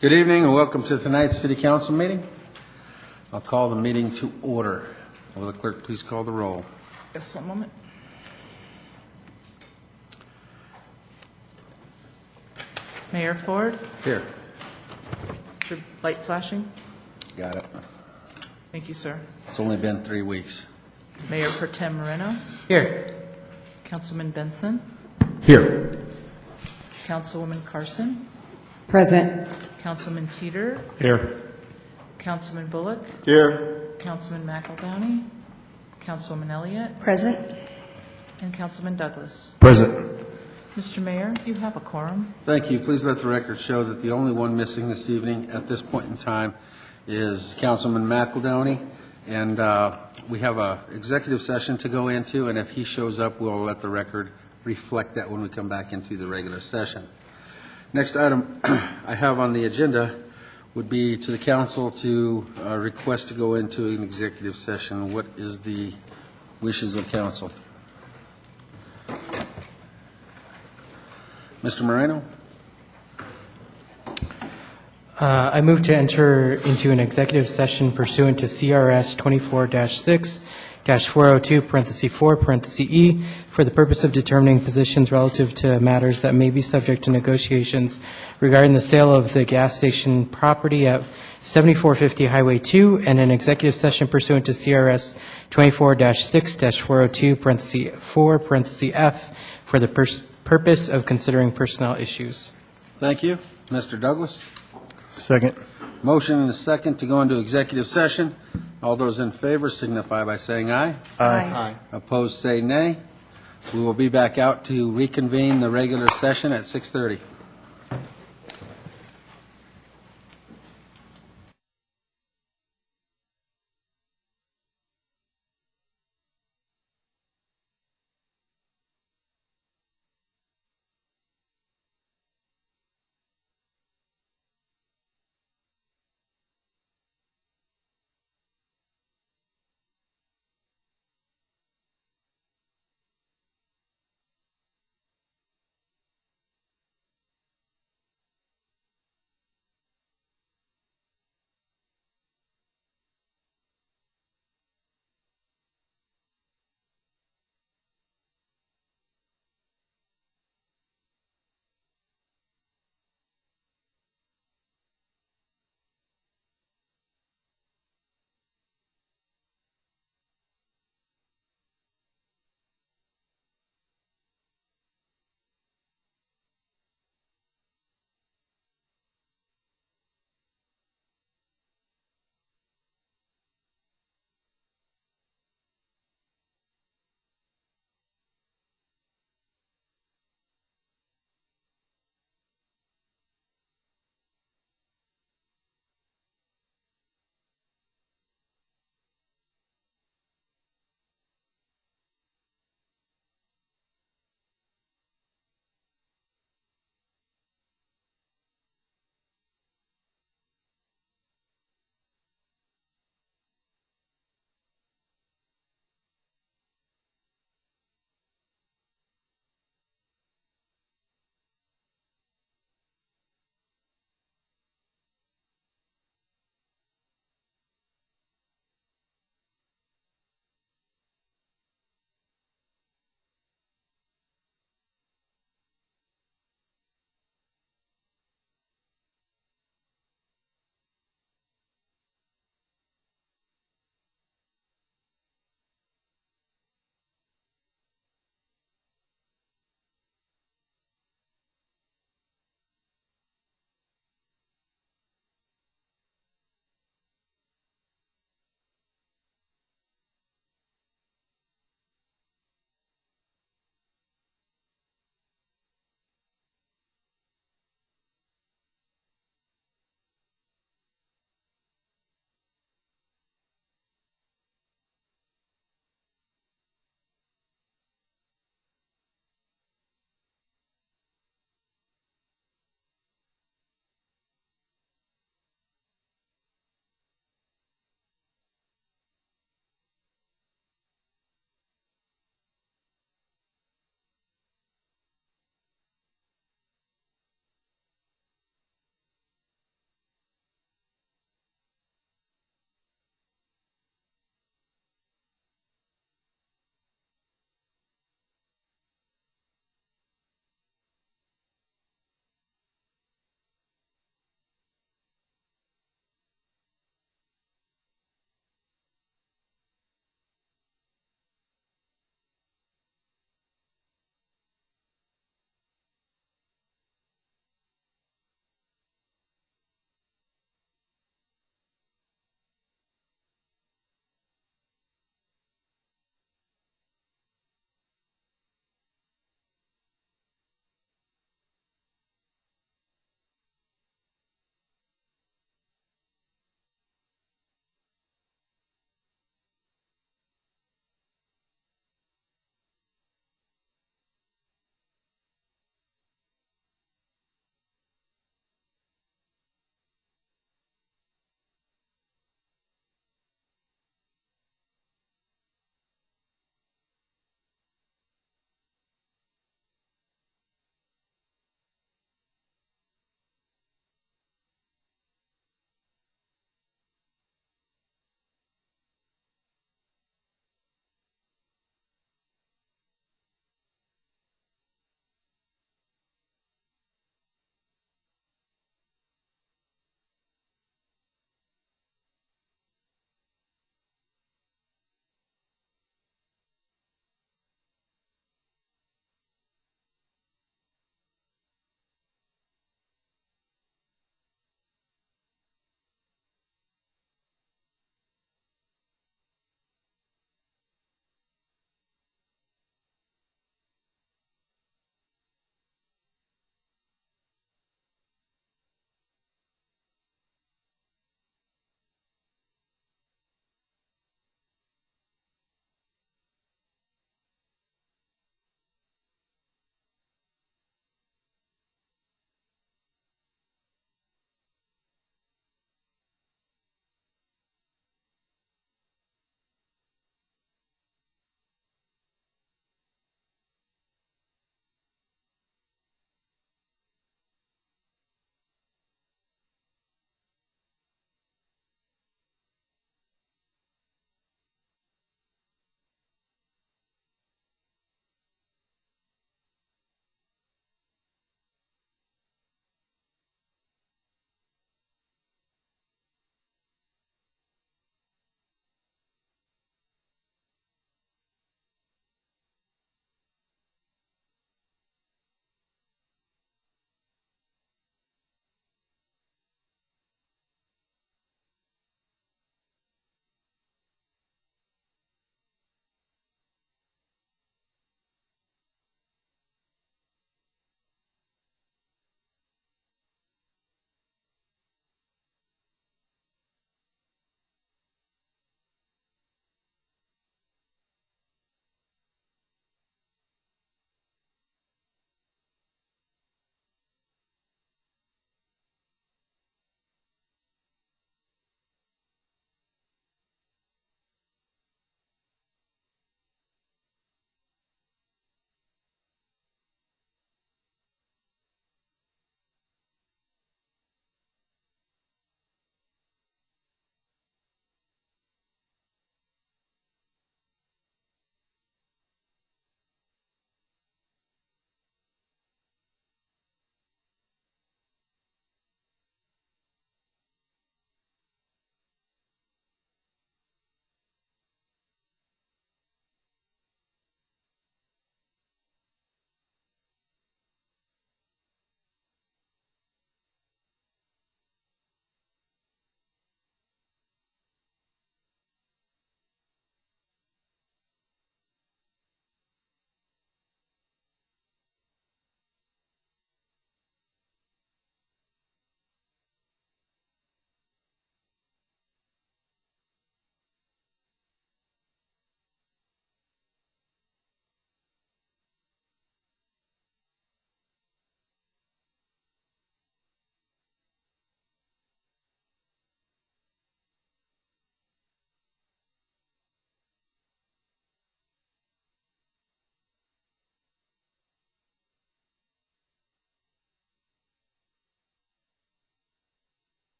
Good evening and welcome to tonight's City Council meeting. I'll call the meeting to order. Will the clerk please call the roll? Just one moment. Mayor Ford, Here. your light flashing. Got it. Thank you, sir. It's only been 3 weeks. Mayor Pro Tem Moreno, Here. Councilman Benson, Here. Councilwoman Carson, Present. Councilman Teeter, Here. Councilman Bullock, Here. Councilman McEldowney, Councilwoman Elliott, Present. and Councilman Douglas. Present. Mr. Mayor, you have a quorum. Thank you. Please let the record show that the only one missing this evening at this point in time is Councilman McEldowney. And we have an executive session to go into, and if he shows up, we'll let the record reflect that when we come back into the regular session. Next item I have on the agenda would be to the council to request to go into an executive session. What is the wishes of council? Mr. Moreno? I move to enter into an executive session pursuant to CRS 24-6-402(4)(e) for the purpose of determining positions relative to matters that may be subject to negotiations regarding the sale of the gas station property at 7450 Highway 2, and an executive session pursuant to CRS 24-6-402(4)(f) for the purpose of considering personnel issues. Thank you. Mr. Douglas? Second. Motion and a second to go into executive session. All those in favor signify by saying aye. Aye. Opposed, say nay. We will be back out to reconvene the regular session at 6:30.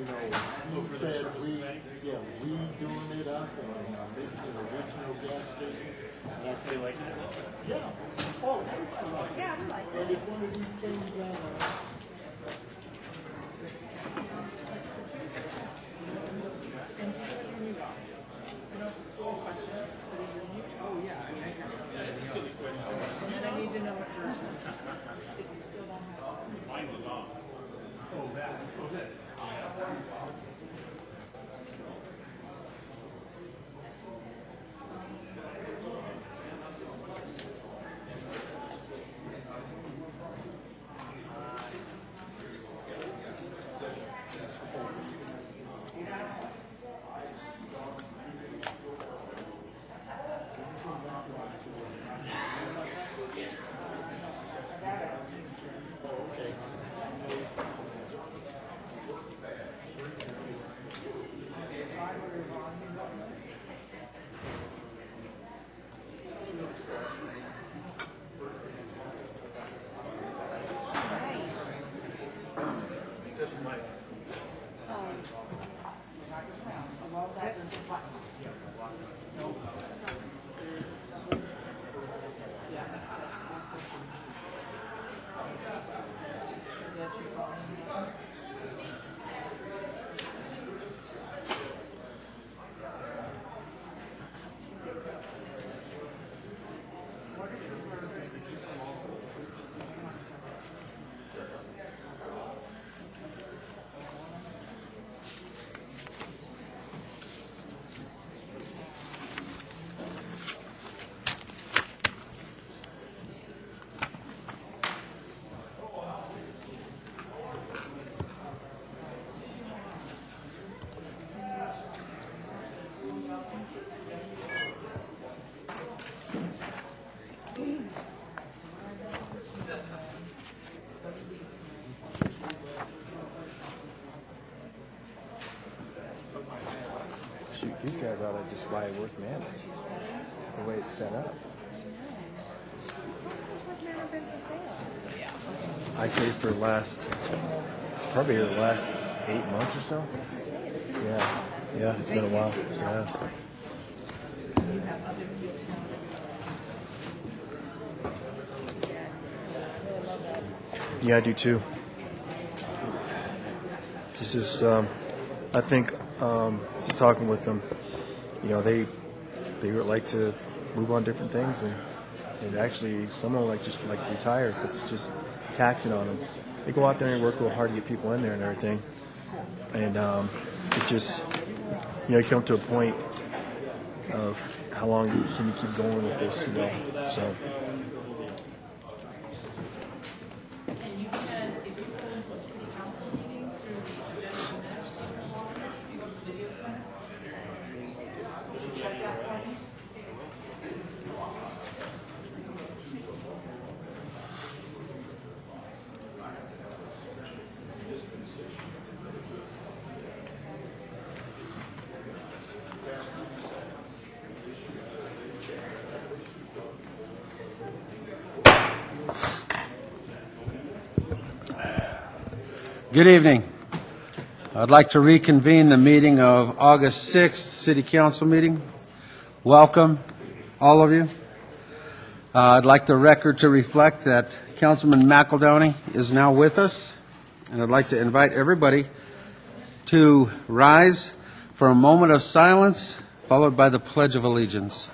you know, he said redoing it up and making an original gas station. And I said, like, yeah, oh, everybody likes it. Yeah, we like it. And it's one of these things that, Shoot, these guys ought to just buy a Worth Manor, the way it's set up. I saved for probably the last 8 months or so. Yeah, it's been a while. Yeah, I do too. It's just, I think, just talking with them, you know, they would like to move on different things, and actually some of them just retire because it's just taxing on them. They go out there and work real hard to get people in there and everything, and it just, you know, you come to a point of how long can you keep going with this, you know, so. Good evening. I'd like to reconvene the meeting of August 6th, City Council meeting. Welcome, all of you. I'd like the record to reflect that Councilman McEldowney is now with us, and I'd like to invite everybody to rise for a moment of silence, followed by the Pledge of Allegiance.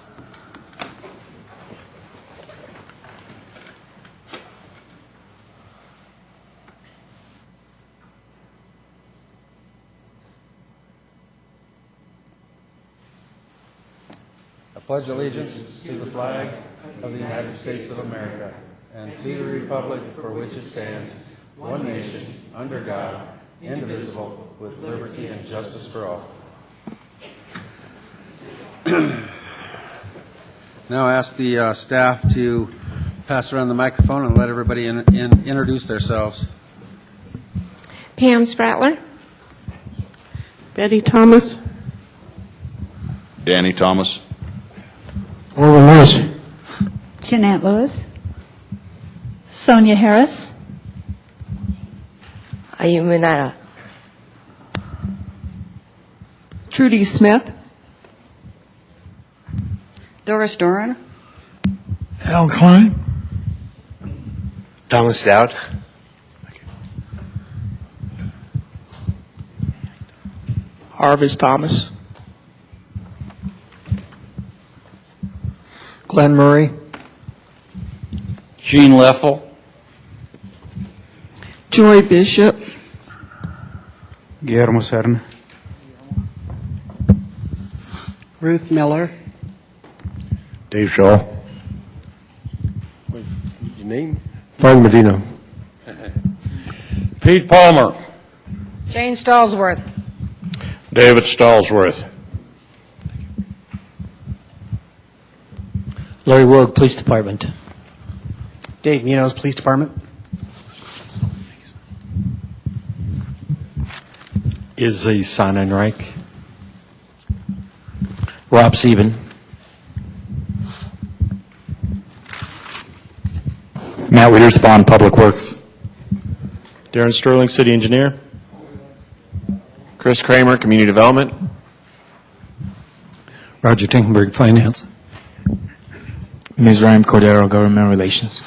I pledge allegiance to the flag of the United States of America and to the republic for which it stands, one nation, under God, indivisible, with liberty and justice for all. Now I ask the staff to pass around the microphone and let everybody introduce themselves. Pam Spratler. Betty Thomas. Danny Thomas. Orville Lewis. Jeanette Lewis. Sonia Harris. Ayumunara. Trudy Smith. Doris Doran. Al Klein. Thomas Dowd. Harvest Thomas. Glenn Murray. Gene Leffel. Joy Bishop. Guillermo Serna. Ruth Miller. Dave Shaw. Your name? Frank Medina. Pete Palmer. Jane Stallsworth. David Stallsworth. Larry Wood, Police Department. Dave Munoz, Police Department. Izzy Sonnenreich. Rob Sieben. Matt Wiederspawn, Public Works. Darren Sterling, City Engineer. Chris Kramer, Community Development. Roger Tinkenberg, Finance. Ms. Ryan Cordero, Government Relations.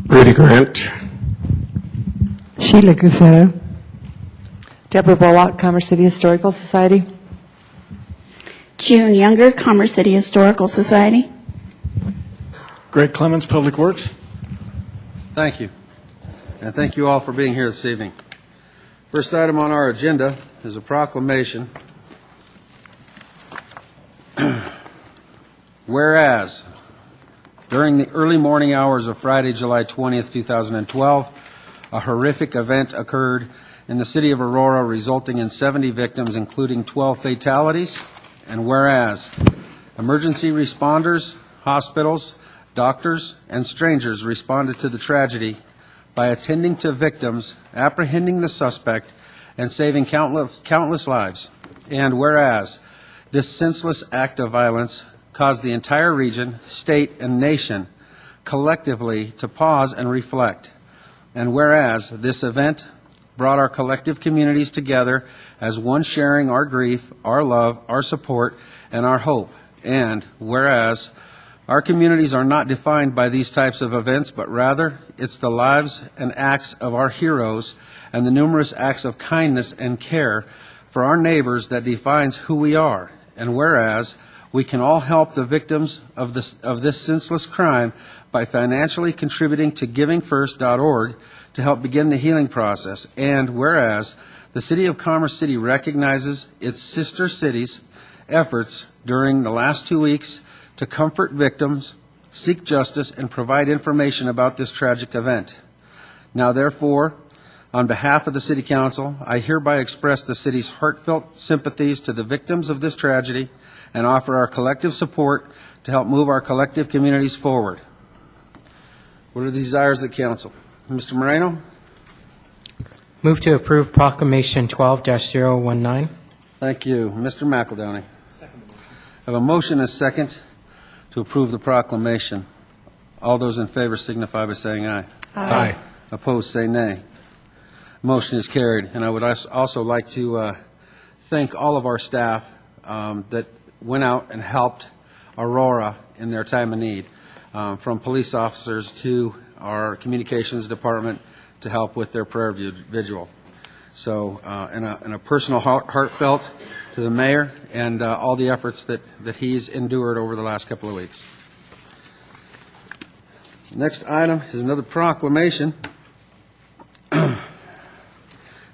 Rudy Grant. Sheila Guzzetto. Deborah Bullock, Commerce City Historical Society. June Younger, Commerce City Historical Society. Greg Clemens, Public Works. Thank you. And thank you all for being here this evening. First item on our agenda is a proclamation. Whereas, during the early morning hours of Friday, July 20th, 2012, a horrific event occurred in the city of Aurora, resulting in 70 victims, including 12 fatalities. And whereas, emergency responders, hospitals, doctors, and strangers responded to the tragedy by attending to victims, apprehending the suspect, and saving countless lives. And whereas, this senseless act of violence caused the entire region, state, and nation collectively to pause and reflect. And whereas, this event brought our collective communities together as one, sharing our grief, our love, our support, and our hope. And whereas, our communities are not defined by these types of events, but rather it's the lives and acts of our heroes and the numerous acts of kindness and care for our neighbors that defines who we are. And whereas, we can all help the victims of this senseless crime by financially contributing to givingfirst.org to help begin the healing process. And whereas, the City of Commerce City recognizes its sister cities' efforts during the last 2 weeks to comfort victims, seek justice, and provide information about this tragic event. Now, therefore, on behalf of the City Council, I hereby express the City's heartfelt sympathies to the victims of this tragedy and offer our collective support to help move our collective communities forward. What are the desires of the Council? Mr. Moreno? Move to approve Proclamation 12-019. Thank you. Mr. McEldowney? I have a motion and a second to approve the proclamation. All those in favor signify by saying aye. Aye. Opposed, say nay. Motion is carried. And I would also like to thank all of our staff that went out and helped Aurora in their time of need, from police officers to our communications department to help with their prayer vigil. So, and a personal heartfelt to the mayor and all the efforts that he's endured over the last couple of weeks. Next item is another proclamation. Is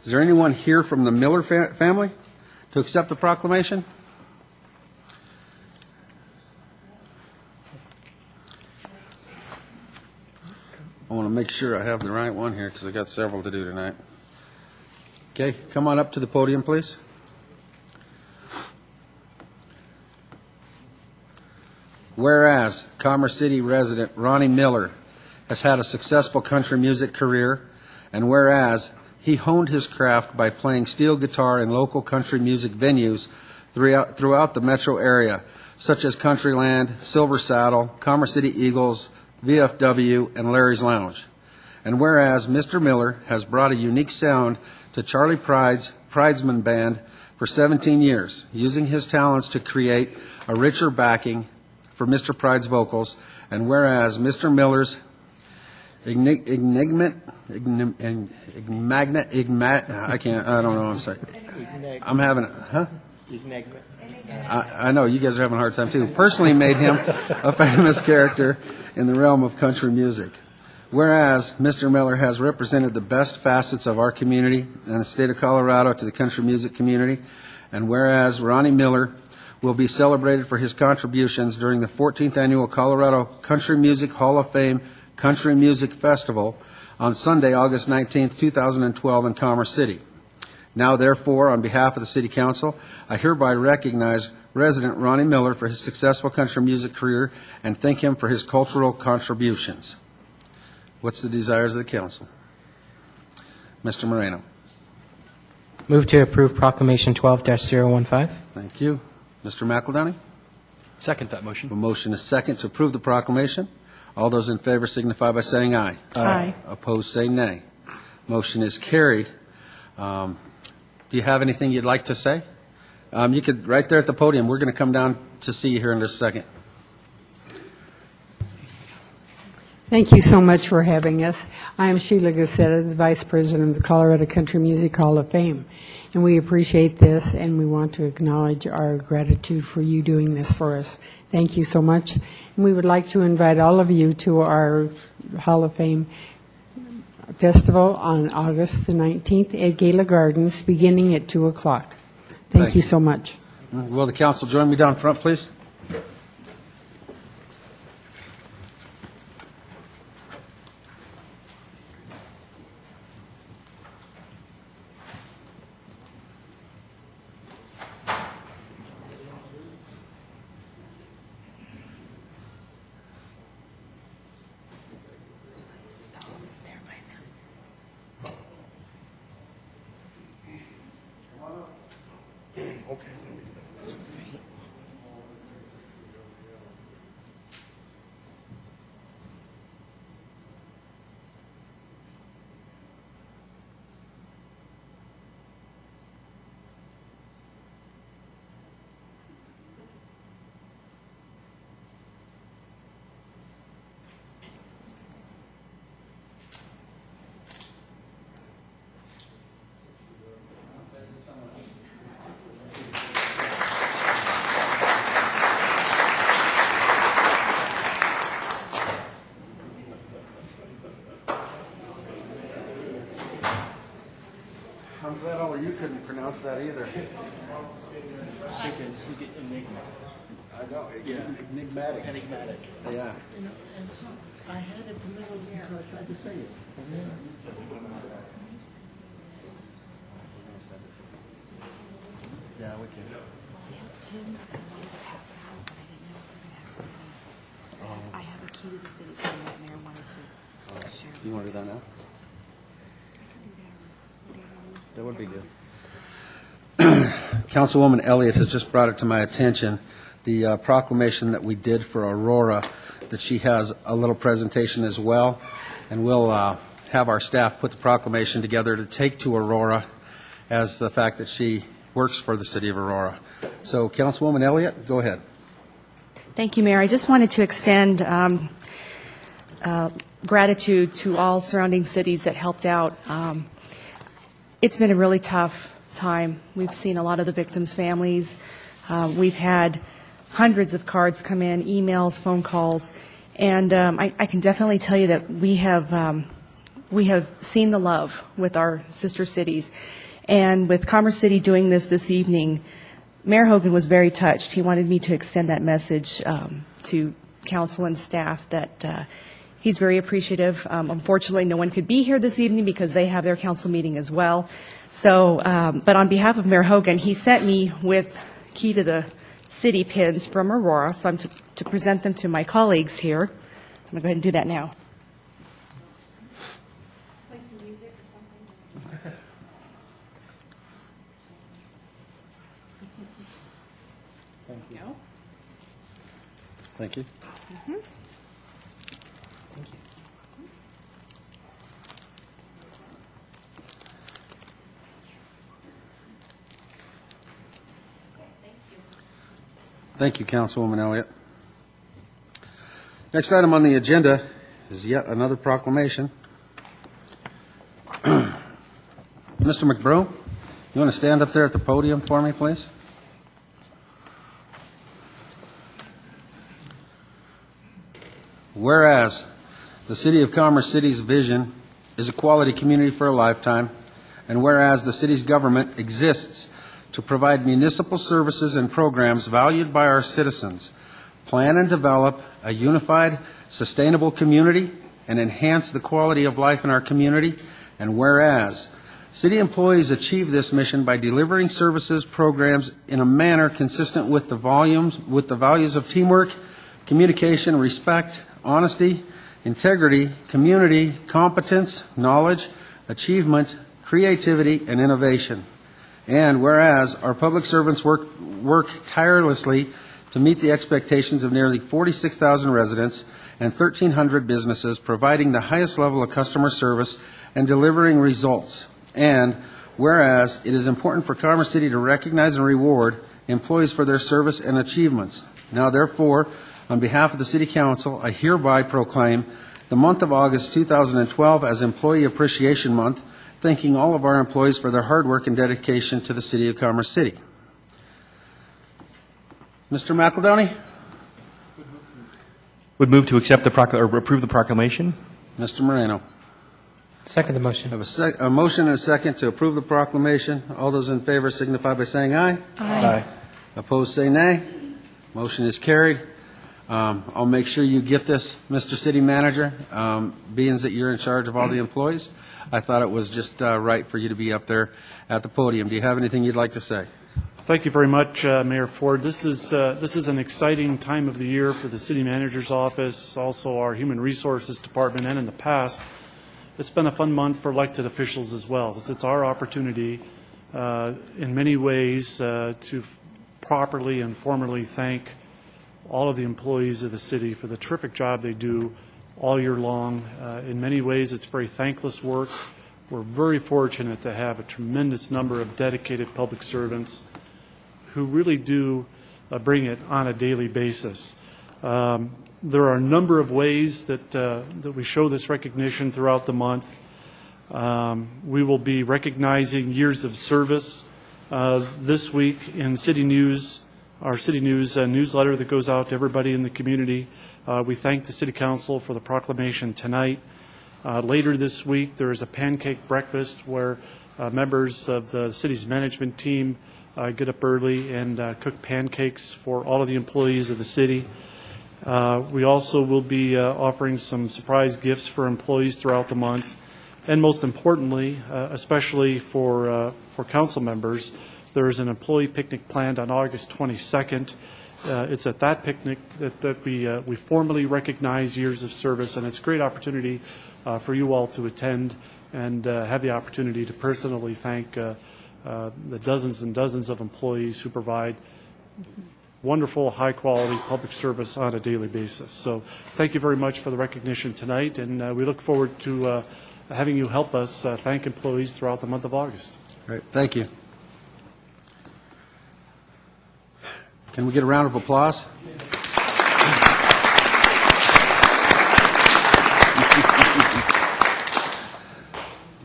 there anyone here from the Miller family to accept the proclamation? I want to make sure I have the right one here because I got several to do tonight. Okay, come on up to the podium, please. Whereas Commerce City resident Ronnie Miller has had a successful country music career, and whereas he honed his craft by playing steel guitar in local country music venues throughout the metro area, such as Countryland, Silver Saddle, Commerce City Eagles, VFW, and Larry's Lounge. And whereas Mr. Miller has brought a unique sound to Charlie Pride's Pridesman Band for 17 years, using his talents to create a richer backing for Mr. Pride's vocals, and whereas Mr. Miller's I don't know, I'm sorry. I'm having, I know, you guys are having a hard time too. Personally made him a famous character in the realm of country music. Whereas Mr. Miller has represented the best facets of our community and the state of Colorado to the country music community, and whereas Ronnie Miller will be celebrated for his contributions during the 14th Annual Colorado Country Music Hall of Fame Country Music Festival on Sunday, August 19th, 2012 in Commerce City. Now, therefore, on behalf of the City Council, I hereby recognize resident Ronnie Miller for his successful country music career and thank him for his cultural contributions. What's the desires of the council? Mr. Moreno. Move to approve Proclamation 12-015. Thank you. Mr. McEldowney? Second that motion. A motion is second to approve the proclamation. All those in favor signify by saying aye. Aye. Opposed, say nay. Motion is carried. Do you have anything you'd like to say? You could, right there at the podium. We're going to come down to see you here in just a second. Thank you so much for having us. I am Sheila Gassetta, the Vice President of the Colorado Country Music Hall of Fame, and we appreciate this, and we want to acknowledge our gratitude for you doing this for us. Thank you so much, and we would like to invite all of you to our Hall of Fame Festival on August the 19th at Gala Gardens, beginning at 2 o'clock. Thank you so much. Will the council join me down front, please? I'm glad all of you couldn't pronounce that either. I know, enigmatic. Enigmatic. Yeah. I had it the middle of until I tried to say it. Yeah, we can. I have a key to the city that Mayor wanted to share. You want to do that now? That would be good. Councilwoman Elliott has just brought it to my attention, the proclamation that we did for Aurora, that she has a little presentation as well, and we'll have our staff put the proclamation together to take to Aurora as the fact that she works for the city of Aurora. So, Councilwoman Elliott, go ahead. Thank you, Mayor. I just wanted to extend gratitude to all surrounding cities that helped out. It's been a really tough time. We've seen a lot of the victims' families. We've had hundreds of cards come in, emails, phone calls, and I can definitely tell you that we have seen the love with our sister cities. And with Commerce City doing this evening, Mayor Hogan was very touched. He wanted me to extend that message to council and staff that he's very appreciative. Unfortunately, no one could be here this evening because they have their council meeting as well. So, but on behalf of Mayor Hogan, he sent me with key to the city pins from Aurora, so I'm to present them to my colleagues here. I'm going to go ahead and do that now. Play some music or something. Thank you. Thank you. Thank you, Councilwoman Elliott. Next item on the agenda is yet another proclamation. Mr. McBroom, you want to stand up there at the podium for me, please? Whereas the City of Commerce City's vision is a quality community for a lifetime, and whereas the city's government exists to provide municipal services and programs valued by our citizens, plan and develop a unified, sustainable community, and enhance the quality of life in our community, and whereas city employees achieve this mission by delivering services, programs in a manner consistent with the values of teamwork, communication, respect, honesty, integrity, community, competence, knowledge, achievement, creativity, and innovation. And whereas our public servants work tirelessly to meet the expectations of nearly 46,000 residents and 1,300 businesses, providing the highest level of customer service and delivering results. And whereas it is important for Commerce City to recognize and reward employees for their service and achievements. Now, therefore, on behalf of the City Council, I hereby proclaim the month of August 2012 as Employee Appreciation Month, thanking all of our employees for their hard work and dedication to the City of Commerce City. Mr. McEldowney? Would move to accept or approve the proclamation. Mr. Moreno? Second the motion. I have a motion and a second to approve the proclamation. All those in favor signify by saying aye. Aye. Opposed, say nay. Motion is carried. I'll make sure you get this, Mr. City Manager, being that you're in charge of all the employees. I thought it was just right for you to be up there at the podium. Do you have anything you'd like to say? Thank you very much, Mayor Ford. This is an exciting time of the year for the City Manager's Office, also our Human Resources Department, and in the past, it's been a fun month for elected officials as well. It's our opportunity in many ways to properly and formally thank all of the employees of the city for the terrific job they do all year long. In many ways, it's very thankless work. We're very fortunate to have a tremendous number of dedicated public servants who really do bring it on a daily basis. There are a number of ways that we show this recognition throughout the month. We will be recognizing years of service this week in City News, our City News newsletter that goes out to everybody in the community. We thank the City Council for the proclamation tonight. Later this week, there is a pancake breakfast where members of the city's management team get up early and cook pancakes for all of the employees of the city. We also will be offering some surprise gifts for employees throughout the month. And most importantly, especially for council members, there is an employee picnic planned on August 22nd. It's at that picnic that we formally recognize years of service, and it's a great opportunity for you all to attend and have the opportunity to personally thank the dozens and dozens of employees who provide wonderful, high-quality public service on a daily basis. So thank you very much for the recognition tonight, and we look forward to having you help us thank employees throughout the month of August. Great. Thank you. Can we get a round of applause?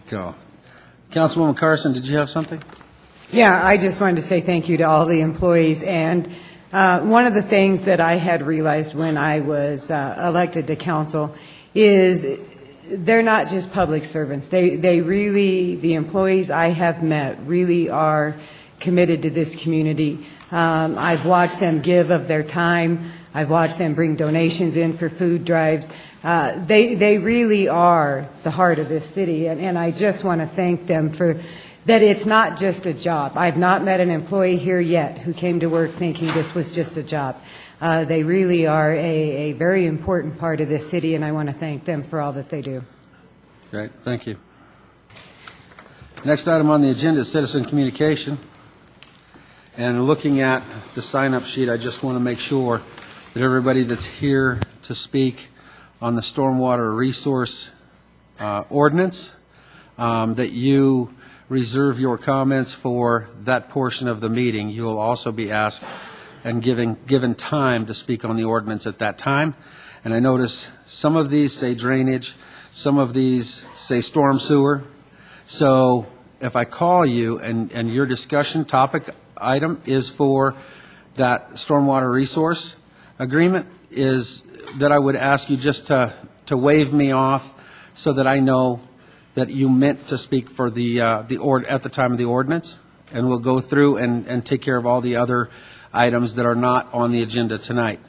Go. Councilwoman Carson, did you have something? Yeah, I just wanted to say thank you to all the employees. And one of the things that I had realized when I was elected to council is they're not just public servants. They really, the employees I have met really are committed to this community. I've watched them give of their time. I've watched them bring donations in for food drives. They really are the heart of this city, and I just want to thank them for that. It's not just a job. I've not met an employee here yet who came to work thinking this was just a job. They really are a very important part of this city, and I want to thank them for all that they do. Great, thank you. Next item on the agenda is citizen communication. And looking at the sign-up sheet, I just want to make sure that everybody that's here to speak on the stormwater resource ordinance, that you reserve your comments for that portion of the meeting. You will also be asked and given time to speak on the ordinance at that time. And I notice some of these say drainage, some of these say storm sewer. So if I call you and your discussion topic item is for that stormwater resource agreement, is that I would ask you just to wave me off so that I know that you meant to speak for at the time of the ordinance, and we'll go through and take care of all the other items that are not on the agenda tonight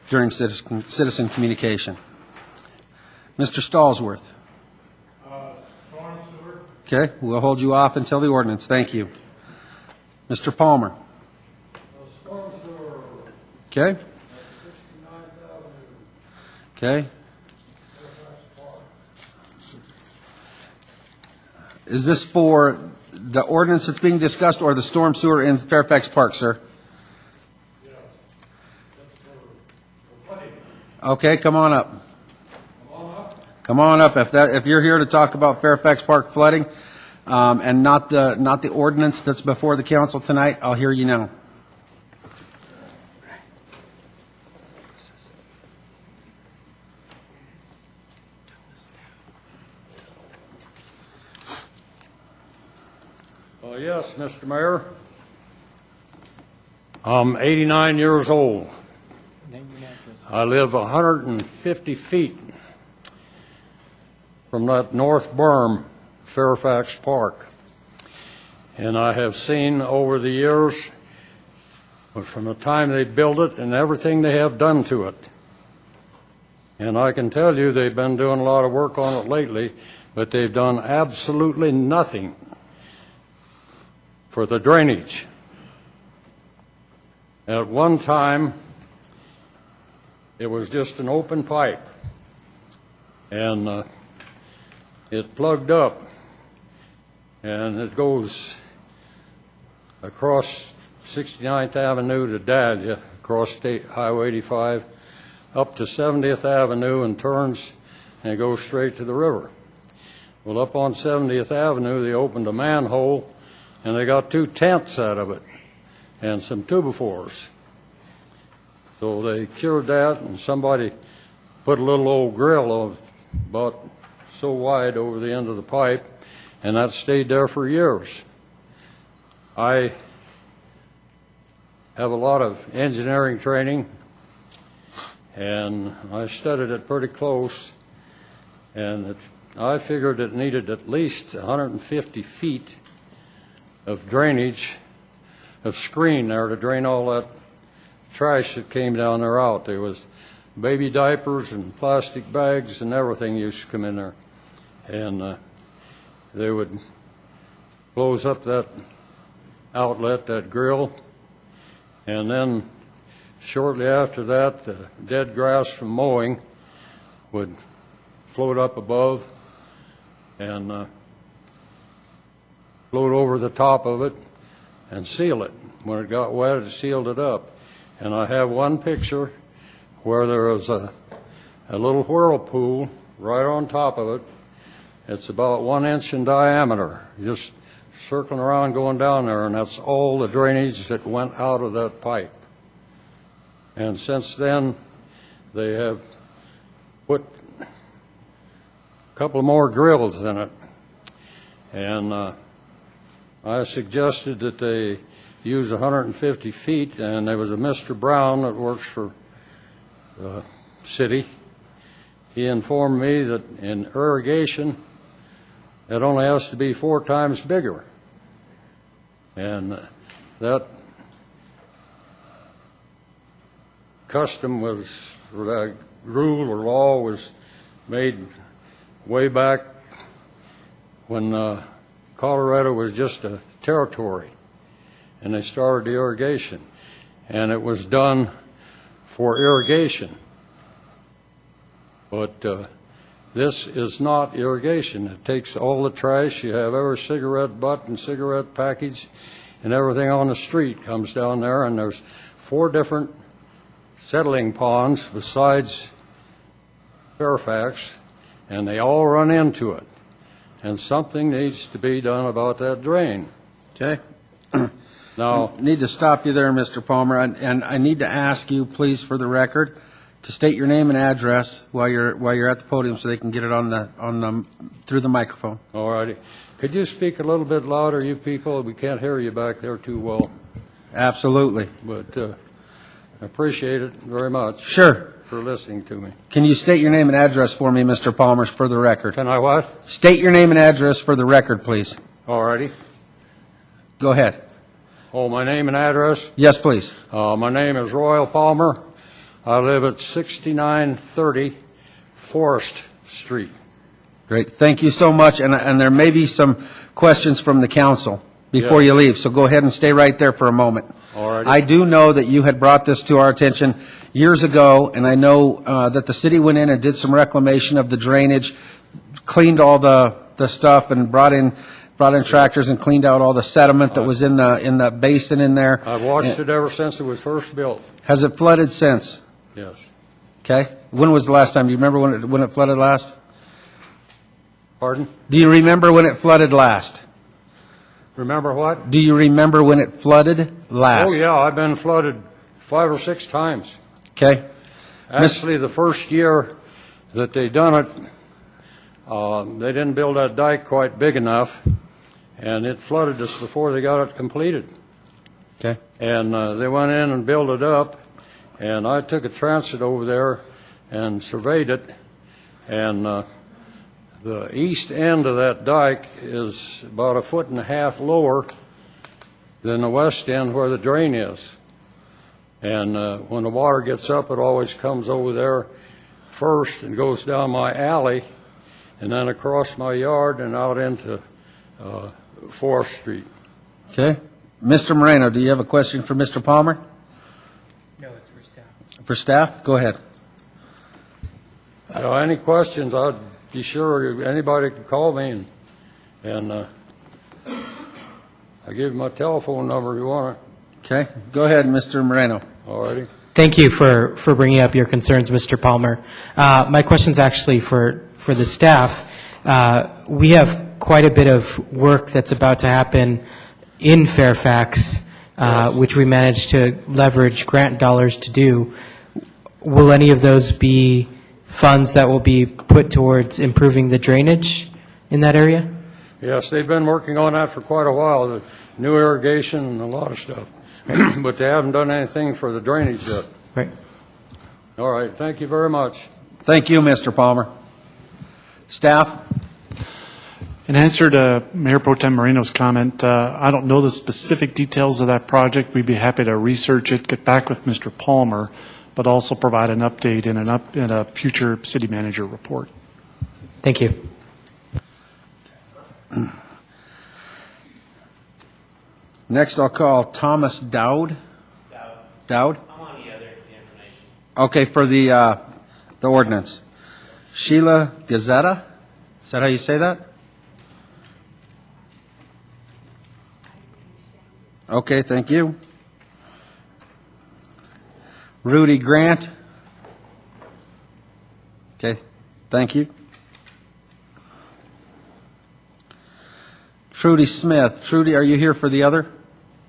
during citizen communication. Mr. Stallsworth. Okay, we'll hold you off until the ordinance. Thank you. Mr. Palmer. Okay. Okay. Is this for the ordinance that's being discussed or the storm sewer in Fairfax Park, sir? Okay, come on up. Come on up. If you're here to talk about Fairfax Park flooding and not the ordinance that's before the council tonight, I'll hear you now. Yes, Mr. Mayor. I'm 89 years old. I live 150 feet from that north berm, Fairfax Park. And I have seen over the years, from the time they built it and everything they have done to it. And I can tell you they've been doing a lot of work on it lately, but they've done absolutely nothing for the drainage. At one time, it was just an open pipe, and it plugged up, and it goes across 69th Avenue to Dahlia, across State Highway 85, up to 70th Avenue and turns, and it goes straight to the river. Well, up on 70th Avenue, they opened a manhole, and they got 2 tents out of it and some tubophores. So they cured that, and somebody put a little old grill of about so wide over the end of the pipe, and that stayed there for years. I have a lot of engineering training, and I studied it pretty close, and I figured it needed at least 150 feet of drainage, of screen there to drain all that trash that came down there out. There was baby diapers and plastic bags and everything used to come in there. And they would close up that outlet, that grill, and then shortly after that, the dead grass from mowing would float up above and float over the top of it and seal it. When it got wet, it sealed it up. And I have one picture where there was a little whirlpool right on top of it. It's about 1 inch in diameter, just circling around going down there, and that's all the drainage that went out of that pipe. And since then, they have put a couple more grills in it. And I suggested that they use 150 feet, and there was a Mr. Brown that works for the city. He informed me that in irrigation, it only has to be 4 times bigger. And that custom was, or that rule or law was made way back when Colorado was just a territory, and they started the irrigation, and it was done for irrigation. But this is not irrigation. It takes all the trash. You have every cigarette butt and cigarette package and everything on the street comes down there, and there's 4 different settling ponds besides Fairfax, and they all run into it. And something needs to be done about that drain. Okay. Now, Need to stop you there, Mr. Palmer, and I need to ask you, please, for the record, to state your name and address while you're at the podium so they can get it through the microphone. all righty. Could you speak a little bit louder, you people? We can't hear you back there too well, Absolutely. but I appreciate it very much Sure. for listening to me. Can you state your name and address for me, Mr. Palmer, for the record? Can I what? State your name and address for the record, please. All righty. Go ahead. Oh, my name and address? Yes, please. My name is Royal Palmer. I live at 6930 Forest Street. Great. Thank you so much. And there may be some questions from the council before you leave, so go ahead and stay right there for a moment. All righty. I do know that you had brought this to our attention years ago, and I know that the city went in and did some reclamation of the drainage, cleaned all the stuff, and brought in tractors and cleaned out all the sediment that was in the basin in there. I've watched it ever since it was first built. Has it flooded since? Yes. Okay. When was the last time? Do you remember when it flooded last? Pardon? Do you remember when it flooded last? Remember what? Do you remember when it flooded last? Oh, yeah, I've been flooded 5 or 6 times. Okay. Actually, the first year that they done it, they didn't build that dike quite big enough, and it flooded us before they got it completed. Okay. And they went in and built it up, and I took a transit over there and surveyed it, and the east end of that dike is about 1.5 feet lower than the west end where the drain is. And when the water gets up, it always comes over there first and goes down my alley, and then across my yard and out into Forest Street. Okay. Mr. Moreno, do you have a question for Mr. Palmer? No, it's for staff. For staff? Go ahead. Any questions, I'd be sure anybody can call me, and I'll give you my telephone number if you want it. Okay. Go ahead, Mr. Moreno. All righty. Thank you for bringing up your concerns, Mr. Palmer. My question's actually for the staff. We have quite a bit of work that's about to happen in Fairfax, which we managed to leverage grant dollars to do. Will any of those be funds that will be put towards improving the drainage in that area? Yes, they've been working on that for quite a while, the new irrigation and a lot of stuff. But they haven't done anything for the drainage yet. Right. All right, thank you very much. Thank you, Mr. Palmer. Staff? In answer to Mayor Pro Tem Moreno's comment, I don't know the specific details of that project. We'd be happy to research it, get back with Mr. Palmer, but also provide an update in a future city manager report. Thank you. Next, I'll call Thomas Dowd. Dowd? I'm on the information. Okay, for the ordinance. Sheila Gazetta? Is that how you say that? Okay, thank you. Rudy Grant? Okay, thank you. Trudy Smith. Trudy, are you here for the other?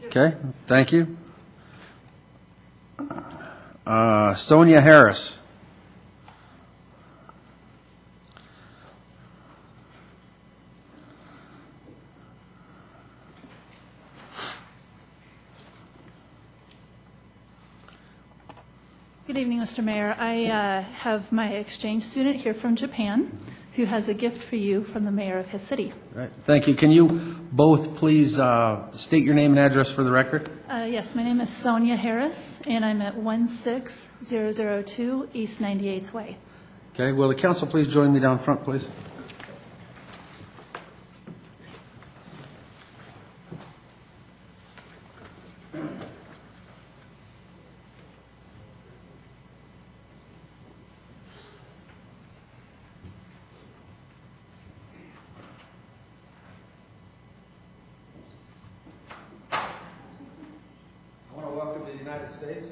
Okay, thank you. Sonia Harris. Good evening, Mr. Mayor. I have my exchange student here from Japan who has a gift for you from the mayor of his city. Right. Thank you. Can you both please state your name and address for the record? Yes, my name is Sonia Harris, and I'm at 16002 East 98th Way. Okay. Will the council please join me down front, please? States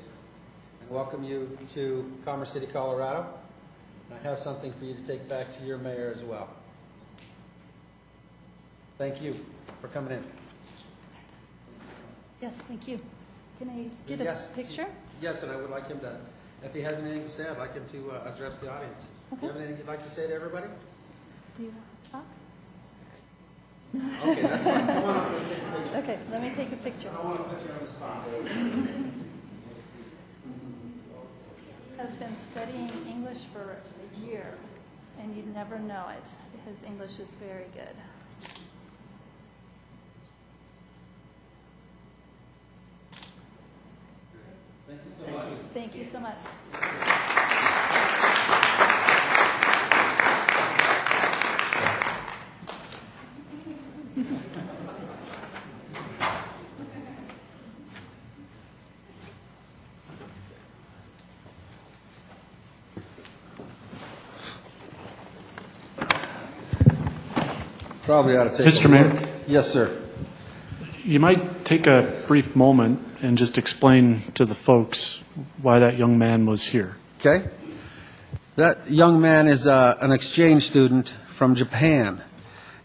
and welcome you to Commerce City, Colorado. And I have something for you to take back to your mayor as well. Thank you for coming in. Yes, thank you. Can I get a Yes. picture? Yes, and I would like him to, if he has anything to say, I'd like him to address the audience. Do you have anything you'd like to say to everybody? Do you want to talk? Okay, that's fine. Come on up, let's take a picture. Okay, let me take a picture. I don't want to put you on the spot. Has been studying English for a year, and you'd never know it. His English is very good. Thank you so much. Thank you so much. Probably ought to take Mr. a Mayor? look. Yes, sir. You might take a brief moment and just explain to the folks why that young man was here. Okay. That young man is an exchange student from Japan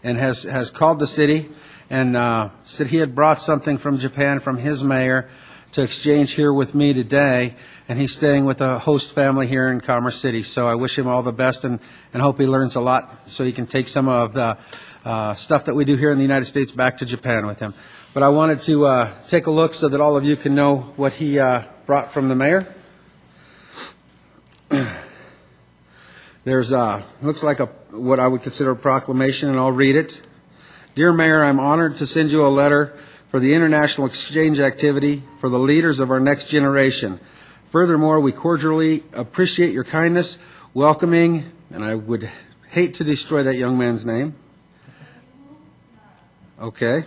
and has called the city and said he had brought something from Japan from his mayor to exchange here with me today, and he's staying with a host family here in Commerce City. So I wish him all the best and hope he learns a lot so he can take some of the stuff that we do here in the United States back to Japan with him. But I wanted to take a look so that all of you can know what he brought from the mayor. There's looks like what I would consider a proclamation, and I'll read it. Dear Mayor, I'm honored to send you a letter for the international exchange activity for the leaders of our next generation. Furthermore, we cordially appreciate your kindness, welcoming, and I would hate to destroy that young man's name. Okay.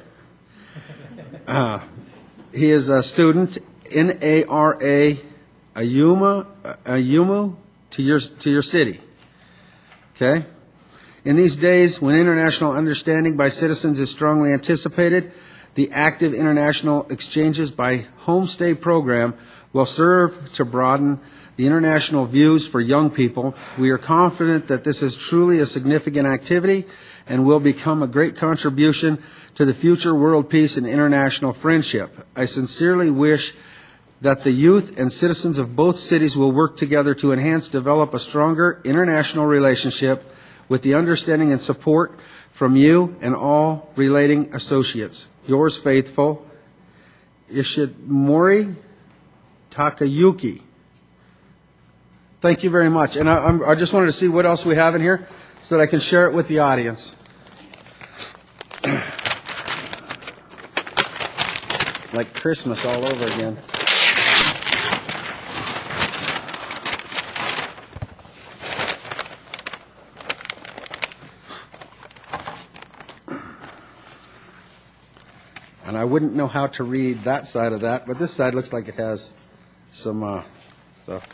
He is a student, NARA Ayumu, to your city. Okay? In these days, when international understanding by citizens is strongly anticipated, the active international exchanges by Homestay program will serve to broaden the international views for young people. We are confident that this is truly a significant activity and will become a great contribution to the future world peace and international friendship. I sincerely wish that the youth and citizens of both cities will work together to develop a stronger international relationship with the understanding and support from you and all relating associates. Yours faithful, Ishimori Takayuki. Thank you very much. And I just wanted to see what else we have in here so that I can share it with the audience. Like Christmas all over again. And I wouldn't know how to read that side of that, but this side looks like it has some stuff.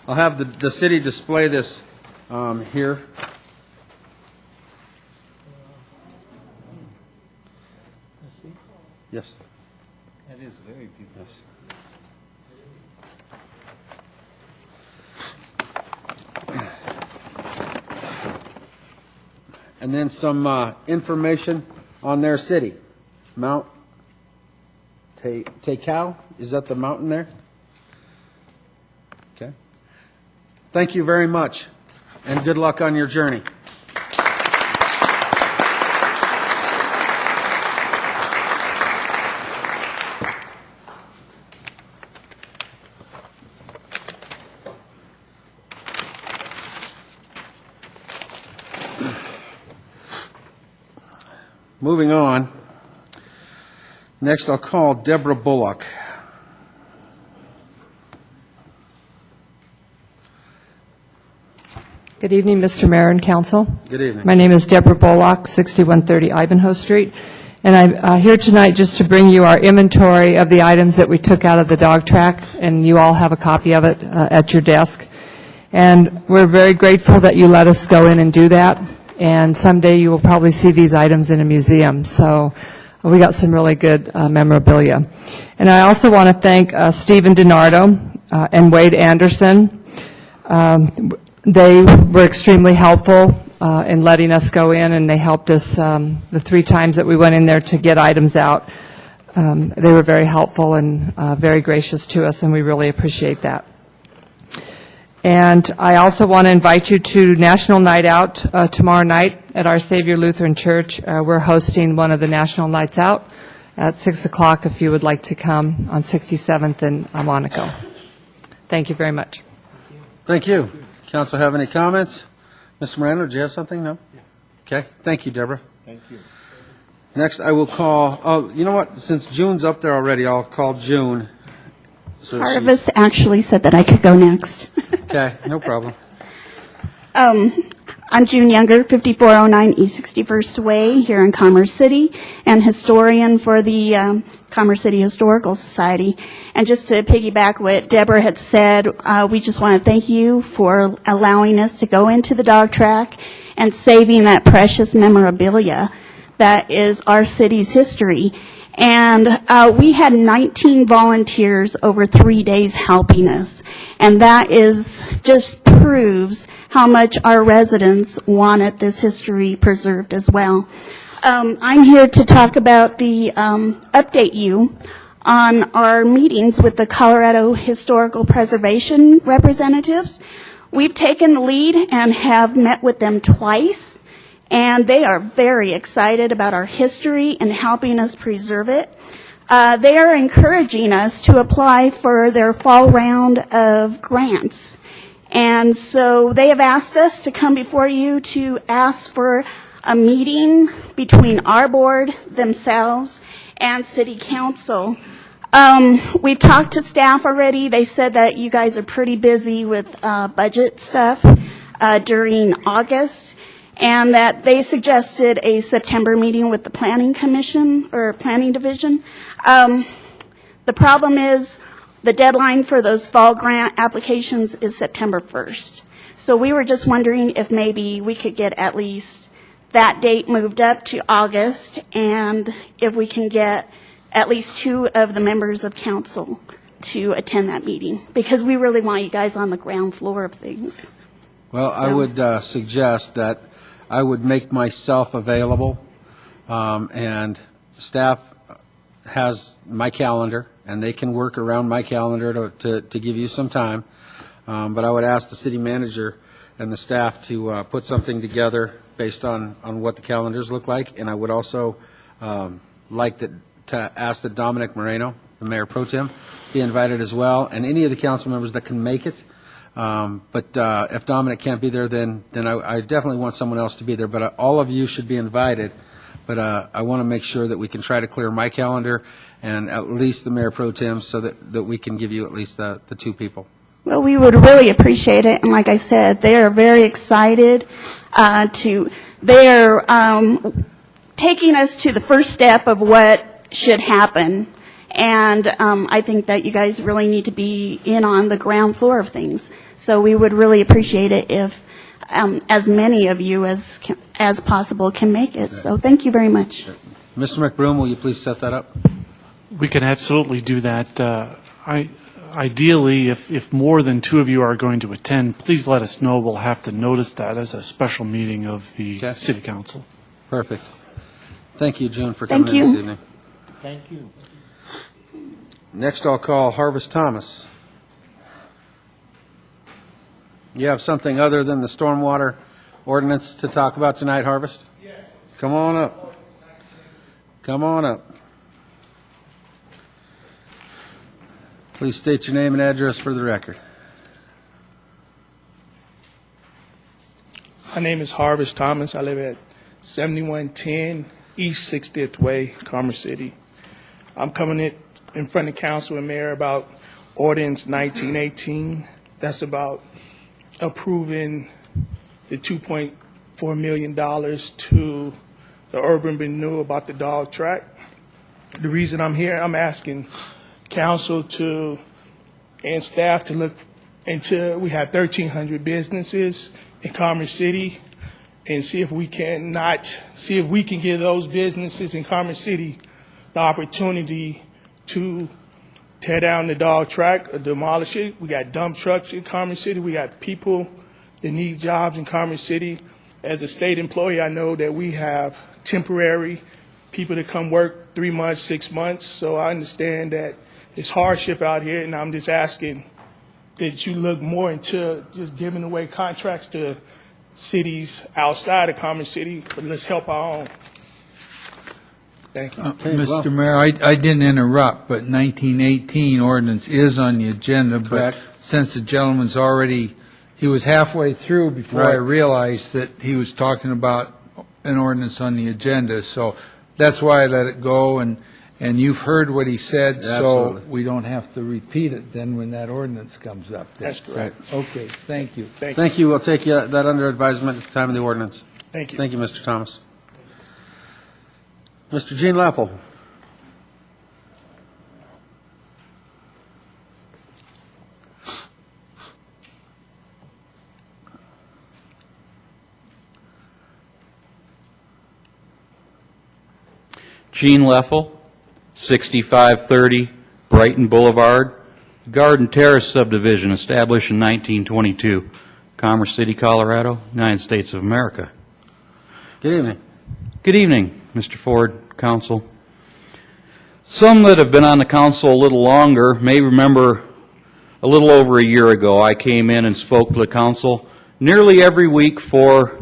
I'll have the city display this here. Yes. That is very beautiful. Yes. And then some information on their city. Mount Takao, is that the mountain there? Okay. Thank you very much, and good luck on your journey. Moving on. Next, I'll call Deborah Bullock. Good evening, Mr. Mayor and Council. Good evening. My name is Deborah Bullock, 6130 Ivanhoe Street, and I'm here tonight just to bring you our inventory of the items that we took out of the dog track, and you all have a copy of it at your desk. And we're very grateful that you let us go in and do that, and someday you will probably see these items in a museum. So we got some really good memorabilia. And I also want to thank Stephen DiNardo and Wade Anderson. They were extremely helpful in letting us go in, and they helped us the 3 times that we went in there to get items out. They were very helpful and very gracious to us, and we really appreciate that. And I also want to invite you to National Night Out tomorrow night at Our Savior Lutheran Church. We're hosting one of the National Nights Out at 6 o'clock if you would like to come on 67th and Monaco. Thank you very much. Thank you. Council have any comments? Mr. Moreno, do you have something? No? Okay. Thank you, Deborah. Thank you. Next, I will call, oh, you know what? Since June's up there already, I'll call June. So Part of us actually said that I could go next. Okay, no problem. I'm June Younger, 5409 East 61st Way here in Commerce City, and historian for the Commerce City Historical Society. And just to piggyback what Deborah had said, we just want to thank you for allowing us to go into the dog track and saving that precious memorabilia that is our city's history. And we had 19 volunteers over 3 days helping us. And that just proves how much our residents wanted this history preserved as well. I'm here to talk about update you on our meetings with the Colorado Historical Preservation representatives. We've taken the lead and have met with them twice. And they are very excited about our history and helping us preserve it. They are encouraging us to apply for their fall round of grants. And so they have asked us to come before you to ask for a meeting between our board, themselves, and City Council. We've talked to staff already. They said that you guys are pretty busy with budget stuff during August, and that they suggested a September meeting with the Planning Commission or Planning Division. The problem is the deadline for those fall grant applications is September 1st. So we were just wondering if maybe we could get at least that date moved up to August, and if we can get at least 2 of the members of council to attend that meeting, because we really want you guys on the ground floor of things. Well, I would suggest that I would make myself available, and staff has my calendar, and they can work around my calendar to give you some time. But I would ask the city manager and the staff to put something together based on what the calendars look like. And I would also like to ask that Dominic Moreno, the Mayor Pro Tem, be invited as well, and any of the council members that can make it. But if Dominic can't be there, then I definitely want someone else to be there. But all of you should be invited. But I want to make sure that we can try to clear my calendar and at least the Mayor Pro Tem so that we can give you at least the 2 people. Well, we would really appreciate it. And like I said, they are very excited they're taking us to the first step of what should happen. And I think that you guys really need to be in on the ground floor of things. So we would really appreciate it if as many of you as possible can make it. So thank you very much. Mr. McBroom, will you please set that up? We can absolutely do that. Ideally, if more than 2 of you are going to attend, please let us know. We'll have to notice that as a special meeting of the City Council. Perfect. Thank you, June, for coming in this evening. Thank you. Next, I'll call Harvest Thomas. You have something other than the stormwater ordinance to talk about tonight, Harvest? Yes. Come on up. Come on up. Please state your name and address for the record. My name is Harvest Thomas. I live at 7110 East 60th Way, Commerce City. I'm coming in front of council and mayor about ordinance 1918. That's about approving the $2.4 million to the urban renewal about the dog track. The reason I'm here, I'm asking council and staff to look into, we have 1,300 businesses in Commerce City, and see if we can give those businesses in Commerce City the opportunity to tear down the dog track or demolish it. We got dump trucks in Commerce City. We got people that need jobs in Commerce City. as a state employee, I know that we have temporary people that come work 3 months, 6 months. So I understand that it's hardship out here, and I'm just asking that you look more into just giving away contracts to cities outside of Commerce City, but let's help our own. Thank you. Mr. Mayor, I didn't interrupt, but 1918 ordinance is on the agenda. Correct. But since the gentleman's already, he was halfway through before I Right. realized that he was talking about an ordinance on the agenda. So that's why I let it go, and you've heard what he said, Absolutely. so we don't have to repeat it then when that ordinance comes up. then. That's correct. Okay, thank you. Thank you. We'll take that under advisement at the time of the ordinance. Thank you. Thank you, Mr. Thomas. Mr. Gene Leffel. Gene Leffel, 6530 Brighton Boulevard, Garden Terrace subdivision established in 1922, Commerce City, Colorado, United States of America. Good evening. Good evening, Mr. Ford, Council. Some that have been on the Council a little longer may remember a little over a year ago I came in and spoke to the Council nearly every week for,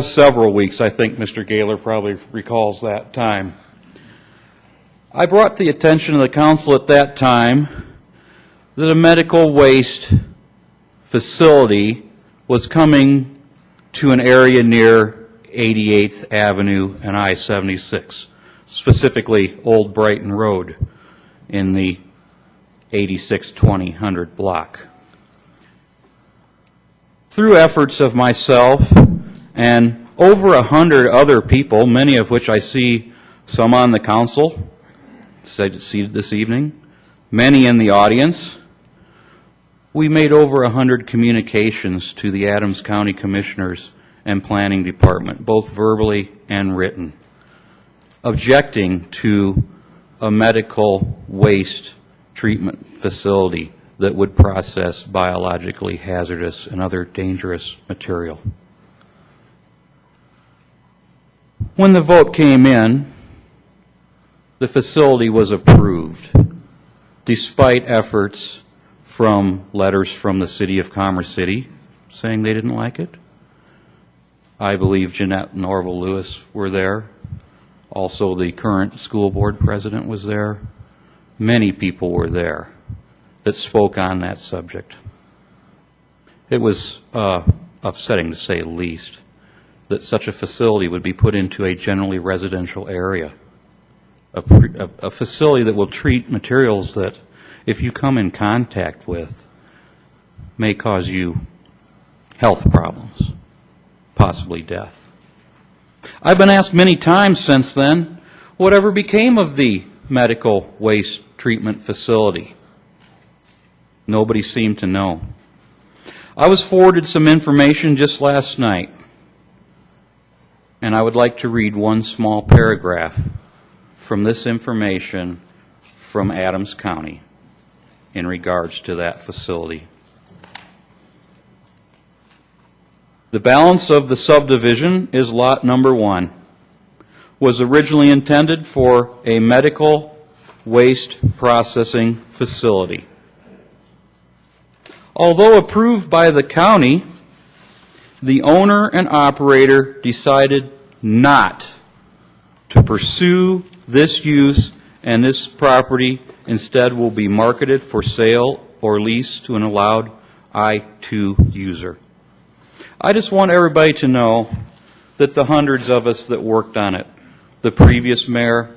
several weeks. I think Mr. Gaylor probably recalls that time. I brought to the attention of the Council at that time that a medical waste facility was coming to an area near 88th Avenue and I-76, specifically Old Brighton Road in the 86-2000 block. Through efforts of myself and over 100 other people, many of which I see some on the Council, seated this evening, many in the audience, we made over 100 communications to the Adams County Commissioners and Planning Department, both verbally and written, objecting to a medical waste treatment facility that would process biologically hazardous and other dangerous material. When the vote came in, the facility was approved, despite efforts from letters from the City of Commerce City saying they didn't like it. I believe Jeanette and Orville Lewis were there. Also, the current school board president was there. Many people were there that spoke on that subject. It was upsetting, to say the least, that such a facility would be put into a generally residential area, a facility that will treat materials that, if you come in contact with, may cause you health problems, possibly death. I've been asked many times since then, whatever became of the medical waste treatment facility? Nobody seemed to know. I was forwarded some information just last night, and I would like to read one small paragraph from this information from Adams County in regards to that facility. The balance of the subdivision is lot number 1. Was originally intended for a medical waste processing facility. Although approved by the county, the owner and operator decided not to pursue this use, and this property instead will be marketed for sale or lease to an allowed I-2 user. I just want everybody to know that the hundreds of us that worked on it, the previous mayor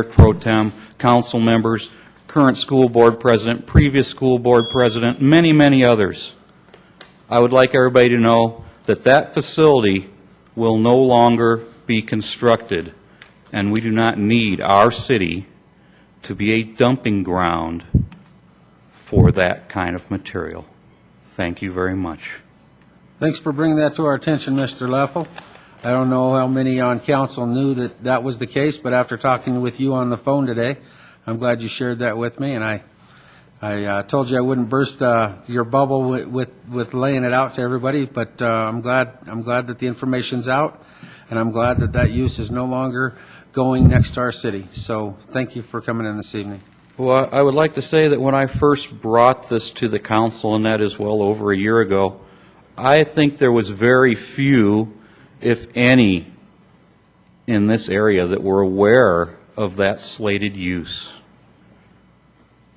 pro tem, council members, current school board president, previous school board president, many, many others, I would like everybody to know that that facility will no longer be constructed, and we do not need our city to be a dumping ground for that kind of material. Thank you very much. Thanks for bringing that to our attention, Mr. Leffel. I don't know how many on council knew that that was the case, but after talking with you on the phone today, I'm glad you shared that with me, and I I told you I wouldn't burst your bubble with laying it out to everybody, but I'm glad that the information's out, and I'm glad that that use is no longer going next to our city. So thank you for coming in this evening. Well, I would like to say that when I first brought this to the council, and that is well over a year ago, I think there was very few, if any, in this area that were aware of that slated use.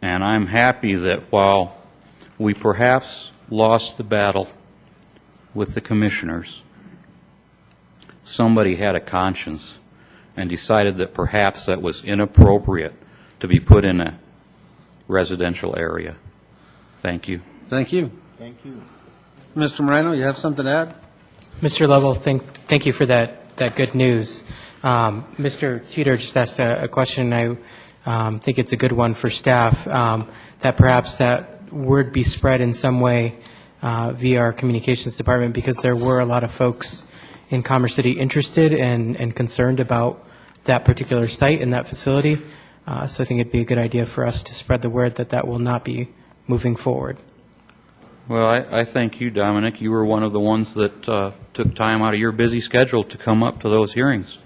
And I'm happy that while we perhaps lost the battle with the commissioners, somebody had a conscience and decided that perhaps that was inappropriate to be put in a residential area. Thank you. Thank you. Thank you. Mr. Moreno, you have something to add? Mr. Lovell, thank you for that good news. Mr. Teeter just asked a question. I think it's a good one for staff, that perhaps that word be spread in some way via our communications department, because there were a lot of folks in Commerce City interested and concerned about that particular site and that facility. So I think it'd be a good idea for us to spread the word that that will not be moving forward. Well, I thank you, Dominic. You were one of the ones that took time out of your busy schedule to come up to those hearings,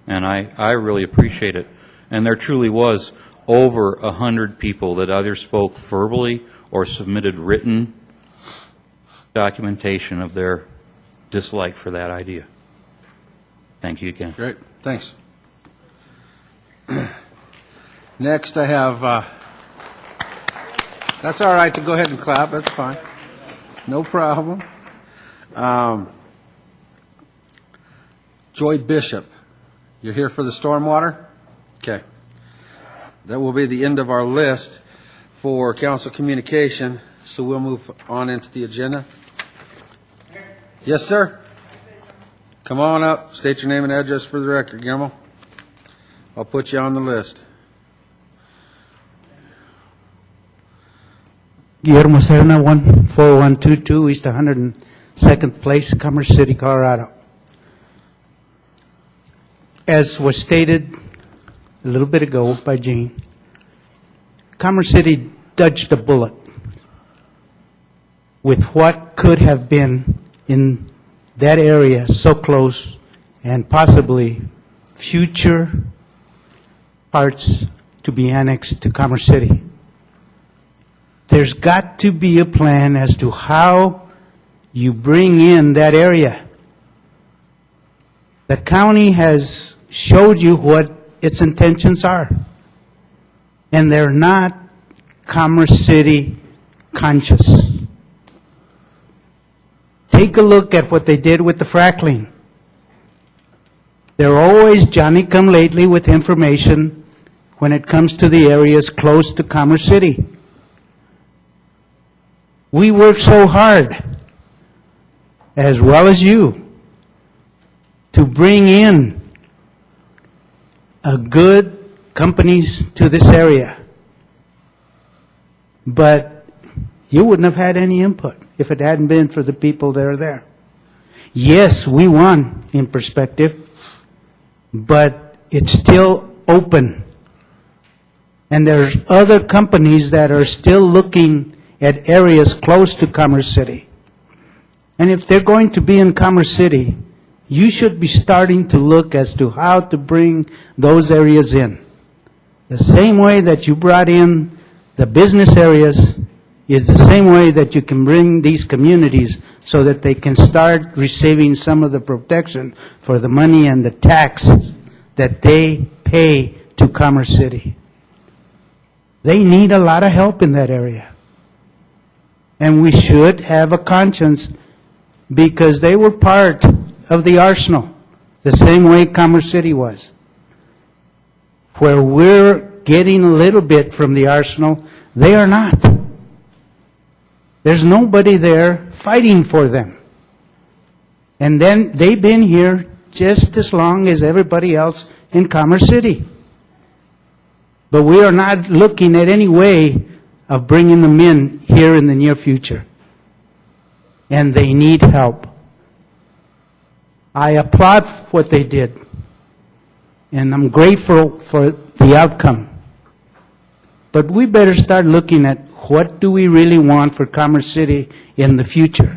and I really appreciate it. And there truly was over 100 people that either spoke verbally or submitted written documentation of their dislike for that idea. Thank you again. Great. Thanks. Next, I have, that's all right to go ahead and clap. That's fine. No problem. Joy Bishop, you're here for the stormwater? Okay. That will be the end of our list for council communication, so we'll move on into the agenda. Yes, sir. Come on up. State your name and address for the record, Guillermo. I'll put you on the list. Guillermo Serna, 14122 East 102nd Place, Commerce City, Colorado. As was stated a little bit ago by Gene, Commerce City dodged a bullet with what could have been in that area so close, and possibly future parts to be annexed to Commerce City. There's got to be a plan as to how you bring in that area. The county has showed you what its intentions are, and they're not Commerce City conscious. Take a look at what they did with the fracking. They're always Johnny-come-lately with information when it comes to the areas close to Commerce City. We work so hard, as well as you, to bring in good companies to this area. But you wouldn't have had any input if it hadn't been for the people that are there. Yes, we won in perspective, but it's still open. And there's other companies that are still looking at areas close to Commerce City. And if they're going to be in Commerce City, you should be starting to look as to how to bring those areas in. The same way that you brought in the business areas is the same way that you can bring these communities so that they can start receiving some of the protection for the money and the taxes that they pay to Commerce City. They need a lot of help in that area. And we should have a conscience, because they were part of the arsenal, the same way Commerce City was. Where we're getting a little bit from the arsenal, they are not. There's nobody there fighting for them. And then they've been here just as long as everybody else in Commerce City. But we are not looking at any way of bringing them in here in the near future. And they need help. I applaud what they did, and I'm grateful for the outcome. But we better start looking at what do we really want for Commerce City in the future?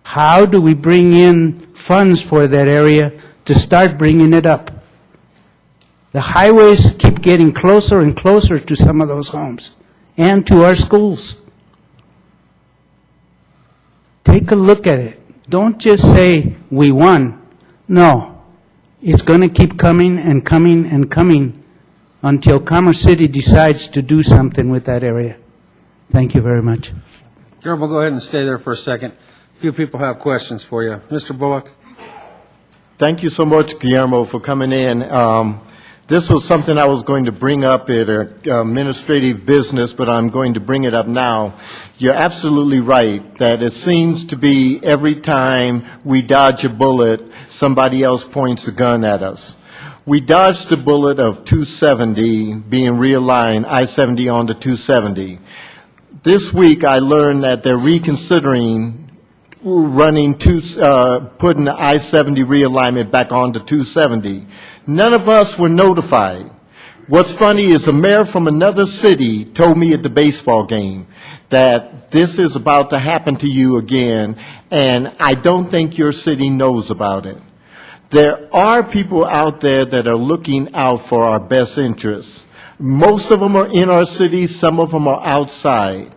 How do we bring in funds for that area to start bringing it up? The highways keep getting closer and closer to some of those homes and to our schools. Take a look at it. Don't just say, we won. No. It's going to keep coming and coming and coming until Commerce City decides to do something with that area. Thank you very much. Guillermo, go ahead and stay there for a second. A few people have questions for you. Mr. Bullock? Thank you so much, Guillermo, for coming in. This was something I was going to bring up at administrative business, but I'm going to bring it up now. You're absolutely right that it seems to be every time we dodge a bullet, somebody else points a gun at us. We dodged the bullet of 270 being realigned, I-70 onto 270. This week I learned that they're reconsidering putting the I-70 realignment back onto 270. None of us were notified. What's funny is a mayor from another city told me at the baseball game that this is about to happen to you again, and I don't think your city knows about it. There are people out there that are looking out for our best interests. Most of them are in our city, some of them are outside.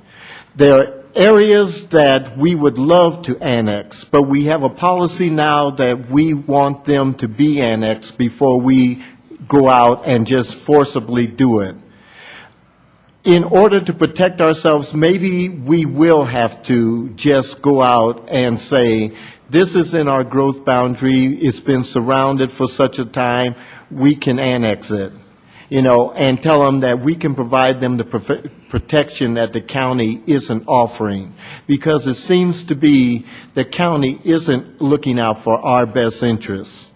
There are areas that we would love to annex, but we have a policy now that we want them to be annexed before we go out and just forcibly do it. In order to protect ourselves, maybe we will have to just go out and say, this is in our growth boundary, it's been surrounded for such a time, we can annex it. And tell them that we can provide them the protection that the county isn't offering. Because it seems to be the county isn't looking out for our best interests.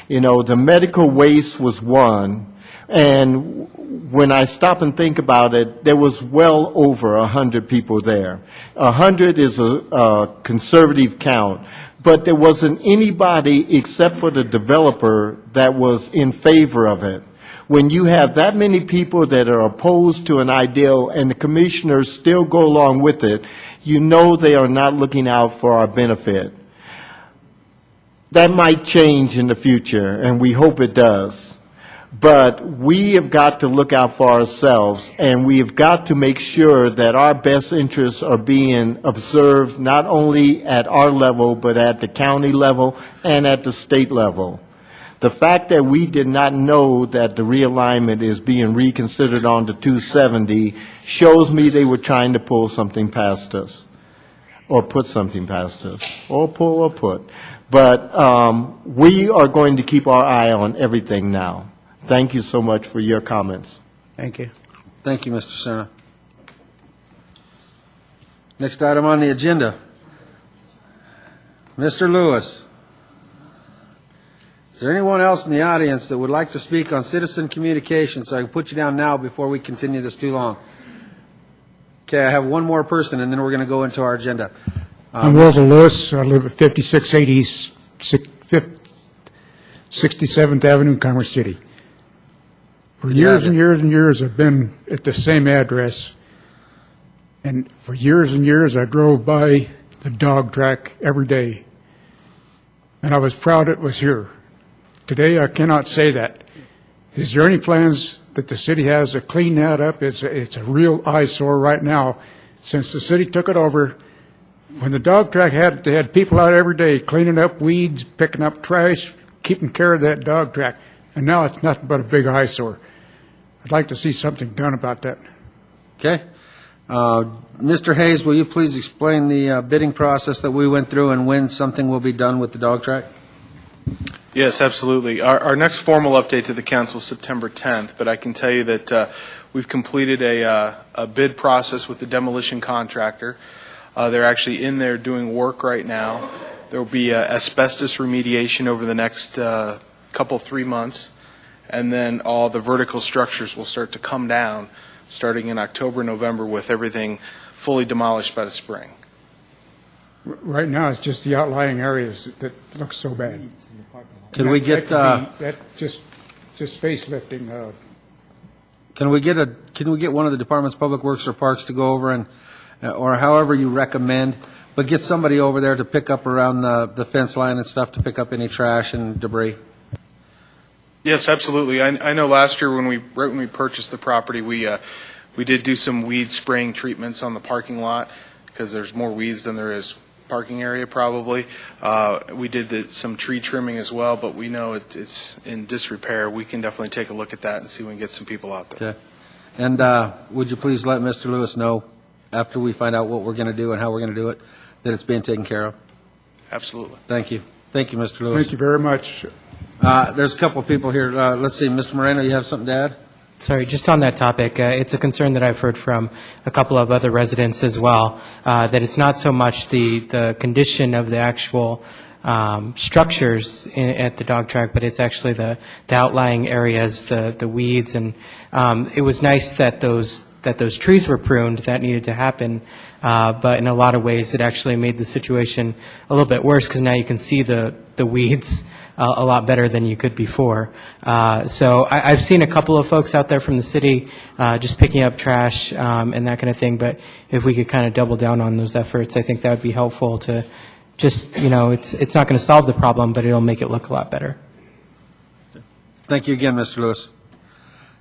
The medical waste was one, and when I stop and think about it, there was well over 100 people there. 100 is a conservative count, but there wasn't anybody except for the developer that was in favor of it. When you have that many people that are opposed to an ideal and the commissioners still go along with it, you know they are not looking out for our benefit. That might change in the future, and we hope it does. But we have got to look out for ourselves, and we have got to make sure that our best interests are being observed not only at our level, but at the county level and at the state level. The fact that we did not know that the realignment is being reconsidered on to 270 shows me they were trying to pull something past us, or put something past us, or pull or put. But we are going to keep our eye on everything now. Thank you so much for your comments. Thank you. Thank you, Mr. Serna. Next item on the agenda. Mr. Lewis. Is there anyone else in the audience that would like to speak on citizen communication? So I can put you down now before we continue this too long. Okay, I have one more person, and then we're going to go into our agenda. I'm Walter Lewis. I live at 5680 67th Avenue, Commerce City. For years and years and years, I've been at the same address. And for years and years, I drove by the dog track every day. And I was proud it was here. Today, I cannot say that. Is there any plans that the city has to clean that up? It's a real eyesore right now. Since the city took it over, when the dog track they had people out every day cleaning up weeds, picking up trash, keeping care of that dog track. And now it's nothing but a big eyesore. I'd like to see something done about that. Okay. Mr. Hayes, will you please explain the bidding process that we went through and when something will be done with the dog track? Yes, absolutely. Our next formal update to the council is September 10th, but I can tell you that we've completed a bid process with the demolition contractor. They're actually in there doing work right now. There will be asbestos remediation over the next 3 months, and then all the vertical structures will start to come down starting in October, November, with everything fully demolished by the spring. Right now, it's just the outlying areas that look so bad. Could we get that just facelifting? Can we get one of the departments, Public Works or Parks, to go over and, or however you recommend, but get somebody over there to pick up around the fence line and stuff, to pick up any trash and debris? Yes, absolutely. I know last year right when we purchased the property, we did do some weed spraying treatments on the parking lot because there's more weeds than there is parking area probably. We did some tree trimming as well, but we know it's in disrepair. We can definitely take a look at that and see if we can get some people out there. Okay. And would you please let Mr. Lewis know, after we find out what we're going to do and how we're going to do it, that it's being taken care of? Absolutely. Thank you. Thank you, Mr. Lewis. Thank you very much. There's a couple of people here. Let's see, Mr. Moreno, you have something to add? Sorry, just on that topic, it's a concern that I've heard from a couple of other residents as well, that it's not so much the condition of the actual structures at the dog track, but it's actually the outlying areas, the weeds, and it was nice that those trees were pruned. That needed to happen, but in a lot of ways, it actually made the situation a little bit worse because now you can see the weeds a lot better than you could before. So I've seen a couple of folks out there from the city just picking up trash and that kind of thing, but if we could kind of double down on those efforts, I think that would be helpful to just, it's not going to solve the problem, but it'll make it look a lot better. Thank you again, Mr. Lewis.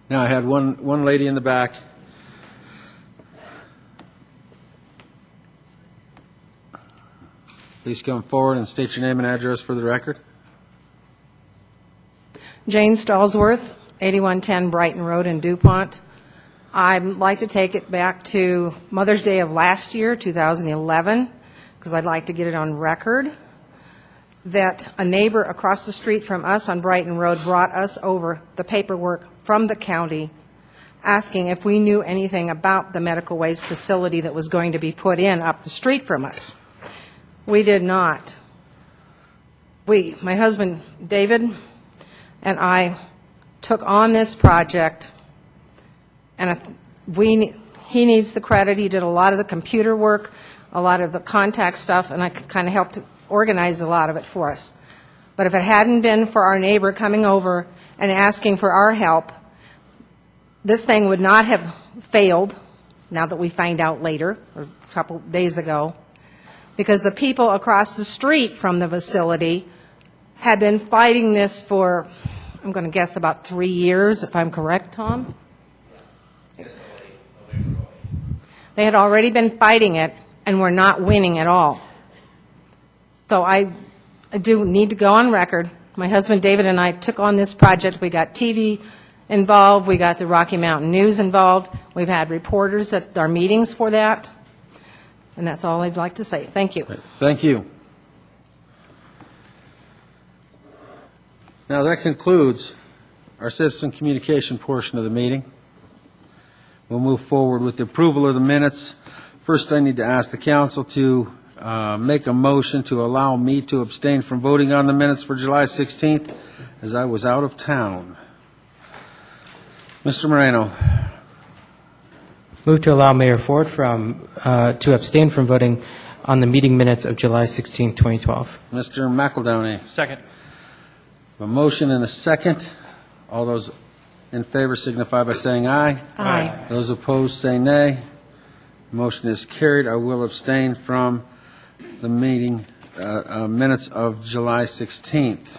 Now, I had one lady in the back. Please come forward and state your name and address for the record. Jane Stallsworth, 8110 Brighton Road in DuPont. I'd like to take it back to Mother's Day of last year, 2011, because I'd like to get it on record that a neighbor across the street from us on Brighton Road brought us over the paperwork from the county asking if we knew anything about the medical waste facility that was going to be put in up the street from us. We did not. My husband, David, and I took on this project, and he needs the credit. He did a lot of the computer work, a lot of the contact stuff, and I kind of helped organize a lot of it for us. But if it hadn't been for our neighbor coming over and asking for our help, this thing would not have failed, now that we find out later, or a couple days ago, because the people across the street from the facility had been fighting this for, I'm going to guess, about 3 years, if I'm correct, Tom? They had already been fighting it and were not winning at all. So I do need to go on record. My husband David and I took on this project. We got TV involved. We got the Rocky Mountain News involved. We've had reporters at our meetings for that. And that's all I'd like to say. Thank you. Thank you. Now, that concludes our citizen communication portion of the meeting. We'll move forward with the approval of the minutes. First, I need to ask the council to make a motion to allow me to abstain from voting on the minutes for July 16th, as I was out of town. Mr. Moreno. Move to allow Mayor Ford to abstain from voting on the meeting minutes of July 16, 2012. Mr. McEldowney. Second. A motion and a second. All those in favor signify by saying aye. Aye. Those opposed say nay. Motion is carried. I will abstain from the meeting minutes of July 16th.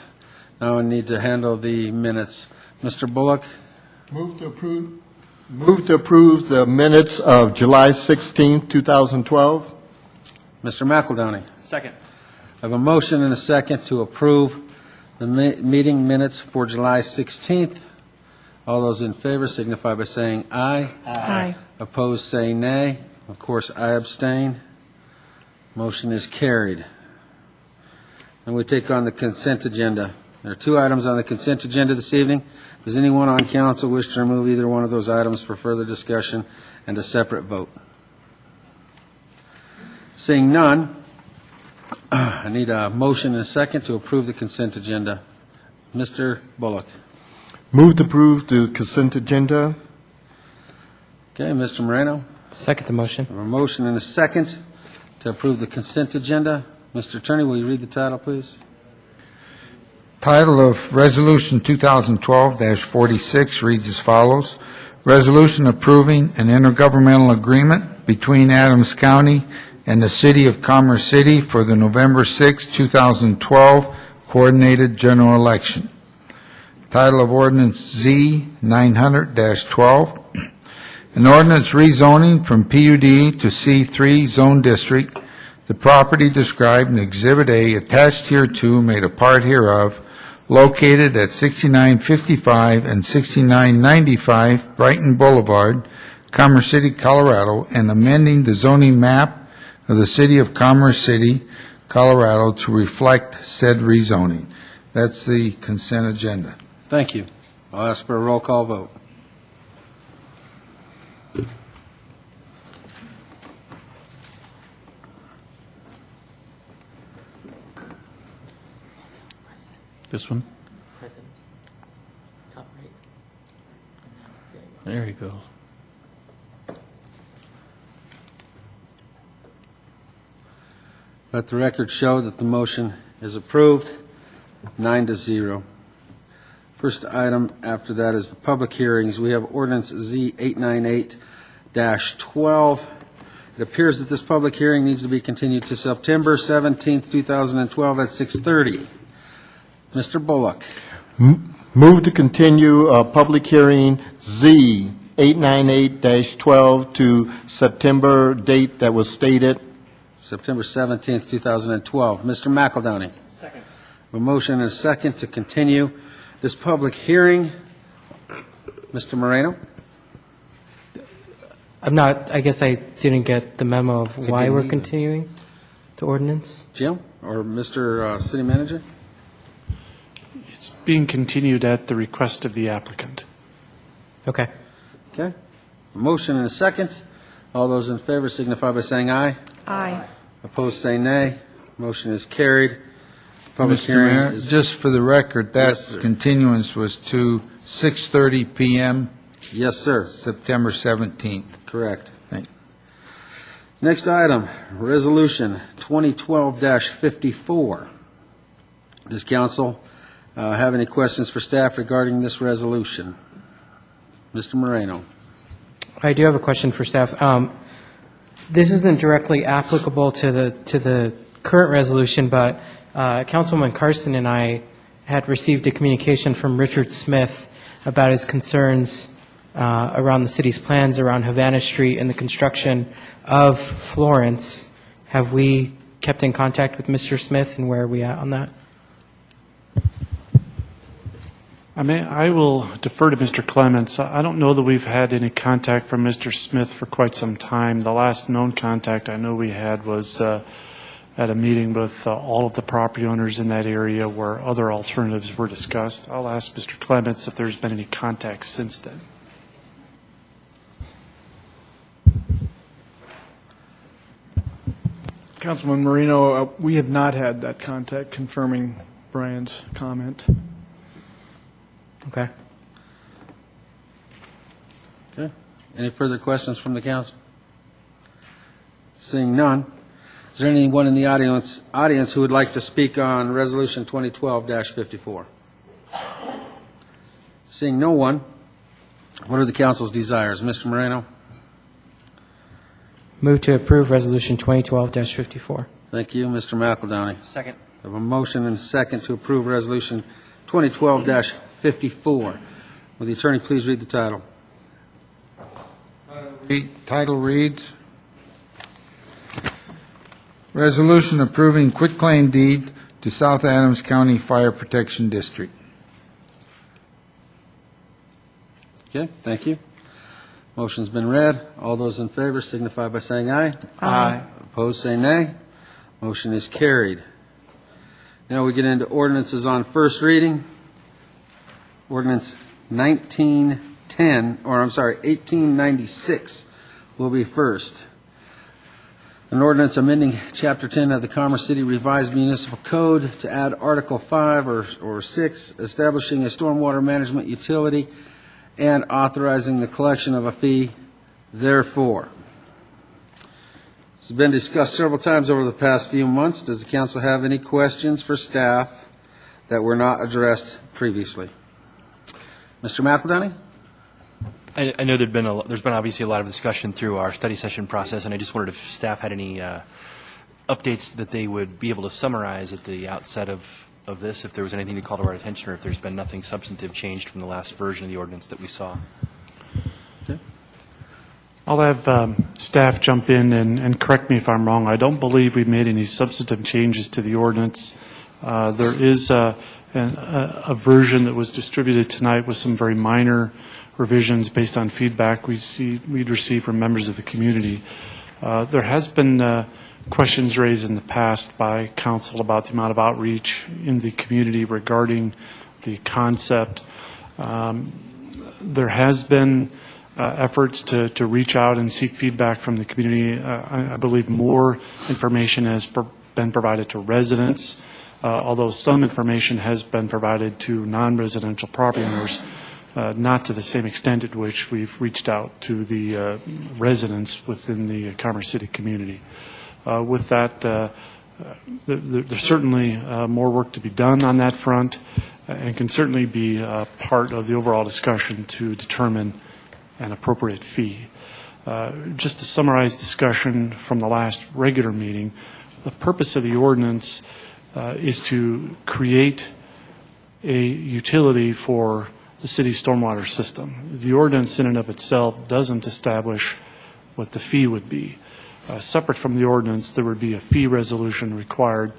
Now I need to handle the minutes. Mr. Bullock. Move to approve the minutes of July 16, 2012. Mr. McEldowney. Second. I have a motion and a second to approve the meeting minutes for July 16th. All those in favor signify by saying aye. Aye. Opposed say nay. Of course, I abstain. Motion is carried. And we take on the consent agenda. There are 2 items on the consent agenda this evening. Does anyone on council wish to remove either one of those items for further discussion and a separate vote? Seeing none, I need a motion and a second to approve the consent agenda. Mr. Bullock. Move to approve the consent agenda. Okay, Mr. Moreno. Second the motion. A motion and a second to approve the consent agenda. Mr. Attorney, will you read the title, please? Title of Resolution 2012-46 reads as follows. Resolution approving an intergovernmental agreement between Adams County and the City of Commerce City for the November 6, 2012 coordinated general election. Title of Ordinance Z 900-12. An ordinance rezoning from PUD to C3 Zone District, the property described in Exhibit A attached hereto made a part hereof, located at 6955 and 6995 Brighton Boulevard, Commerce City, Colorado, and amending the zoning map of the City of Commerce City, Colorado to reflect said rezoning. That's the consent agenda. Thank you. I'll ask for a roll call vote. This one? There you go. Let the record show that the motion is approved, 9-0. First item after that is the public hearings. We have ordinance Z 898-12. It appears that this public hearing needs to be continued to September 17th, 2012 at 6:30. Mr. Bullock. Move to continue public hearing Z 898-12 to September date that was stated. September 17th, 2012. Mr. McEldowney. Second. A motion and a second to continue this public hearing. Mr. Moreno? I guess I didn't get the memo of why we're continuing the ordinance. Jim or Mr. City Manager? It's being continued at the request of the applicant. Okay. Okay. A motion and a second. All those in favor signify by saying aye. Aye. Opposed, say nay. Motion is carried. Public Mr. hearing Mayor, is... just for the record, that Yes, sir. continuance was to 6:30 p.m. Yes, sir. September 17th. Correct. Thank you. Next item, Resolution 2012-54. Does council have any questions for staff regarding this resolution? Mr. Moreno. I do have a question for staff. This isn't directly applicable to the current resolution, but Councilman Carson and I had received a communication from Richard Smith about his concerns around the city's plans around Havana Street and the construction of Florence. Have we kept in contact with Mr. Smith, and where are we at on that? I will defer to Mr. Clements. I don't know that we've had any contact from Mr. Smith for quite some time. The last known contact I know we had was at a meeting with all of the property owners in that area where other alternatives were discussed. I'll ask Mr. Clements if there's been any contact since then. Councilman Marino, we have not had that contact confirming Brian's comment. Okay. Okay. Any further questions from the council? Seeing none, is there anyone in the audience who would like to speak on Resolution 2012-54? Seeing no one, what are the council's desires? Mr. Moreno? Move to approve Resolution 2012-54. Thank you. Mr. McEldowney? Second. I have a motion and a second to approve Resolution 2012-54. Will the attorney please read the title? Title reads, Resolution approving quitclaim deed to South Adams County Fire Protection District. Okay, thank you. Motion's been read. All those in favor signify by saying aye. Aye. Opposed, say nay. Motion is carried. Now we get into ordinances on first reading. Ordinance 1896 will be first. An ordinance amending Chapter 10 of the Commerce City Revised Municipal Code to add Article 5 or 6, establishing a stormwater management utility and authorizing the collection of a fee therefore. This has been discussed several times over the past few months. Does the council have any questions for staff that were not addressed previously? Mr. McEldowney? I know there's been obviously a lot of discussion through our study session process, and I just wondered if staff had any updates that they would be able to summarize at the outset of this, if there was anything to call to our attention, or if there's been nothing substantive changed from the last version of the ordinance that we saw. I'll have staff jump in and correct me if I'm wrong. I don't believe we've made any substantive changes to the ordinance. There is a version that was distributed tonight with some very minor revisions based on feedback we'd received from members of the community. There has been questions raised in the past by council about the amount of outreach in the community regarding the concept. There has been efforts to reach out and seek feedback from the community. I believe more information has been provided to residents, although some information has been provided to non-residential property owners, not to the same extent at which we've reached out to the residents within the Commerce City community. With that, there's certainly more work to be done on that front, and can certainly be part of the overall discussion to determine an appropriate fee. Just to summarize discussion from the last regular meeting, the purpose of the ordinance is to create a utility for the city's stormwater system. The ordinance in and of itself doesn't establish what the fee would be. Separate from the ordinance, there would be a fee resolution required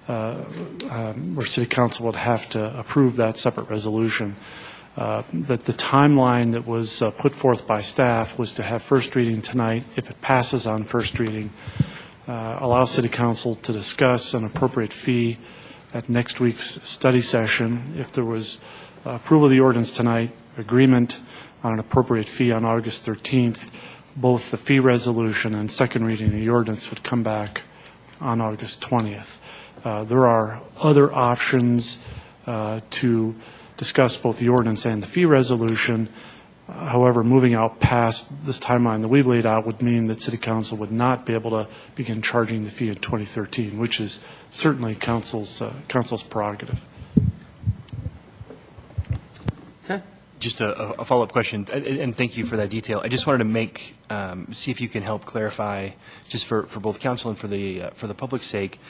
where City Council would have to approve that separate resolution. That the timeline that was put forth by staff was to have first reading tonight. If it passes on first reading, allow City Council to discuss an appropriate fee at next week's study session. If there was approval of the ordinance tonight, agreement on an appropriate fee on August 13th, both the fee resolution and second reading of the ordinance would come back on August 20th. There are other options to discuss both the ordinance and the fee resolution. However, moving out past this timeline that we've laid out would mean that City Council would not be able to begin charging the fee in 2013, which is certainly Council's prerogative. Just a follow-up question, and thank you for that detail. I just wanted to see if you can help clarify, just for both council and for the public's sake,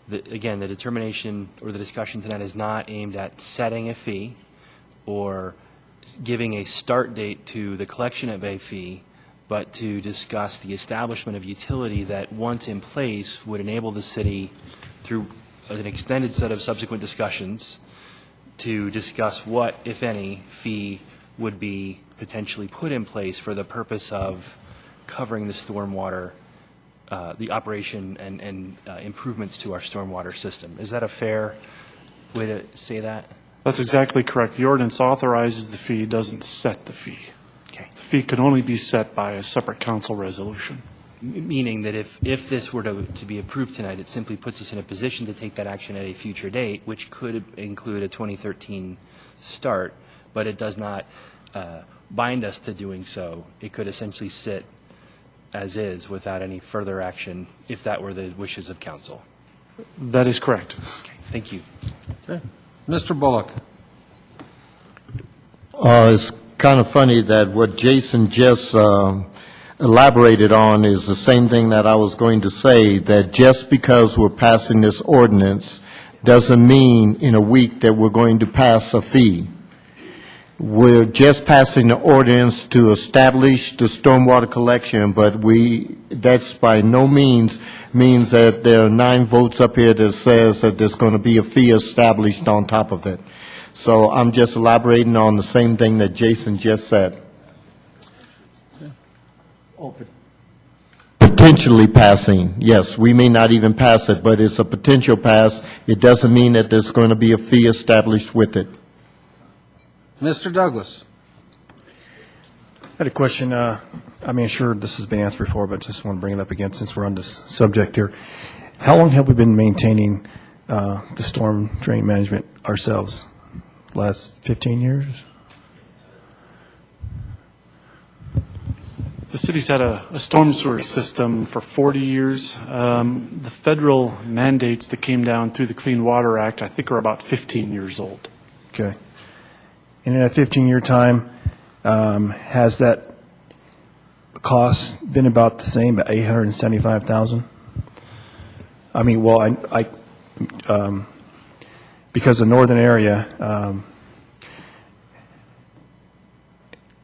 that, again, the determination or the discussion tonight is not aimed at setting a fee or giving a start date to the collection of a fee, but to discuss the establishment of utility that, once in place, would enable the city, through an extended set of subsequent discussions, to discuss what, if any, fee would be potentially put in place for the purpose of covering the stormwater, the operation and improvements to our stormwater system. Is that a fair way to say that? That's exactly correct. The ordinance authorizes the fee, doesn't set the fee. Okay. The fee can only be set by a separate council resolution. Meaning that if this were to be approved tonight, it simply puts us in a position to take that action at a future date, which could include a 2013 start, but it does not bind us to doing so. It could essentially sit as is without any further action if that were the wishes of council. That is correct. Okay. Thank you. Okay. Mr. Bullock. It's kind of funny that what Jason just elaborated on is the same thing that I was going to say, that just because we're passing this ordinance doesn't mean in a week that we're going to pass a fee. We're just passing the ordinance to establish the stormwater collection, but that's by no means that there are 9 votes up here that says that there's going to be a fee established on top of it. So I'm just elaborating on the same thing that Jason just said. Potentially passing, yes. We may not even pass it, but it's a potential pass. It doesn't mean that there's going to be a fee established with it. Mr. Douglas. I had a question. I'm sure this has been answered before, but just want to bring it up again since we're on this subject here. How long have we been maintaining the storm drain management ourselves? Last 15 years? The city's had a storm sewer system for 40 years. The federal mandates that came down through the Clean Water Act, I think, are about 15 years old. Okay. And in a 15-year time, Has that cost been about the same, at $875,000? I mean, well, because the northern area,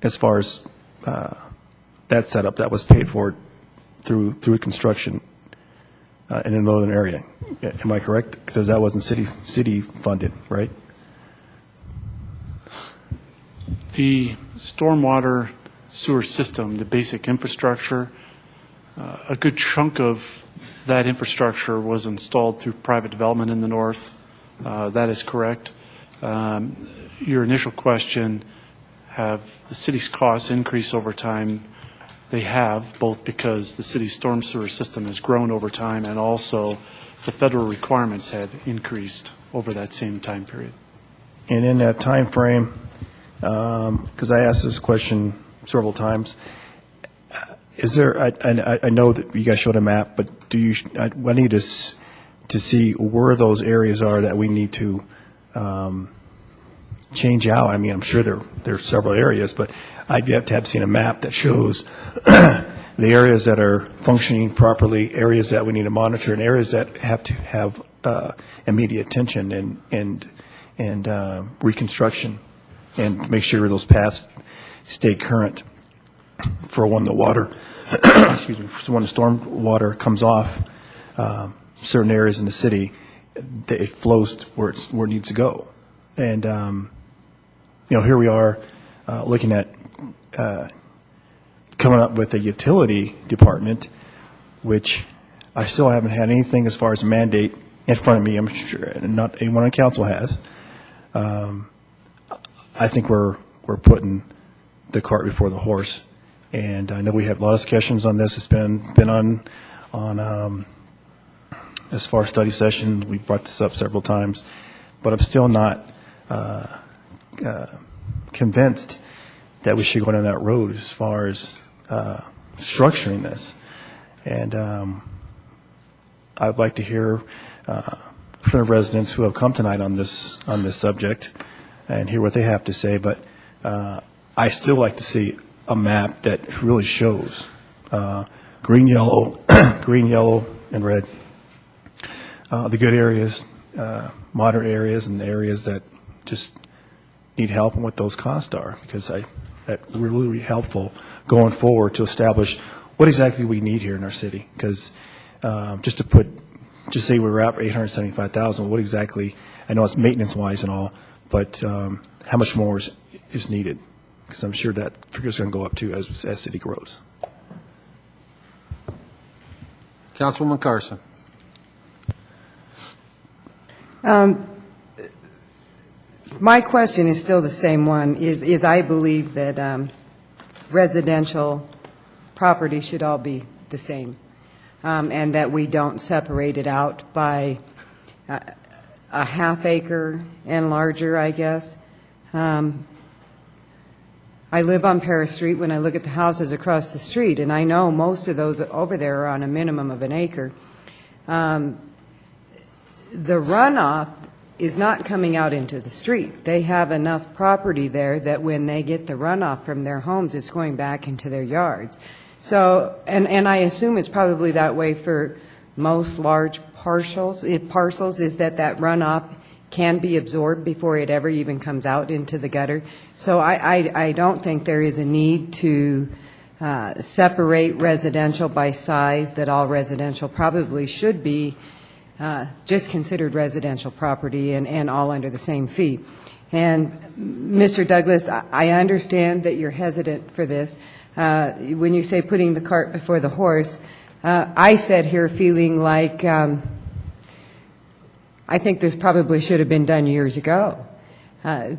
as far as that setup, that was paid for through construction in the northern area. Am I correct? Because that wasn't city funded, right? The stormwater sewer system, the basic infrastructure, a good chunk of that infrastructure was installed through private development in the north. That is correct. Your initial question, have the city's costs increased over time? They have, both because the city's storm sewer system has grown over time and also the federal requirements had increased over that same time period. And in that time frame, because I asked this question several times, is there? I know that you guys showed a map, but I need to see where those areas are that we need to change out. I mean, I'm sure there are several areas, but I'd have to have seen a map that shows the areas that are functioning properly, areas that we need to monitor, and areas that have to have immediate attention and reconstruction, and make sure those paths stay current for when the water, excuse me, for when the storm water comes off certain areas in the city, that it flows where it needs to go. And here we are looking at coming up with a utility department, which I still haven't had anything as far as a mandate in front of me. I'm sure not anyone on council has. I think we're putting the cart before the horse, and I know we have a lot of discussions on this. It's been on as far as study session. We brought this up several times, but I'm still not convinced that we should go down that road as far as structuring this. And I'd like to hear from the residents who have come tonight on this subject and hear what they have to say. But I still like to see a map that really shows green, yellow, green, yellow, and red, the good areas, moderate areas, and the areas that just need help and what those costs are, because that really be helpful going forward to establish what exactly we need here in our city. Because just say we were at $875,000, what exactly? I know it's maintenance wise and all, but how much more is needed? Because I'm sure that figure's going to go up too as city grows. Councilwoman Carson. My question is still the same one, is I believe that residential property should all be the same, and that we don't separate it out by a half acre and larger, I guess. I live on Paris Street. When I look at the houses across the street, and I know most of those over there are on a minimum of an acre, the runoff is not coming out into the street. They have enough property there that when they get the runoff from their homes, it's going back into their yards. So, and I assume it's probably that way for most large parcels, is that runoff can be absorbed before it ever even comes out into the gutter. So I don't think there is a need to separate residential by size, that all residential probably should be just considered residential property and all under the same fee. And Mr. Douglas, I understand that you're hesitant for this. When you say putting the cart before the horse, I sat here feeling like I think this probably should have been done years ago.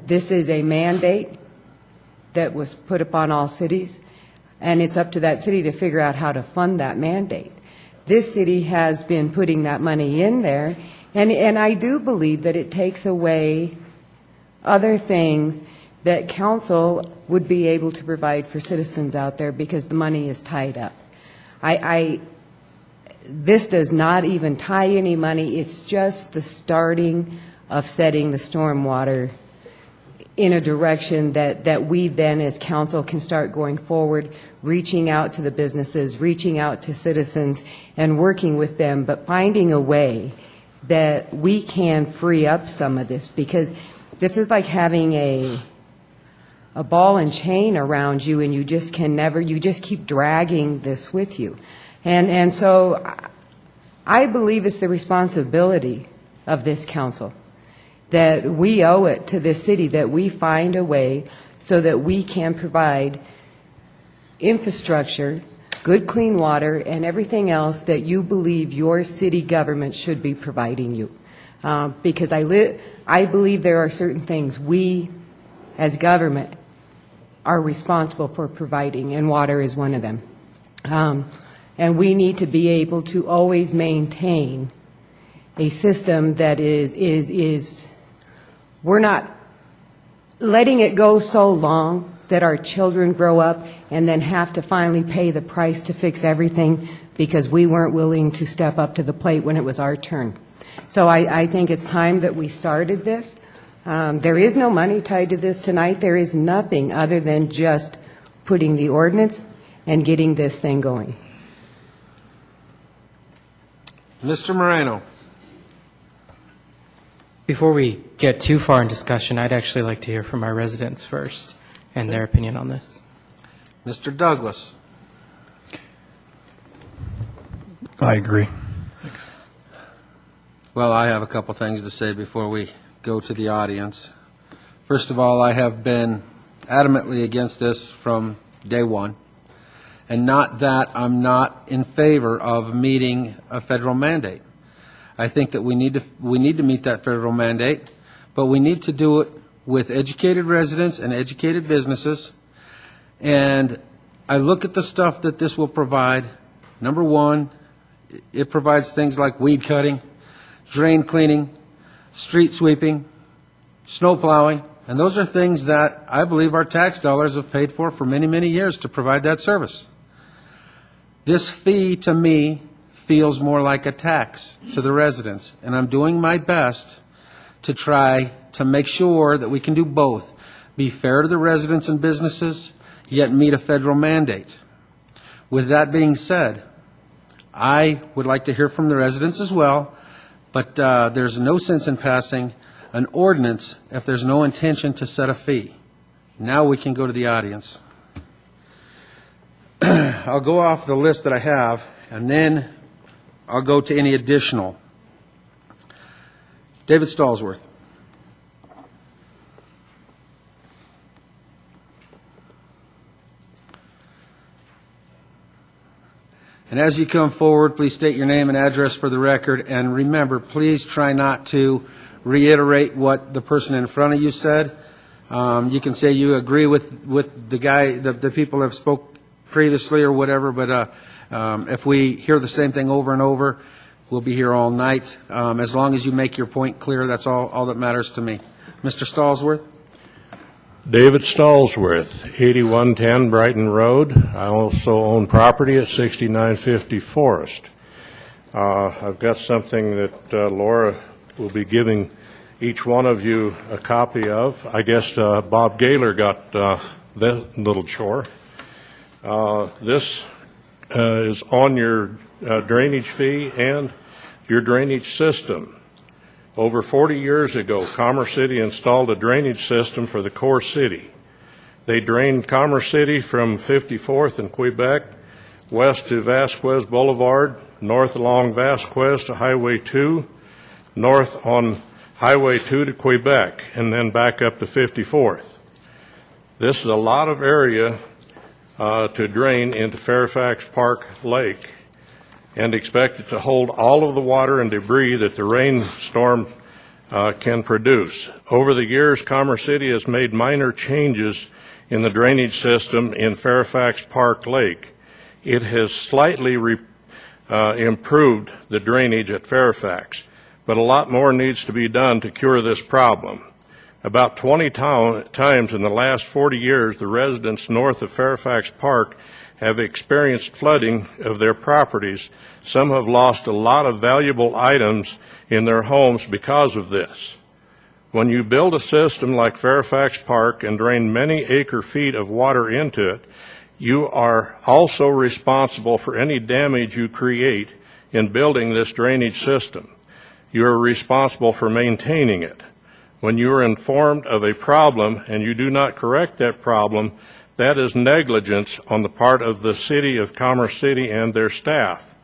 This is a mandate that was put upon all cities, and it's up to that city to figure out how to fund that mandate. This city has been putting that money in there, and I do believe that it takes away other things that council would be able to provide for citizens out there because the money is tied up. This does not even tie any money. It's just the starting of setting the stormwater in a direction that we then as council can start going forward, reaching out to the businesses, reaching out to citizens, and working with them, but finding a way that we can free up some of this, because this is like having a ball and chain around you, and you just keep dragging this with you. And so I believe it's the responsibility of this council that we owe it to this city that we find a way so that we can provide infrastructure, good clean water, and everything else that you believe your city government should be providing you. Because I believe there are certain things we, as government, are responsible for providing, and water is one of them. And we need to be able to always maintain a system that is we're not letting it go so long that our children grow up and then have to finally pay the price to fix everything because we weren't willing to step up to the plate when it was our turn. So I think it's time that we started this. There is no money tied to this tonight. There is nothing other than just putting the ordinance and getting this thing going. Mr. Moreno. Before we get too far in discussion, I'd actually like to hear from our residents first and their opinion on this. Mr. Douglas. I agree. Well, I have a couple things to say before we go to the audience. First of all, I have been adamantly against this from day one. And not that I'm not in favor of meeting a federal mandate. I think that we need to meet that federal mandate, but we need to do it with educated residents and educated businesses. And I look at the stuff that this will provide. Number one, it provides things like weed cutting, drain cleaning, street sweeping, snow plowing, and those are things that I believe our tax dollars have paid for many, many years to provide that service. This fee, to me, feels more like a tax to the residents, and I'm doing my best to try to make sure that we can do both, be fair to the residents and businesses, yet meet a federal mandate. With that being said, I would like to hear from the residents as well, but there's no sense in passing an ordinance if there's no intention to set a fee. Now we can go to the audience. I'll go off the list that I have, and then I'll go to any additional. David Stallsworth. And as you come forward, please state your name and address for the record. And remember, please try not to reiterate what the person in front of you said. You can say you agree with the guy, the people have spoke previously or whatever, but if we hear the same thing over and over, we'll be here all night. As long as you make your point clear, that's all that matters to me. Mr. Stallsworth? David Stallsworth, 8110 Brighton Road. I also own property at 6950 Forest. I've got something that Laura will be giving each one of you a copy of. I guess Bob Gaylor got that little chore. This is on your drainage fee and your drainage system. Over 40 years ago, Commerce City installed a drainage system for the core city. They drained Commerce City from 54th and Quebec, west to Vasquez Boulevard, north along Vasquez to Highway 2, north on Highway 2 to Quebec, and then back up to 54th. This is a lot of area to drain into Fairfax Park Lake and expected to hold all of the water and debris that the rainstorm can produce. Over the years, Commerce City has made minor changes in the drainage system in Fairfax Park Lake. It has slightly improved the drainage at Fairfax, but a lot more needs to be done to cure this problem. About 20 times in the last 40 years, the residents north of Fairfax Park have experienced flooding of their properties. Some have lost a lot of valuable items in their homes because of this. When you build a system like Fairfax Park and drain many acre-feet of water into it, you are also responsible for any damage you create in building this drainage system. You are responsible for maintaining it. When you are informed of a problem and you do not correct that problem, that is negligence on the part of the City of Commerce City and their staff.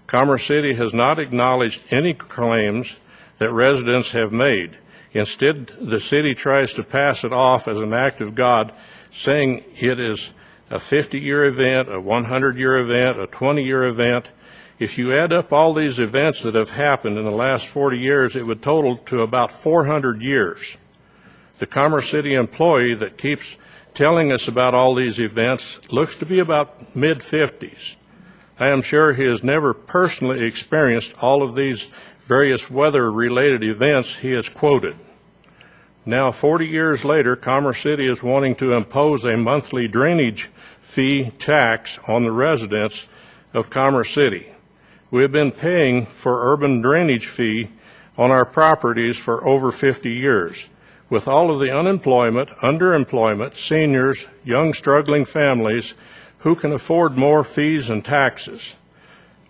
Commerce City has not acknowledged any claims that residents have made. Instead, the city tries to pass it off as an act of God, saying it is a 50-year event, a 100-year event, a 20-year event. If you add up all these events that have happened in the last 40 years, it would total to about 400 years. The Commerce City employee that keeps telling us about all these events looks to be about mid-50s. I am sure he has never personally experienced all of these various weather-related events he has quoted. Now, 40 years later, Commerce City is wanting to impose a monthly drainage fee tax on the residents of Commerce City. We have been paying for urban drainage fee on our properties for over 50 years. With all of the unemployment, underemployment, seniors, young struggling families, who can afford more fees and taxes?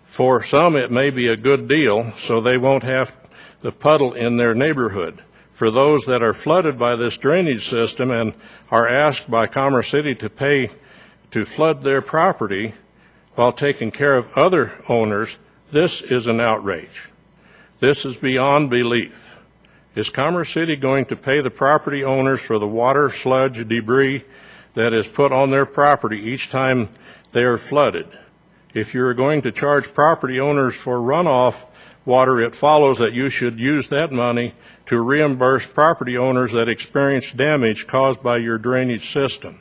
For some, it may be a good deal, so they won't have the puddle in their neighborhood. For those that are flooded by this drainage system and are asked by Commerce City to pay to flood their property while taking care of other owners, this is an outrage. This is beyond belief. Is Commerce City going to pay the property owners for the water, sludge, debris that is put on their property each time they are flooded? If you're going to charge property owners for runoff water, it follows that you should use that money to reimburse property owners that experience damage caused by your drainage system.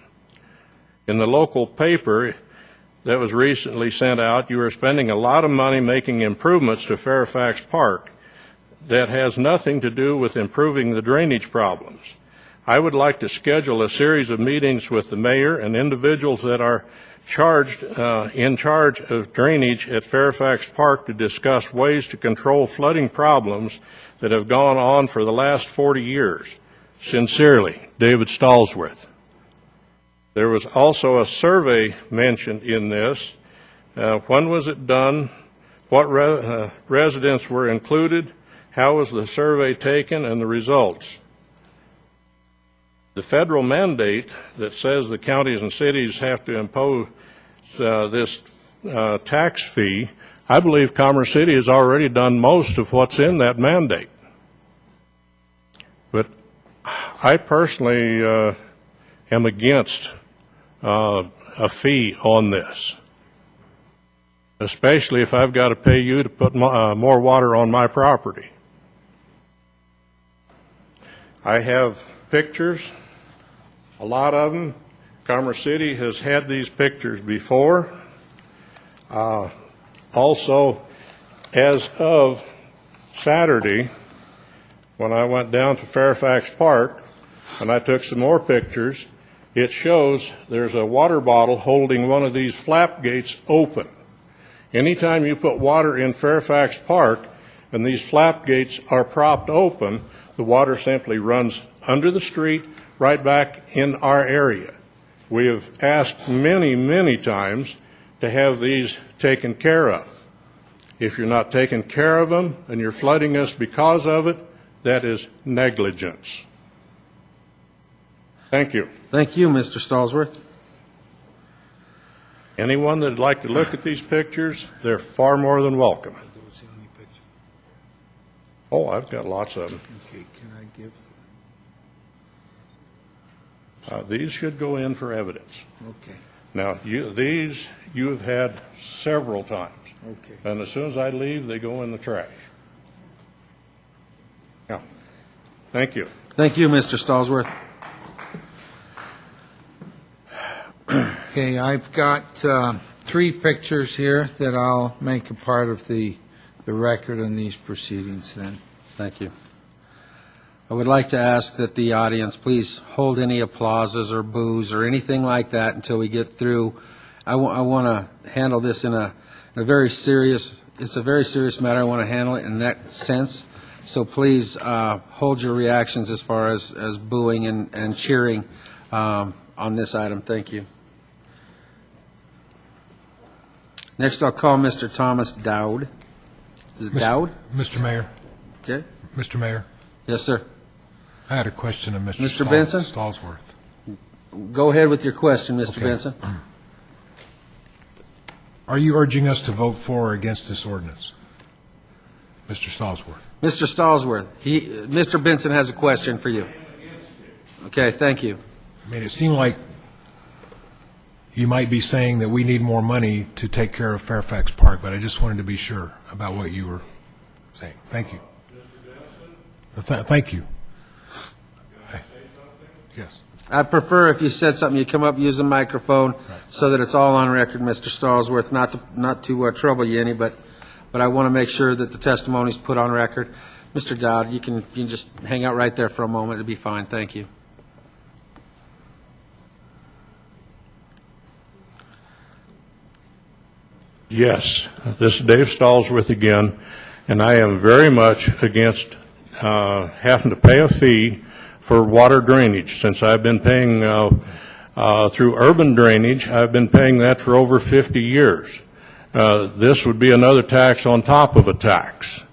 In the local paper that was recently sent out, you are spending a lot of money making improvements to Fairfax Park that has nothing to do with improving the drainage problems. I would like to schedule a series of meetings with the mayor and individuals that are in charge of drainage at Fairfax Park to discuss ways to control flooding problems that have gone on for the last 40 years. Sincerely, David Stallsworth. There was also a survey mentioned in this. When was it done? What residents were included? How was the survey taken and the results? The federal mandate that says the counties and cities have to impose this tax fee, I believe Commerce City has already done most of what's in that mandate. But I personally am against a fee on this, especially if I've got to pay you to put more water on my property. I have pictures, a lot of them. Commerce City has had these pictures before. Also, as of Saturday, when I went down to Fairfax Park and I took some more pictures, it shows there's a water bottle holding one of these flap gates open. Anytime you put water in Fairfax Park and these flap gates are propped open, the water simply runs under the street right back in our area. We have asked many, many times to have these taken care of. If you're not taking care of them and you're flooding us because of it, that is negligence. Thank you. Thank you, Mr. Stallsworth. Anyone that'd like to look at these pictures, they're far more than welcome. Oh, I've got lots of them. Okay, can I give? These should go in for evidence. Okay. Now, these you have had several times. Okay. And as soon as I leave, they go in the trash. Yeah. Thank you. Thank you, Mr. Stallsworth. Okay, I've got 3 pictures here that I'll make a part of the record in these proceedings then. Thank you. I would like to ask that the audience please hold any applauses or boos or anything like that until we get through. I want to handle this in a very serious, it's a very serious matter. I want to handle it in that sense. So please hold your reactions as far as booing and cheering on this item. Thank you. Next, I'll call Mr. Thomas Dowd. Is it Dowd? Mr. Mayor. Okay. Mr. Mayor. Yes, sir. I had a question of Mr. Benson? Stallsworth. Go ahead with your question, Mr. Okay. Benson. Are you urging us to vote for or against this ordinance? Mr. Stallsworth. Mr. Stallsworth, Mr. Benson has a question for you. Okay, thank you. I mean, it seemed like you might be saying that we need more money to take care of Fairfax Park, but I just wanted to be sure about what you were saying. Thank you. Thank you. Yes. I prefer if you said something, you come up, use a microphone, so that it's all on record, Mr. Stallsworth, not to trouble you any, but I want to make sure that the testimony is put on record. Mr. Dowd, you can just hang out right there for a moment. It'll be fine. Thank you. Yes, this is Dave Stallsworth again, and I am very much against having to pay a fee for water drainage. Since I've been paying through urban drainage, I've been paying that for over 50 years. This would be another tax on top of a tax.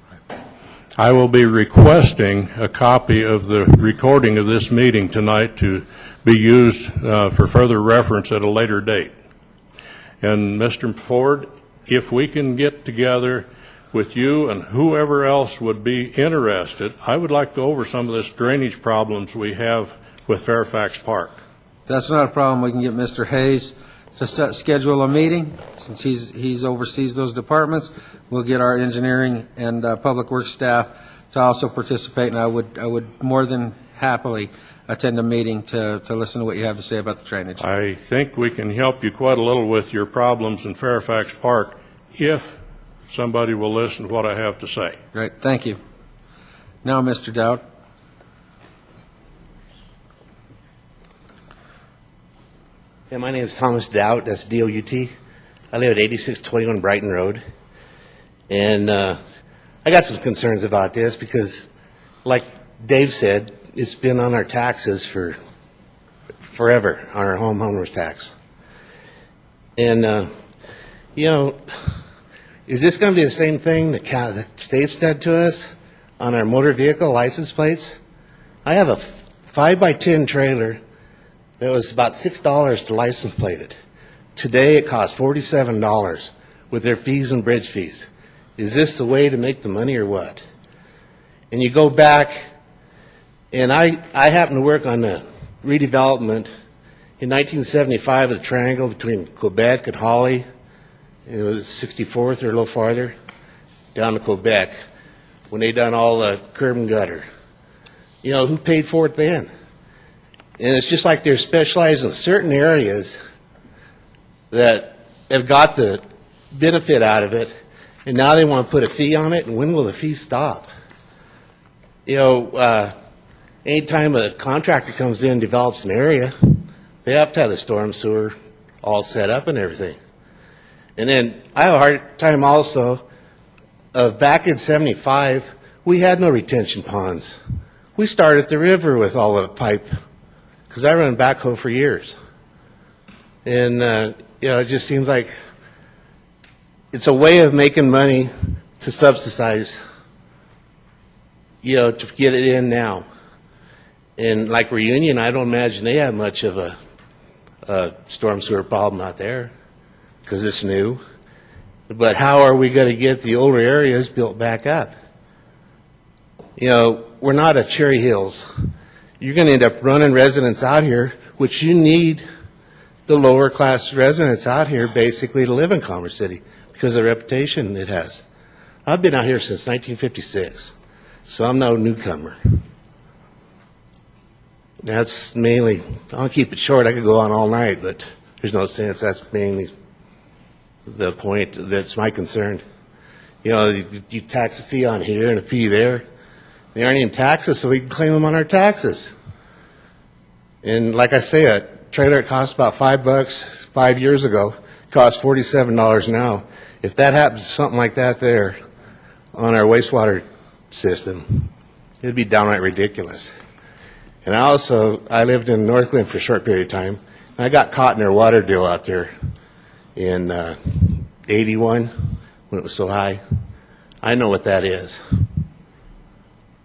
I will be requesting a copy of the recording of this meeting tonight to be used for further reference at a later date. And Mr. Ford, if we can get together with you and whoever else would be interested, I would like to go over some of this drainage problems we have with Fairfax Park. That's not a problem. We can get Mr. Hayes to schedule a meeting, since he's oversees those departments. We'll get our engineering and public works staff to also participate, and I would more than happily attend a meeting to listen to what you have to say about the drainage. I think we can help you quite a little with your problems in Fairfax Park if somebody will listen to what I have to say. Great, thank you. Now, Mr. Dowd. Yeah, my name is Thomas Dowd. That's D-O-U-T. I live at 8621 Brighton Road. And I got some concerns about this because, like Dave said, it's been on our taxes for forever, on our homeowner's tax. And, you know, is this going to be the same thing the state's done to us on our motor vehicle license plates? I have a 5x10 trailer that was about $6 to license plate it. Today it costs $47 with their fees and bridge fees. Is this the way to make the money or what? And you go back, and I happen to work on the redevelopment in 1975 of the triangle between Quebec and Holly. It was 64th or a little farther down to Quebec when they done all the curb and gutter. You know, who paid for it then? And it's just like they're specialized in certain areas that have got the benefit out of it, and now they want to put a fee on it, and when will the fee stop? You know, anytime a contractor comes in and develops an area, they have to have the storm sewer all set up and everything. And then I have a hard time also of back in 75, we had no retention ponds. We started at the river with all the pipe because I run backhoe for years. And, you know, it just seems like it's a way of making money to subsidize, you know, to get it in now. And like Reunion, I don't imagine they have much of a storm sewer problem out there because it's new. But how are we going to get the older areas built back up? You know, we're not at Cherry Hills. You're going to end up running residents out here, which you need the lower class residents out here basically to live in Commerce City because of the reputation it has. I've been out here since 1956, so I'm no newcomer. That's mainly, I'll keep it short, I could go on all night, but there's no sense. That's mainly the point that's my concern. You know, you tax a fee on here and a fee there. They aren't even taxes, so we can claim them on our taxes. And like I say, a trailer that cost about $5 5 years ago costs $47 now. If that happens, something like that there on our wastewater system, it'd be downright ridiculous. And I lived in Northglenn for a short period of time, and I got caught in their water deal out there in 81 when it was so high. I know what that is.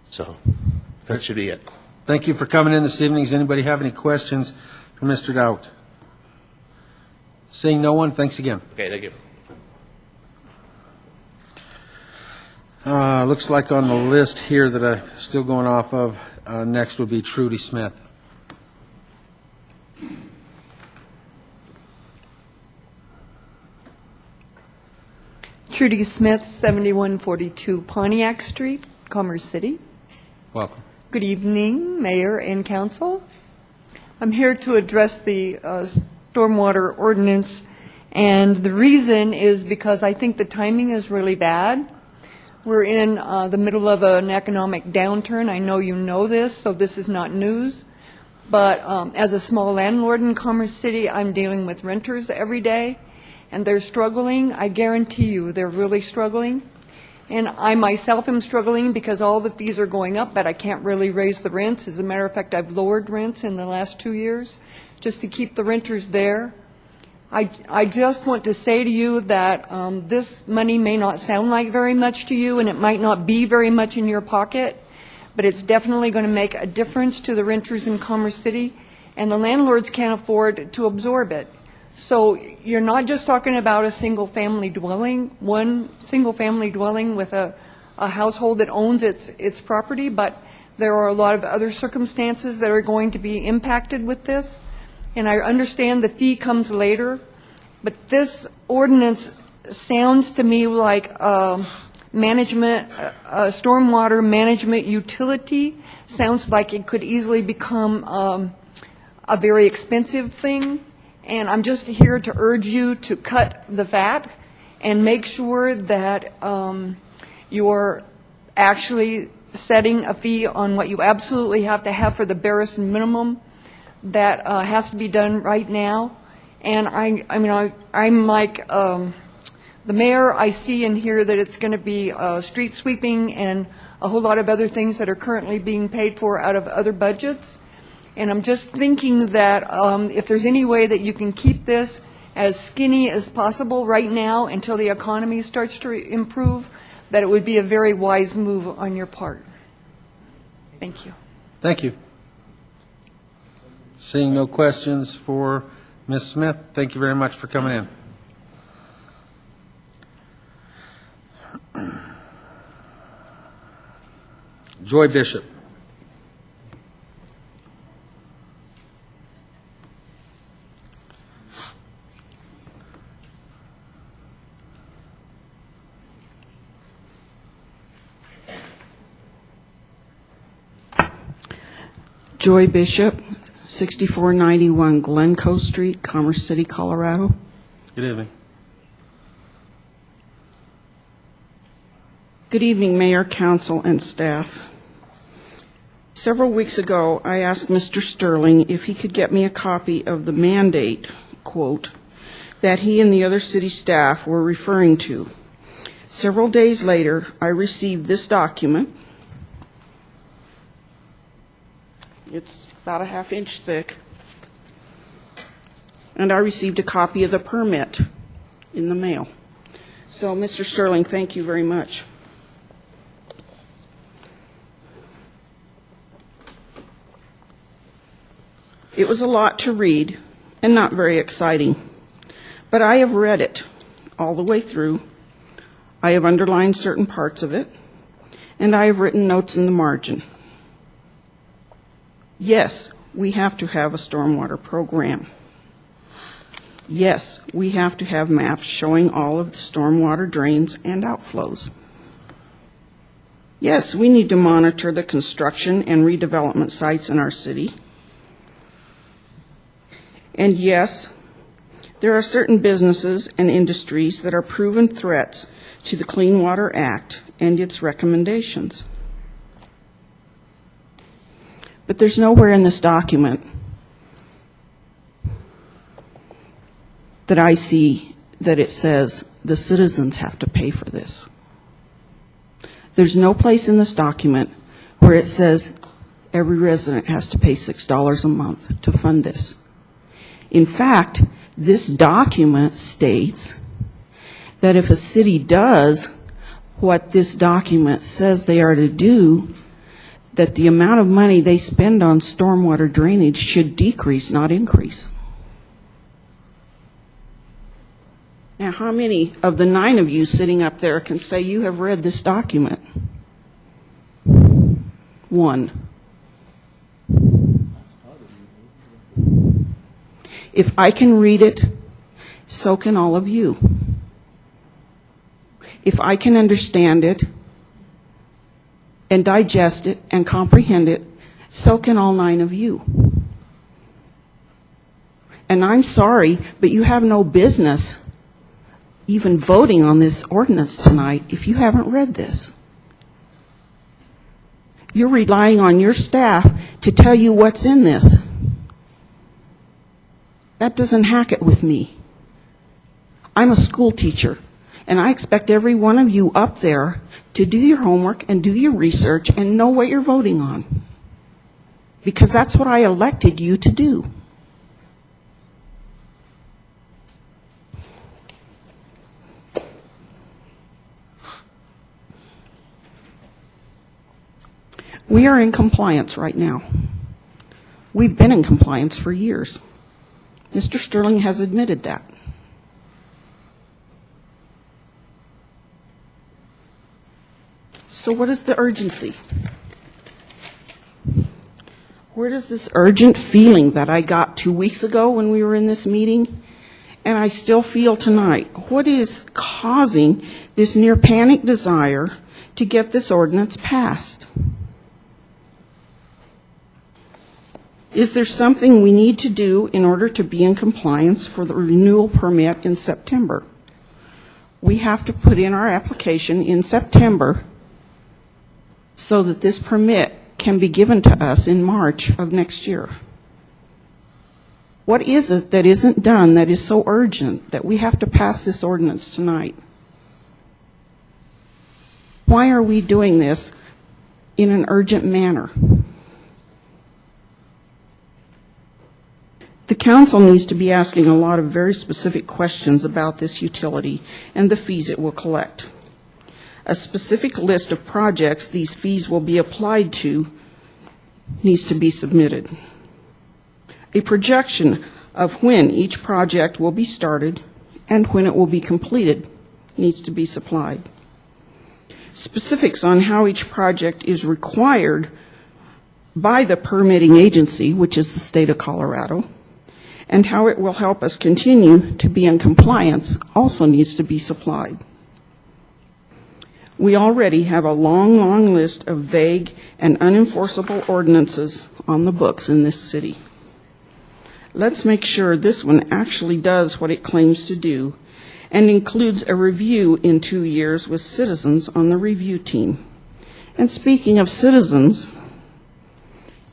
So that should be it. Thank you for coming in this evening. Does anybody have any questions for Mr. Dowd? Seeing no one, thanks again. Okay, thank you. Looks like on the list here that I'm still going off of, next would be Trudy Smith. Trudy Smith, 7142 Pontiac Street, Commerce City. Welcome. Good evening, Mayor and Council. I'm here to address the stormwater ordinance, and the reason is because I think the timing is really bad. We're in the middle of an economic downturn. I know you know this, so this is not news. But as a small landlord in Commerce City, I'm dealing with renters every day, and they're struggling. I guarantee you they're really struggling. And I myself am struggling because all the fees are going up, but I can't really raise the rents. As a matter of fact, I've lowered rents in the last 2 years just to keep the renters there. I just want to say to you that this money may not sound like very much to you, and it might not be very much in your pocket, but it's definitely going to make a difference to the renters in Commerce City, and the landlords can't afford to absorb it. So you're not just talking about a single-family dwelling, one single-family dwelling with a household that owns its property, but there are a lot of other circumstances that are going to be impacted with this. And I understand the fee comes later, but this ordinance sounds to me like management, stormwater management utility. Sounds like it could easily become a very expensive thing. And I'm just here to urge you to cut the fat and make sure that you're actually setting a fee on what you absolutely have to have for the barest minimum that has to be done right now. And I'm like the mayor. I see and hear that it's going to be street sweeping and a whole lot of other things that are currently being paid for out of other budgets. And I'm just thinking that if there's any way that you can keep this as skinny as possible right now until the economy starts to improve, that it would be a very wise move on your part. Thank you. Thank you. Seeing no questions for Ms. Smith, thank you very much for coming in. Joy Bishop. Joy Bishop, 6491 Glencoe Street, Commerce City, Colorado. Good evening. Good evening, Mayor, Council, and staff. Several weeks ago, I asked Mr. Sterling if he could get me a copy of the mandate, quote, that he and the other city staff were referring to. Several days later, I received this document. It's about a half-inch thick. And I received a copy of the permit in the mail. So, Mr. Sterling, thank you very much. It was a lot to read and not very exciting, but I have read it all the way through. I have underlined certain parts of it, and I have written notes in the margin. Yes, we have to have a stormwater program. Yes, we have to have maps showing all of the stormwater drains and outflows. Yes, we need to monitor the construction and redevelopment sites in our city. And yes, there are certain businesses and industries that are proven threats to the Clean Water Act and its recommendations. But there's nowhere in this document that I see that it says the citizens have to pay for this. There's no place in this document where it says every resident has to pay $6 a month to fund this. In fact, this document states that if a city does what this document says they are to do, that the amount of money they spend on stormwater drainage should decrease, not increase. Now, how many of the 9 of you sitting up there can say you have read this document? 1. If I can read it, so can all of you. If I can understand it and digest it and comprehend it, so can all 9 of you. And I'm sorry, but you have no business even voting on this ordinance tonight if you haven't read this. You're relying on your staff to tell you what's in this. That doesn't hack it with me. I'm a school teacher, and I expect every one of you up there to do your homework and do your research and know what you're voting on, because that's what I elected you to do. We are in compliance right now. We've been in compliance for years. Mr. Sterling has admitted that. So what is the urgency? Where does this urgent feeling that I got 2 weeks ago when we were in this meeting, and I still feel tonight, what is causing this near panic desire to get this ordinance passed? Is there something we need to do in order to be in compliance for the renewal permit in September? We have to put in our application in September so that this permit can be given to us in March of next year. What is it that isn't done that is so urgent that we have to pass this ordinance tonight? Why are we doing this in an urgent manner? The council needs to be asking a lot of very specific questions about this utility and the fees it will collect. A specific list of projects these fees will be applied to needs to be submitted. A projection of when each project will be started and when it will be completed needs to be supplied. Specifics on how each project is required by the permitting agency, which is the state of Colorado, and how it will help us continue to be in compliance also needs to be supplied. We already have a long, long list of vague and unenforceable ordinances on the books in this city. Let's make sure this one actually does what it claims to do and includes a review in 2 years with citizens on the review team. And speaking of citizens,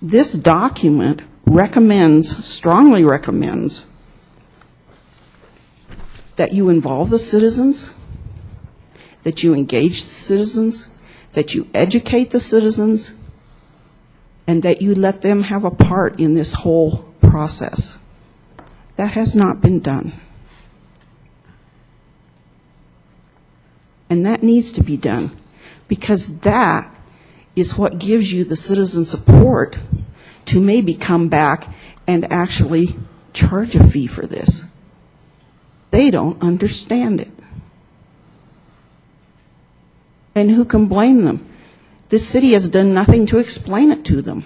this document strongly recommends that you involve the citizens, that you engage the citizens, that you educate the citizens, and that you let them have a part in this whole process. That has not been done. And that needs to be done, because that is what gives you the citizen support to maybe come back and actually charge a fee for this. They don't understand it. And who can blame them? This city has done nothing to explain it to them.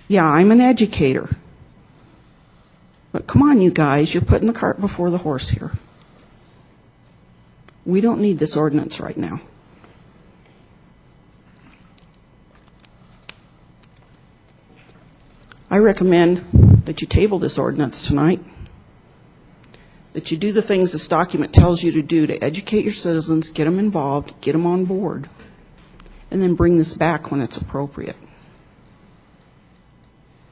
Yeah, I'm an educator. But come on, you guys, you're putting the cart before the horse here. We don't need this ordinance right now. I recommend that you table this ordinance tonight, that you do the things this document tells you to do to educate your citizens, get them involved, get them on board, and then bring this back when it's appropriate.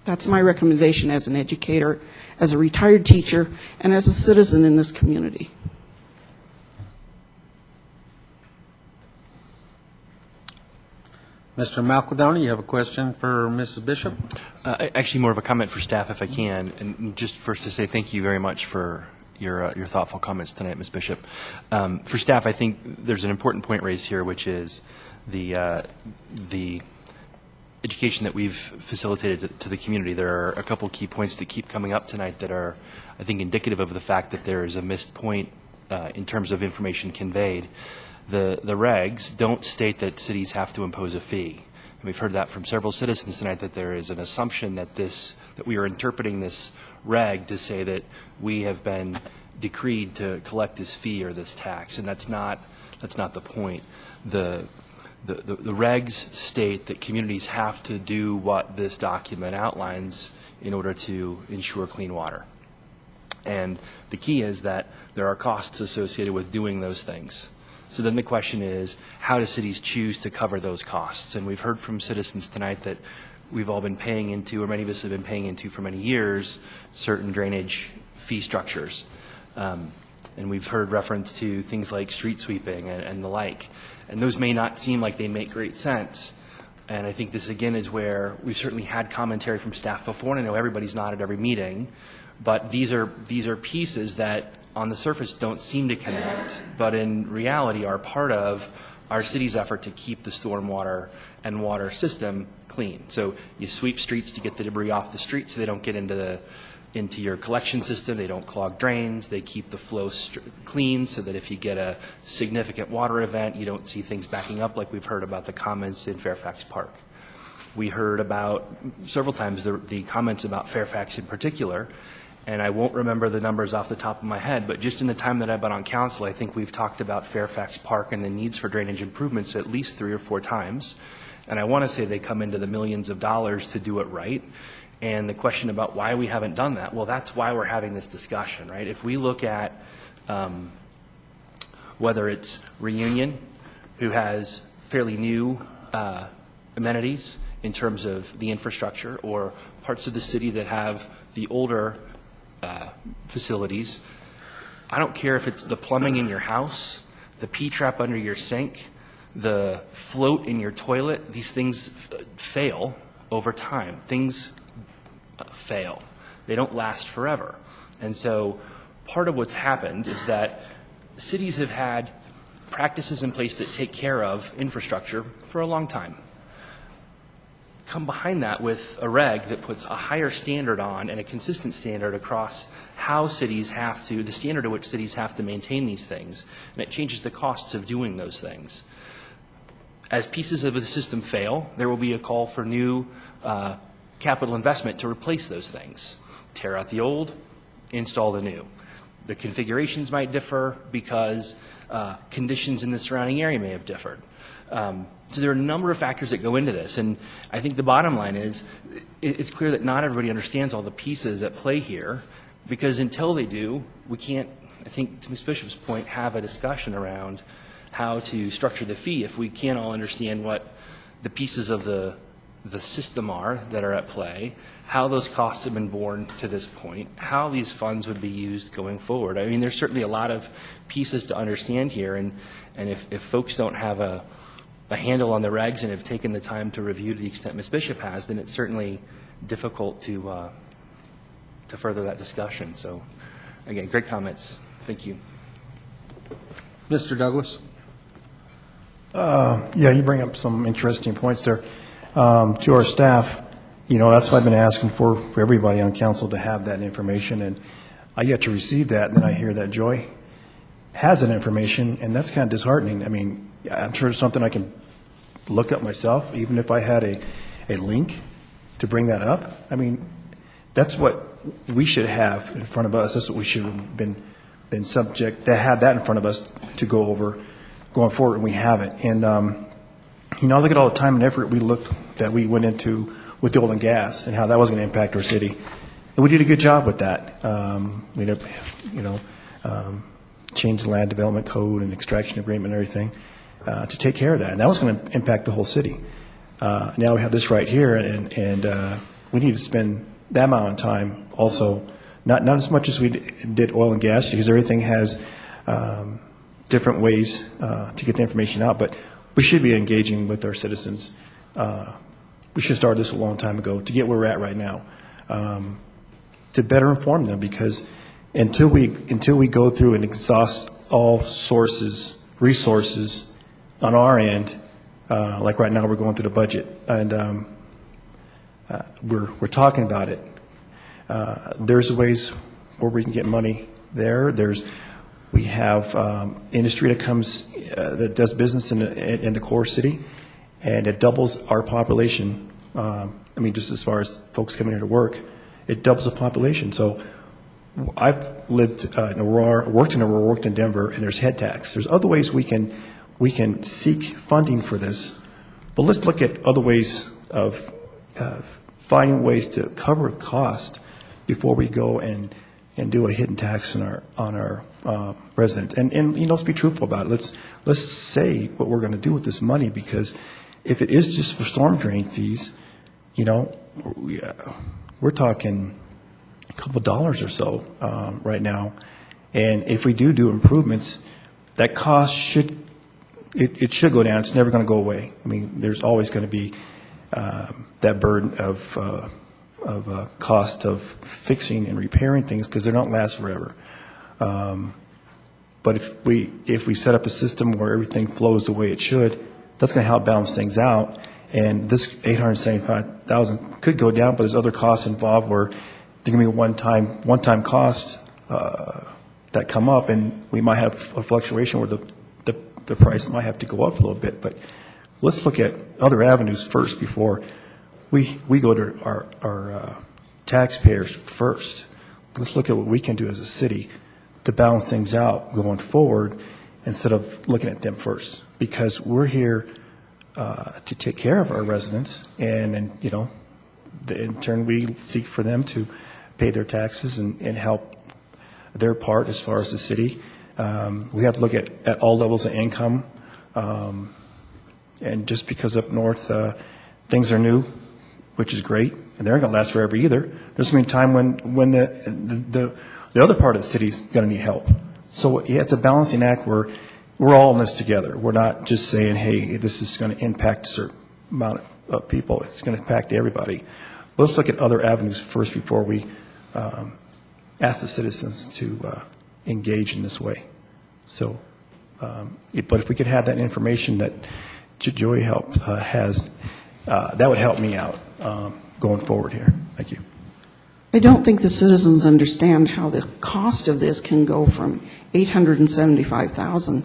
That's my recommendation as an educator, as a retired teacher, and as a citizen in this community. Mr. McEldowney, you have a question for Mrs. Bishop? Actually, more of a comment for staff, if I can. And just first to say thank you very much for your thoughtful comments tonight, Ms. Bishop. For staff, I think there's an important point raised here, which is the education that we've facilitated to the community. There are a couple key points that keep coming up tonight that are, I think, indicative of the fact that there is a missed point in terms of information conveyed. The regs don't state that cities have to impose a fee. And we've heard that from several citizens tonight, that there is an assumption that we are interpreting this reg to say that we have been decreed to collect this fee or this tax, and that's not the point. The regs state that communities have to do what this document outlines in order to ensure clean water. And the key is that there are costs associated with doing those things. So then the question is, how do cities choose to cover those costs? And we've heard from citizens tonight that we've all been paying into, or many of us have been paying into for many years, certain drainage fee structures. And we've heard reference to things like street sweeping and the like. And those may not seem like they make great sense. And I think this, again, is where we've certainly had commentary from staff before, and I know everybody's not at every meeting, but these are pieces that on the surface don't seem to connect, but in reality are part of our city's effort to keep the stormwater and water system clean. So you sweep streets to get the debris off the street so they don't get into your collection system, they don't clog drains, they keep the flow clean so that if you get a significant water event, you don't see things backing up like we've heard about the comments in Fairfax Park. We heard about several times the comments about Fairfax in particular, and I won't remember the numbers off the top of my head, but just in the time that I've been on council, I think we've talked about Fairfax Park and the needs for drainage improvements at least 3 or 4 times. And I want to say they come into the millions of dollars to do it right. And the question about why we haven't done that, well, that's why we're having this discussion, right? If we look at whether it's Reunion, who has fairly new amenities in terms of the infrastructure, or parts of the city that have the older facilities. I don't care if it's the plumbing in your house, the P-trap under your sink, the float in your toilet. These things fail over time. Things fail. They don't last forever. And so part of what's happened is that cities have had practices in place that take care of infrastructure for a long time. Come behind that with a reg that puts a higher standard on and a consistent standard across how cities have to, the standard at which cities have to maintain these things, and it changes the costs of doing those things. As pieces of the system fail, there will be a call for new capital investment to replace those things. Tear out the old, install the new. The configurations might differ because conditions in the surrounding area may have differed. So there are a number of factors that go into this, and I think the bottom line is it's clear that not everybody understands all the pieces at play here, because until they do, we can't, I think to Ms. Bishop's point, have a discussion around how to structure the fee if we can't all understand what the pieces of the system are that are at play, how those costs have been borne to this point, how these funds would be used going forward. I mean, there's certainly a lot of pieces to understand here, and if folks don't have a handle on the regs and have taken the time to review to the extent Ms. Bishop has, then it's certainly difficult to further that discussion. So, again, great comments. Thank you. Mr. Douglas? Yeah, you bring up some interesting points there. To our staff, that's what I've been asking for everybody on council, to have that information, and I get to receive that, and then I hear that Joy has that information, and that's kind of disheartening. I mean, I'm sure it's something I can look up myself, even if I had a link to bring that up. I mean, that's what we should have in front of us. That's what we should have been subject to, have that in front of us to go over going forward, and we haven't. And look at all the time and effort we went into with the oil and gas and how that was going to impact our city, and we did a good job with that. We ended up, changed the land development code and extraction agreement and everything to take care of that, and that was going to impact the whole city. Now we have this right here, and we need to spend that amount of time also, not as much as we did oil and gas, because everything has different ways to get the information out, but we should be engaging with our citizens we should have started this a long time ago to get where we're at right now, to better inform them, because until we go through and exhaust all resources on our end, like right now we're going through the budget, and we're talking about it. There's ways where we can get money there. We have industry that comes that does business in the core city, and it doubles our population. I mean, just as far as folks coming here to work, it doubles the population. So I've lived in Aurora, worked in Aurora, worked in Denver, and there's head tax. There's other ways we can seek funding for this, but let's look at other ways of finding ways to cover cost before we go and do a hidden tax on our residents. And let's be truthful about it. Let's say what we're going to do with this money, because if it is just for storm drain fees, we're talking a couple of dollars or so right now. And if we do improvements, that cost should go down. It's never going to go away. I mean, there's always going to be that burden of cost of fixing and repairing things, because they don't last forever. But if we set up a system where everything flows the way it should, that's going to help balance things out. And this $875,000 could go down, but there's other costs involved where there can be one-time costs that come up, and we might have a fluctuation where the price might have to go up a little bit. But let's look at other avenues first before we go to our taxpayers first. Let's look at what we can do as a city to balance things out going forward, instead of looking at them first, because we're here to take care of our residents, and in turn we seek for them to pay their taxes and help their part as far as the city. We have to look at all levels of income, and just because up north things are new, which is great, and they're not going to last forever either. There's going to be a time when the other part of the city is going to need help. So yeah, it's a balancing act where we're all in this together. We're not just saying, hey, this is going to impact a certain amount of people. It's going to impact everybody. Let's look at other avenues first before we ask the citizens to engage in this way. So, but if we could have that information that Joey has, that would help me out going forward here. Thank you. I don't think the citizens understand how the cost of this can go from $875,000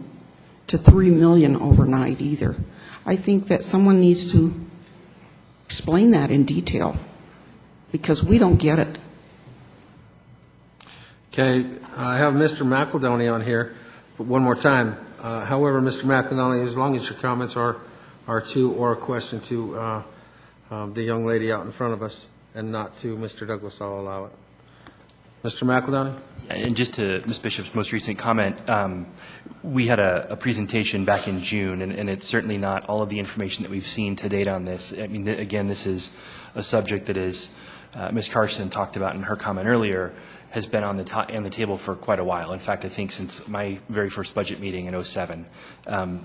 to $3 million overnight either. I think that someone needs to explain that in detail, because we don't get it. Okay, I have Mr. McEldowney on here one more time. However, Mr. McEldowney, as long as your comments are to, or a question to the young lady out in front of us, and not to Mr. Douglas, I'll allow it. Mr. McEldowney? And just to Ms. Bishop's most recent comment, we had a presentation back in June, and it's certainly not all of the information that we've seen to date on this. I mean, again, this is a subject that is, Ms. Carson talked about in her comment earlier, has been on the table for quite a while. In fact, I think since my very first budget meeting in 2007.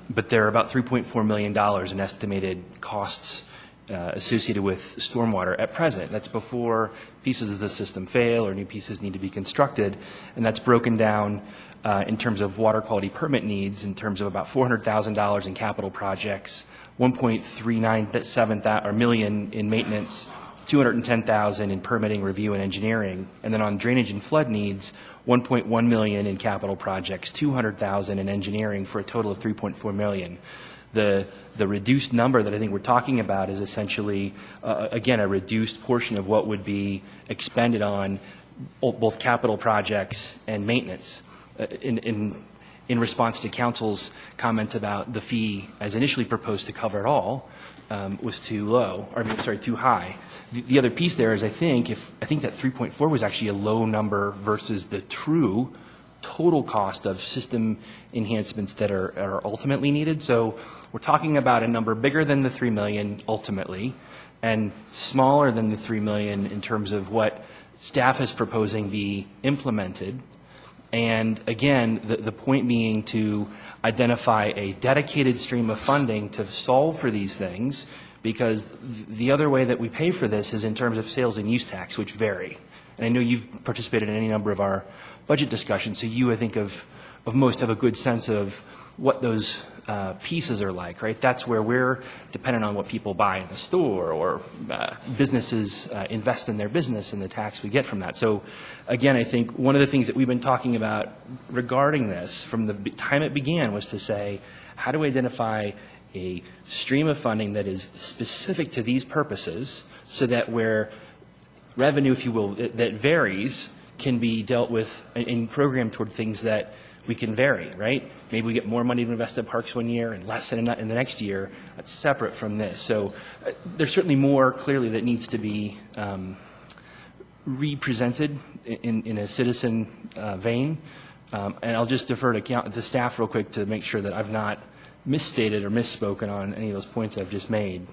But there are about $3.4 million in estimated costs associated with stormwater at present. That's before pieces of the system fail or new pieces need to be constructed, and that's broken down in terms of water quality permit needs, in terms of about $400,000 in capital projects, $1.397 million in maintenance, $210,000 in permitting, review, and engineering, and then on drainage and flood needs, $1.1 million in capital projects, $200,000 in engineering, for a total of $3.4 million. The reduced number that I think we're talking about is essentially, again, a reduced portion of what would be expended on both capital projects and maintenance. In response to Council's comments about the fee as initially proposed to cover it all was too low, or too high. The other piece there is I think that 3.4 was actually a low number versus the true total cost of system enhancements that are ultimately needed. So we're talking about a number bigger than the $3 million ultimately, and smaller than the $3 million in terms of what staff is proposing be implemented. And again, the point being to identify a dedicated stream of funding to solve for these things, because the other way that we pay for this is in terms of sales and use tax, which vary. And I know you've participated in any number of our budget discussions, so you, I think, of most have a good sense of what those pieces are like, right? That's where we're dependent on what people buy in the store, or businesses invest in their business and the tax we get from that. So again, I think one of the things that we've been talking about regarding this from the time it began was to say, how do we identify a stream of funding that is specific to these purposes so that where revenue, if you will, that varies can be dealt with and programmed toward things that we can vary, right? Maybe we get more money to invest in parks one year and less in the next year. That's separate from this. So there's certainly more clearly that needs to be represented in a citizen vein. And I'll just defer to staff real quick to make sure that I've not misstated or misspoken on any of those points I've just made.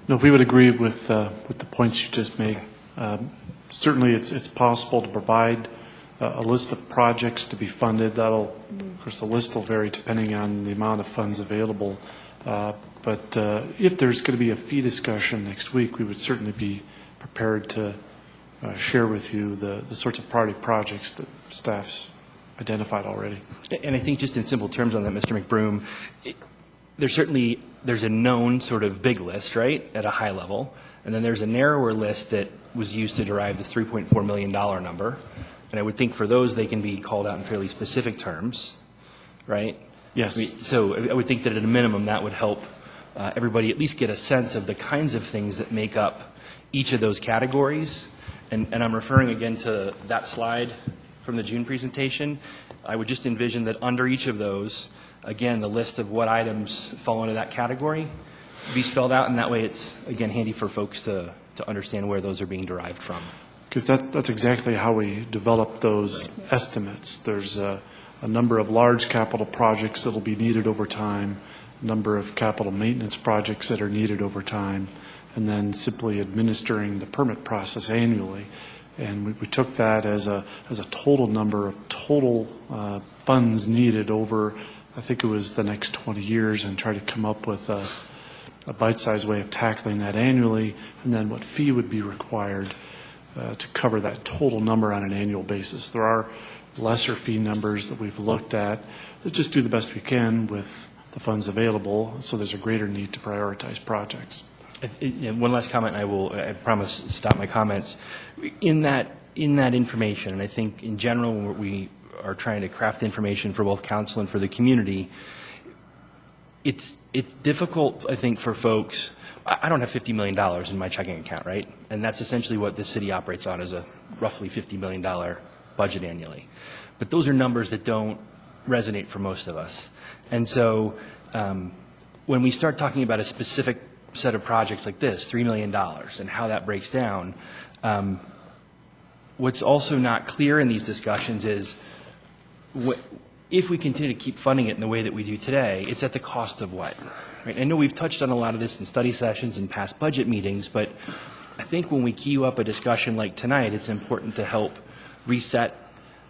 No, we would agree with the points you just made. Certainly, it's possible to provide a list of projects to be funded. Of course, the list will vary depending on the amount of funds available. But if there's going to be a fee discussion next week, we would certainly be prepared to share with you the sorts of priority projects that staff's identified already. And I think just in simple terms on that, Mr. McBroom, there's a known sort of big list, right, at a high level, and then there's a narrower list that was used to derive the $3.4 million number. And I would think for those, they can be called out in fairly specific terms, right? Yes. So I would think that at a minimum, that would help everybody at least get a sense of the kinds of things that make up each of those categories. And I'm referring again to that slide from the June presentation. I would just envision that under each of those, again, the list of what items fall into that category be spelled out, and that way it's, again, handy for folks to understand where those are being derived from. Because that's exactly how we develop those estimates. There's a number of large capital projects that will be needed over time, a number of capital maintenance projects that are needed over time, and then simply administering the permit process annually. And we took that as a total number of total funds needed over, I think it was the next 20 years, and tried to come up with a bite-sized way of tackling that annually, and then what fee would be required to cover that total number on an annual basis. There are lesser fee numbers that we've looked at that just do the best we can with the funds available, so there's a greater need to prioritize projects. One last comment, and I promise to stop my comments. In that information, and I think in general when we are trying to craft information for both council and for the community, it's difficult, I think, for folks. I don't have $50 million in my checking account, right? And that's essentially what this city operates on, is a roughly $50 million budget annually. But those are numbers that don't resonate for most of us. And so when we start talking about a specific set of projects like this, $3 million, and how that breaks down, what's also not clear in these discussions is if we continue to keep funding it in the way that we do today, it's at the cost of what? Right? I know we've touched on a lot of this in study sessions and past budget meetings, but I think when we queue up a discussion like tonight, it's important to help reset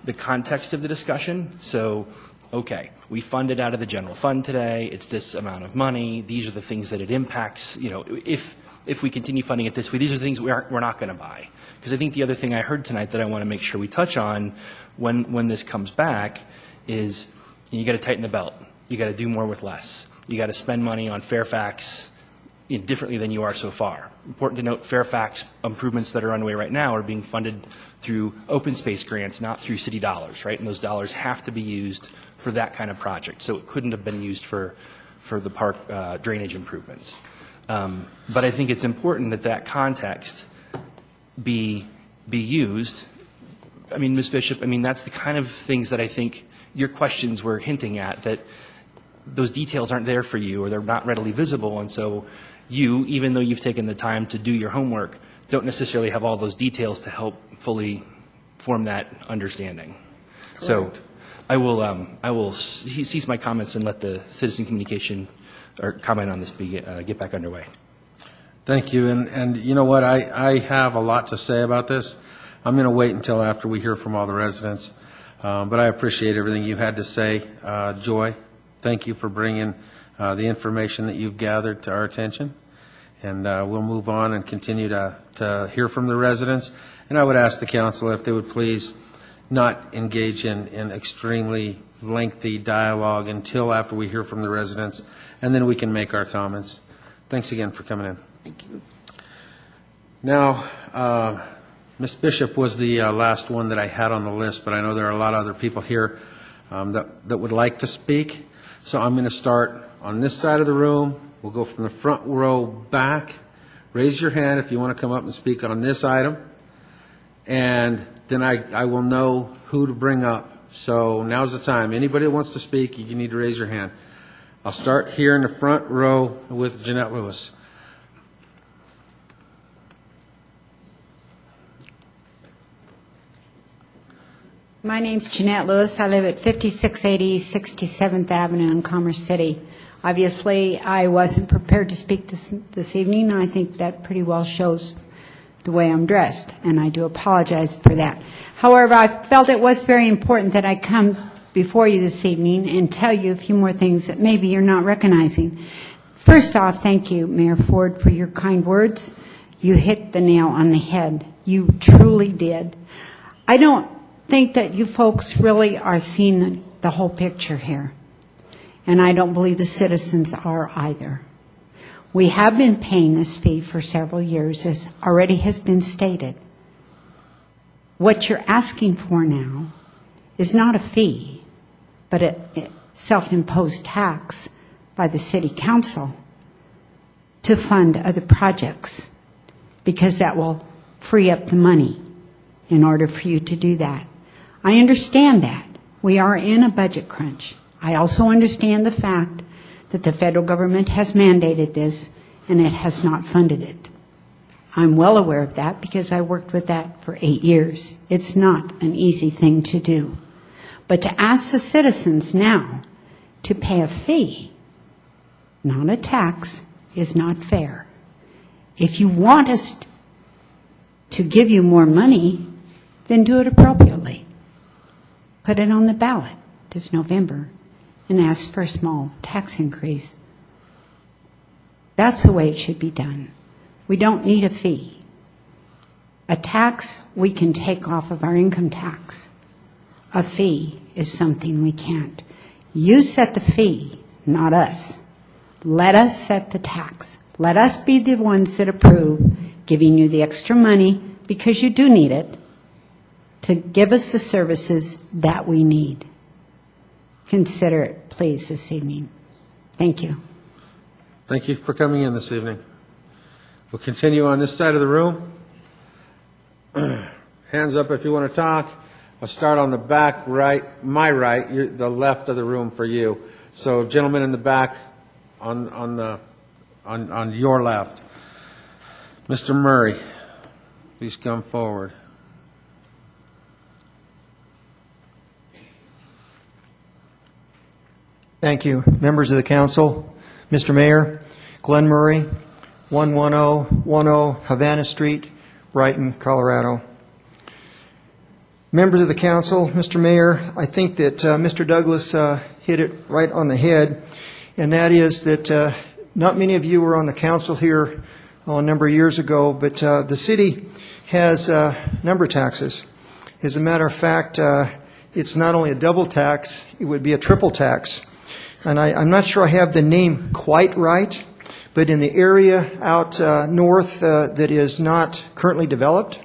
the context of the discussion. So, okay, we fund it out of the general fund today. It's this amount of money. These are the things that it impacts. You know, if we continue funding it this way, these are the things we're not going to buy. Because I think the other thing I heard tonight that I want to make sure we touch on when this comes back is you got to tighten the belt. You got to do more with less. You got to spend money on Fairfax differently than you are so far. Important to note, Fairfax improvements that are underway right now are being funded through open space grants, not through city dollars, right? And those dollars have to be used for that kind of project. So it couldn't have been used for the park drainage improvements. But I think it's important that context be used. I mean, Ms. Bishop, that's the kind of things that I think your questions were hinting at, that those details aren't there for you or they're not readily visible. And so you, even though you've taken the time to do your homework, don't necessarily have all those details to help fully form that understanding. Correct. So I will cease my comments and let the citizen communication or comment on this get back underway. Thank you. And you know what? I have a lot to say about this. I'm going to wait until after we hear from all the residents. But I appreciate everything you had to say. Joy, thank you for bringing the information that you've gathered to our attention. And we'll move on and continue to hear from the residents. And I would ask the council if they would please not engage in extremely lengthy dialogue until after we hear from the residents, and then we can make our comments. Thanks again for coming in. Thank you. Now, Ms. Bishop was the last one that I had on the list, but I know there are a lot of other people here that would like to speak. So I'm going to start on this side of the room. We'll go from the front row back. Raise your hand if you want to come up and speak on this item. And then I will know who to bring up. So now's the time. Anybody that wants to speak, you need to raise your hand. I'll start here in the front row with Jeanette Lewis. My name's Jeanette Lewis. I live at 5680 67th Avenue in Commerce City. Obviously, I wasn't prepared to speak this evening. I think that pretty well shows the way I'm dressed, and I do apologize for that. However, I felt it was very important that I come before you this evening and tell you a few more things that maybe you're not recognizing. First off, thank you, Mayor Ford, for your kind words. You hit the nail on the head. You truly did. I don't think that you folks really are seeing the whole picture here, and I don't believe the citizens are either. We have been paying this fee for several years, as already has been stated. What you're asking for now is not a fee, but a self-imposed tax by the City Council to fund other projects, because that will free up the money in order for you to do that. I understand that. We are in a budget crunch. I also understand the fact that the federal government has mandated this and it has not funded it. I'm well aware of that because I worked with that for 8 years. It's not an easy thing to do. But to ask the citizens now to pay a fee, not a tax, is not fair. If you want us to give you more money, then do it appropriately. Put it on the ballot this November and ask for a small tax increase. That's the way it should be done. We don't need a fee. A tax we can take off of our income tax. A fee is something we can't. You set the fee, not us. Let us set the tax. Let us be the ones that approve giving you the extra money, because you do need it, to give us the services that we need. Consider it, please, this evening. Thank you. Thank you for coming in this evening. We'll continue on this side of the room. Hands up if you want to talk. I'll start on the back right, my right, the left of the room for you. So gentlemen in the back on your left. Mr. Murray, please come forward. Thank you. Members of the council, Mr. Mayor, Glenn Murray, 11010 Havana Street, Brighton, Colorado. Members of the council, Mr. Mayor, I think that Mr. Douglas hit it right on the head, and that is that not many of you were on the council here a number of years ago, but the city has a number of taxes. As a matter of fact, it's not only a double tax, it would be a triple tax. And I'm not sure I have the name quite right, but in the area out north that is not currently developed,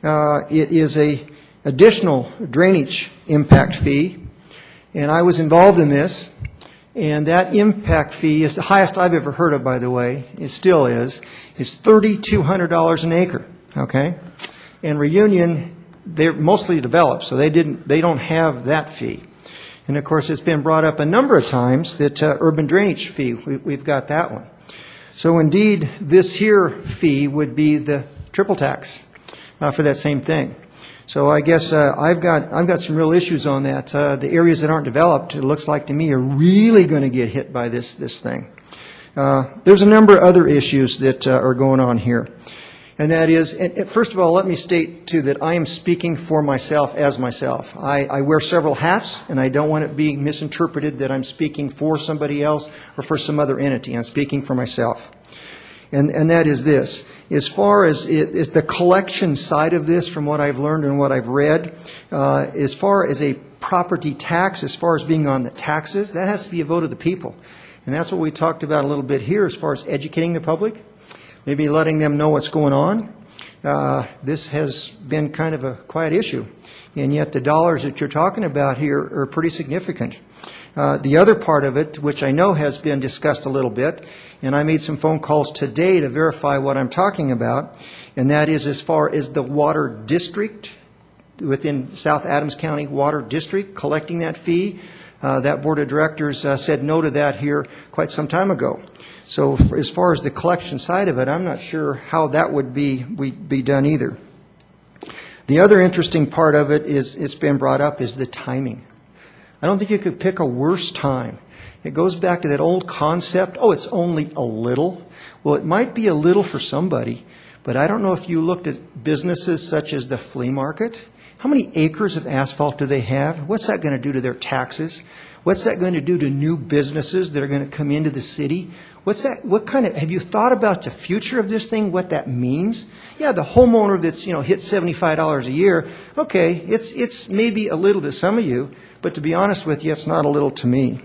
it is a additional drainage impact fee, and I was involved in this, and that impact fee is the highest I've ever heard of, by the way. It still is. It's $3,200 an acre, okay? And Reunion, they're mostly developed, so they don't have that fee. And of course, it's been brought up a number of times that urban drainage fee, we've got that one. So indeed, this here fee would be the triple tax for that same thing. So I guess I've got some real issues on that. The areas that aren't developed, it looks like to me, are really going to get hit by this thing. There's a number of other issues that are going on here. And that is, and first of all, let me state, too, that I am speaking for myself as myself. I wear several hats, and I don't want it being misinterpreted that I'm speaking for somebody else or for some other entity. I'm speaking for myself. And that is this. As far as is the collection side of this, from what I've learned and what I've read, as far as a property tax, as far as being on the taxes, that has to be a vote of the people. And that's what we talked about a little bit here as far as educating the public, maybe letting them know what's going on. This has been kind of a quiet issue, and yet the dollars that you're talking about here are pretty significant. The other part of it, which I know has been discussed a little bit, and I made some phone calls today to verify what I'm talking about, and that is as far as the water district within South Adams County Water District collecting that fee. That board of directors said no to that here quite some time ago. So as far as the collection side of it, I'm not sure how that would be done either. The other interesting part of it is, it's been brought up, is the timing. I don't think you could pick a worse time. It goes back to that old concept, oh, it's only a little. Well, it might be a little for somebody, but I don't know if you looked at businesses such as the flea market. How many acres of asphalt do they have? What's that going to do to their taxes? What's that going to do to new businesses that are going to come into the city? Have you thought about the future of this thing, what that means? Yeah, the homeowner that's, hit $75 a year, okay, it's maybe a little to some of you, but to be honest with you, it's not a little to me.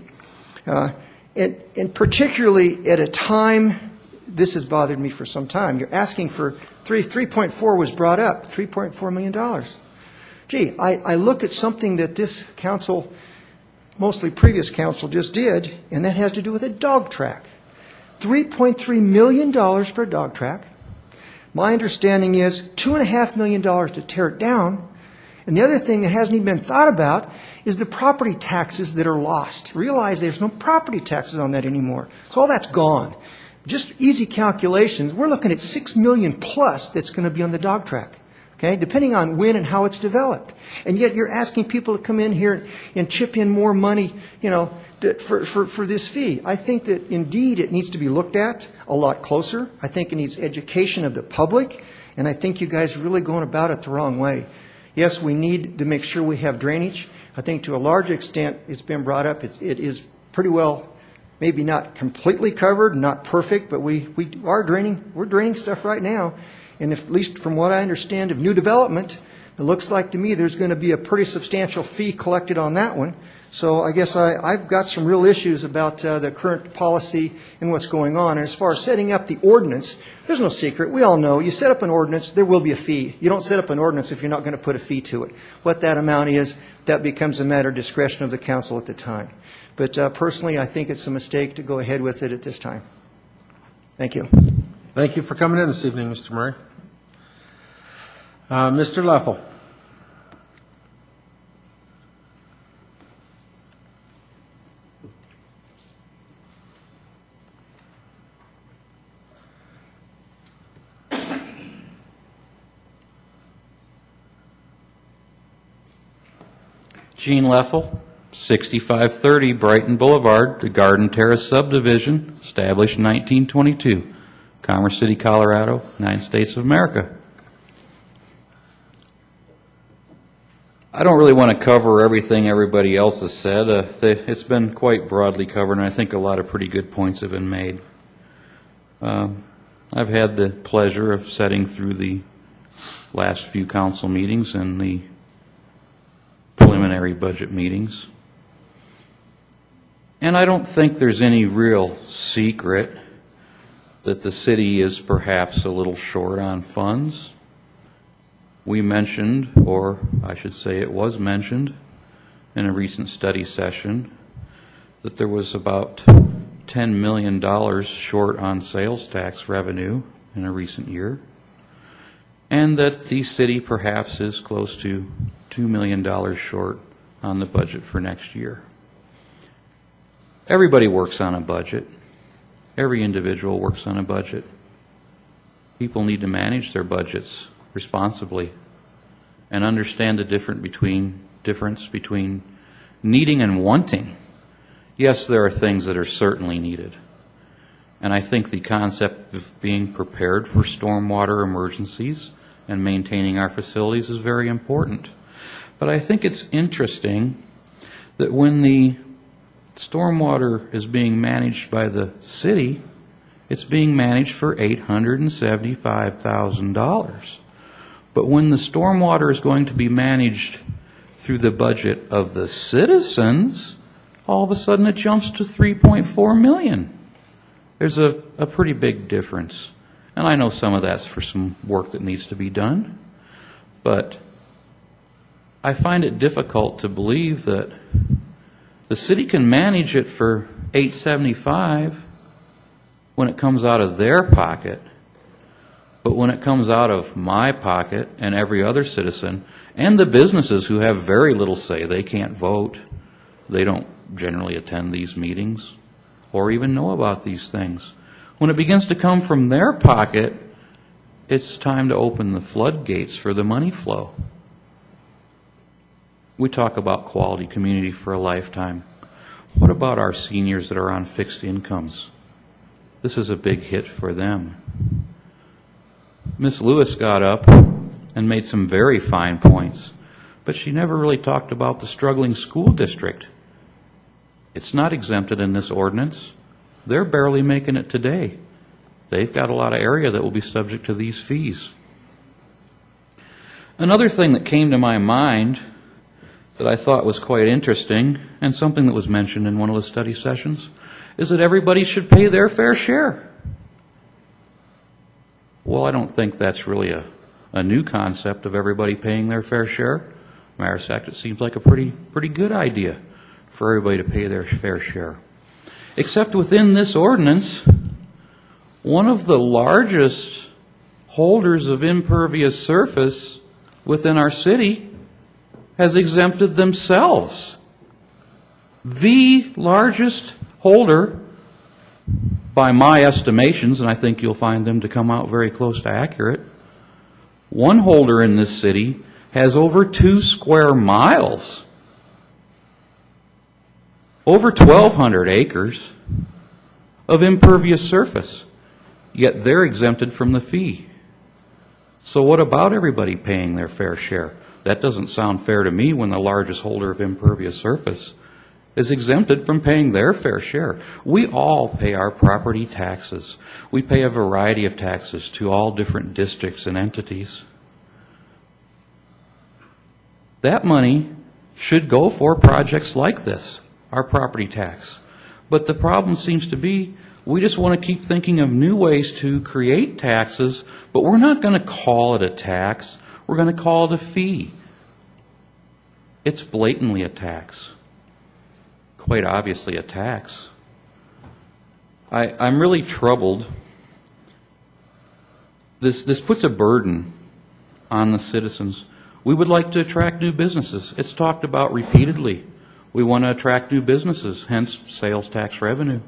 And particularly at a time, this has bothered me for some time. You're asking for 3.4 was brought up, $3.4 million. Gee, I look at something that this council, mostly previous council, just did, and that has to do with a dog track. $3.3 million for a dog track. My understanding is $2.5 million to tear it down. And the other thing that hasn't even been thought about is the property taxes that are lost. Realize there's no property taxes on that anymore. So all that's gone. Just easy calculations, we're looking at $6 million plus that's going to be on the dog track. Okay, depending on when and how it's developed. And yet you're asking people to come in here and chip in more money, for this fee. I think that indeed it needs to be looked at a lot closer. I think it needs education of the public, and I think you guys are really going about it the wrong way. Yes, we need to make sure we have drainage. I think to a large extent it's been brought up. It is pretty well, maybe not completely covered, not perfect, but we are draining. We're draining stuff right now. And at least from what I understand of new development, it looks like to me there's going to be a pretty substantial fee collected on that one. So I guess I've got some real issues about the current policy and what's going on. And as far as setting up the ordinance, there's no secret. We all know you set up an ordinance, there will be a fee. You don't set up an ordinance if you're not going to put a fee to it. What that amount is, that becomes a matter of discretion of the council at the time. But personally, I think it's a mistake to go ahead with it at this time. Thank you. Thank you for coming in this evening, Mr. Murray. Mr. Leffel. Gene Leffel, 6530 Brighton Boulevard, the Garden Terrace subdivision, established in 1922, Commerce City, Colorado, United States of America. I don't really want to cover everything everybody else has said. It's been quite broadly covered, and I think a lot of pretty good points have been made. I've had the pleasure of sitting through the last few council meetings and the preliminary budget meetings. And I don't think there's any real secret that the city is perhaps a little short on funds. We mentioned, or I should say it was mentioned, in a recent study session that there was about $10 million short on sales tax revenue in a recent year, and that the city perhaps is close to $2 million short on the budget for next year. Everybody works on a budget. Every individual works on a budget. People need to manage their budgets responsibly and understand the difference between needing and wanting. Yes, there are things that are certainly needed. And I think the concept of being prepared for stormwater emergencies and maintaining our facilities is very important. But I think it's interesting that when the stormwater is being managed by the city, it's being managed for $875,000. But when the stormwater is going to be managed through the budget of the citizens, all of a sudden it jumps to $3.4 million. There's a pretty big difference. And I know some of that's for some work that needs to be done, but I find it difficult to believe that the city can manage it for $875 when it comes out of their pocket, but when it comes out of my pocket and every other citizen, and the businesses who have very little say, they can't vote, they don't generally attend these meetings or even know about these things. When it begins to come from their pocket, it's time to open the floodgates for the money flow. We talk about quality community for a lifetime. What about our seniors that are on fixed incomes? This is a big hit for them. Ms. Lewis got up and made some very fine points, but she never really talked about the struggling school district. It's not exempted in this ordinance. They're barely making it today. They've got a lot of area that will be subject to these fees. Another thing that came to my mind that I thought was quite interesting, and something that was mentioned in one of the study sessions, is that everybody should pay their fair share. Well, I don't think that's really a new concept of everybody paying their fair share. Matter of fact, it seems like a pretty good idea for everybody to pay their fair share. Except within this ordinance, one of the largest holders of impervious surface within our city has exempted themselves. The largest holder, by my estimations, and I think you'll find them to come out very close to accurate, one holder in this city has over 2 square miles, over 1,200 acres of impervious surface, yet they're exempted from the fee. So what about everybody paying their fair share? That doesn't sound fair to me when the largest holder of impervious surface is exempted from paying their fair share. We all pay our property taxes. We pay a variety of taxes to all different districts and entities. That money should go for projects like this, our property tax. But the problem seems to be we just want to keep thinking of new ways to create taxes, but we're not going to call it a tax. We're going to call it a fee. It's blatantly a tax. Quite obviously a tax. I'm really troubled. This puts a burden on the citizens. We would like to attract new businesses. It's talked about repeatedly. We want to attract new businesses, hence sales tax revenue.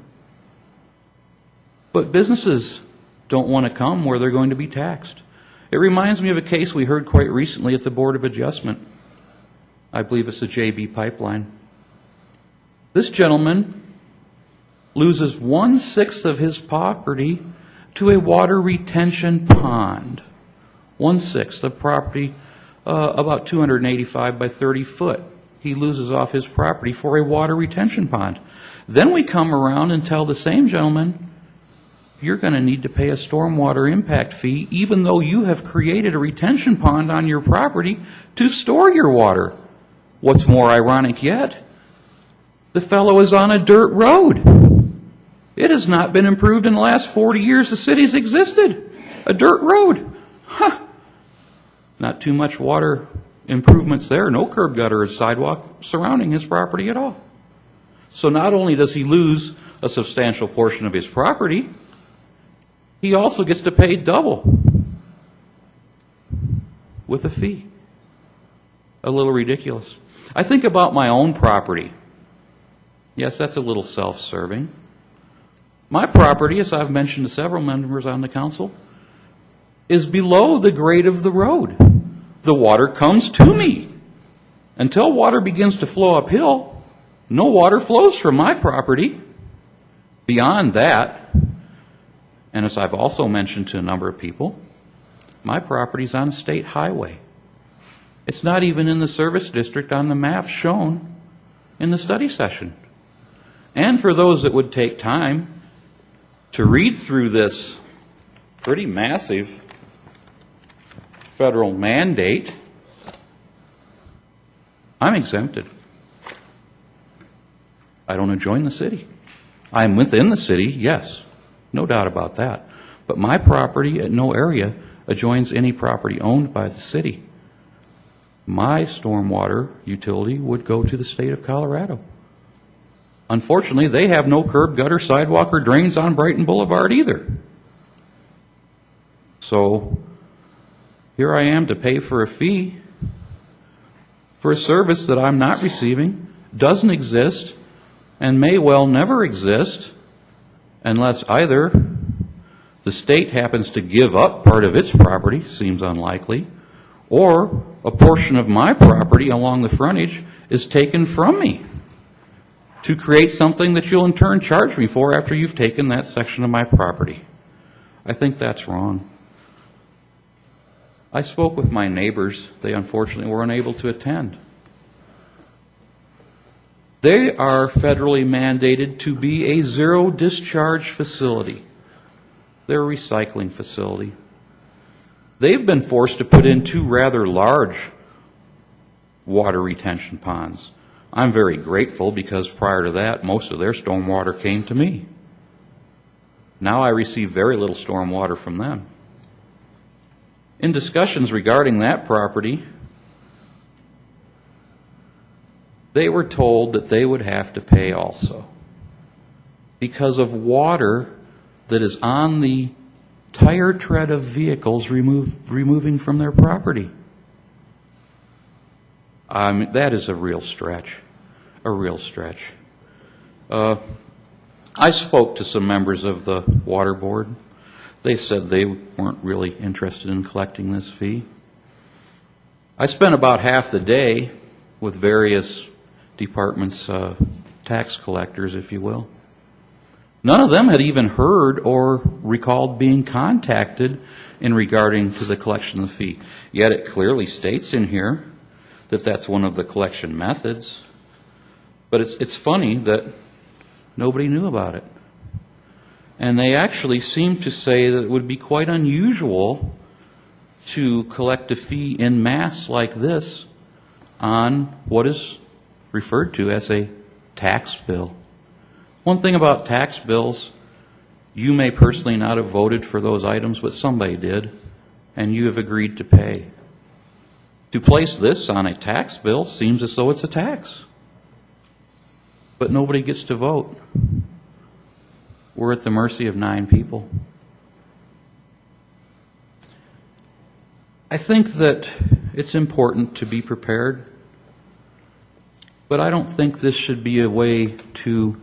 But businesses don't want to come where they're going to be taxed. It reminds me of a case we heard quite recently at the Board of Adjustment. I believe it's the JB Pipeline. This gentleman loses 1/6 of his property to a water retention pond. 1/6 of property, about 285 by 30 foot. He loses off his property for a water retention pond. Then we come around and tell the same gentleman, you're going to need to pay a stormwater impact fee even though you have created a retention pond on your property to store your water. What's more ironic yet, the fellow is on a dirt road. It has not been improved in the last 40 years the city's existed. A dirt road. Huh. Not too much water improvements there. No curb gutter or sidewalk surrounding his property at all. So not only does he lose a substantial portion of his property, he also gets to pay double with a fee. A little ridiculous. I think about my own property. Yes, that's a little self-serving. My property, as I've mentioned to several members on the council, is below the grade of the road. The water comes to me. Until water begins to flow uphill, no water flows from my property. Beyond that, And as I've also mentioned to a number of people, my property's on a state highway. It's not even in the service district on the map shown in the study session. And for those that would take time to read through this pretty massive federal mandate, I'm exempted. I don't adjoin the city. I'm within the city, yes, no doubt about that. But my property at no area adjoins any property owned by the city. My stormwater utility would go to the state of Colorado. Unfortunately, they have no curb, gutter, sidewalk, or drains on Brighton Boulevard either. So here I am to pay for a fee for a service that I'm not receiving, doesn't exist, and may well never exist unless either the state happens to give up part of its property, seems unlikely, or a portion of my property along the frontage is taken from me to create something that you'll in turn charge me for after you've taken that section of my property. I think that's wrong. I spoke with my neighbors. They unfortunately were unable to attend. They are federally mandated to be a zero discharge facility. They're a recycling facility. They've been forced to put in 2 rather large water retention ponds. I'm very grateful because prior to that, most of their stormwater came to me. Now I receive very little stormwater from them. In discussions regarding that property, they were told that they would have to pay also because of water that is on the tire tread of vehicles removing from their property. That is a real stretch, I spoke to some members of the water board. They said they weren't really interested in collecting this fee. I spent about half the day with various departments, tax collectors, if you will. None of them had even heard or recalled being contacted in regarding to the collection of the fee. Yet it clearly states in here that that's one of the collection methods. But it's funny that nobody knew about it. And they actually seem to say that it would be quite unusual to collect a fee en masse like this on what is referred to as a tax bill. One thing about tax bills, you may personally not have voted for those items, but somebody did, and you have agreed to pay. To place this on a tax bill seems as though it's a tax. But nobody gets to vote. We're at the mercy of 9 people. I think that it's important to be prepared, but I don't think this should be a way to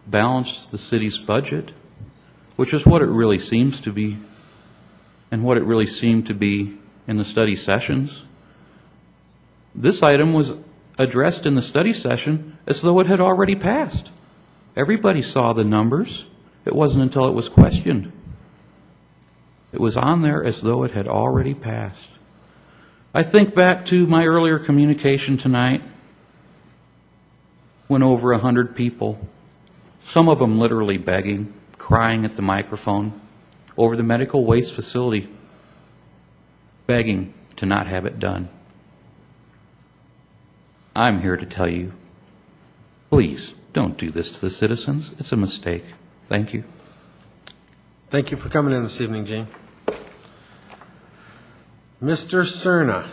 balance the city's budget, which is what it really seems to be, and what it really seemed to be in the study sessions. This item was addressed in the study session as though it had already passed. Everybody saw the numbers. It wasn't until it was questioned. It was on there as though it had already passed. I think back to my earlier communication tonight when over 100 people, some of them literally begging, crying at the microphone over the medical waste facility, begging to not have it done. I'm here to tell you, please don't do this to the citizens. It's a mistake. Thank you. Thank you for coming in this evening, Gene. Mr. Cerna.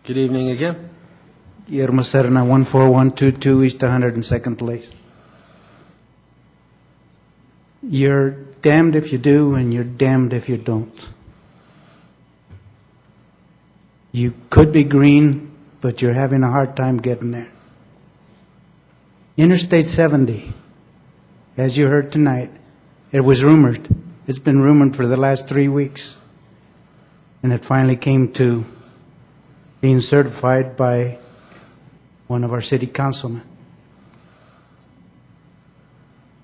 Good evening again. Guillermo Serna, 14122 East 102nd Place. You're damned if you do, and you're damned if you don't. You could be green, but you're having a hard time getting there. Interstate 70, as you heard tonight, it was rumored. It's been rumored for the last 3 weeks. And it finally came to being certified by one of our city councilmen.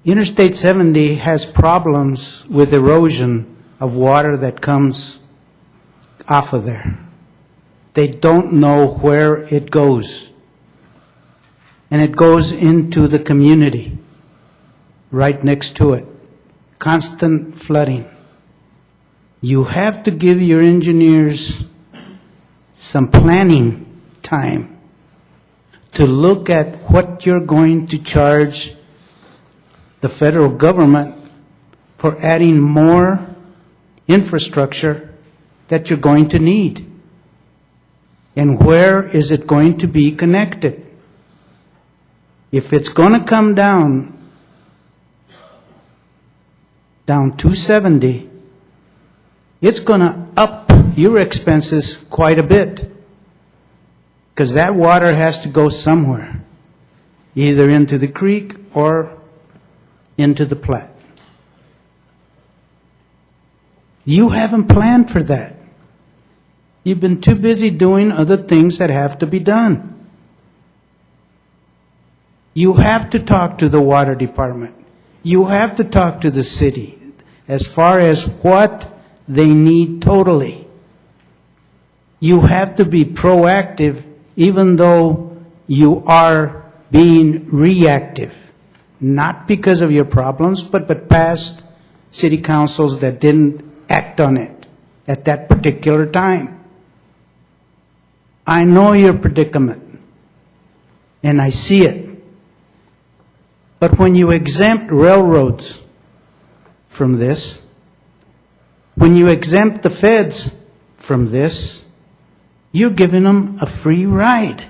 Interstate 70 has problems with erosion of water that comes off of there. They don't know where it goes. And it goes into the community right next to it. Constant flooding. You have to give your engineers some planning time to look at what you're going to charge the federal government for adding more infrastructure that you're going to need. And where is it going to be connected? If it's going to come down 270, it's going to up your expenses quite a bit, because that water has to go somewhere, either into the creek or into the Platte. You haven't planned for that. You've been too busy doing other things that have to be done. You have to talk to the water department. You have to talk to the city as far as what they need totally. You have to be proactive even though you are being reactive. Not because of your problems, but past city councils that didn't act on it at that particular time. I know your predicament, and I see it. But when you exempt railroads from this, when you exempt the feds from this, you're giving them a free ride.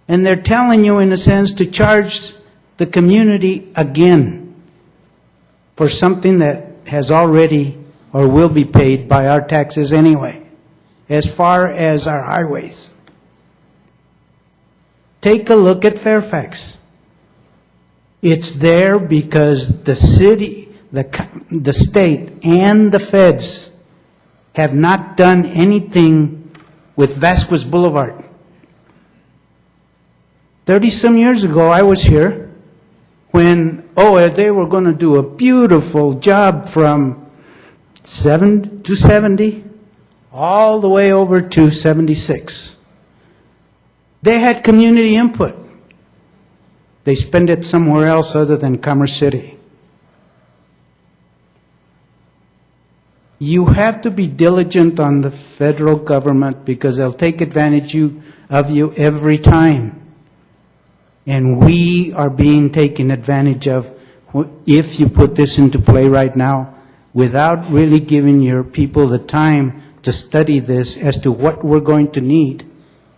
And they're telling you, in a sense, to charge the community again for something that has already or will be paid by our taxes anyway, as far as our highways. Take a look at Fairfax. It's there because the city, the state, and the feds have not done anything with Vasquez Boulevard. 30-some years ago, I was here when, they were going to do a beautiful job from 270 all the way over to 76. They had community input. They spend it somewhere else other than Commerce City. You have to be diligent on the federal government because they'll take advantage of you every time. And we are being taken advantage of if you put this into play right now without really giving your people the time to study this as to what we're going to need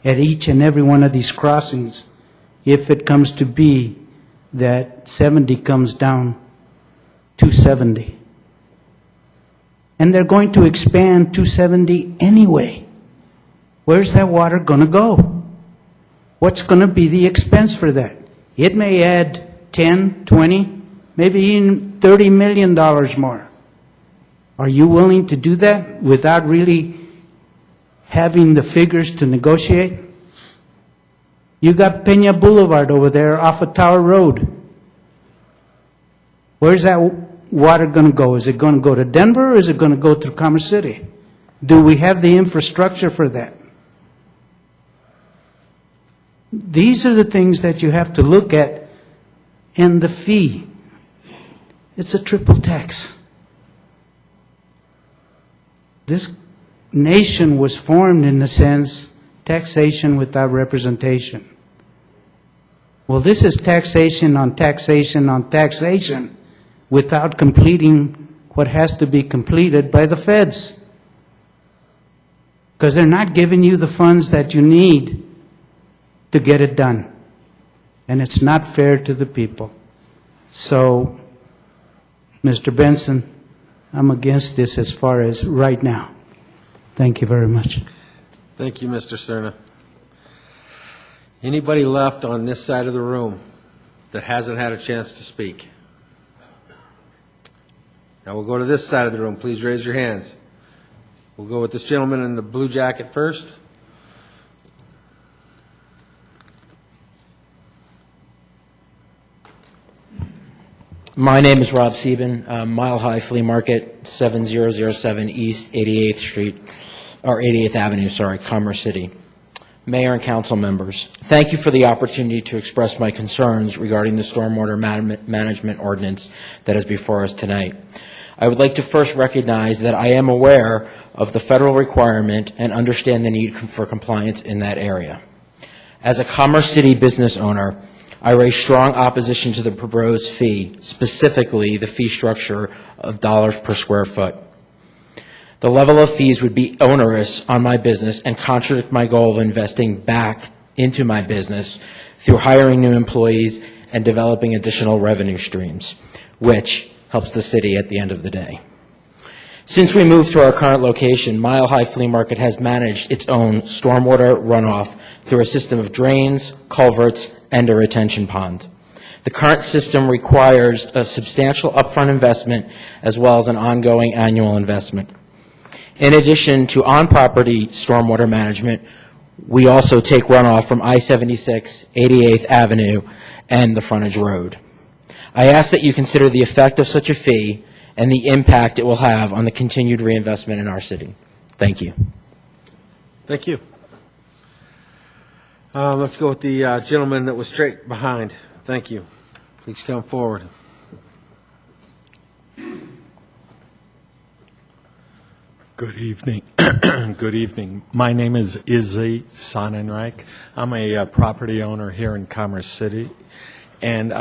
at each and every one of these crossings if it comes to be that 70 comes down to 70. And they're going to expand 270 anyway. Where's that water going to go? What's going to be the expense for that? It may add 10, 20, maybe even $30 million more. Are you willing to do that without really having the figures to negotiate? You got Peña Boulevard over there off of Tower Road. Where's that water going to go? Is it going to go to Denver or is it going to go through Commerce City? Do we have the infrastructure for that? These are the things that you have to look at. And the fee, it's a triple tax. This nation was formed, in a sense, taxation without representation. Well, this is taxation on taxation on taxation without completing what has to be completed by the feds. Because they're not giving you the funds that you need to get it done. And it's not fair to the people. So, Mr. Benson, I'm against this as far as right now. Thank you very much. Thank you, Mr. Cerna. Anybody left on this side of the room that hasn't had a chance to speak? Now we'll go to this side of the room. Please raise your hands. We'll go with this gentleman in the blue jacket first. My name is Rob Sieben, Mile High Flea Market, 7007 East 88th Street, or 88th Avenue, sorry, Commerce City. Mayor and council members, thank you for the opportunity to express my concerns regarding the stormwater management ordinance that is before us tonight. I would like to first recognize that I am aware of the federal requirement and understand the need for compliance in that area. As a Commerce City business owner, I raise strong opposition to the proposed fee, specifically the fee structure of dollars per square foot. The level of fees would be onerous on my business and contradict my goal of investing back into my business through hiring new employees and developing additional revenue streams, which helps the city at the end of the day. Since we moved to our current location, Mile High Flea Market has managed its own stormwater runoff through a system of drains, culverts, and a retention pond. The current system requires a substantial upfront investment as well as an ongoing annual investment. In addition to on-property stormwater management, we also take runoff from I-76, 88th Avenue, and the frontage road. I ask that you consider the effect of such a fee and the impact it will have on the continued reinvestment in our city. Thank you. Thank you. Let's go with the gentleman that was straight behind. Thank you. Please come forward. Good evening. Good evening. My name is Izzy Sonnenreich. I'm a property owner here in Commerce City, and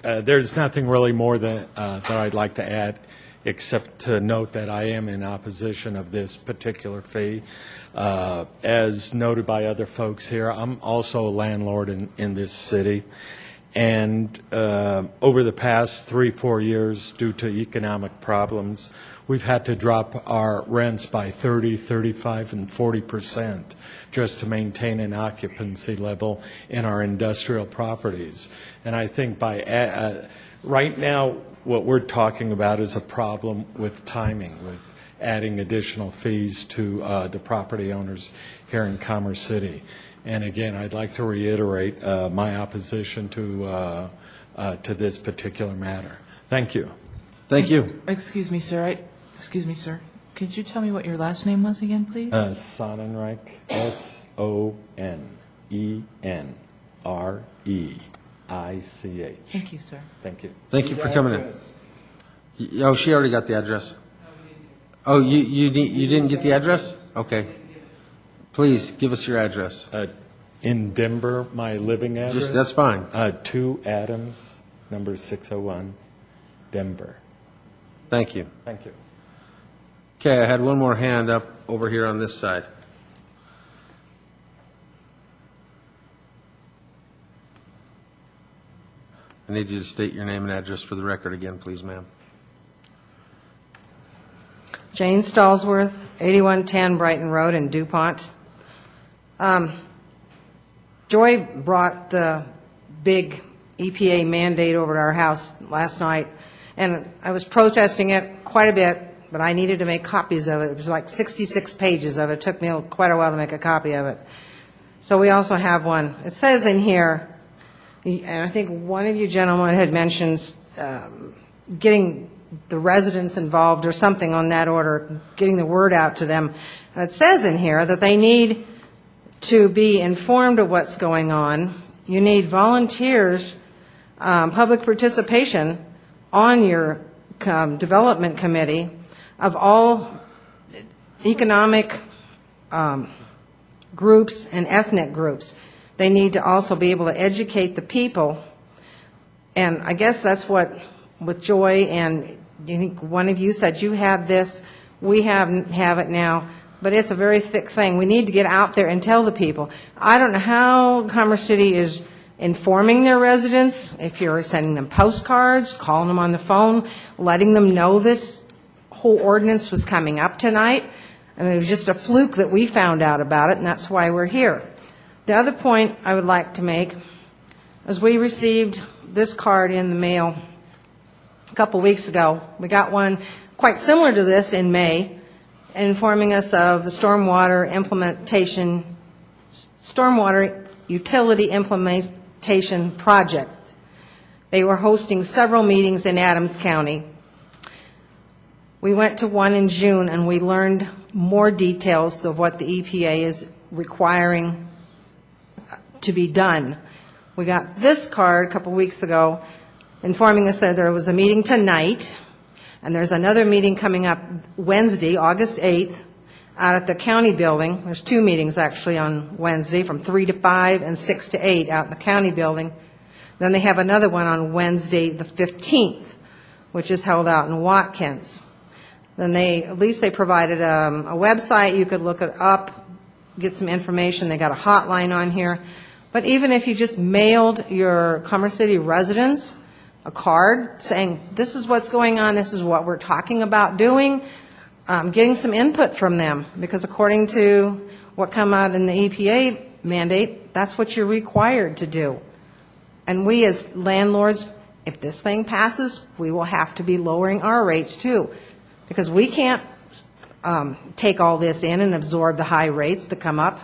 there's nothing really more that I'd like to add except to note that I am in opposition of this particular fee. As noted by other folks here, I'm also a landlord in this city, and over the past 3-4 years, due to economic problems, we've had to drop our rents by 30, 35, and 40% just to maintain an occupancy level in our industrial properties. And I think by right now, what we're talking about is a problem with timing, with adding additional fees to the property owners here in Commerce City. And again, I'd like to reiterate my opposition to this particular matter. Thank you. Thank you. Excuse me, sir. Excuse me, sir. Could you tell me what your last name was again, please? Sonnenreich, S-O-N-E-N-R-E-I-C-H. Thank you, sir. Thank you. Thank you for coming in. Oh, she already got the address. Oh, you didn't get the address? Okay. Please give us your address. In Denver, my living address. That's fine. 2 Adams, number 601, Denver. Thank you. Thank you. Okay, I had one more hand up over here on this side. I need you to state your name and address for the record again, please, ma'am. Jane Stallsworth, 8110 Brighton Road in DuPont. Joy brought the big EPA mandate over to our house last night, and I was protesting it quite a bit, but I needed to make copies of it. It was like 66 pages of it. It took me quite a while to make a copy of it. So we also have one. It says in here, and I think one of you gentlemen had mentioned getting the residents involved or something on that order, getting the word out to them. And it says in here that they need to be informed of what's going on. You need volunteers, public participation on your development committee of all economic groups and ethnic groups. They need to also be able to educate the people. And I guess that's what, with Joy, and I think one of you said you had this, we have it now, but it's a very thick thing. We need to get out there and tell the people. I don't know how Commerce City is informing their residents, if you're sending them postcards, calling them on the phone, letting them know this whole ordinance was coming up tonight. I mean, it was just a fluke that we found out about it, and that's why we're here. The other point I would like to make is we received this card in the mail a couple weeks ago. We got one quite similar to this in May, informing us of the stormwater utility implementation project. They were hosting several meetings in Adams County. We went to one in June, and we learned more details of what the EPA is requiring to be done. We got this card a couple weeks ago informing us that there was a meeting tonight, and there's another meeting coming up Wednesday, August 8th, out at the county building. There's two meetings actually on Wednesday from 3 to 5 and 6 to 8 out in the county building. Then they have another one on Wednesday the 15th, which is held out in Watkins. Then at least they provided a website. You could look it up, get some information. They got a hotline on here. But even if you just mailed your Commerce City residents a card saying, this is what's going on, this is what we're talking about doing, getting some input from them, because according to what come out in the EPA mandate, that's what you're required to do. And we as landlords, if this thing passes, we will have to be lowering our rates too, because we can't take all this in and absorb the high rates that come up.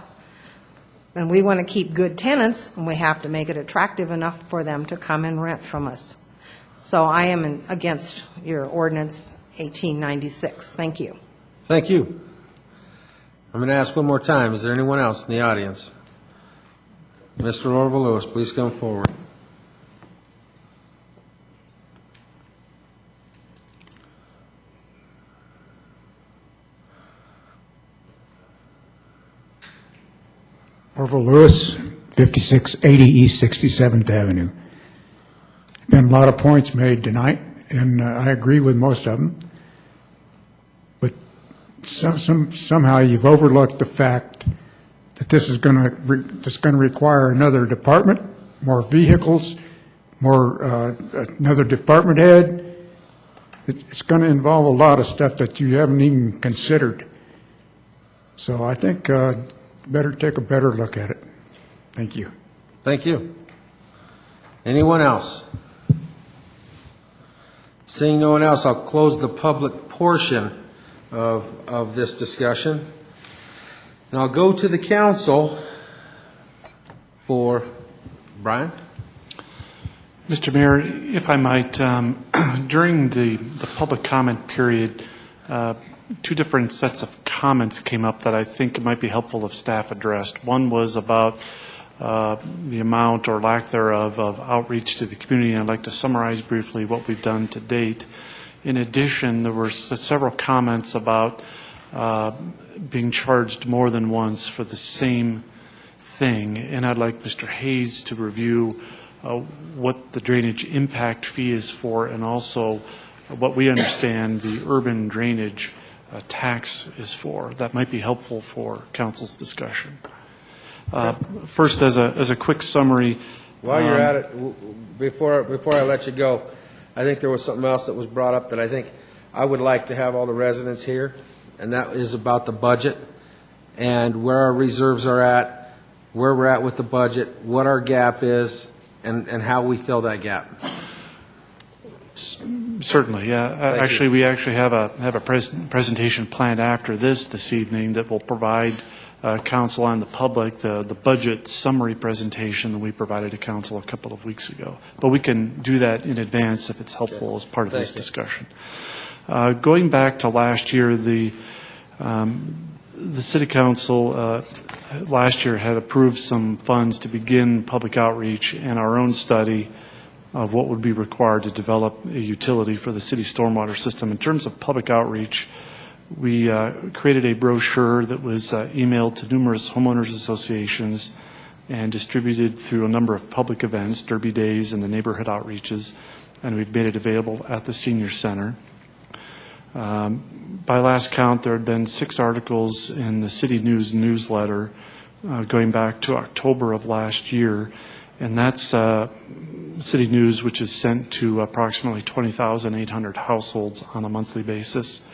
And we want to keep good tenants, and we have to make it attractive enough for them to come and rent from us. So I am against your ordinance 1896. Thank you. Thank you. I'm going to ask one more time. Is there anyone else in the audience? Mr. Orville Lewis, please come forward. Orville Lewis, 5680 East 67th Avenue. Been a lot of points made tonight, and I agree with most of them. But somehow you've overlooked the fact that this is going to require another department, more vehicles, another department head. It's going to involve a lot of stuff that you haven't even considered. So I think better take a better look at it. Thank you. Thank you. Anyone else? Seeing no one else, I'll close the public portion of this discussion. And I'll go to the council for Brian. Mr. Mayor, if I might, during the public comment period, two different sets of comments came up that I think it might be helpful if staff addressed. One was about the amount or lack thereof of outreach to the community, and I'd like to summarize briefly what we've done to date. In addition, there were several comments about being charged more than once for the same thing, and I'd like Mr. Hayes to review what the drainage impact fee is for, and also what we understand the urban drainage tax is for. That might be helpful for council's discussion. First, as a quick summary. While you're at it, before I let you go, I think there was something else that was brought up that I think I would like to have all the residents here, and that is about the budget and where our reserves are at, where we're at with the budget, what our gap is, and how we fill that gap. Certainly, yeah. Actually, we actually have a presentation planned after this evening that will provide council and the public the budget summary presentation that we provided to council a couple of weeks ago. But we can do that in advance if it's helpful as part of this discussion. Going back to last year, the city council last year had approved some funds to begin public outreach and our own study of what would be required to develop a utility for the city stormwater system. In terms of public outreach, we created a brochure that was emailed to numerous homeowners associations and distributed through a number of public events, Derby Days and the neighborhood outreaches, and we've made it available at the senior center. By last count, there had been 6 articles in the City News newsletter going back to October of last year, and that's City News, which is sent to approximately 20,800 households on a monthly basis.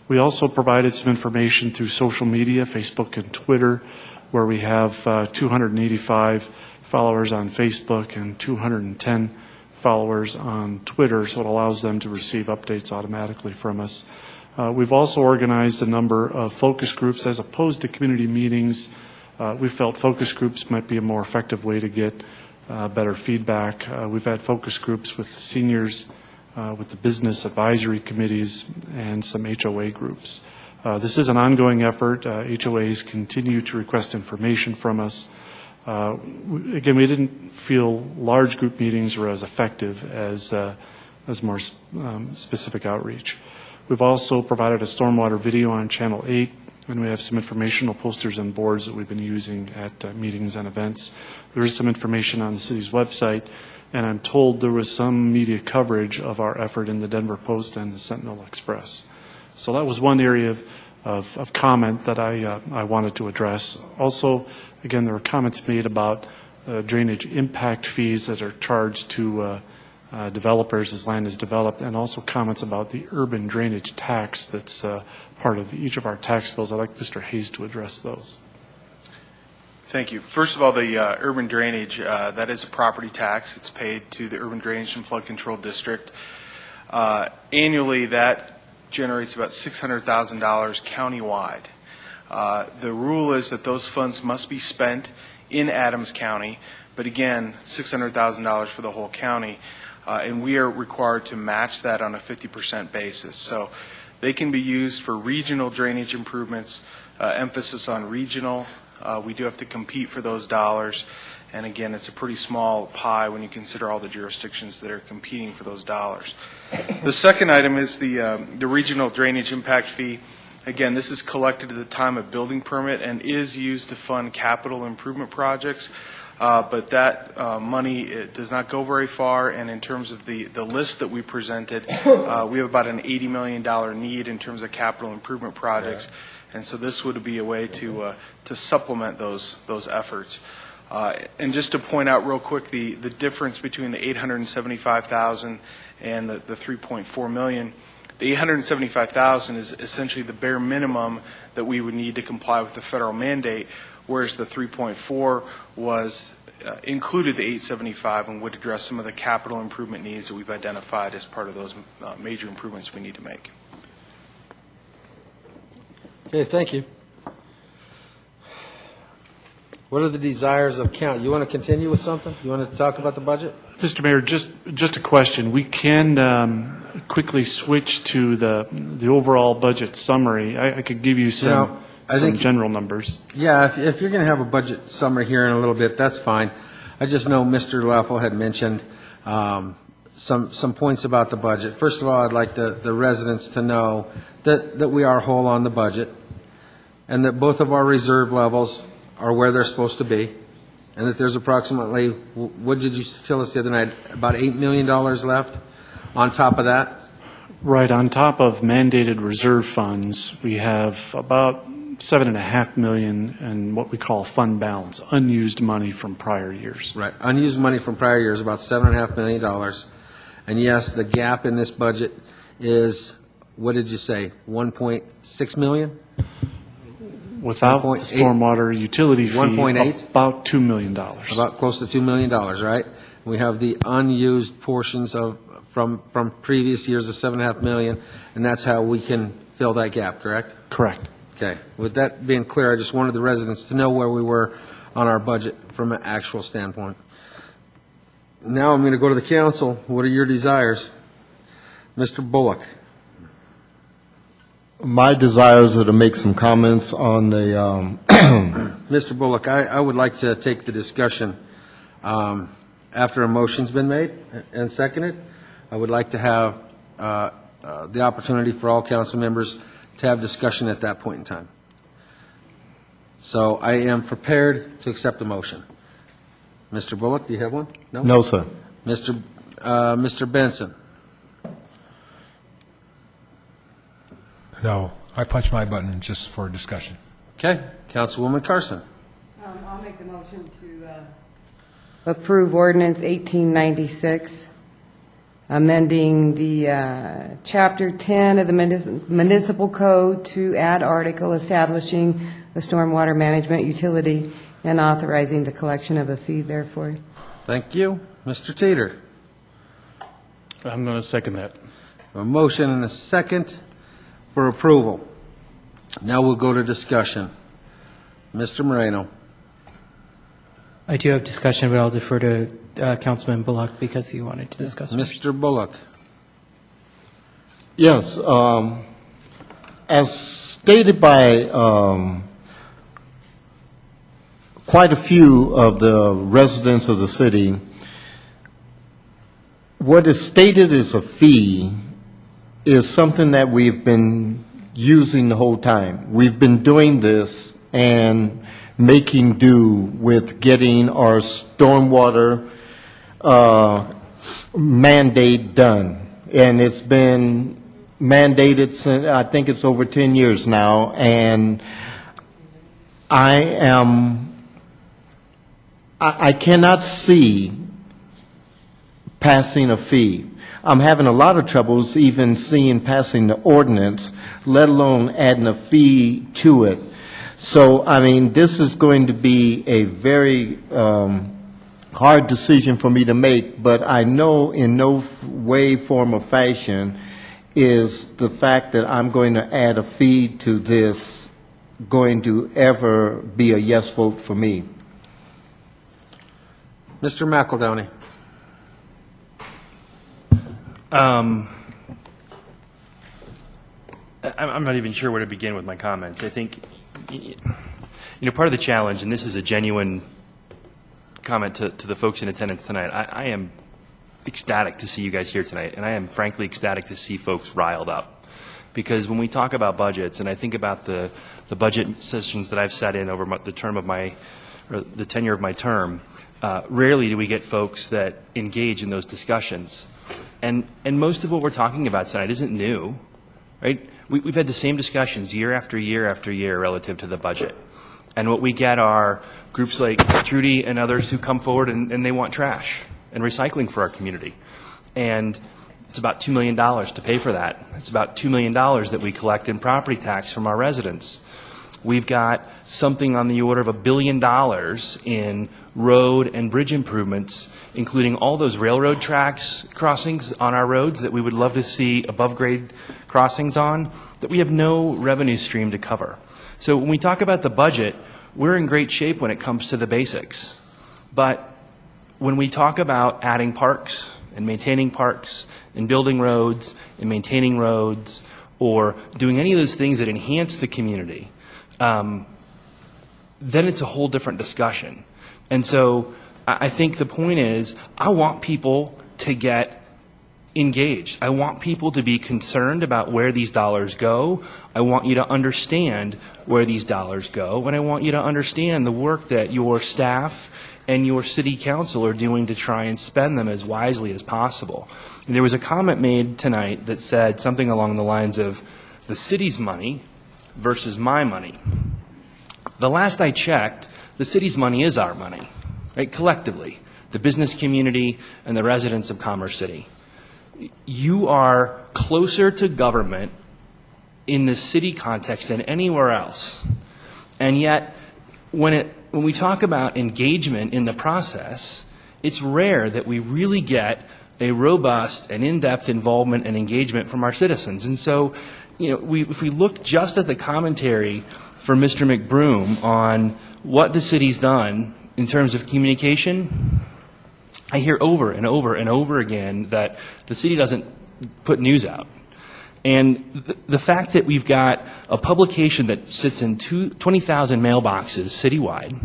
We also provided some information through social media, Facebook and Twitter, where we have 285 followers on Facebook and 210 followers on Twitter, so it allows them to receive updates automatically from us. We've also organized a number of focus groups as opposed to community meetings. We felt focus groups might be a more effective way to get better feedback. We've had focus groups with seniors, with the business advisory committees, and some HOA groups. This is an ongoing effort. HOAs continue to request information from us. Again, we didn't feel large group meetings were as effective as more specific outreach. We've also provided a stormwater video on Channel 8, and we have some informational posters and boards that we've been using at meetings and events. There is some information on the city's website, and I'm told there was some media coverage of our effort in the Denver Post and the Sentinel Express. So that was one area of comment that I wanted to address. Also, again, there were comments made about drainage impact fees that are charged to developers as land is developed, and also comments about the urban drainage tax that's part of each of our tax bills. I'd like Mr. Hayes to address those. Thank you. First of all, the urban drainage, that is a property tax. It's paid to the Urban Drainage and Flood Control District. Annually, that generates about $600,000 countywide. The rule is that those funds must be spent in Adams County, but again, $600,000 for the whole county, and we are required to match that on a 50% basis. So they can be used for regional drainage improvements, emphasis on regional. We do have to compete for those dollars, and again, it's a pretty small pie when you consider all the jurisdictions that are competing for those dollars. The second item is the regional drainage impact fee. Again, this is collected at the time of building permit and is used to fund capital improvement projects, but that money does not go very far, and in terms of the list that we presented, we have about an $80 million need in terms of capital improvement projects, and so this would be a way to supplement those efforts. And just to point out real quick, the difference between the $875,000 and the $3.4 million, the $875,000 is essentially the bare minimum that we would need to comply with the federal mandate, whereas the 3.4 was included the 875 and would address some of the capital improvement needs that we've identified as part of those major improvements we need to make. Okay, thank you. What are the desires of council? You want to continue with something? You want to talk about the budget? Mr. Mayor, just a question. We can quickly switch to the overall budget summary. I could give you some general numbers. Yeah, if you're going to have a budget summary here in a little bit, that's fine. I just know Mr. Leffel had mentioned some points about the budget. First of all, I'd like the residents to know that we are whole on the budget, and that both of our reserve levels are where they're supposed to be, and that there's approximately, what did you tell us the other night, about $8 million left on top of that? Right. On top of mandated reserve funds, we have about $7.5 million in what we call fund balance, unused money from prior years. Right. Unused money from prior years, about $7.5 million. And yes, the gap in this budget is, what did you say, 1.6 million? Without the stormwater utility fee, 1.8? About $2 million. About close to $2 million, right? We have the unused portions from previous years of $7.5 million, and that's how we can fill that gap, correct? Correct. Okay. With that being clear, I just wanted the residents to know where we were on our budget from an actual standpoint. Now I'm going to go to the council. What are your desires? Mr. Bullock. My desires are to make some comments on the... Mr. Bullock, I would like to take the discussion after a motion's been made and seconded. I would like to have the opportunity for all council members to have discussion at that point in time. So I am prepared to accept the motion. Mr. Bullock, do you have one? No? No, sir. Mr. Benson. No, I punched my button just for discussion. Okay. Councilwoman Carson. I'll make the motion to approve ordinance 1896, amending the Chapter 10 of the Municipal Code to add article establishing a stormwater management utility and authorizing the collection of a fee therefore. Thank you. Mr. Teeter. I'm going to second that. A motion and a second for approval. Now we'll go to discussion. Mr. Moreno. I do have discussion, but I'll defer to Councilman Bullock because he wanted to discuss. Mr. Bullock. Yes, as stated by quite a few of the residents of the city, what is stated as a fee is something that we've been using the whole time. We've been doing this and making do with getting our stormwater mandate done. And it's been mandated since, I think it's over 10 years now, and I cannot see passing a fee. I'm having a lot of troubles even seeing passing the ordinance, let alone adding a fee to it. So, I mean, this is going to be a very hard decision for me to make, but I know in no way, form, or fashion is the fact that I'm going to add a fee to this going to ever be a yes vote for me. Mr. McEldowney. I'm not even sure where to begin with my comments. I think, part of the challenge, and this is a genuine comment to the folks in attendance tonight, I am ecstatic to see you guys here tonight, and I am frankly ecstatic to see folks riled up. Because when we talk about budgets, and I think about the budget sessions that I've sat in over the tenure of my term, rarely do we get folks that engage in those discussions. And most of what we're talking about tonight isn't new, right? We've had the same discussions year after year after year relative to the budget. And what we get are groups like Trudy and others who come forward and they want trash and recycling for our community. And it's about $2 million to pay for that. It's about $2 million that we collect in property tax from our residents. We've got something on the order of $1 billion in road and bridge improvements, including all those railroad tracks crossings on our roads that we would love to see above grade crossings on, that we have no revenue stream to cover. So when we talk about the budget, we're in great shape when it comes to the basics. But when we talk about adding parks and maintaining parks and building roads and maintaining roads or doing any of those things that enhance the community, then it's a whole different discussion. And so I think the point is, I want people to get engaged. I want people to be concerned about where these dollars go. I want you to understand where these dollars go, and I want you to understand the work that your staff and your city council are doing to try and spend them as wisely as possible. And there was a comment made tonight that said something along the lines of the city's money versus my money. The last I checked, the city's money is our money, right? Collectively, the business community and the residents of Commerce City. You are closer to government in the city context than anywhere else. And yet, when we talk about engagement in the process, it's rare that we really get a robust and in-depth involvement and engagement from our citizens. And so, if we look just at the commentary for Mr. McBroom on what the city's done in terms of communication, I hear over and over and over again that the city doesn't put news out. And the fact that we've got a publication that sits in 20,000 mailboxes citywide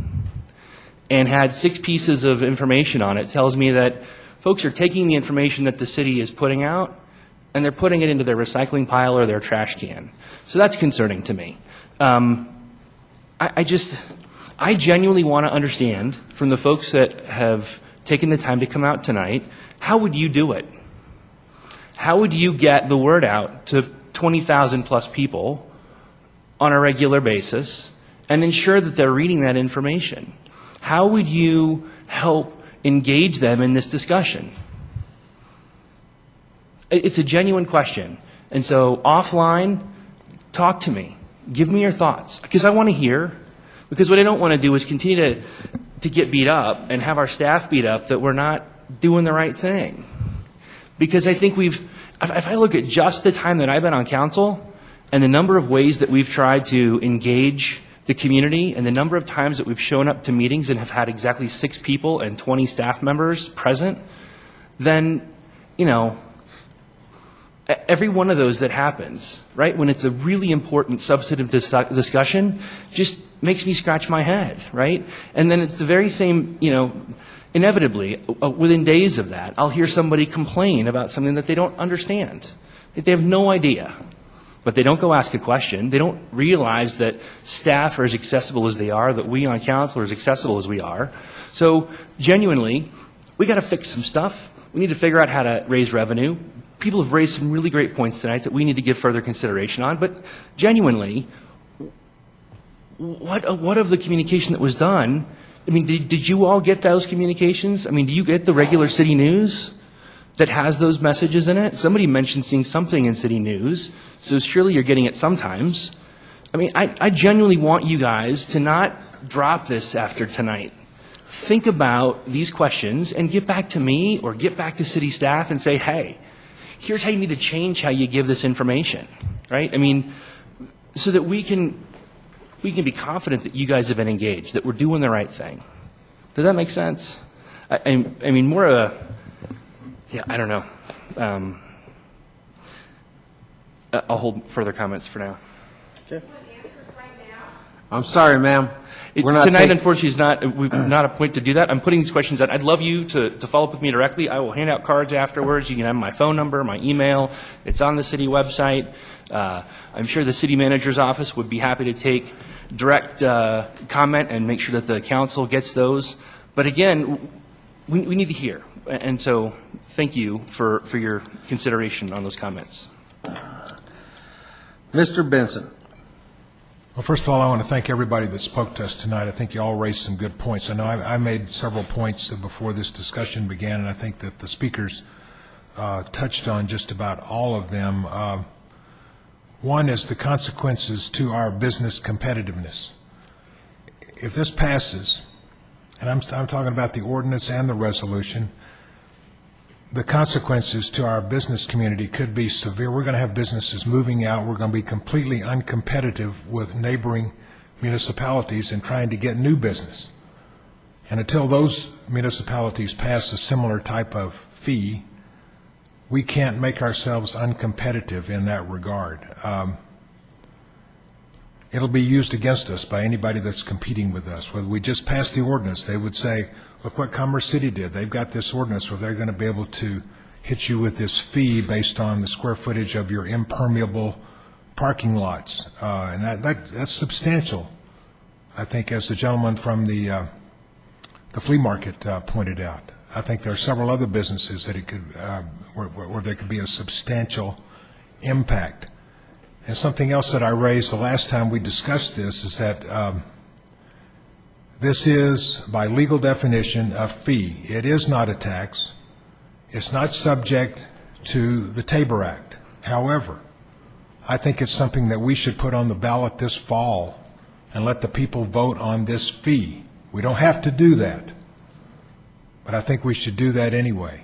and had 6 pieces of information on it tells me that folks are taking the information that the city is putting out and they're putting it into their recycling pile or their trash can. So that's concerning to me. I genuinely want to understand from the folks that have taken the time to come out tonight, how would you do it? How would you get the word out to 20,000 plus people on a regular basis and ensure that they're reading that information? How would you help engage them in this discussion? It's a genuine question. And so offline, talk to me. Give me your thoughts, because I want to hear. Because what I don't want to do is continue to get beat up and have our staff beat up that we're not doing the right thing. Because I think if I look at just the time that I've been on council and the number of ways that we've tried to engage the community and the number of times that we've shown up to meetings and have had exactly 6 people and 20 staff members present, then, you know, every one of those that happens, right, when it's a really important substantive discussion, just makes me scratch my head, right? And then it's the very same, you know, inevitably, within days of that, I'll hear somebody complain about something that they don't understand. They have no idea. But they don't go ask a question. They don't realize that staff are as accessible as they are, that we on council are as accessible as we are. So genuinely, we got to fix some stuff. We need to figure out how to raise revenue. People have raised some really great points tonight that we need to give further consideration on. But genuinely, what of the communication that was done? I mean, did you all get those communications? I mean, do you get the regular city news that has those messages in it? Somebody mentioned seeing something in city news, so surely you're getting it sometimes. I mean, I genuinely want you guys to not drop this after tonight. Think about these questions and get back to me or get back to city staff and say, hey, here's how you need to change how you give this information, right? I mean, so that we can be confident that you guys have been engaged, that we're doing the right thing. Does that make sense? I mean, more of a, yeah, I don't know. I'll hold further comments for now. Okay. I'm sorry, ma'am. Tonight, unfortunately, is not a point to do that. I'm putting these questions out. I'd love you to follow up with me directly. I will hand out cards afterwards. You can have my phone number, my email. It's on the city website. I'm sure the city manager's office would be happy to take direct comment and make sure that the council gets those. But again, we need to hear. And so thank you for your consideration on those comments. Mr. Benson. Well, first of all, I want to thank everybody that spoke to us tonight. I think you all raised some good points. I know I made several points before this discussion began, and I think that the speakers touched on just about all of them. One is the consequences to our business competitiveness. If this passes, and I'm talking about the ordinance and the resolution, the consequences to our business community could be severe. We're going to have businesses moving out. We're going to be completely uncompetitive with neighboring municipalities and trying to get new business. And until those municipalities pass a similar type of fee, we can't make ourselves uncompetitive in that regard. It'll be used against us by anybody that's competing with us. Whether we just pass the ordinance, they would say, look what Commerce City did. They've got this ordinance where they're going to be able to hit you with this fee based on the square footage of your impermeable parking lots. And that's substantial, I think, as the gentleman from the flea market pointed out. I think there are several other businesses that it could, where there could be a substantial impact. And something else that I raised the last time we discussed this is that this is, by legal definition, a fee. It is not a tax. It's not subject to the Tabor Act. However, I think it's something that we should put on the ballot this fall and let the people vote on this fee. We don't have to do that, but I think we should do that anyway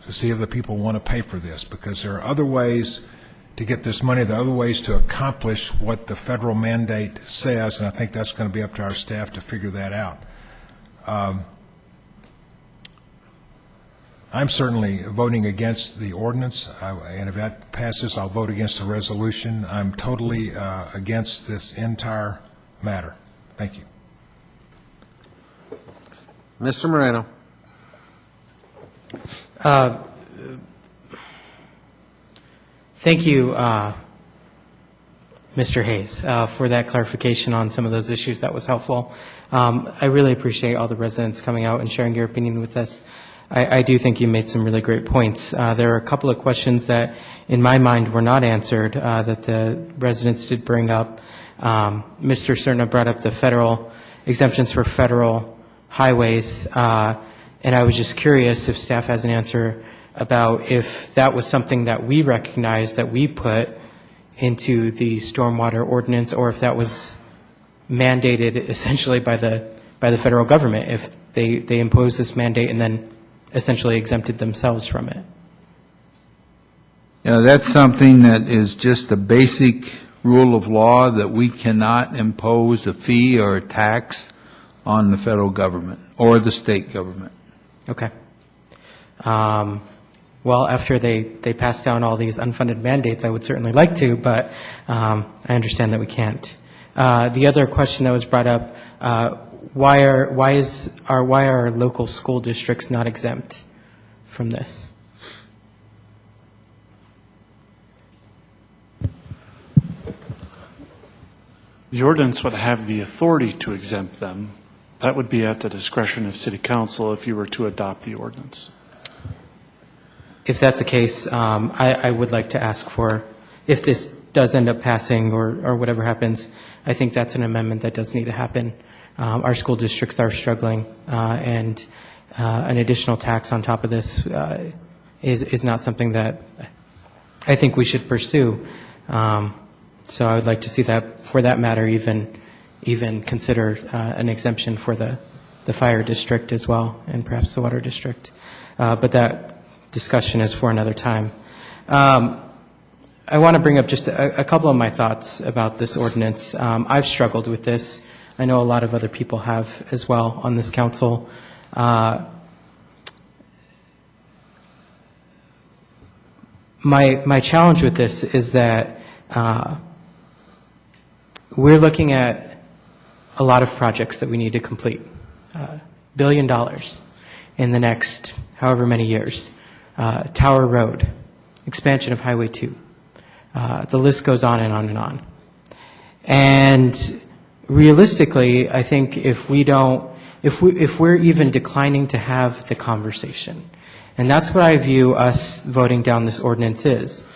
to see if the people want to pay for this, because there are other ways to get this money. There are other ways to accomplish what the federal mandate says, and I think that's going to be up to our staff to figure that out. I'm certainly voting against the ordinance, and if that passes, I'll vote against the resolution. I'm totally against this entire matter. Thank you. Mr. Moreno. Thank you, Mr. Hayes, for that clarification on some of those issues. That was helpful. I really appreciate all the residents coming out and sharing your opinion with us. I do think you made some really great points. There are a couple of questions that, in my mind, were not answered that the residents did bring up. Mr. Cerna brought up the federal exemptions for federal highways, and I was just curious if staff has an answer about if that was something that we recognized that we put into the stormwater ordinance, or if that was mandated essentially by the federal government, if they imposed this mandate and then essentially exempted themselves from it. Yeah, that's something that is just a basic rule of law that we cannot impose a fee or a tax on the federal government or the state government. Okay. Well, after they pass down all these unfunded mandates, I would certainly like to, but I understand that we can't. The other question that was brought up, why are local school districts not exempt from this? The ordinance would have the authority to exempt them. That would be at the discretion of City Council if you were to adopt the ordinance. If that's the case, I would like to ask for, if this does end up passing or whatever happens, I think that's an amendment that does need to happen. Our school districts are struggling, and an additional tax on top of this is not something that I think we should pursue. So I would like to see that, for that matter, even consider an exemption for the fire district as well, and perhaps the water district. But that discussion is for another time. I want to bring up just a couple of my thoughts about this ordinance. I've struggled with this. I know a lot of other people have as well on this council. My challenge with this is that we're looking at a lot of projects that we need to complete. $1 billion in the next however many years. Tower Road, expansion of Highway 2. The list goes on and on and on. And realistically, I think if we're even declining to have the conversation, and that's what I view us voting down this ordinance is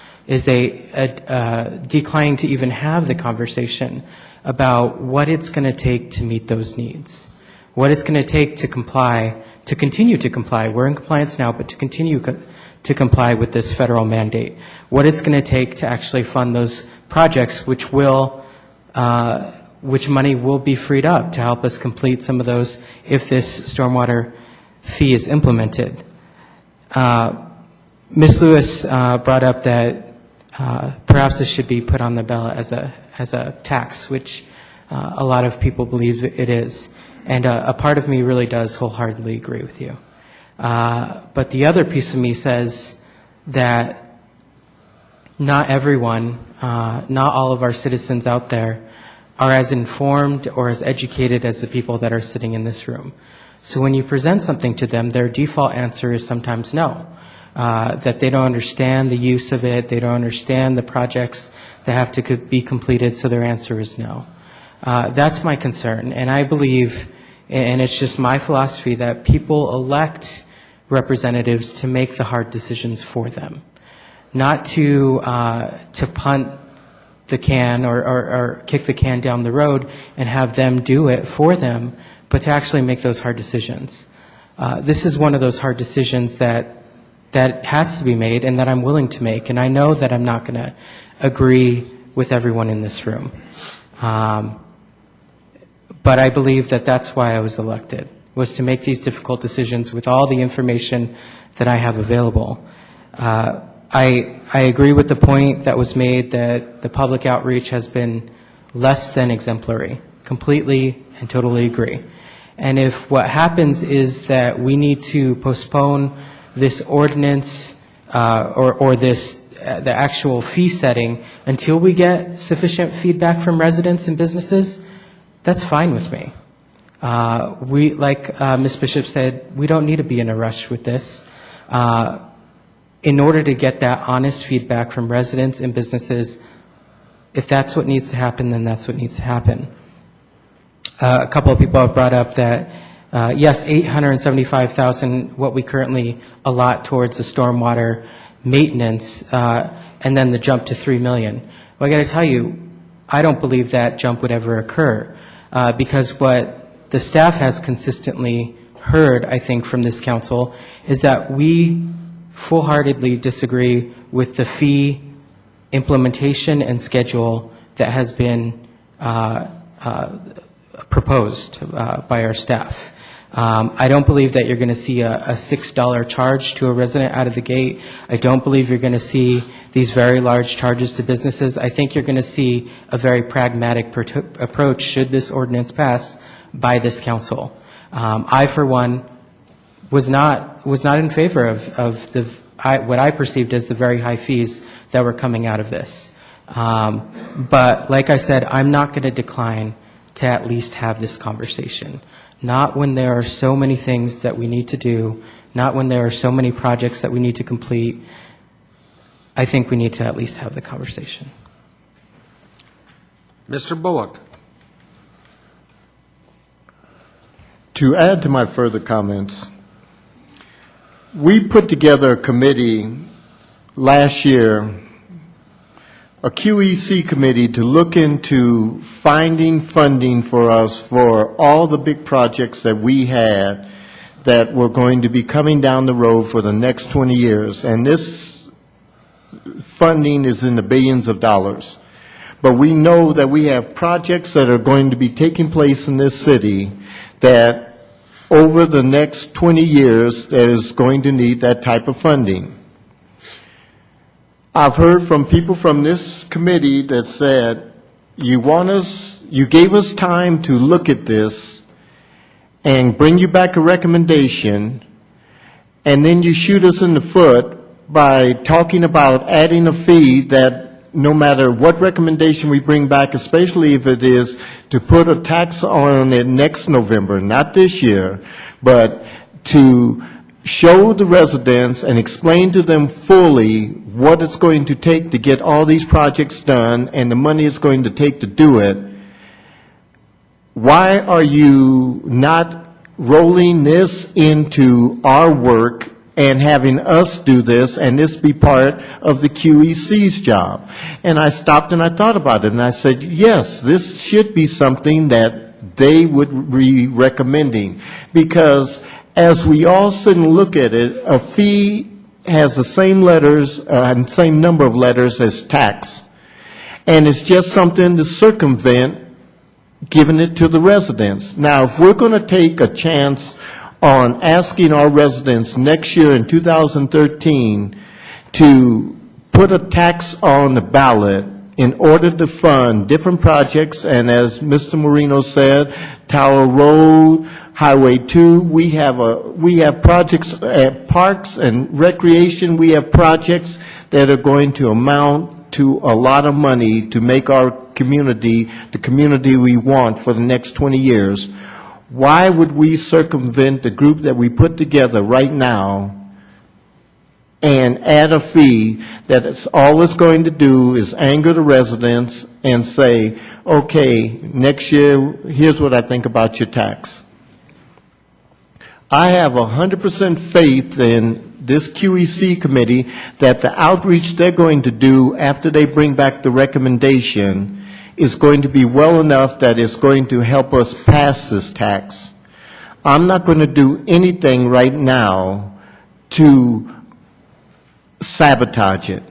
a declining to even have the conversation about what it's going to take to meet those needs, what it's going to take to comply, to continue to comply. We're in compliance now, but to continue to comply with this federal mandate, what it's going to take to actually fund those projects, which money will be freed up to help us complete some of those if this stormwater fee is implemented. Ms. Lewis brought up that perhaps this should be put on the ballot as a tax, which a lot of people believe it is. And a part of me really does wholeheartedly agree with you. But the other piece of me says that not everyone, not all of our citizens out there are as informed or as educated as the people that are sitting in this room. So when you present something to them, their default answer is sometimes no, that they don't understand the use of it, they don't understand the projects that have to be completed, so their answer is no. That's my concern, and I believe, and it's just my philosophy, that people elect representatives to make the hard decisions for them, not to punt the can or kick the can down the road and have them do it for them, but to actually make those hard decisions. This is one of those hard decisions that has to be made and that I'm willing to make, and I know that I'm not going to agree with everyone in this room. But I believe that that's why I was elected, was to make these difficult decisions with all the information that I have available. I agree with the point that was made that the public outreach has been less than exemplary. Completely and totally agree. And if what happens is that we need to postpone this ordinance or the actual fee setting until we get sufficient feedback from residents and businesses, that's fine with me. We, like Ms. Bishop said, we don't need to be in a rush with this. In order to get that honest feedback from residents and businesses, if that's what needs to happen, then that's what needs to happen. A couple of people have brought up that, yes, $875,000, what we currently allot towards the stormwater maintenance, and then the jump to $3 million. Well, I got to tell you, I don't believe that jump would ever occur, because what the staff has consistently heard, I think, from this council is that we full-heartedly disagree with the fee implementation and schedule that has been proposed by our staff. I don't believe that you're going to see a $6 charge to a resident out of the gate. I don't believe you're going to see these very large charges to businesses. I think you're going to see a very pragmatic approach should this ordinance pass by this council. I, for one, was not in favor of what I perceived as the very high fees that were coming out of this. But like I said, I'm not going to decline to at least have this conversation. Not when there are so many things that we need to do, not when there are so many projects that we need to complete. I think we need to at least have the conversation. Mr. Bullock. To add to my further comments, we put together a committee last year, a QEC committee, to look into finding funding for us for all the big projects that we had that were going to be coming down the road for the next 20 years. And this funding is in the billions of dollars. But we know that we have projects that are going to be taking place in this city that over the next 20 years that is going to need that type of funding. I've heard from people from this committee that said, you gave us time to look at this and bring you back a recommendation, and then you shoot us in the foot by talking about adding a fee that no matter what recommendation we bring back, especially if it is to put a tax on it next November, not this year, but to show the residents and explain to them fully what it's going to take to get all these projects done and the money it's going to take to do it. Why are you not rolling this into our work and having us do this, and this be part of the QEC's job? And I stopped and I thought about it, and I said, yes, this should be something that they would be recommending, because as we all sit and look at it, a fee has the same letters and same number of letters as tax, and it's just something to circumvent giving it to the residents. Now, if we're going to take a chance on asking our residents next year in 2013 to put a tax on the ballot in order to fund different projects, and as Mr. Marino said, Tower Road, Highway 2, we have projects at Parks and Recreation, we have projects that are going to amount to a lot of money to make our community the community we want for the next 20 years. Why would we circumvent the group that we put together right now and add a fee that all it's going to do is anger the residents and say, okay, next year, here's what I think about your tax? I have 100% faith in this QEC committee that the outreach they're going to do after they bring back the recommendation is going to be well enough that it's going to help us pass this tax. I'm not going to do anything right now to sabotage it.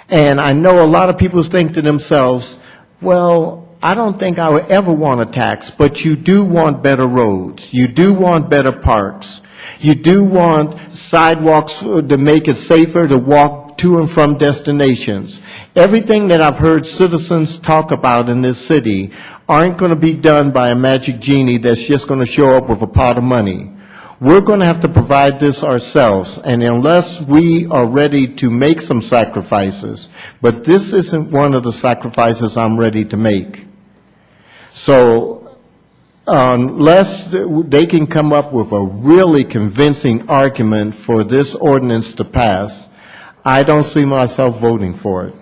And I know a lot of people think to themselves, well, I don't think I would ever want a tax, but you do want better roads. You do want better parks. You do want sidewalks to make it safer to walk to and from destinations. Everything that I've heard citizens talk about in this city aren't going to be done by a magic genie that's just going to show up with a pot of money. We're going to have to provide this ourselves, and unless we are ready to make some sacrifices, but this isn't one of the sacrifices I'm ready to make. So unless they can come up with a really convincing argument for this ordinance to pass, I don't see myself voting for it.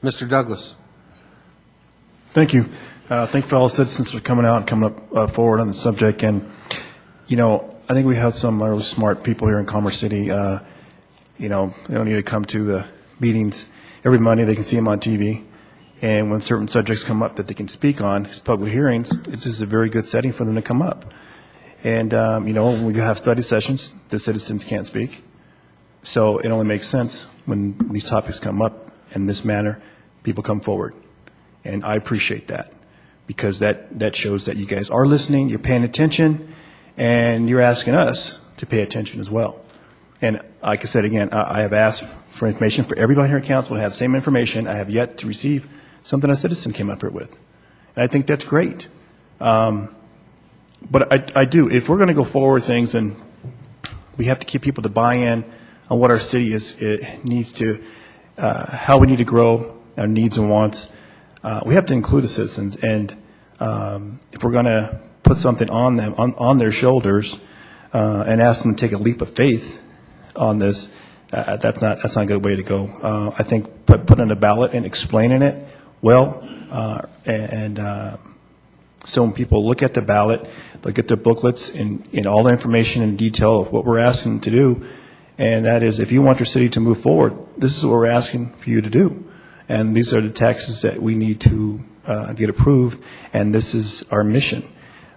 Mr. Douglas. Thank you. Thank fellow citizens for coming out and coming up forward on the subject. And, you know, I think we have some really smart people here in Commerce City. You know, they don't need to come to the meetings every Monday. They can see them on TV. And when certain subjects come up that they can speak on, it's public hearings, it's just a very good setting for them to come up. And, you know, when we have study sessions, the citizens can't speak. So it only makes sense when these topics come up in this manner, people come forward. And I appreciate that, because that shows that you guys are listening, you're paying attention, and you're asking us to pay attention as well. And like I said, again, I have asked for information for everybody here at council to have the same information. I have yet to receive something a citizen came up here with. And I think that's great. But I do, if we're going to go forward with things, and we have to keep people to buy in on what our city needs to, how we need to grow, our needs and wants. We have to include the citizens, and if we're going to put something on them, on their shoulders, and ask them to take a leap of faith on this, that's not a good way to go. I think putting a ballot and explaining it well, so when people look at the ballot, look at the booklets and all the information and detail of what we're asking them to do, and that is, if you want your city to move forward, this is what we're asking for you to do. And these are the taxes that we need to get approved, and this is our mission.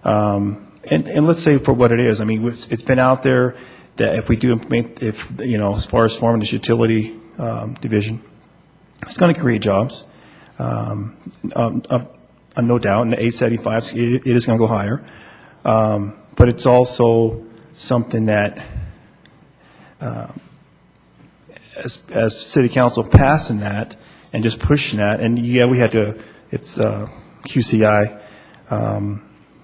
And let's say for what it is, I mean, it's been out there that if we do implement, as far as forming this utility division, it's going to create jobs. No doubt, in the 875, it is going to go higher. But it's also something that, as city council passing that and just pushing that, and yeah, we had to, it's QCI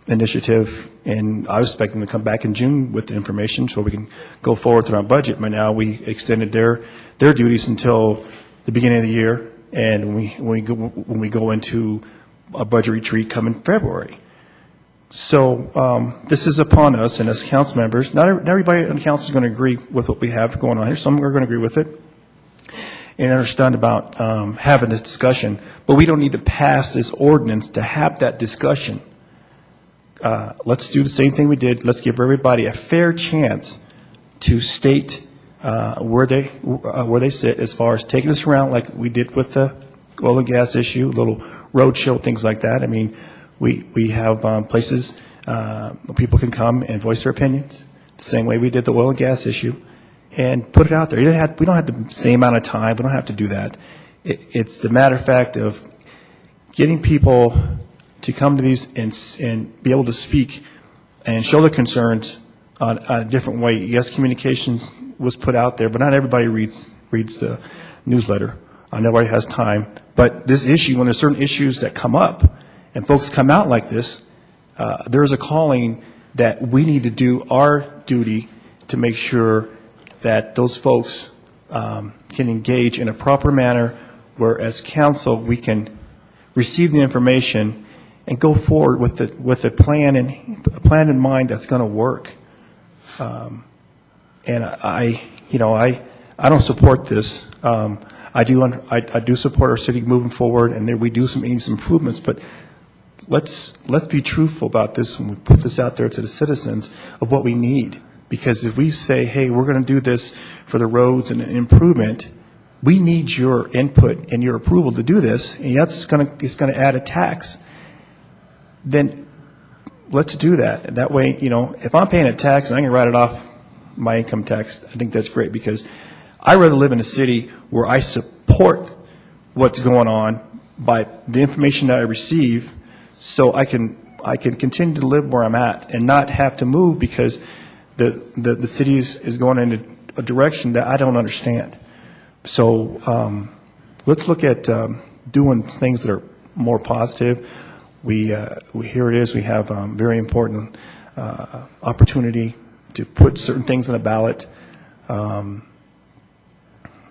initiative, and I was expecting to come back in June with the information so we can go forward with our budget. But now we extended their duties until the beginning of the year, and when we go into a budget retreat come in February. So this is upon us, and as council members, not everybody on the council is going to agree with what we have going on here. Some are going to agree with it and understand about having this discussion, but we don't need to pass this ordinance to have that discussion. Let's do the same thing we did. Let's give everybody a fair chance to state where they sit as far as taking us around like we did with the oil and gas issue, little road show, things like that. I mean, we have places where people can come and voice their opinions, the same way we did the oil and gas issue, and put it out there. We don't have the same amount of time. We don't have to do that. It's the matter of fact of getting people to come to these and be able to speak and show their concerns on a different way. Yes, communication was put out there, but not everybody reads the newsletter. Not everybody has time. But this issue, when there's certain issues that come up and folks come out like this, there is a calling that we need to do our duty to make sure that those folks can engage in a proper manner where as council we can receive the information and go forward with a plan in mind that's going to work. And I don't support this. I do support our city moving forward, and there we do need some improvements. But let's be truthful about this when we put this out there to the citizens of what we need. Because if we say, hey, we're going to do this for the roads and improvement, we need your input and your approval to do this, and it's going to add a tax. Then let's do that. That way, if I'm paying a tax and I can write it off my income tax, I think that's great, because I'd rather live in a city where I support what's going on by the information that I receive, so I can continue to live where I'm at and not have to move because the city is going in a direction that I don't understand. So let's look at doing things that are more positive. Here it is. We have very important opportunity to put certain things on a ballot and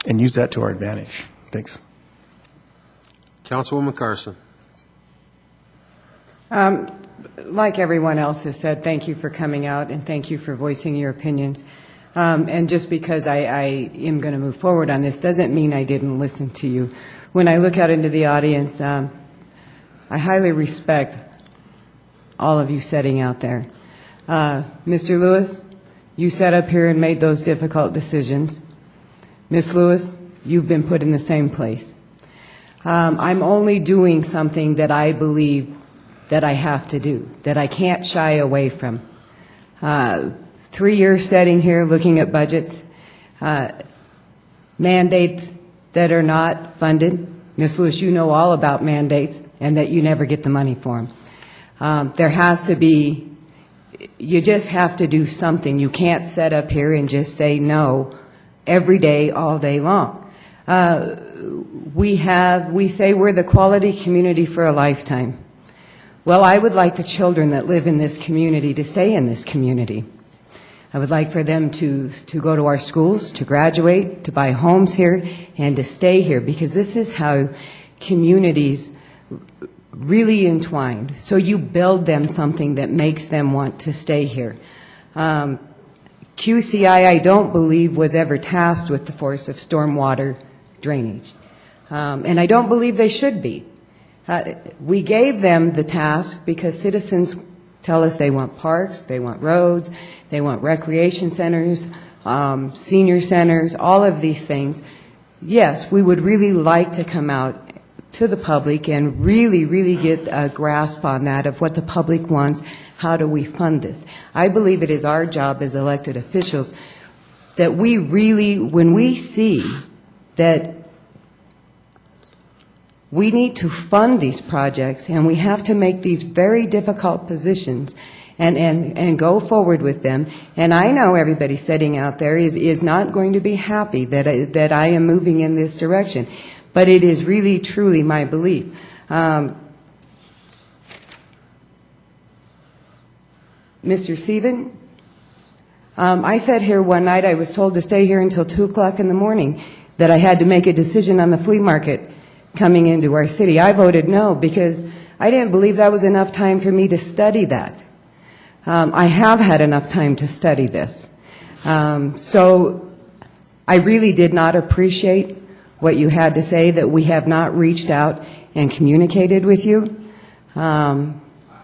use that to our advantage. Thanks. Councilwoman Carson. Like everyone else has said, thank you for coming out and thank you for voicing your opinions. And just because I am going to move forward on this doesn't mean I didn't listen to you. When I look out into the audience, I highly respect all of you sitting out there. Mr. Lewis, you sat up here and made those difficult decisions. Ms. Lewis, you've been put in the same place. I'm only doing something that I believe that I have to do, that I can't shy away from. 3 years sitting here looking at budgets, mandates that are not funded. Ms. Lewis, you know all about mandates and that you never get the money for them. There has to be, you just have to do something. You can't sit up here and just say no every day, all day long. We say we're the quality community for a lifetime. Well, I would like the children that live in this community to stay in this community. I would like for them to go to our schools, to graduate, to buy homes here, and to stay here, because this is how communities really entwined. So you build them something that makes them want to stay here. QCI, I don't believe, was ever tasked with the force of stormwater drainage. And I don't believe they should be. We gave them the task because citizens tell us they want parks, they want roads, they want recreation centers, senior centers, all of these things. Yes, we would really like to come out to the public and really, really get a grasp on that of what the public wants. How do we fund this? I believe it is our job as elected officials that we really, when we see that we need to fund these projects and we have to make these very difficult positions and go forward with them. And I know everybody sitting out there is not going to be happy that I am moving in this direction. But it is really, truly my belief. Mr. Sieben, I sat here one night, I was told to stay here until 2 o'clock in the morning, that I had to make a decision on the flea market coming into our city. I voted no because I didn't believe that was enough time for me to study that. I have had enough time to study this. So I really did not appreciate what you had to say, that we have not reached out and communicated with you. I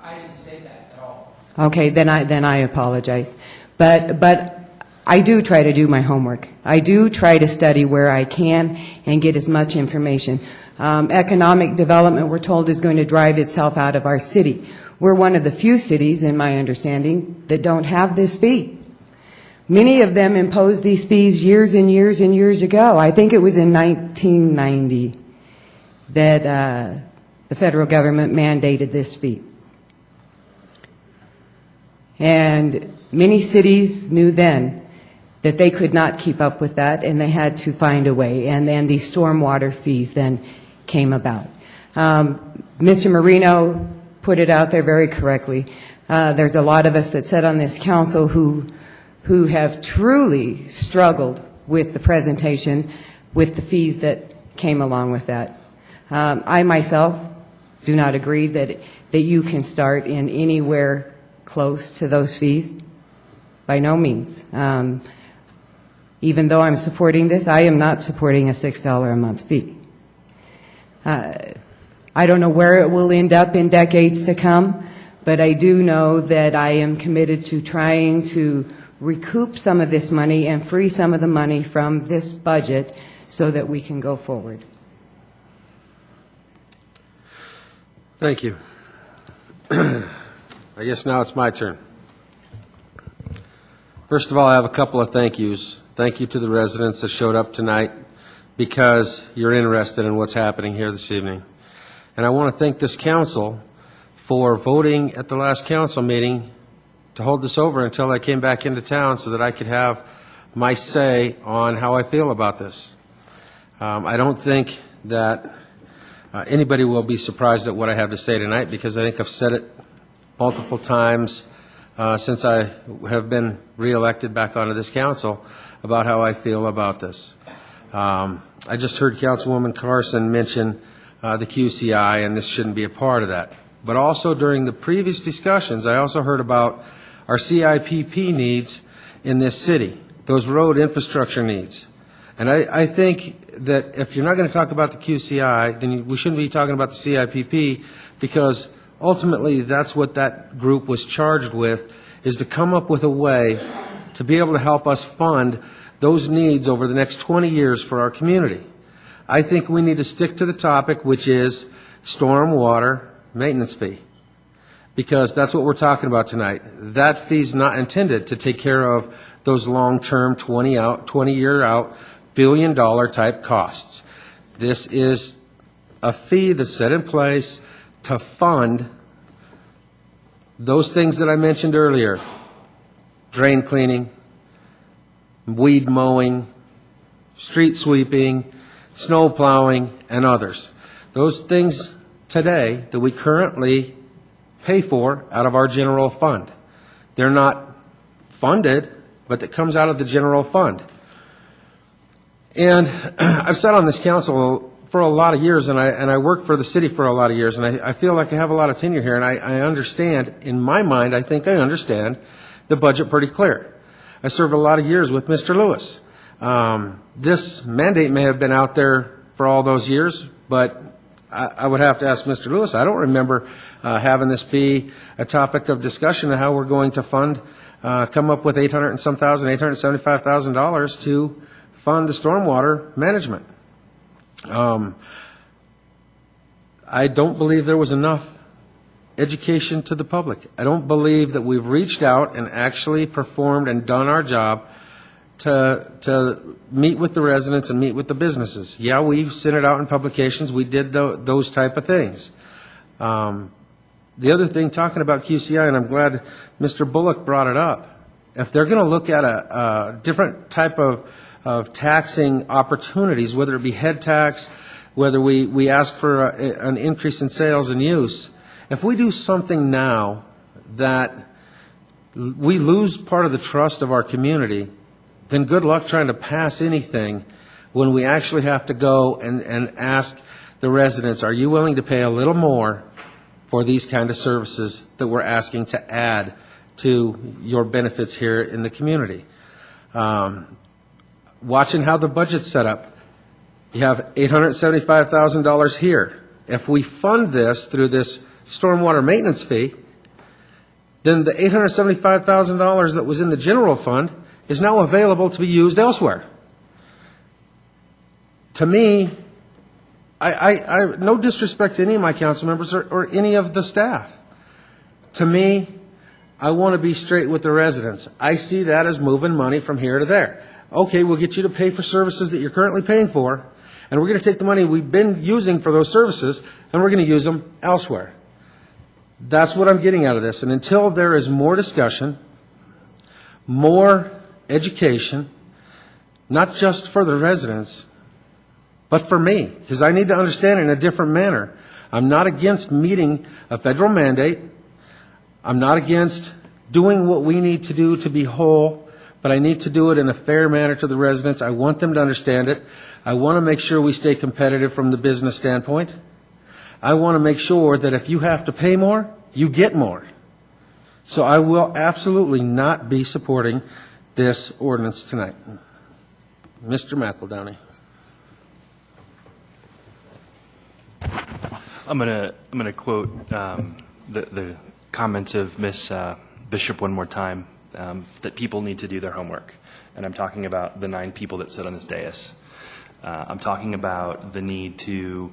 didn't say that at all. Okay, then I apologize. But I do try to do my homework. I do try to study where I can and get as much information. Economic development, we're told, is going to drive itself out of our city. We're one of the few cities, in my understanding, that don't have this fee. Many of them imposed these fees years and years and years ago. I think it was in 1990 that the federal government mandated this fee. And many cities knew then that they could not keep up with that, and they had to find a way. And then these stormwater fees then came about. Mr. Marino put it out there very correctly. There's a lot of us that sit on this council who have truly struggled with the presentation, with the fees that came along with that. I myself do not agree that you can start in anywhere close to those fees. By no means. Even though I'm supporting this, I am not supporting a $6 a month fee. I don't know where it will end up in decades to come, but I do know that I am committed to trying to recoup some of this money and free some of the money from this budget so that we can go forward. Thank you. I guess now it's my turn. First of all, I have a couple of thank yous. Thank you to the residents that showed up tonight because you're interested in what's happening here this evening. And I want to thank this council for voting at the last council meeting to hold this over until I came back into town so that I could have my say on how I feel about this. I don't think that anybody will be surprised at what I have to say tonight, because I think I've said it multiple times since I have been reelected back onto this council about how I feel about this. I just heard Councilwoman Carson mention the QCI, and this shouldn't be a part of that. But also during the previous discussions, I also heard about our CIPP needs in this city, those road infrastructure needs. And I think that if you're not going to talk about the QCI, then we shouldn't be talking about the CIPP, because ultimately that's what that group was charged with, is to come up with a way to be able to help us fund those needs over the next 20 years for our community. I think we need to stick to the topic, which is stormwater maintenance fee, because that's what we're talking about tonight. That fee is not intended to take care of those long-term 20-year out billion-dollar type costs. This is a fee that's set in place to fund those things that I mentioned earlier, drain cleaning, weed mowing, street sweeping, snow plowing, and others. Those things today that we currently pay for out of our general fund. They're not funded, but it comes out of the general fund. And I've sat on this council for a lot of years, and I worked for the city for a lot of years, and I feel like I have a lot of tenure here, and I understand, in my mind, I think I understand the budget pretty clear. I served a lot of years with Mr. Lewis. This mandate may have been out there for all those years, but I would have to ask Mr. Lewis. I don't remember having this be a topic of discussion of how we're going to fund, come up with $875,000 to fund the stormwater management. I don't believe there was enough education to the public. I don't believe that we've reached out and actually performed and done our job to meet with the residents and meet with the businesses. Yeah, we sent it out in publications. We did those type of things. The other thing, talking about QCI, and I'm glad Mr. Bullock brought it up, if they're going to look at a different type of taxing opportunities, whether it be head tax, whether we ask for an increase in sales and use, if we do something now that we lose part of the trust of our community, then good luck trying to pass anything when we actually have to go and ask the residents, are you willing to pay a little more for these kind of services that we're asking to add to your benefits here in the community? Watching how the budget's set up, you have $875,000 here. If we fund this through this stormwater maintenance fee, then the $875,000 that was in the general fund is now available to be used elsewhere. To me, I no disrespect to any of my council members or any of the staff. To me, I want to be straight with the residents. I see that as moving money from here to there. Okay, we'll get you to pay for services that you're currently paying for, and we're going to take the money we've been using for those services, and we're going to use them elsewhere. That's what I'm getting out of this. And until there is more discussion, more education, not just for the residents, but for me, because I need to understand it in a different manner. I'm not against meeting a federal mandate. I'm not against doing what we need to do to be whole, but I need to do it in a fair manner to the residents. I want them to understand it. I want to make sure we stay competitive from the business standpoint. I want to make sure that if you have to pay more, you get more. So I will absolutely not be supporting this ordinance tonight. Mr. McEldowney. I'm gonna quote the comments of Ms. Bishop one more time, that people need to do their homework. And I'm talking about the 9 people that sit on this dais. I'm talking about the need to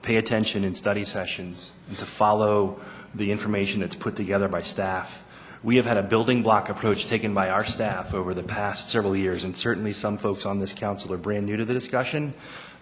pay attention in study sessions and to follow the information that's put together by staff. We have had a building block approach taken by our staff over the past several years, and certainly some folks on this council are brand new to the discussion,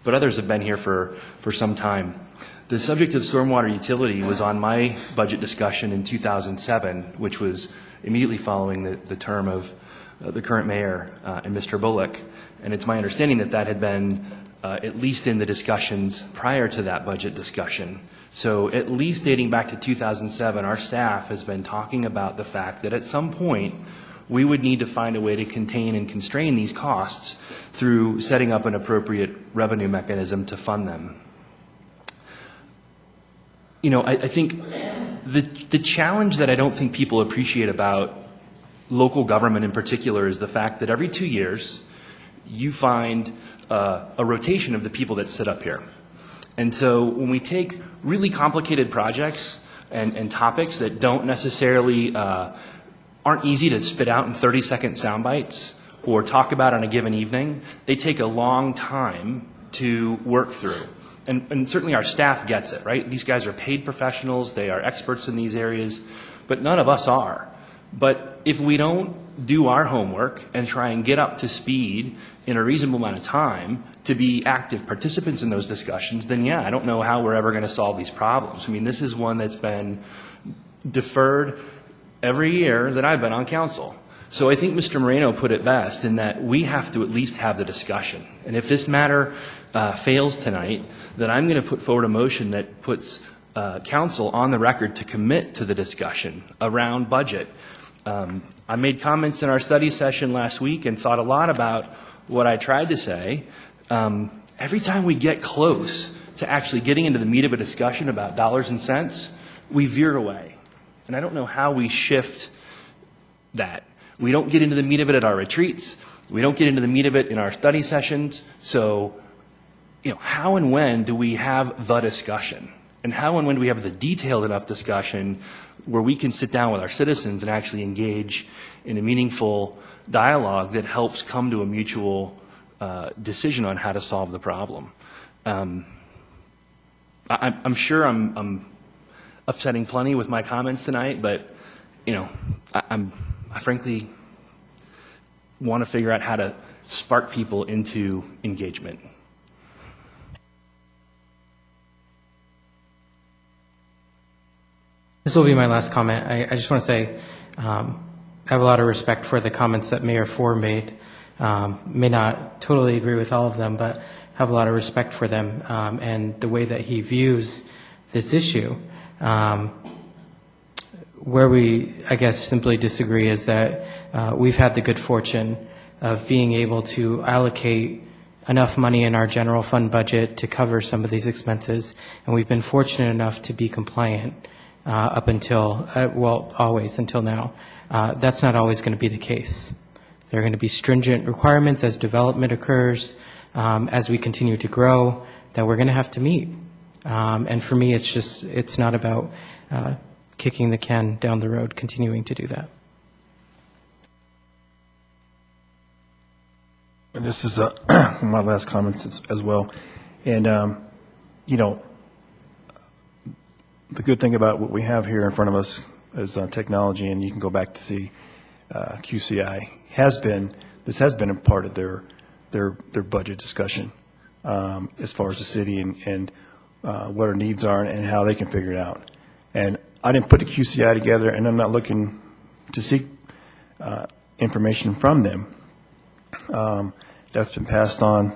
but others have been here for some time. The subject of stormwater utility was on my budget discussion in 2007, which was immediately following the term of the current mayor and Mr. Bullock. And it's my understanding that that had been at least in the discussions prior to that budget discussion. So at least dating back to 2007, our staff has been talking about the fact that at some point we would need to find a way to contain and constrain these costs through setting up an appropriate revenue mechanism to fund them. You know, I think the challenge that I don't think people appreciate about local government in particular is the fact that every 2 years you find a rotation of the people that sit up here. And so when we take really complicated projects and topics that don't necessarily aren't easy to spit out in 30-second sound bites or talk about on a given evening, they take a long time to work through. And certainly our staff gets it, right? These guys are paid professionals. They are experts in these areas, but none of us are. But if we don't do our homework and try and get up to speed in a reasonable amount of time to be active participants in those discussions, then yeah, I don't know how we're ever going to solve these problems. I mean, this is one that's been deferred every year that I've been on council. So I think Mr. Moreno put it best in that we have to at least have the discussion. And if this matter fails tonight, then I'm going to put forward a motion that puts council on the record to commit to the discussion around budget. I made comments in our study session last week and thought a lot about what I tried to say. Every time we get close to actually getting into the meat of a discussion about dollars and cents, we veer away. And I don't know how we shift that. We don't get into the meat of it at our retreats. We don't get into the meat of it in our study sessions. So, how and when do we have the discussion? And how and when do we have the detailed enough discussion where we can sit down with our citizens and actually engage in a meaningful dialogue that helps come to a mutual decision on how to solve the problem? I'm sure I'm upsetting plenty with my comments tonight, but I frankly want to figure out how to spark people into engagement. This will be my last comment. I just want to say I have a lot of respect for the comments that Mayor Ford made. May not totally agree with all of them, but have a lot of respect for them and the way that he views this issue. Where we, I guess, simply disagree is that we've had the good fortune of being able to allocate enough money in our general fund budget to cover some of these expenses, and we've been fortunate enough to be compliant up until, always until now. That's not always going to be the case. There are going to be stringent requirements as development occurs, as we continue to grow, that we're going to have to meet. And for me, it's not about kicking the can down the road, continuing to do that. And this is my last comments as well. And, the good thing about what we have here in front of us is technology, and you can go back to see QCI this has been a part of their budget discussion as far as the city and what our needs are and how they can figure it out. And I didn't put the QCI together, and I'm not looking to seek information from them. That's been passed on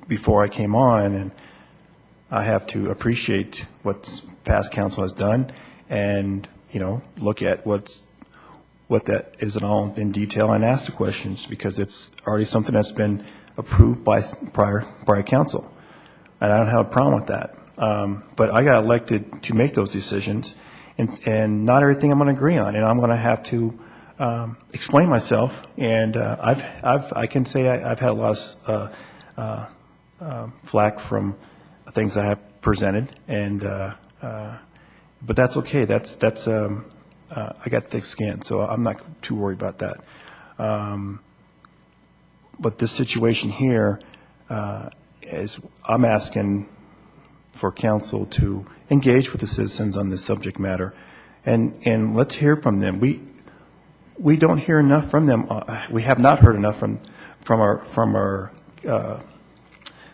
before I came on, and I have to appreciate what past council has done and, look at what that is in all in detail and ask the questions, because it's already something that's been approved by prior council. And I don't have a problem with that. But I got elected to make those decisions, and not everything I'm going to agree on, and I'm going to have to explain myself. And I can say I've had a lot of flack from things I have presented, and but that's okay. That's I got thick skin, so I'm not too worried about that. But this situation here is I'm asking for council to engage with the citizens on this subject matter, and let's hear from them. We don't hear enough from them. We have not heard enough from our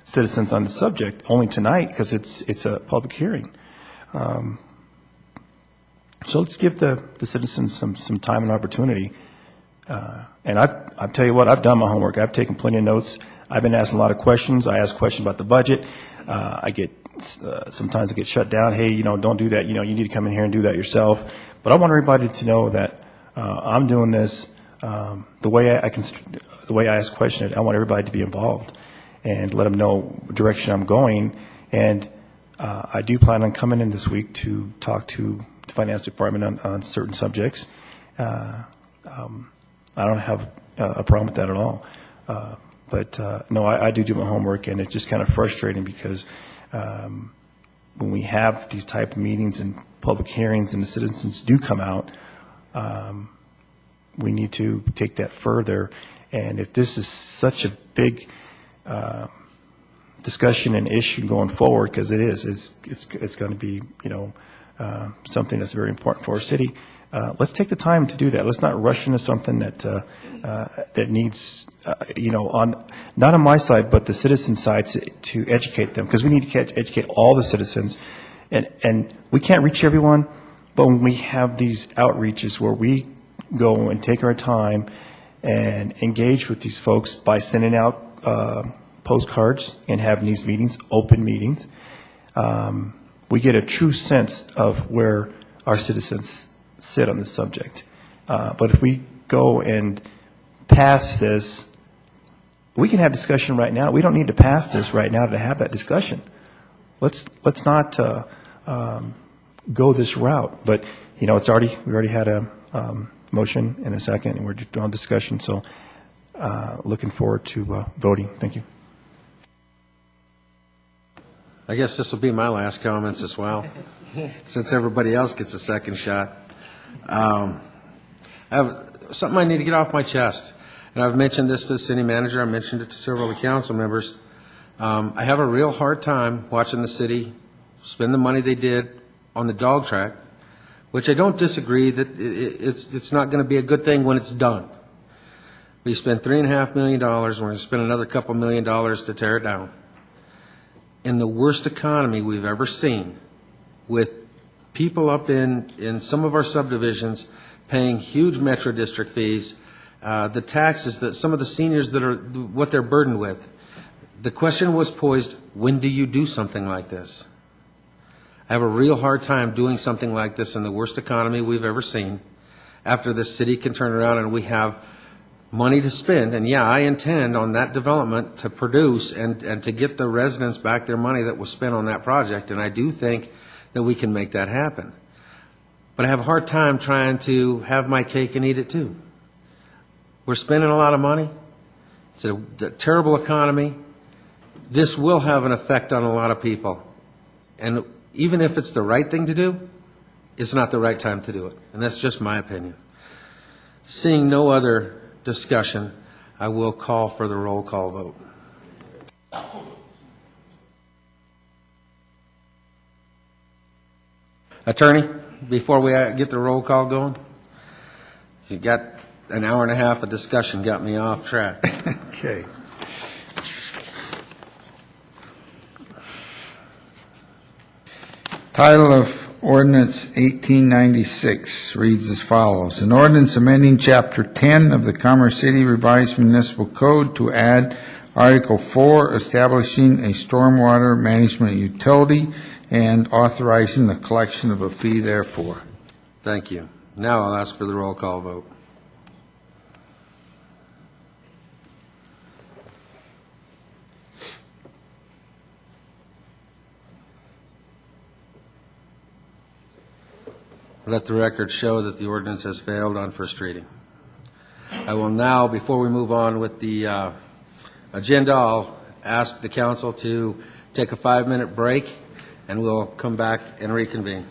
citizens on the subject. Only tonight, because it's a public hearing. So let's give the citizens some time and opportunity. And I'll tell you what, I've done my homework. I've taken plenty of notes. I've been asking a lot of questions. I ask questions about the budget. Sometimes I get shut down. Hey, don't do that. You need to come in here and do that yourself. But I want everybody to know that I'm doing this the way I ask questions. I want everybody to be involved and let them know the direction I'm going. And I do plan on coming in this week to talk to the finance department on certain subjects. I don't have a problem with that at all. But no, I do my homework, and it's just kind of frustrating because when we have these type of meetings and public hearings and the citizens do come out, we need to take that further. And if this is such a big discussion and issue going forward, because it is, it's going to be something that's very important for our city. Let's take the time to do that. Let's not rush into something that needs, not on my side, but the citizen side to educate them, because we need to educate all the citizens, and we can't reach everyone, but when we have these outreaches where we go and take our time and engage with these folks by sending out postcards and having these meetings, open meetings, we get a true sense of where our citizens sit on this subject. But if we go and pass this, we can have discussion right now. We don't need to pass this right now to have that discussion. Let's not go this route. But we already had a motion and a second, and we're doing discussion. So looking forward to voting. Thank you. I guess this will be my last comments as well, since everybody else gets a second shot. I have something I need to get off my chest, and I've mentioned this to the city manager. I mentioned it to several of the council members. I have a real hard time watching the city spend the money they did on the dog track, which I don't disagree that it's not going to be a good thing when it's done. We spent $3.5 million, and we're going to spend another couple $1 million to tear it down. In the worst economy we've ever seen, with people up in some of our subdivisions paying huge Metro District fees, the taxes that some of the seniors that are what they're burdened with. The question was posed, when do you do something like this? I have a real hard time doing something like this in the worst economy we've ever seen, after the city can turn around and we have money to spend. And yeah, I intend on that development to produce and to get the residents back their money that was spent on that project, and I do think that we can make that happen. But I have a hard time trying to have my cake and eat it too. We're spending a lot of money. It's a terrible economy. This will have an effect on a lot of people. And even if it's the right thing to do, it's not the right time to do it. And that's just my opinion. Seeing no other discussion, I will call for the roll call vote. Attorney, before we get the roll call going, you got an hour and a half of discussion, got me off track. Okay. Title of Ordinance 1896 reads as follows. An ordinance amending Chapter 10 of the Commerce City Revised Municipal Code to add Article 4, establishing a stormwater management utility and authorizing the collection of a fee therefor. Thank you. Now I'll ask for the roll call vote. Let the record show that the ordinance has failed on first reading. I will now, before we move on with the agenda, I'll ask the council to take a 5-minute break, and we'll come back and reconvene.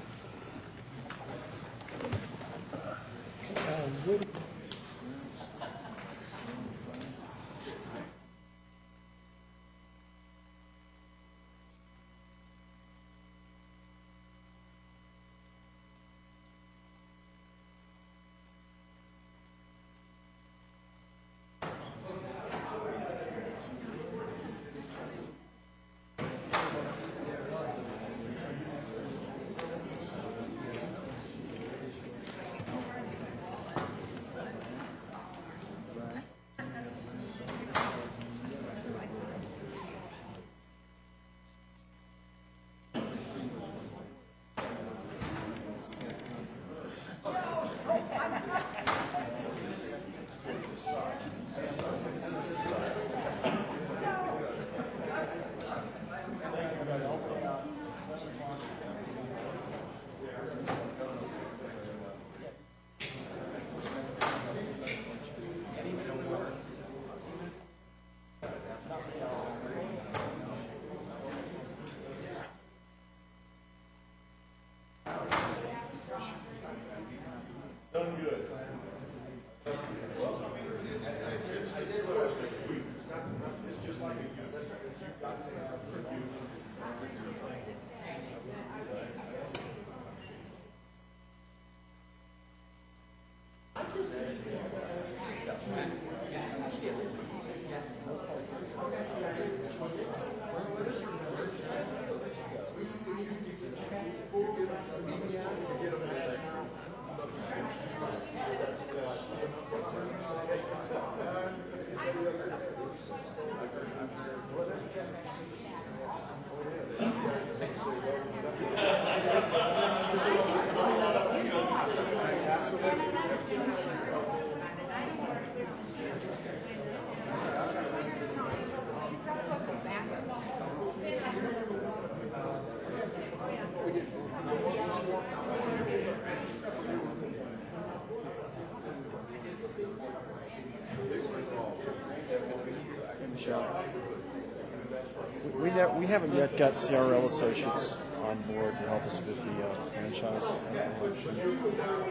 We haven't yet got CRL Associates on board to help us with the franchise election.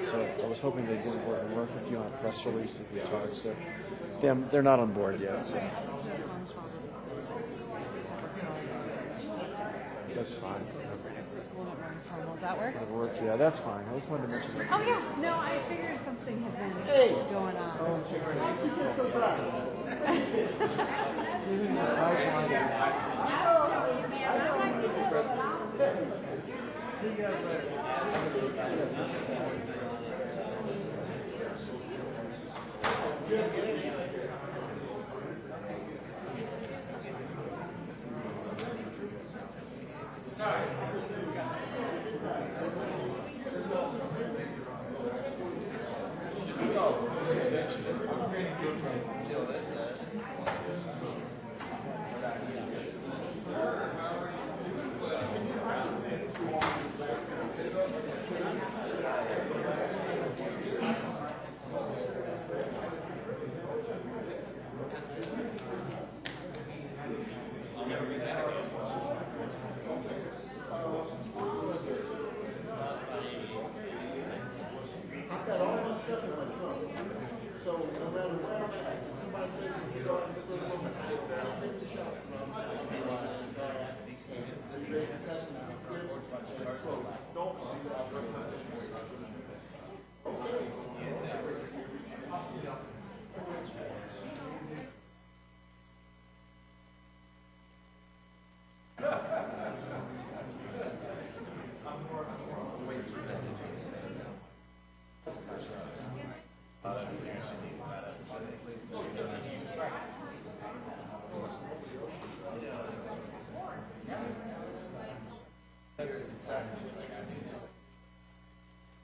So I was hoping they'd get aboard and work with you on a press release if we talked. So they're not on board yet. So that's fine. Will that work? That'll work. Yeah, that's fine. I just wanted to mention that. Oh, yeah. No, I figured something had been going on. I've got all my stuff in my trunk, so no matter what, somebody says you don't have to put it on the take the shot from don't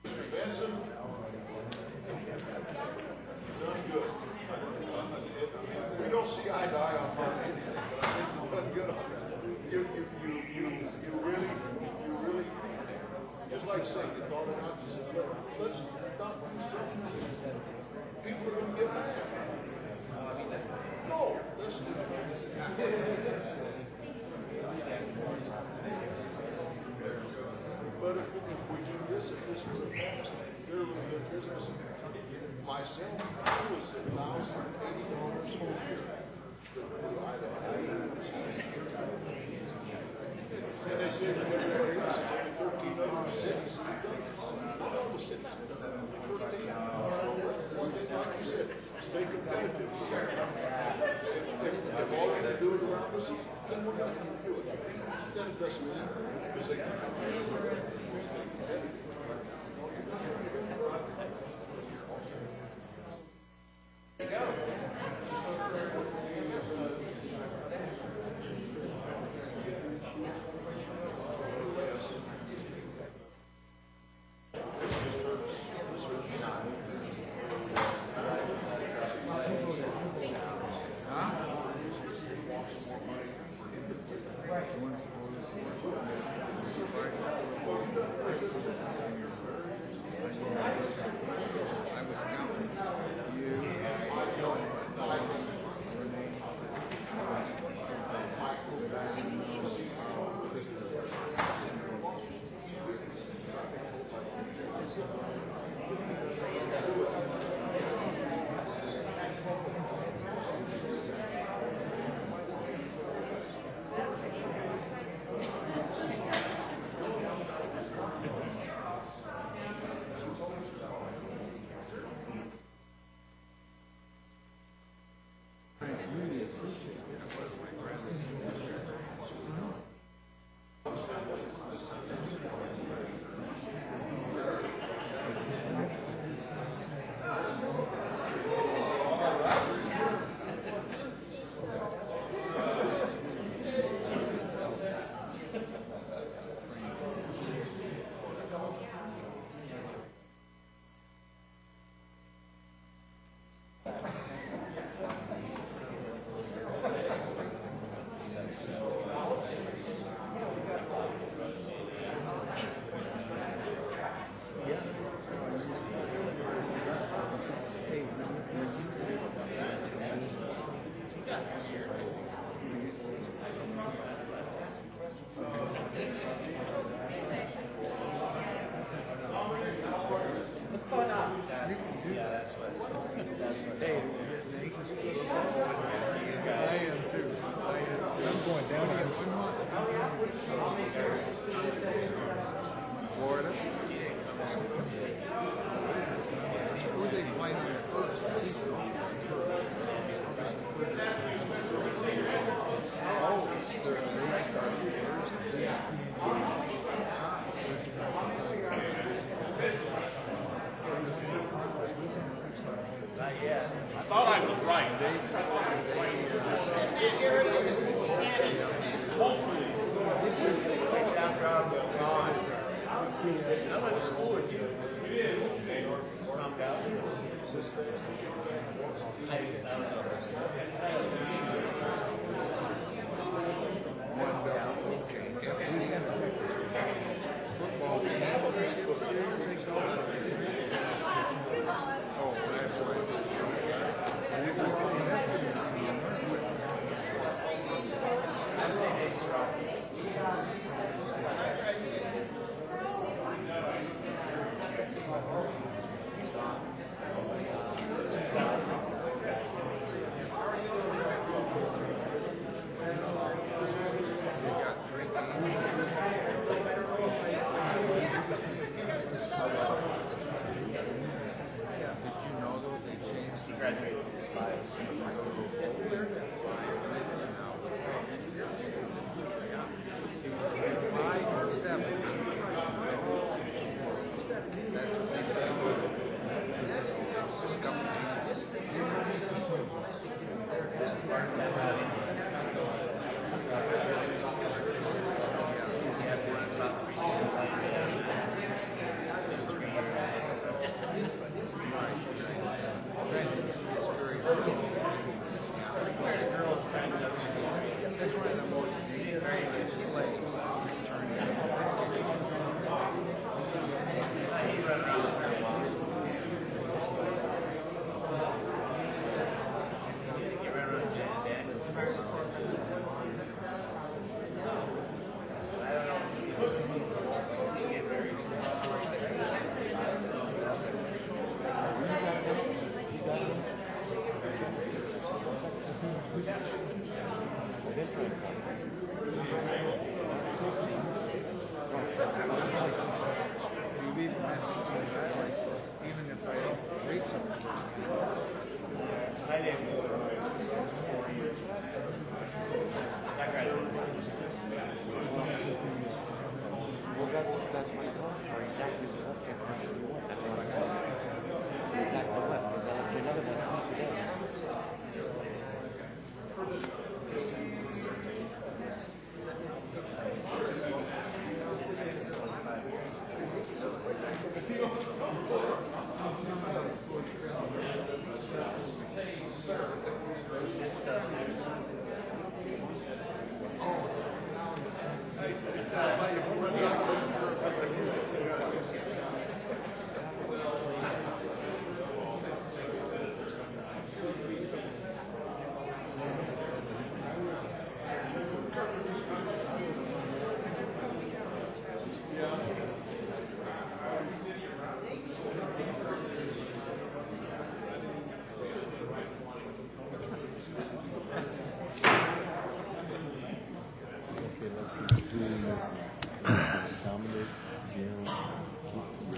Mr. Benson? Done good. We don't see eye to eye on Monday, but I think you've done good on that. You really, just like saying, you called it out, you said, let's not do something. People are going to get mad. No, listen. But if we do this, if this was a past, there would be a business. Myself, I was $1,080 for a year. And they said that there's 13 other cities. Not all the cities. Like you said, stay competitive. If all we're going to do is around us, then we're not going to do it. Then it doesn't matter. Because they can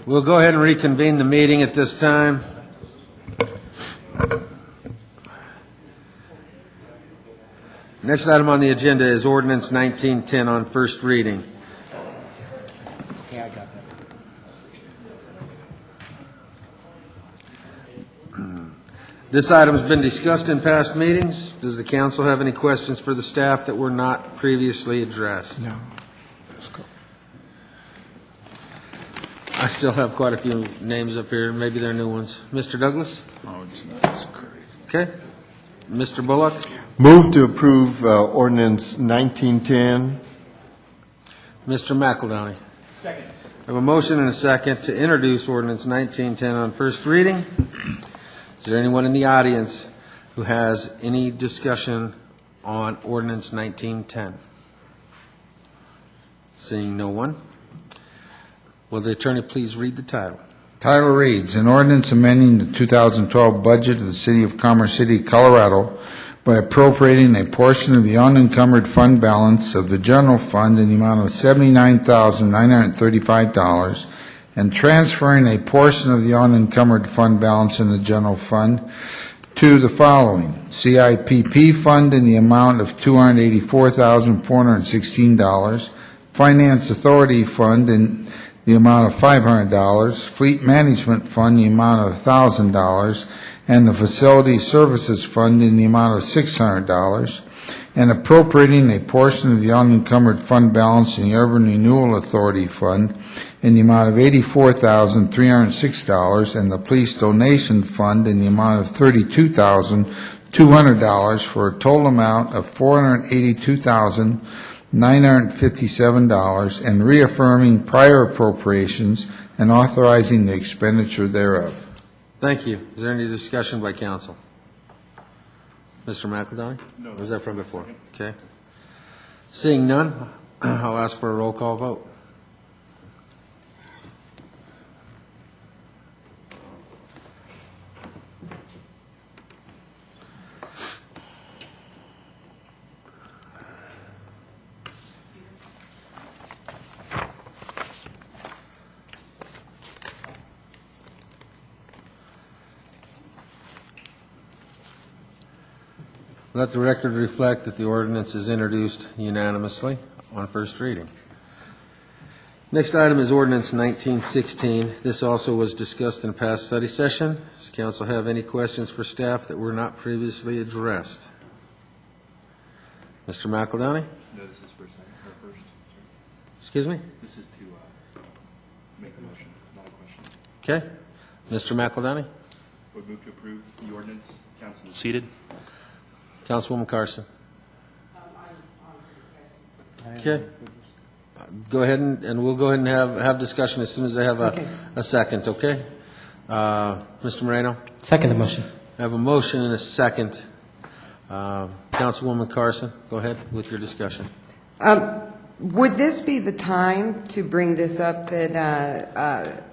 We'll go ahead and reconvene the meeting at this time. Next item on the agenda is Ordinance 1910 on first reading. This item has been discussed in past meetings. Does the council have any questions for the staff that were not previously addressed? No. I still have quite a few names up here. Maybe they're new ones. Mr. Douglas? Oh, Jesus Christ. Okay. Mr. Bullock? Move to approve ordinance 1910. Mr. McEldowney? Second. I have a motion and a second to introduce ordinance 1910 on first reading. Is there anyone in the audience who has any discussion on ordinance 1910? Seeing no one, will the attorney please read the title? Title reads, an ordinance amending the 2012 budget of the City of Commerce City, Colorado by appropriating a portion of the unencumbered fund balance of the general fund in the amount of $79,935 and transferring a portion of the unencumbered fund balance in the general fund to the following: CIPP fund in the amount of $284,416, Finance Authority fund in the amount of $500, Fleet Management fund in the amount of $1,000, and the Facility Services fund in the amount of $600. and appropriating a portion of the unencumbered fund balance in the Urban Renewal Authority Fund in the amount of $84,306 and the Police Donation Fund in the amount of $32,200 for a total amount of $482,957 and reaffirming prior appropriations and authorizing the expenditure thereof. Thank you. Is there any discussion by council? Mr. McEldowney? No. Or was that from before? Okay. Seeing none, I'll ask for a roll call vote. Let the record reflect that the ordinance is introduced unanimously on first reading. Next item is ordinance 1916. This also was discussed in a past study session. Does council have any questions for staff that were not previously addressed? Mr. McEldowney? No, this is first. Excuse me? This is to make the motion, not a question. Okay. Mr. McEldowney? Would move to approve the ordinance. Council is seated. Councilwoman Carson. Okay. Go ahead and we'll go ahead and have discussion as soon as I have a second, okay? Mr. Moreno? Second the motion. I have a motion and a second. Councilwoman Carson, go ahead with your discussion. Would this be the time to bring this up, that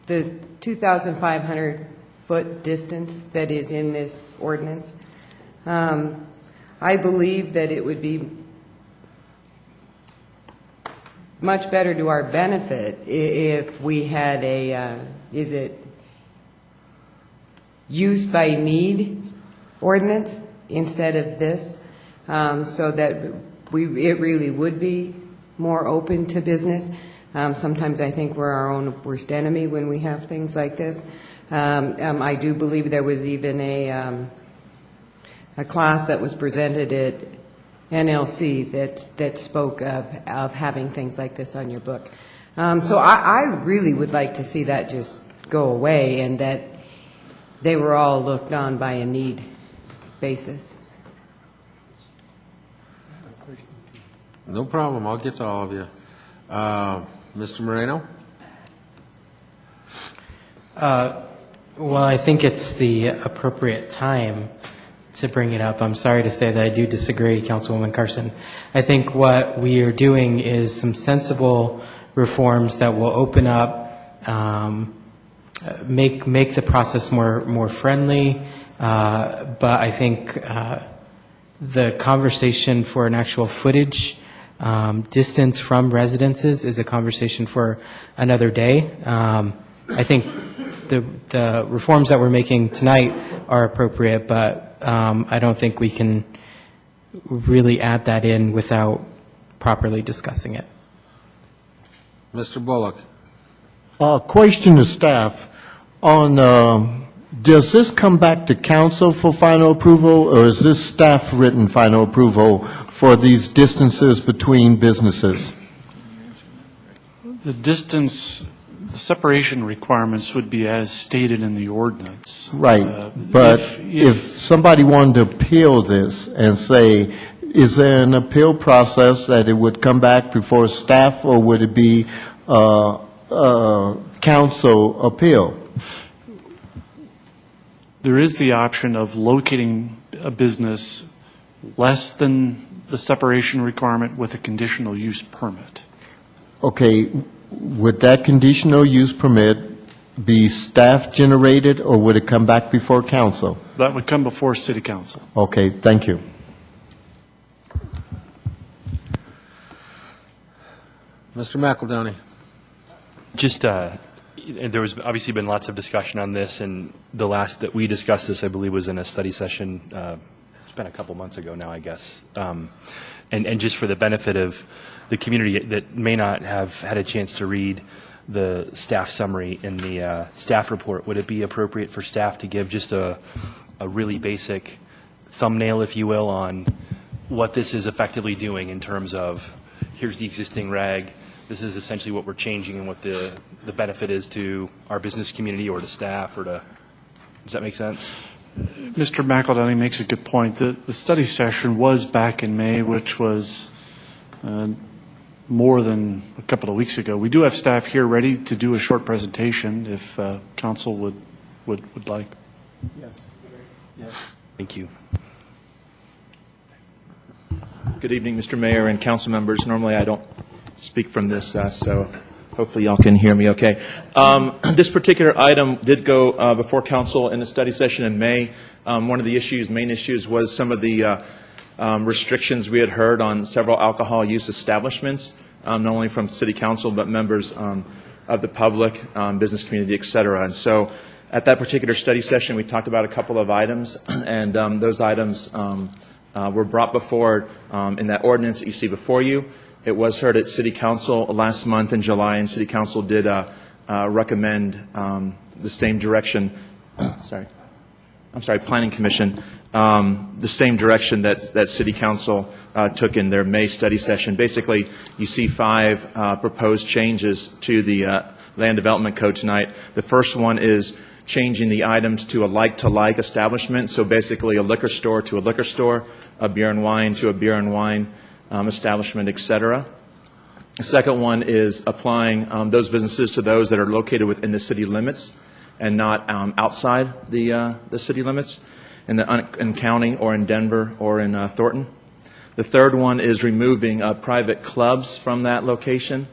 the 2,500-foot distance that is in this ordinance? I believe that it would be much better to our benefit if we had is it use by need ordinance instead of this, so that it really would be more open to business. Sometimes I think we're our own worst enemy when we have things like this. I do believe there was even a class that was presented at NLC that spoke of having things like this on your book. So I really would like to see that just go away, and that they were all looked on by a need basis. No problem. I'll get to all of you. Mr. Moreno? Well, I think it's the appropriate time to bring it up. I'm sorry to say that I do disagree, Councilwoman Carson. I think what we are doing is some sensible reforms that will open up, make the process more friendly. But I think the conversation for an actual footage distance from residences is a conversation for another day. I think the reforms that we're making tonight are appropriate, but I don't think we can really add that in without properly discussing it. Mr. Bullock. Question to staff on, does this come back to council for final approval, or is this staff-written final approval for these distances between businesses? The distance, the separation requirements would be as stated in the ordinance. Right, but if somebody wanted to appeal this and say, is there an appeal process that it would come back before staff, or would it be council appeal? There is the option of locating a business less than the separation requirement with a conditional use permit. Okay, would that conditional use permit be staff-generated, or would it come back before council? That would come before city council. Okay, thank you. Mr. McEldowney. Just, there was obviously been lots of discussion on this, and the last that we discussed this, I believe, was in a study session. It's been a couple months ago now, I guess. And just for the benefit of the community that may not have had a chance to read the staff summary in the staff report, would it be appropriate for staff to give just a really basic thumbnail, if you will, on what this is effectively doing in terms of, here's the existing reg, this is essentially what we're changing and what the benefit is to our business community or the staff or to, does that make sense? Mr. McEldowney makes a good point. The study session was back in May, which was more than a couple of weeks ago. We do have staff here ready to do a short presentation if council would like. Yes. Yes. Thank you. Good evening, Mr. Mayor and council members. Normally I don't speak from this, so hopefully y'all can hear me okay. This particular item did go before council in a study session in May. One of the main issues was some of the restrictions we had heard on several alcohol use establishments, not only from city council but members of the public, business community, et cetera. And so at that particular study session, we talked about a couple of items, and those items were brought before in that ordinance that you see before you. It was heard at City Council last month in July, and City Council did recommend the same direction. Planning Commission, the same direction that City Council took in their May study session. Basically, you see 5 proposed changes to the Land Development Code tonight. The first one is changing the items to a like-to-like establishment. So basically, a liquor store to a liquor store, a beer and wine to a beer and wine establishment, et cetera. The second one is applying those businesses to those that are located within the city limits and not outside the city limits in county or in Denver or in Thornton. The third one is removing private clubs from that location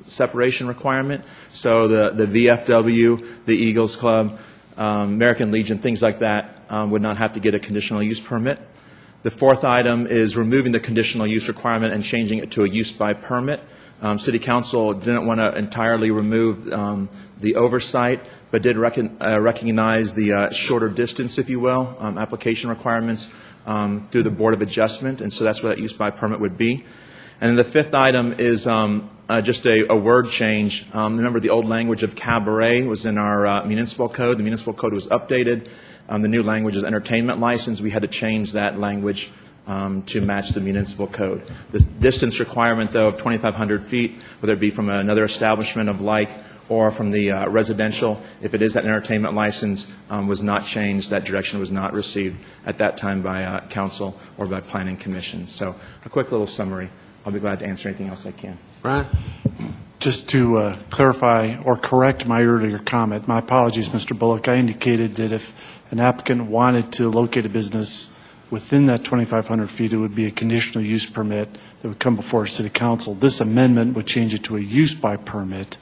separation requirement. So the VFW, the Eagles Club, American Legion, things like that would not have to get a conditional use permit. The fourth item is removing the conditional use requirement and changing it to a use by permit. City Council didn't want to entirely remove the oversight, but did recognize the shorter distance, if you will, application requirements through the Board of Adjustment, and so that's what that use by permit would be. And then the fifth item is just a word change. Remember, the old language of cabaret was in our municipal code. The municipal code was updated. The new language is entertainment license. We had to change that language to match the municipal code. The distance requirement, though, of 2,500 feet, whether it be from another establishment of like or from the residential, if it is that entertainment license, was not changed. That direction was not received at that time by council or by planning commission. So a quick little summary. I'll be glad to answer anything else I can. Brian? Just to clarify or correct my earlier comment, my apologies, Mr. Bullock. I indicated that if an applicant wanted to locate a business within that 2,500 feet, it would be a conditional use permit that would come before City Council. This amendment would change it to a use by permit,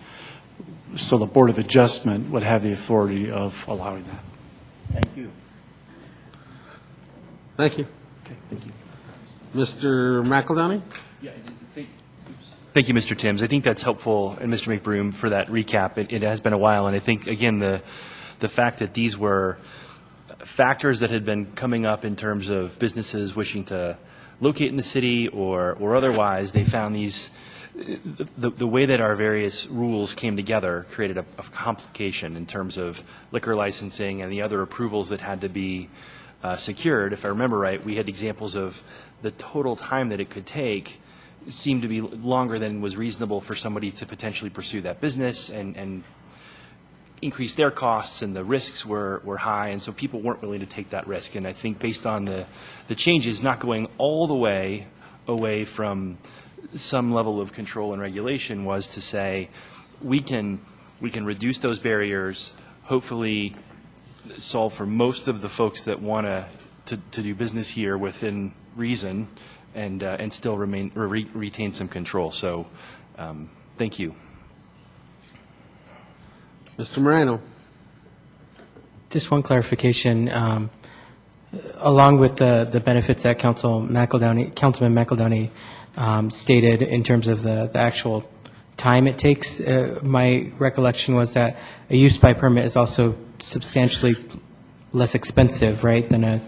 so the Board of Adjustment would have the authority of allowing that. Thank you. Thank you. Okay, thank you. Mr. McEldowney? Thank you, Mr. Timms. I think that's helpful, and Mr. McBroom, for that recap. It has been a while, and I think, again, the fact that these were factors that had been coming up in terms of businesses wishing to locate in the city or otherwise, they found these, the way that our various rules came together created a complication in terms of liquor licensing and the other approvals that had to be secured. If I remember right, we had examples of the total time that it could take seemed to be longer than was reasonable for somebody to potentially pursue that business and increase their costs, and the risks were high, and so people weren't willing to take that risk. And I think based on the changes, not going all the way away from some level of control and regulation, was to say we can reduce those barriers, hopefully solve for most of the folks that want to do business here within reason, and still retain some control. So thank you. Mr. Moreno? Just one clarification. Along with the benefits that Councilman McEldowney stated in terms of the actual time it takes, my recollection was that a use by permit is also substantially less expensive, right, than a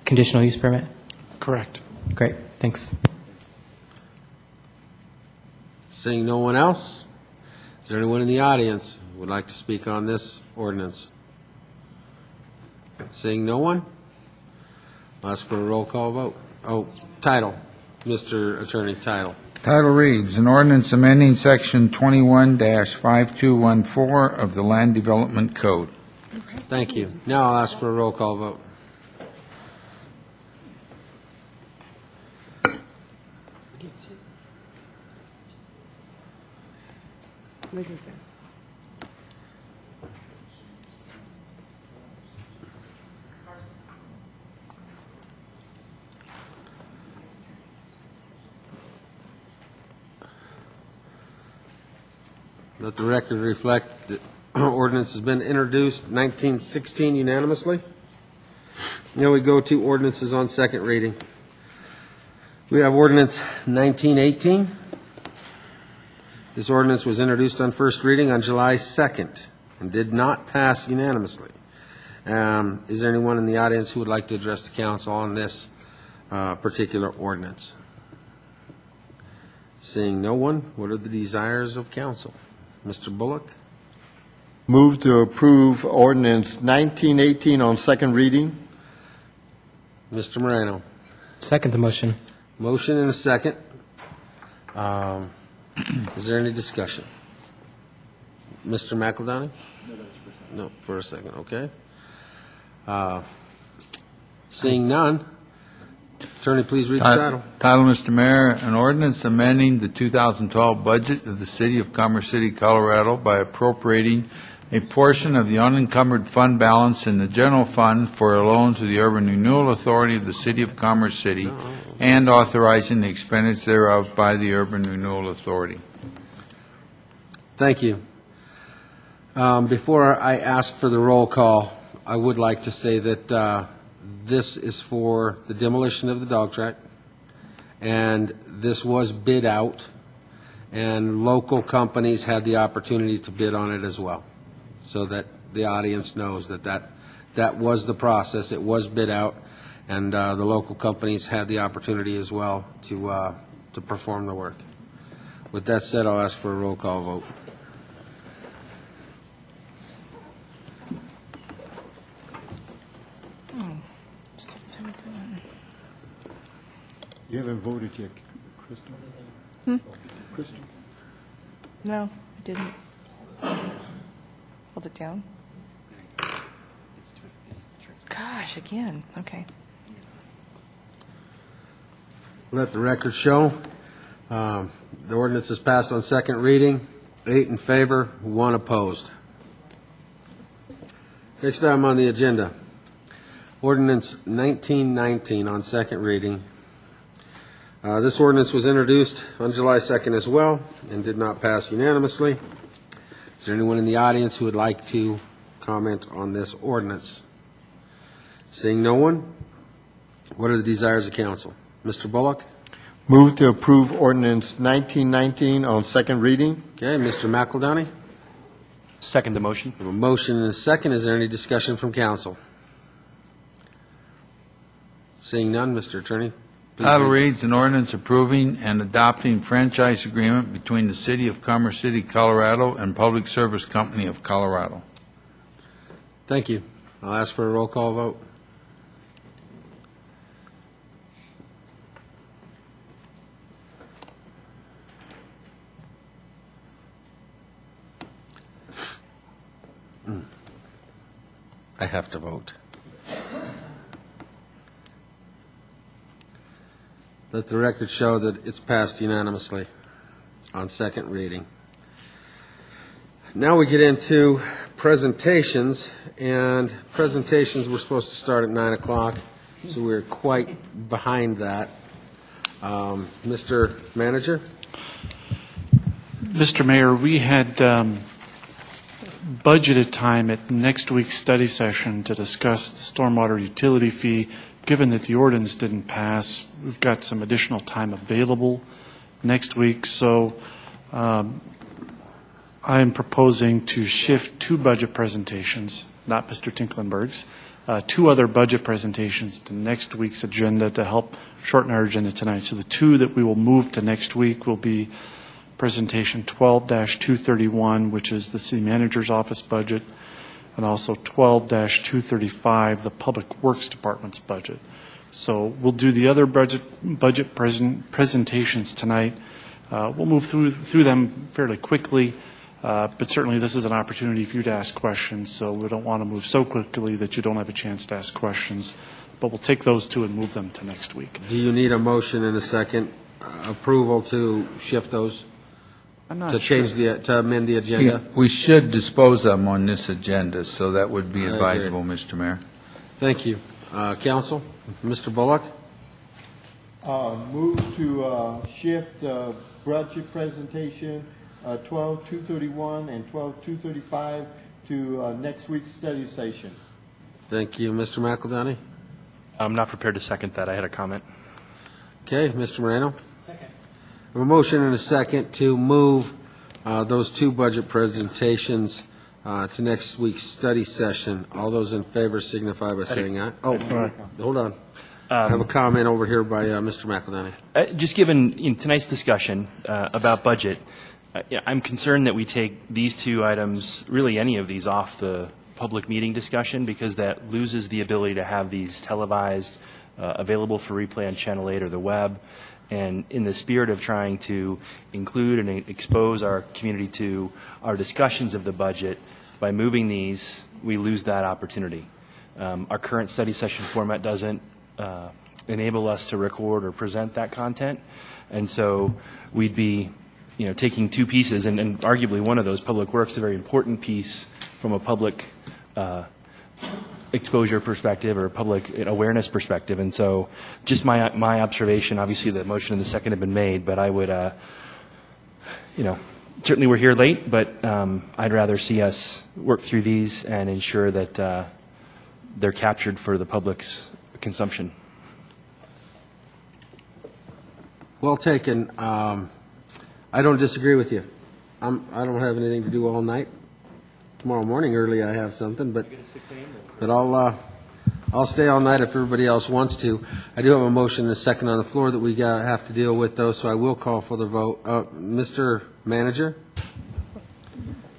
conditional use permit? Correct. Great, thanks. Seeing no one else, is there anyone in the audience who would like to speak on this ordinance? Seeing no one, I'll ask for a roll call vote. Oh, title, Mr. Attorney, title. Title reads, an ordinance amending Section 21-5214 of the Land Development Code. Thank you. Now I'll ask for a roll call vote. Look at this. Let the record reflect that ordinance has been introduced 1916 unanimously. Now we go to ordinances on second reading. We have ordinance 1918. This ordinance was introduced on first reading on July 2nd and did not pass unanimously. Is there anyone in the audience who would like to address the council on this particular ordinance? Seeing no one, what are the desires of council? Mr. Bullock? Move to approve ordinance 1918 on second reading. Mr. Moreno? Second the motion. Motion and a second. Is there any discussion? Mr. McEldowney? No, for a second, okay. Seeing none, Attorney, please read the title. Title, Mr. Mayor, an ordinance amending the 2012 budget of the City of Commerce City, Colorado by appropriating a portion of the unencumbered fund balance in the general fund for a loan to the Urban Renewal Authority of the City of Commerce City and authorizing the expenditure thereof by the Urban Renewal Authority. Thank you. Before I ask for the roll call, I would like to say that this is for the demolition of the dog track, and this was bid out, and local companies had the opportunity to bid on it as well, so that the audience knows that that was the process. It was bid out, and the local companies had the opportunity as well to perform the work. With that said, I'll ask for a roll call vote. You haven't voted yet, Crystal? Crystal? No, I didn't. Hold it down. Gosh, again. Okay. Let the record show. The ordinance is passed on second reading. 8 in favor, 1 opposed. Next item on the agenda, ordinance 1919 on second reading. This ordinance was introduced on July 2nd as well and did not pass unanimously. Is there anyone in the audience who would like to comment on this ordinance? Seeing no one, what are the desires of council? Mr. Bullock? Move to approve ordinance 1919 on second reading. Okay, Mr. McEldowney? Second the motion. We have a motion and a second. Is there any discussion from council? Seeing none, Mr. Attorney? Title reads, an ordinance approving and adopting franchise agreement between the City of Commerce City, Colorado and Public Service Company of Colorado. Thank you. I'll ask for a roll call vote. I have to vote. Let the record show that it's passed unanimously on second reading. Now we get into presentations, and presentations were supposed to start at 9 o'clock, so we're quite behind that. Mr. Manager? Mr. Mayor, we had budgeted time at next week's study session to discuss the stormwater utility fee. Given that the ordinance didn't pass, we've got some additional time available next week, so I am proposing to shift 2 budget presentations, not Mr. Tinklenberg's, 2 other budget presentations to next week's agenda to help shorten our agenda tonight. So the 2 that we will move to next week will be presentation 12-231, which is the City Manager's Office budget, and also 12-235, the Public Works Department's budget. So we'll do the other budget presentations tonight. We'll move through them fairly quickly, but certainly this is an opportunity for you to ask questions, so we don't want to move so quickly that you don't have a chance to ask questions. But we'll take those two and move them to next week. Do you need a motion and a second approval to shift those? I'm not To sure. change to amend the agenda? We should dispose of them on this agenda, so that would be I agree. advisable, Mr. Mayor. Thank you. Council, Mr. Bullock? Move to shift budget presentation 12-231 and 12-235 to next week's study session. Thank you. Mr. McEldowney? I'm not prepared to second that. I had a comment. Okay, Mr. Moreno? Second. A motion and a second to move those two budget presentations to next week's study session. All those in favor signify by saying aye. Oh, hold on. I have a comment over here by Mr. McEldowney. Just given tonight's discussion about budget, I'm concerned that we take these two items, really any of these, off the public meeting discussion, because that loses the ability to have these televised, available for replay on Channel 8 or the web. And in the spirit of trying to include and expose our community to our discussions of the budget, by moving these, we lose that opportunity. Our current study session format doesn't enable us to record or present that content, and so we'd be, taking two pieces, and arguably one of those, Public Works, a very important piece from a public exposure perspective or public awareness perspective. And so just my observation, obviously the motion and the second have been made, but I would, certainly we're here late, but I'd rather see us work through these and ensure that they're captured for the public's consumption. Well taken. I don't disagree with you. I don't have anything to do all night. Tomorrow morning early I have something, but I'll stay all night if everybody else wants to. I do have a motion and a second on the floor that we have to deal with, though, so I will call for the vote. Mr. Manager?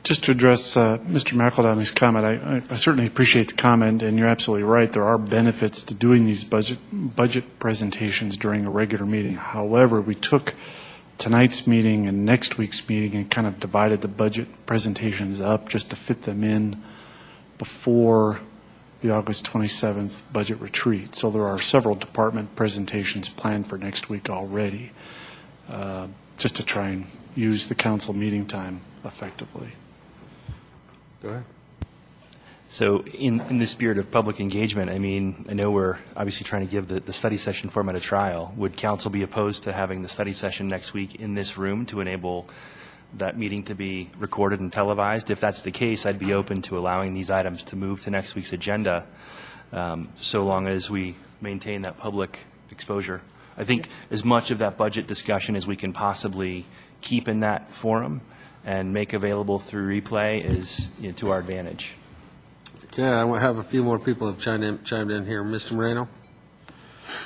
Just to address Mr. McEldowney's comment, I certainly appreciate the comment, and you're absolutely right. There are benefits to doing these budget presentations during a regular meeting. However, we took tonight's meeting and next week's meeting and kind of divided the budget presentations up just to fit them in before the August 27th budget retreat. So there are several department presentations planned for next week already, just to try and use the council meeting time effectively. Go ahead. So in the spirit of public engagement, I know we're obviously trying to give the study session format a trial. Would council be opposed to having the study session next week in this room to enable that meeting to be recorded and televised? If that's the case, I'd be open to allowing these items to move to next week's agenda, so long as we maintain that public exposure. I think as much of that budget discussion as we can possibly keep in that forum and make available through replay is to our advantage. Okay, I have a few more people have chimed in here. Mr. Moreno?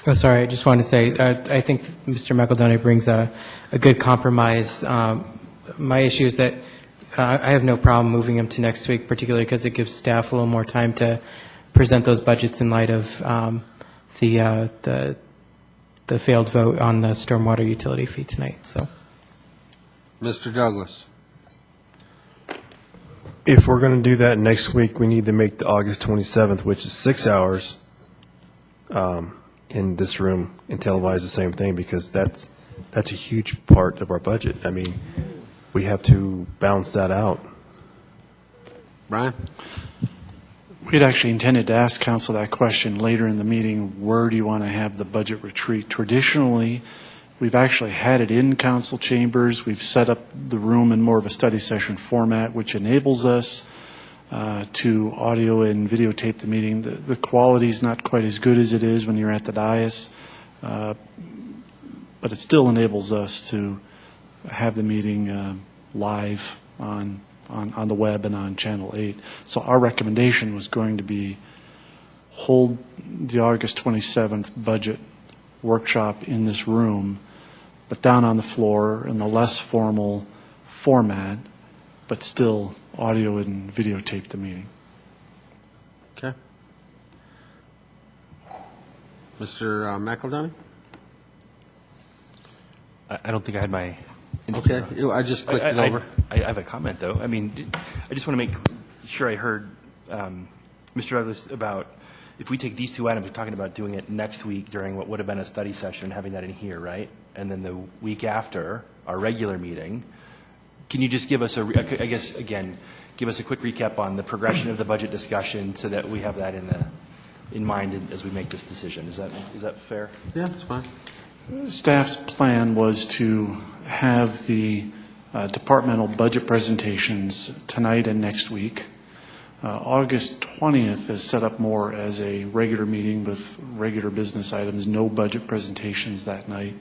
Oh, sorry, I just wanted to say, I think Mr. McEldowney brings a good compromise. My issue is that I have no problem moving them to next week, particularly because it gives staff a little more time to present those budgets in light of the failed vote on the stormwater utility fee tonight. So, Mr. Douglas? If we're going to do that next week, we need to make the August 27th, which is 6 hours, in this room and televise the same thing, because that's a huge part of our budget. We have to balance that out. Brian? We'd actually intended to ask council that question later in the meeting. Where do you want to have the budget retreat? Traditionally, we've actually had it in council chambers. We've set up the room in more of a study session format, which enables us to audio and videotape the meeting. The quality is not quite as good as it is when you're at the dais, but it still enables us to have the meeting live on the web and on Channel 8. So our recommendation was going to be hold the August 27th budget workshop in this room, but down on the floor in the less formal format, but still audio and videotape the meeting. Okay. Mr. McEldowney? I don't think I had my. Okay, I just clicked it over. I have a comment, though. I mean, I just want to make sure I heard Mr. Douglas about, if we take these two items, we're talking about doing it next week during what would have been a study session, having that in here, right? And then the week after, our regular meeting. Can you just give us I guess, again, give us a quick recap on the progression of the budget discussion so that we have that in mind as we make this decision? Is that fair? Yeah, it's fine. Staff's plan was to have the departmental budget presentations tonight and next week. August 20th is set up more as a regular meeting with regular business items, no budget presentations that night.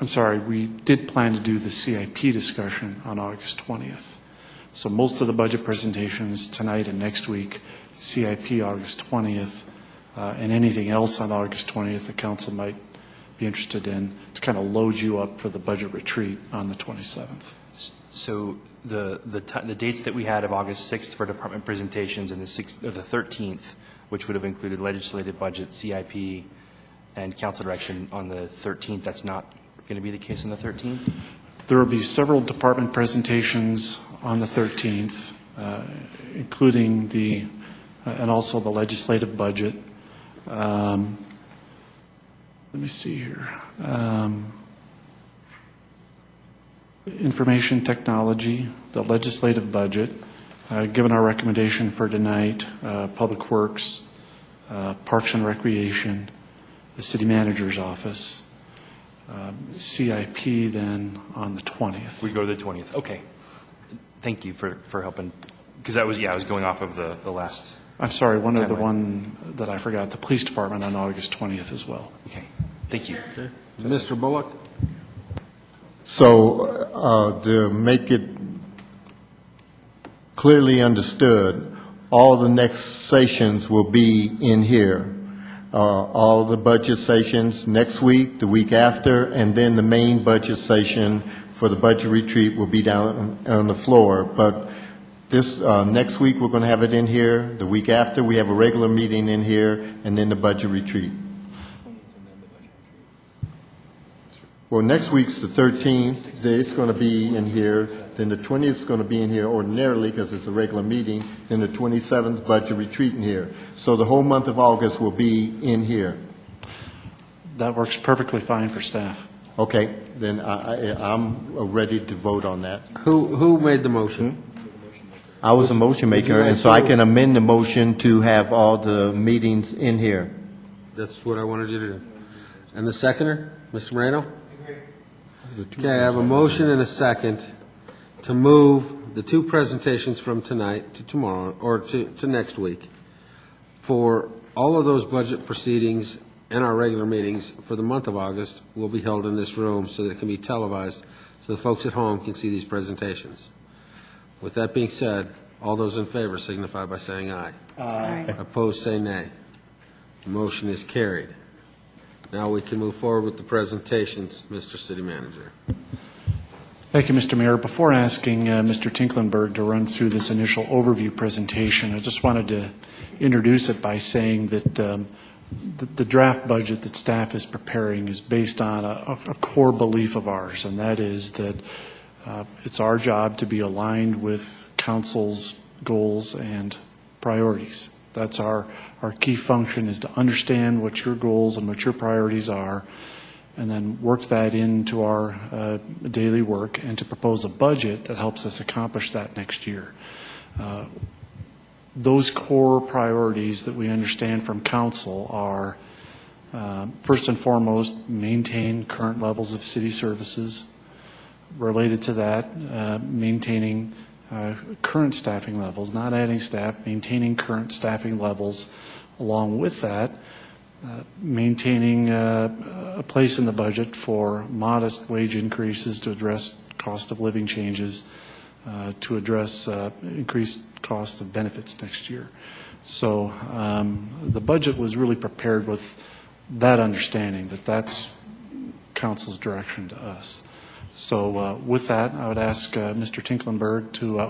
I'm sorry, we did plan to do the CIP discussion on August 20th. So most of the budget presentations tonight and next week, CIP August 20th, and anything else on August 20th the council might be interested in to kind of load you up for the budget retreat on the 27th. So the dates that we had of August 6th for department presentations and the 13th, which would have included legislative budget, CIP, and council direction on the 13th, that's not going to be the case on the 13th? There will be several department presentations on the 13th, including and also the legislative budget. Let me see here. Information technology, the legislative budget, given our recommendation for tonight, Public Works, Parks and Recreation, the City Manager's Office, CIP then on the 20th. We go to the 20th. Okay. Thank you for helping, because I was going off of the last. I'm sorry, one other one that I forgot, the Police Department on August 20th as well. Okay. Thank you. Okay. Mr. Bullock? So to make it clearly understood, all the next sessions will be in here. All the budget sessions next week, the week after, and then the main budget session for the budget retreat will be down on the floor. But this next week, we're going to have it in here. The week after, we have a regular meeting in here, and then the budget retreat. Well, next week's the 13th. It's going to be in here. Then the 20th is going to be in here ordinarily because it's a regular meeting. Then the 27th, budget retreat in here. So the whole month of August will be in here. That works perfectly fine for staff. Okay, then I'm ready to vote on that. Who made the motion? I was a motion maker, and so I can amend the motion to have all the meetings in here. That's what I wanted you to do. And the seconder, Mr. Moreno? Okay, I have a motion and a second to move the two presentations from tonight to tomorrow, or to next week, for all of those budget proceedings and our regular meetings for the month of August will be held in this room so that it can be televised, so the folks at home can see these presentations. With that being said, all those in favor signify by saying aye. Aye. Opposed, say nay. The motion is carried. Now we can move forward with the presentations, Mr. City Manager. Thank you, Mr. Mayor. Before asking Mr. Tinklenberg to run through this initial overview presentation, I just wanted to introduce it by saying that the draft budget that staff is preparing is based on a core belief of ours, and that is that it's our job to be aligned with council's goals and priorities. That's our key function, is to understand what your goals and what your priorities are, and then work that into our daily work and to propose a budget that helps us accomplish that next year. Those core priorities that we understand from council are, first and foremost, maintain current levels of city services. Related to that, maintaining current staffing levels, not adding staff, maintaining current staffing levels. Along with that, maintaining a place in the budget for modest wage increases to address cost of living changes, to address increased cost of benefits next year. So the budget was really prepared with that understanding, that that's council's direction to us. So with that, I would ask Mr. Tinklenberg to,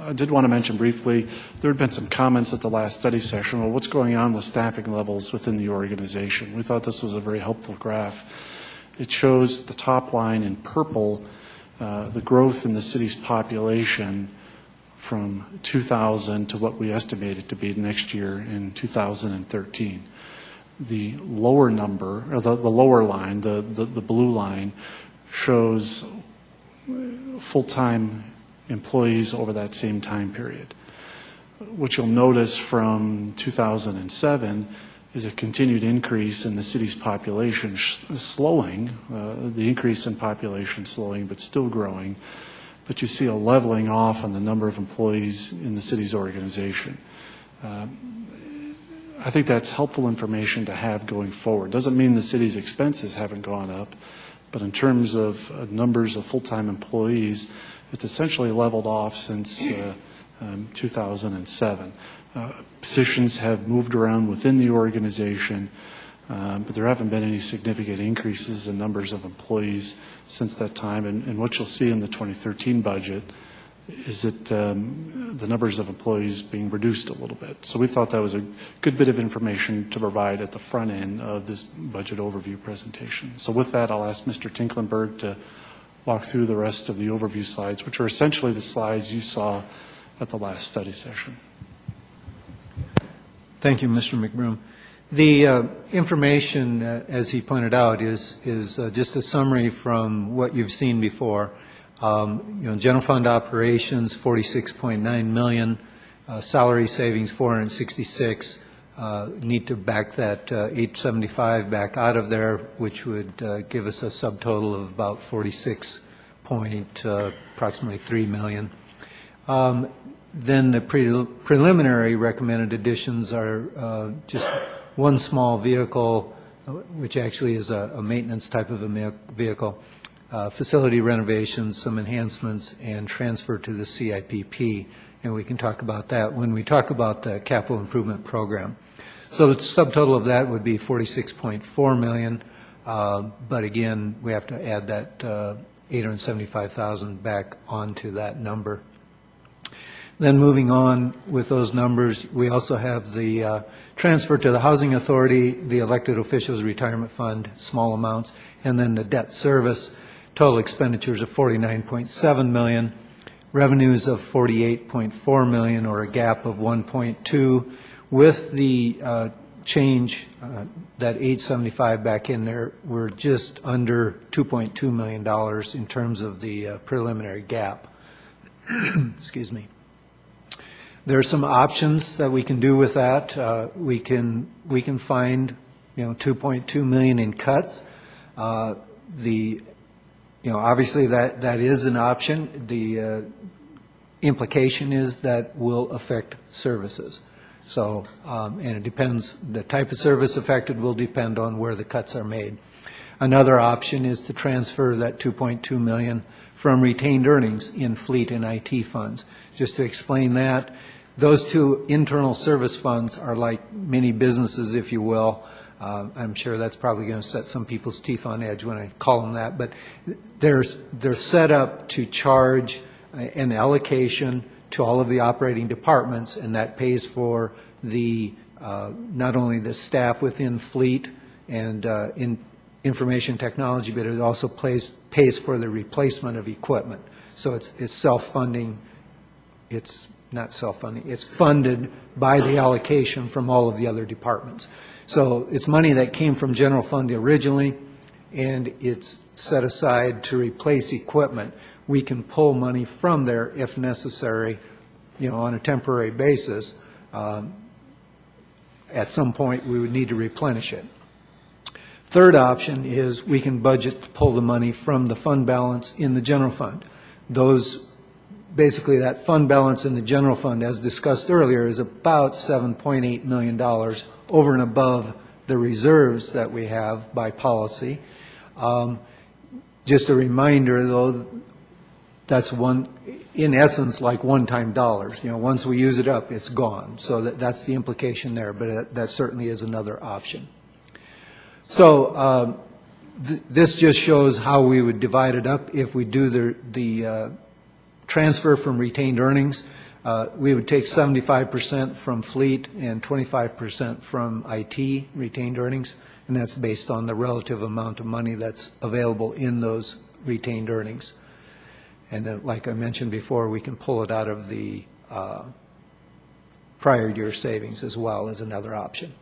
I did want to mention briefly, there had been some comments at the last study session, well, what's going on with staffing levels within the organization? We thought this was a very helpful graph. It shows the top line in purple, the growth in the city's population from 2000 to what we estimate it to be next year in 2013. The lower number, or the lower line, the blue line, shows full-time employees over that same time period. What you'll notice from 2007 is a continued increase in the city's population slowing, the increase in population slowing, but still growing. But you see a leveling off on the number of employees in the city's organization. I think that's helpful information to have going forward. Doesn't mean the city's expenses haven't gone up, but in terms of numbers of full-time employees, it's essentially leveled off since 2007. Positions have moved around within the organization, but there haven't been any significant increases in numbers of employees since that time. And what you'll see in the 2013 budget is that the numbers of employees being reduced a little bit. So we thought that was a good bit of information to provide at the front end of this budget overview presentation. So with that, I'll ask Mr. Tinklenberg to walk through the rest of the overview slides, which are essentially the slides you saw at the last study session. Thank you, Mr. McBroom. The information, as he pointed out, is just a summary from what you've seen before. General fund operations, 46.9 million, salary savings, 466. Need to back that 875 back out of there, which would give us a subtotal of about approximately 3 million. Then the preliminary recommended additions are just one small vehicle, which actually is a maintenance type of a vehicle, facility renovations, some enhancements, and transfer to the CIPP. And we can talk about that when we talk about the capital improvement program. So the subtotal of that would be 46.4 million, but again, we have to add that 875,000 back onto that number. Then moving on with those numbers, we also have the transfer to the Housing Authority, the elected officials retirement fund, small amounts, and then the debt service, total expenditures of 49.7 million, revenues of 48.4 million, or a gap of 1.2. With the change, that 875 back in there, we're just under $2.2 million in terms of the preliminary gap. Excuse me. There are some options that we can do with that. We can find, 2.2 million in cuts. Obviously that is an option. The implication is that will affect services. So, and it depends, the type of service affected will depend on where the cuts are made. Another option is to transfer that 2.2 million from retained earnings in fleet and IT funds. Just to explain that, those two internal service funds are like mini businesses, if you will. I'm sure that's probably going to set some people's teeth on edge when I call them that, but they're set up to charge an allocation to all of the operating departments, and that pays for the not only the staff within fleet and in information technology, but it also pays for the replacement of equipment. So it's self-funding. It's not self-funding. It's funded by the allocation from all of the other departments. So it's money that came from general fund originally, and it's set aside to replace equipment. We can pull money from there if necessary, on a temporary basis. At some point, we would need to replenish it. Third option is we can budget to pull the money from the fund balance in the general fund. Basically, that fund balance in the general fund, as discussed earlier, is about $7.8 million over and above the reserves that we have by policy. Just a reminder, though, that's in essence, like one-time dollars. Once we use it up, it's gone. So that's the implication there, but that certainly is another option. So this just shows how we would divide it up if we do the transfer from retained earnings. We would take 75% from fleet and 25% from IT retained earnings, and that's based on the relative amount of money that's available in those retained earnings. And then, like I mentioned before, we can pull it out of the prior year savings as well as another option.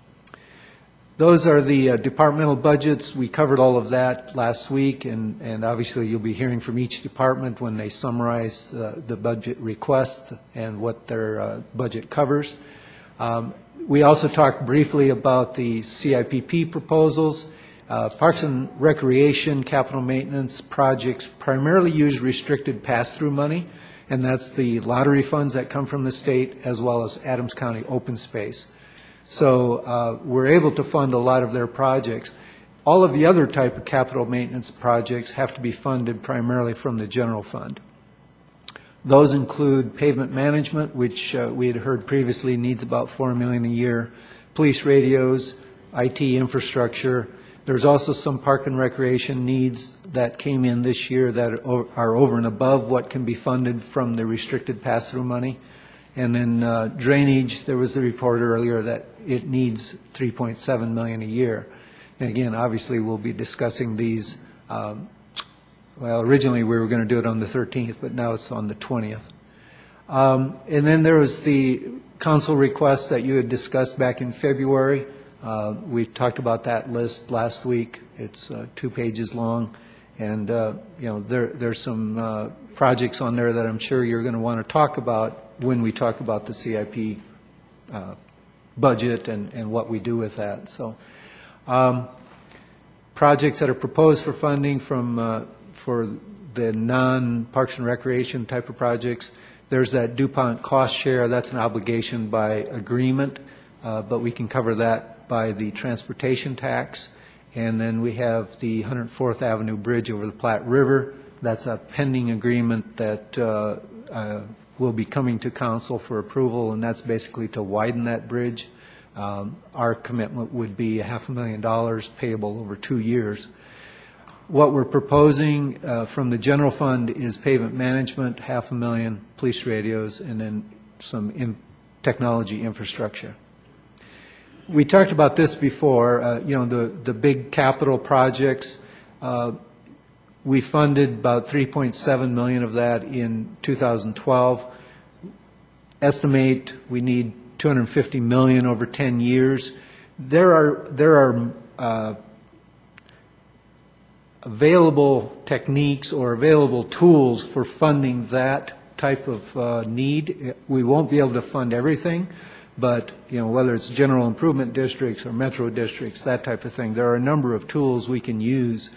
Those are the departmental budgets. We covered all of that last week, and obviously you'll be hearing from each department when they summarize the budget request and what their budget covers. We also talked briefly about the CIPP proposals. Parks and Recreation capital maintenance projects primarily use restricted pass-through money, and that's the lottery funds that come from the state as well as Adams County open space. So we're able to fund a lot of their projects. All of the other type of capital maintenance projects have to be funded primarily from the general fund. Those include pavement management, which we had heard previously needs about $4 million a year, police radios, IT infrastructure. There's also some park and recreation needs that came in this year that are over and above what can be funded from the restricted pass-through money. And then drainage, there was a report earlier that it needs $3.7 million a year. And again, obviously, we'll be discussing these. Well, originally we were going to do it on the 13th, but now it's on the 20th. And then there was the council request that you had discussed back in February. We talked about that list last week. It's 2 pages long, and there's some projects on there that I'm sure you're going to want to talk about when we talk about the CIP budget and what we do with that. So projects that are proposed for funding from for the non-Parks and Recreation type of projects, there's that DuPont cost share. That's an obligation by agreement, but we can cover that by the transportation tax. And then we have the 104th Avenue Bridge over the Platte River. That's a pending agreement that will be coming to council for approval, and that's basically to widen that bridge. Our commitment would be $500,000 payable over 2 years. What we're proposing from the general fund is pavement management, $500,000, police radios, and then some technology infrastructure. We talked about this before, the big capital projects. We funded about $3.7 million of that in 2012. Estimate we need $250 million over 10 years. There are available techniques or available tools for funding that type of need. We won't be able to fund everything, but whether it's general improvement districts or metro districts, that type of thing, there are a number of tools we can use.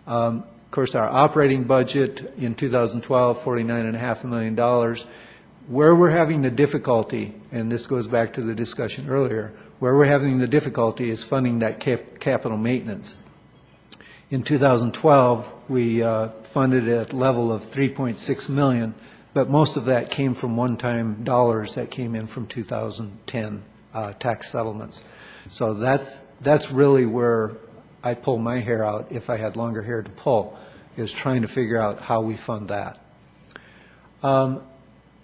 Of course, our operating budget in 2012, $49.5 million. Where we're having the difficulty, and this goes back to the discussion earlier, where we're having the difficulty is funding that capital maintenance. In 2012, we funded at a level of $3.6 million, but most of that came from one-time dollars that came in from 2010 tax settlements. So that's really where I pull my hair out, if I had longer hair to pull, is trying to figure out how we fund that.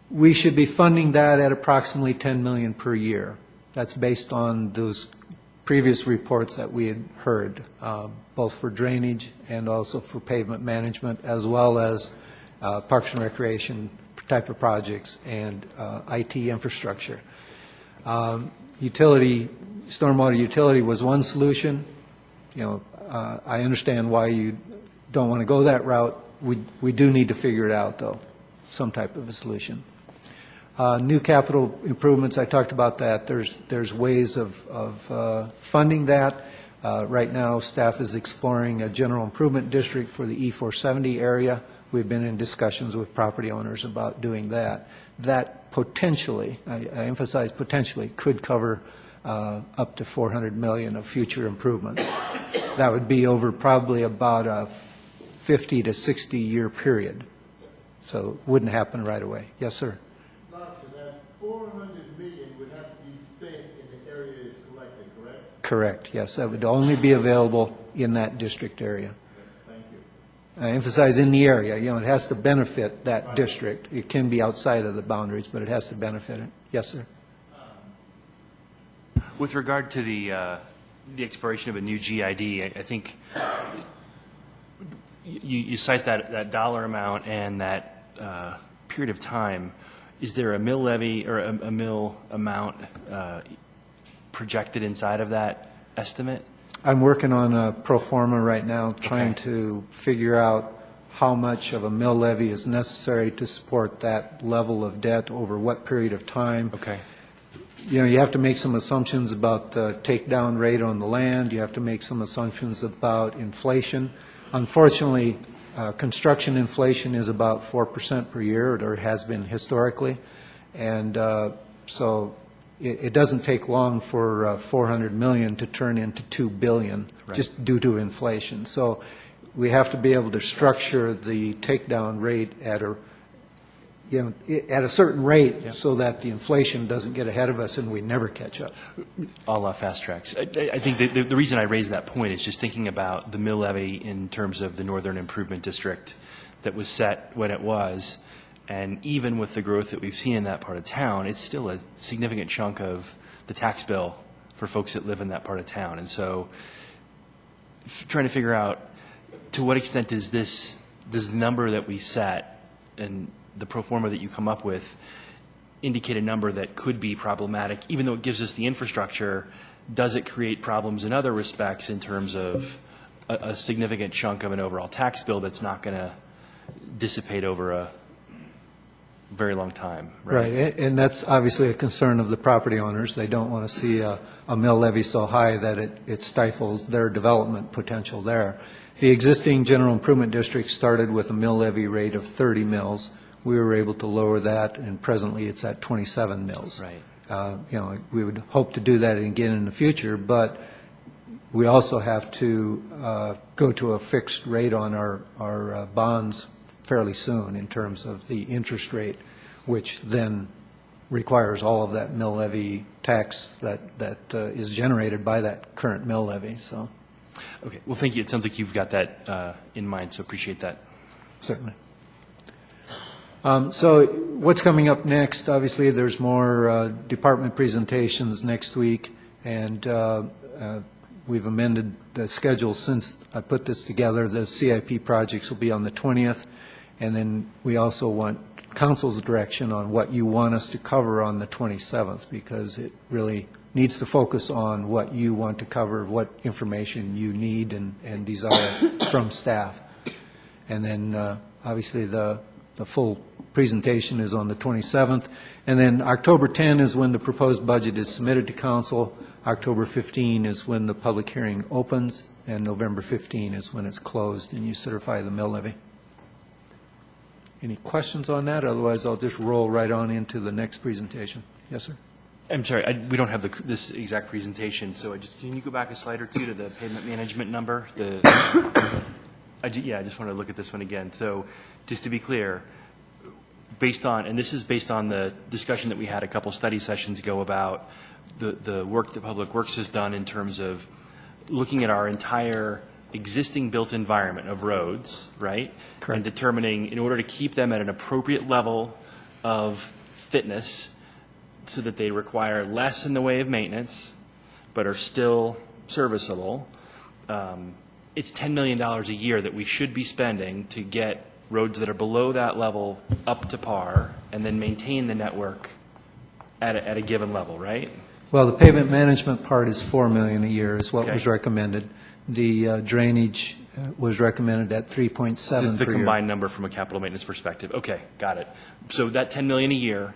We should be funding that at approximately $10 million per year. That's based on those previous reports that we had heard, both for drainage and also for pavement management, as well as Parks and Recreation type of projects and IT infrastructure. Stormwater utility was one solution. I understand why you don't want to go that route. We do need to figure it out, though, some type of a solution. New capital improvements, I talked about that. There's ways of funding that. Right now, staff is exploring a general improvement district for the E470 area. We've been in discussions with property owners about doing that. That potentially, I emphasize potentially, could cover up to $400 million of future improvements. That would be over probably about a 50 to 60 year period. So it wouldn't happen right away. Yes, sir. Correct, yes. That would only be available in that district area. Thank you. emphasize in the area, it has to benefit that district. It can be outside of the boundaries, but it has to benefit it. Yes, sir. With regard to the expiration of a new GID, I think you cite that dollar amount and that period of time. Is there a mill levy or a mill amount projected inside of that estimate? I'm working on a pro forma right now, trying to figure out how much of a mill levy is necessary to support that level of debt over what period of time. Okay. You have to make some assumptions about the takedown rate on the land. You have to make some assumptions about inflation. Unfortunately, construction inflation is about 4% per year, or has been historically. And so it doesn't take long for $400 million to turn into $2 billion, just due to inflation. So we have to be able to structure the takedown rate at a certain rate so that the inflation doesn't get ahead of us and we never catch up. A la fast tracks. I think the reason I raised that point is just thinking about the mill levy in terms of the Northern Improvement District that was set when it was, and even with the growth that we've seen in that part of town, it's still a significant chunk of the tax bill for folks that live in that part of town. And so trying to figure out to what extent does the number that we set and the pro forma that you come up with indicate a number that could be problematic, even though it gives us the infrastructure. Does it create problems in other respects in terms of a significant chunk of an overall tax bill that's not going to dissipate over a very long time? Right, and that's obviously a concern of the property owners. They don't want to see a mill levy so high that it stifles their development potential there. The existing general improvement district started with a mill levy rate of 30 mills. We were able to lower that, and presently it's at 27 mills. Right. We would hope to do that again in the future, but we also have to go to a fixed rate on our bonds fairly soon in terms of the interest rate, which then requires all of that mill levy tax that is generated by that current mill levy. So, okay. Well, thank you. It sounds like you've got that in mind, so appreciate that. Certainly. So what's coming up next? Obviously, there's more department presentations next week, and we've amended the schedule since I put this together. The CIP projects will be on the 20th, and then we also want council's direction on what you want us to cover on the 27th, because it really needs to focus on what you want to cover, what information you need and desire from staff. And then obviously the full presentation is on the 27th. And then October 10 is when the proposed budget is submitted to council. October 15 is when the public hearing opens, and November 15 is when it's closed and you certify the mill levy. Any questions on that? Otherwise, I'll just roll right on into the next presentation. Yes, sir? I'm sorry, we don't have this exact presentation, so can you go back a slide or two to the pavement management number? I just want to look at this one again. So just to be clear, and this is based on the discussion that we had a couple study sessions ago about the work that Public Works has done in terms of looking at our entire existing built environment of roads, right? Correct. And determining, in order to keep them at an appropriate level of fitness so that they require less in the way of maintenance but are still serviceable, it's $10 million a year that we should be spending to get roads that are below that level up to par and then maintain the network at a given level, right? Well, the pavement management part is $4 million a year is what Okay. was recommended. The drainage was recommended at 3.7 per year. This is the combined number from a capital maintenance perspective. Okay, got it. So that $10 million a year,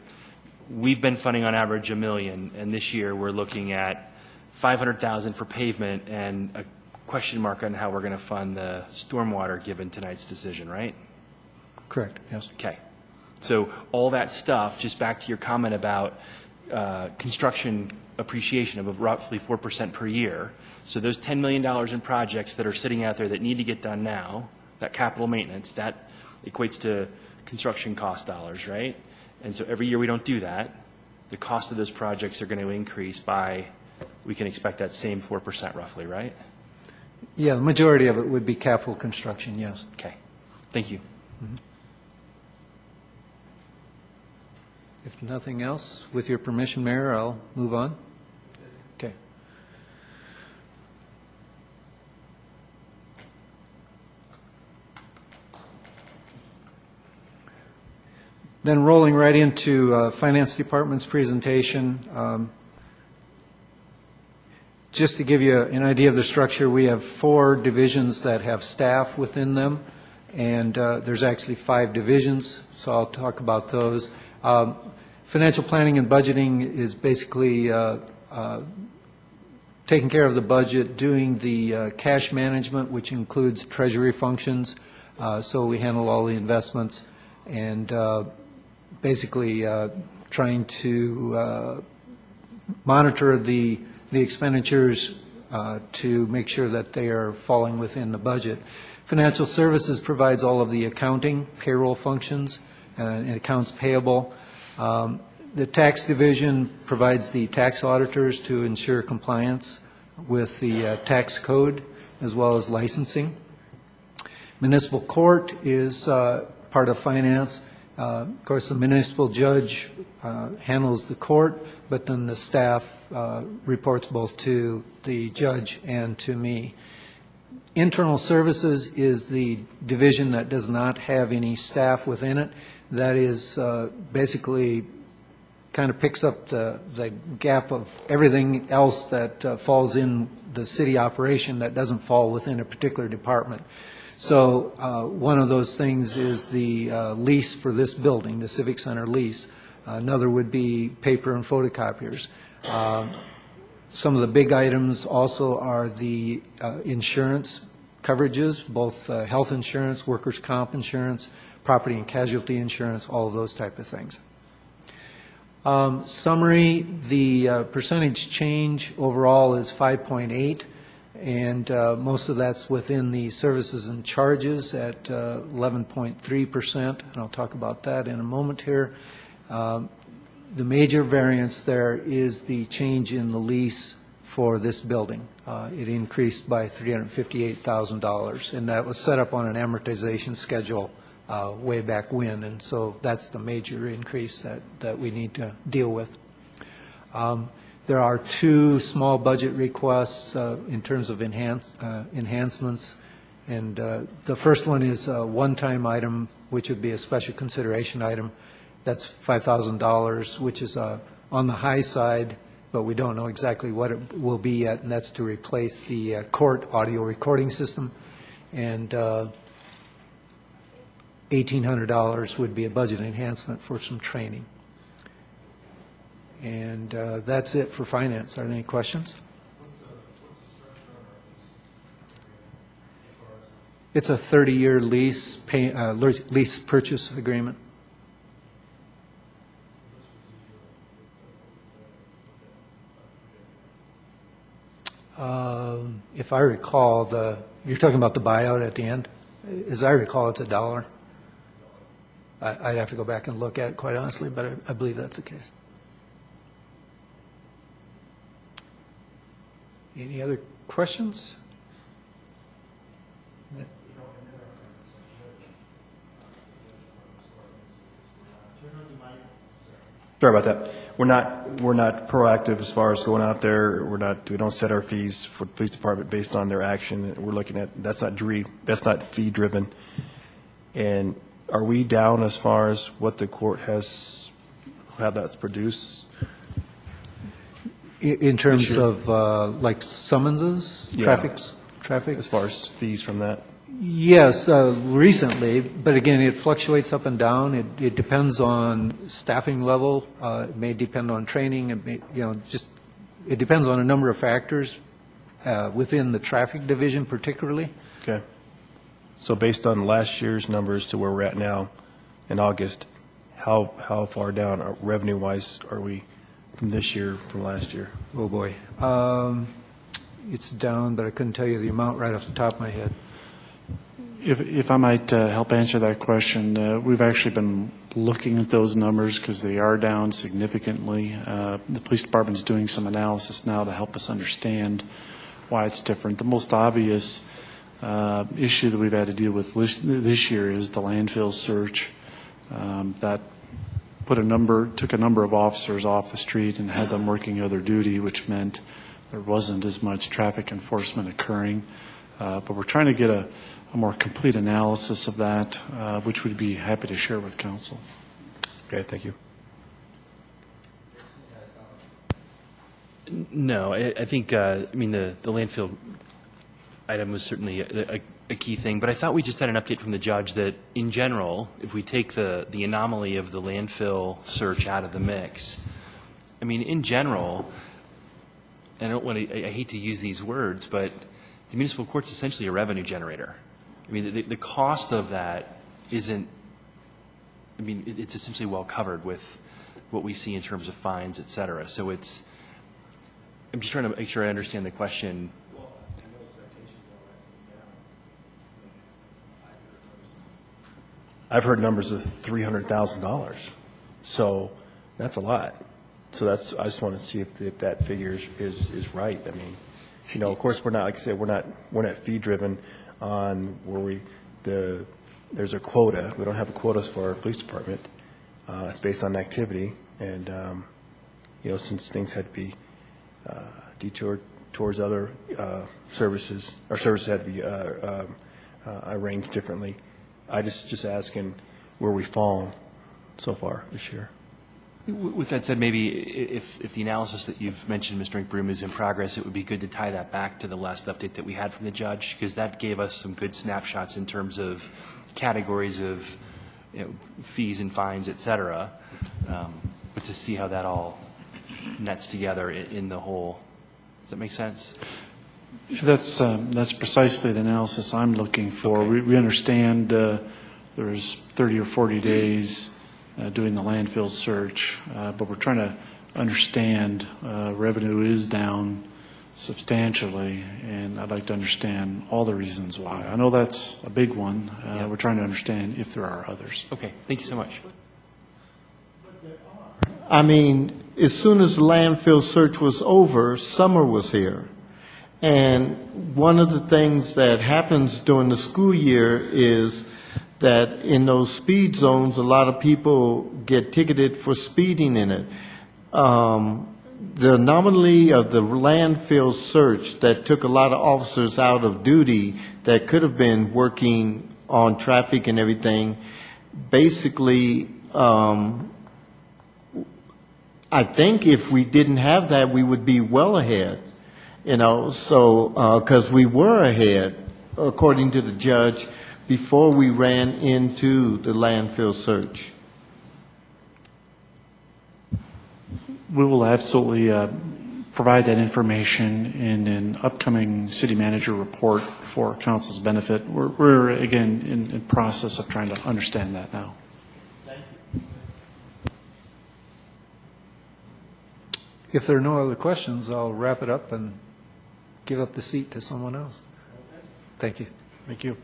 we've been funding on average $1 million, and this year we're looking at $500,000 for pavement and a question mark on how we're going to fund the stormwater given tonight's decision, right? Correct, yes. Okay. So all that stuff, just back to your comment about construction appreciation of roughly 4% per year. So those $10 million in projects that are sitting out there that need to get done now, that capital maintenance, that equates to construction cost dollars, right? And so every year we don't do that, the cost of those projects are going to increase by, we can expect that same 4% roughly, right? Yeah, the majority of it would be capital construction, yes. Okay, Thank you. If nothing else, with your permission, Mayor, I'll move on. Okay. Then rolling right into Finance Department's presentation. Just to give you an idea of the structure, we have 4 divisions that have staff within them, and there's actually 5 divisions, so I'll talk about those. Financial planning and budgeting is basically taking care of the budget, doing the cash management, which includes treasury functions, so we handle all the investments, and basically trying to monitor the expenditures to make sure that they are falling within the budget. Financial services provides all of the accounting, payroll functions, and accounts payable. The tax division provides the tax auditors to ensure compliance with the tax code as well as licensing. Municipal court is part of finance. Of course, the municipal judge handles the court, but then the staff reports both to the judge and to me. Internal services is the division that does not have any staff within it. That is basically kind of picks up the gap of everything else that falls in the city operation that doesn't fall within a particular department. So one of those things is the lease for this building, the Civic Center lease. Another would be paper and photocopiers. Some of the big items also are the insurance coverages, both health insurance, workers' comp insurance, property and casualty insurance, all of those type of things. Summary, the percentage change overall is 5.8, and most of that's within the services and charges at 11.3%, and I'll talk about that in a moment here. The major variance there is the change in the lease for this building. It increased by $358,000, and that was set up on an amortization schedule way back when, and so that's the major increase that we need to deal with. There are 2 small budget requests in terms of enhancements, and the first one is a one-time item, which would be a special consideration item. That's $5,000, which is on the high side, but we don't know exactly what it will be yet, and that's to replace the court audio recording system. And $1,800 would be a budget enhancement for some training. And that's it for finance. Are there any questions? It's a 30-year lease lease purchase agreement. If I recall, you're talking about the buyout at the end? As I recall, it's $1. I'd have to go back and look at it, quite honestly, but I believe that's the case. Any other questions? Sorry about that. We're not proactive as far as going out there. We don't set our fees for the police department based on their action. We're looking at, that's not fee driven. And are we down as far as what the court has, how that's produced? In terms of like summonses, Yeah. traffic? As far as fees from that? Yes, recently, but again, it fluctuates up and down. It depends on staffing level. It may depend on training. It may, it depends on a number of factors within the traffic division particularly. Okay. So based on last year's numbers to where we're at now in August, how far down revenue-wise are we from this year from last year? Oh, boy. It's down, but I couldn't tell you the amount right off the top of my head. If I might help answer that question, we've actually been looking at those numbers because they are down significantly. The police department is doing some analysis now to help us understand why it's different. The most obvious issue that we've had to deal with this year is the landfill search. That took a number of officers off the street and had them working other duty, which meant there wasn't as much traffic enforcement occurring. But we're trying to get a more complete analysis of that, which we'd be happy to share with council. Okay, thank you. No, I think, the landfill item was certainly a key thing, but I thought we just had an update from the judge that, in general, if we take the anomaly of the landfill search out of the mix, in general, I hate to use these words, but the municipal court's essentially a revenue generator. The cost of that isn't, it's essentially well covered with what we see in terms of fines, et cetera. So I'm just trying to make sure I understand the question. I've heard numbers of $300,000, so that's a lot. So I just want to see if that figure is right. Of course, we're not, like I said, we're not fee driven on where there's a quota. We don't have a quota for our police department. It's based on activity, and since things had to be detoured towards other services, our services had to be arranged differently. I just asking where we fall so far this year. With that said, maybe if the analysis that you've mentioned, Mr. Inkbroom, is in progress, it would be good to tie that back to the last update that we had from the judge, because that gave us some good snapshots in terms of categories of fees and fines, et cetera, but to see how that all nets together in the whole. Does that make sense? That's precisely the analysis I'm looking for. Okay. We understand there's 30 or 40 days doing the landfill search, but we're trying to understand revenue is down substantially, and I'd like to understand all the reasons why. I know that's a big one. We're trying to understand if there are others. Okay, thank you so much. As soon as the landfill search was over, summer was here. And one of the things that happens during the school year is that in those speed zones, a lot of people get ticketed for speeding in it. The anomaly of the landfill search that took a lot of officers out of duty that could have been working on traffic and everything, basically, I think if we didn't have that, we would be well ahead. Because we were ahead, according to the judge, before we ran into the landfill search. We will absolutely provide that information in an upcoming city manager report for council's benefit. We're again, in process of trying to understand that now. If there are no other questions, I'll wrap it up and give up the seat to someone else. Thank you. Thank you.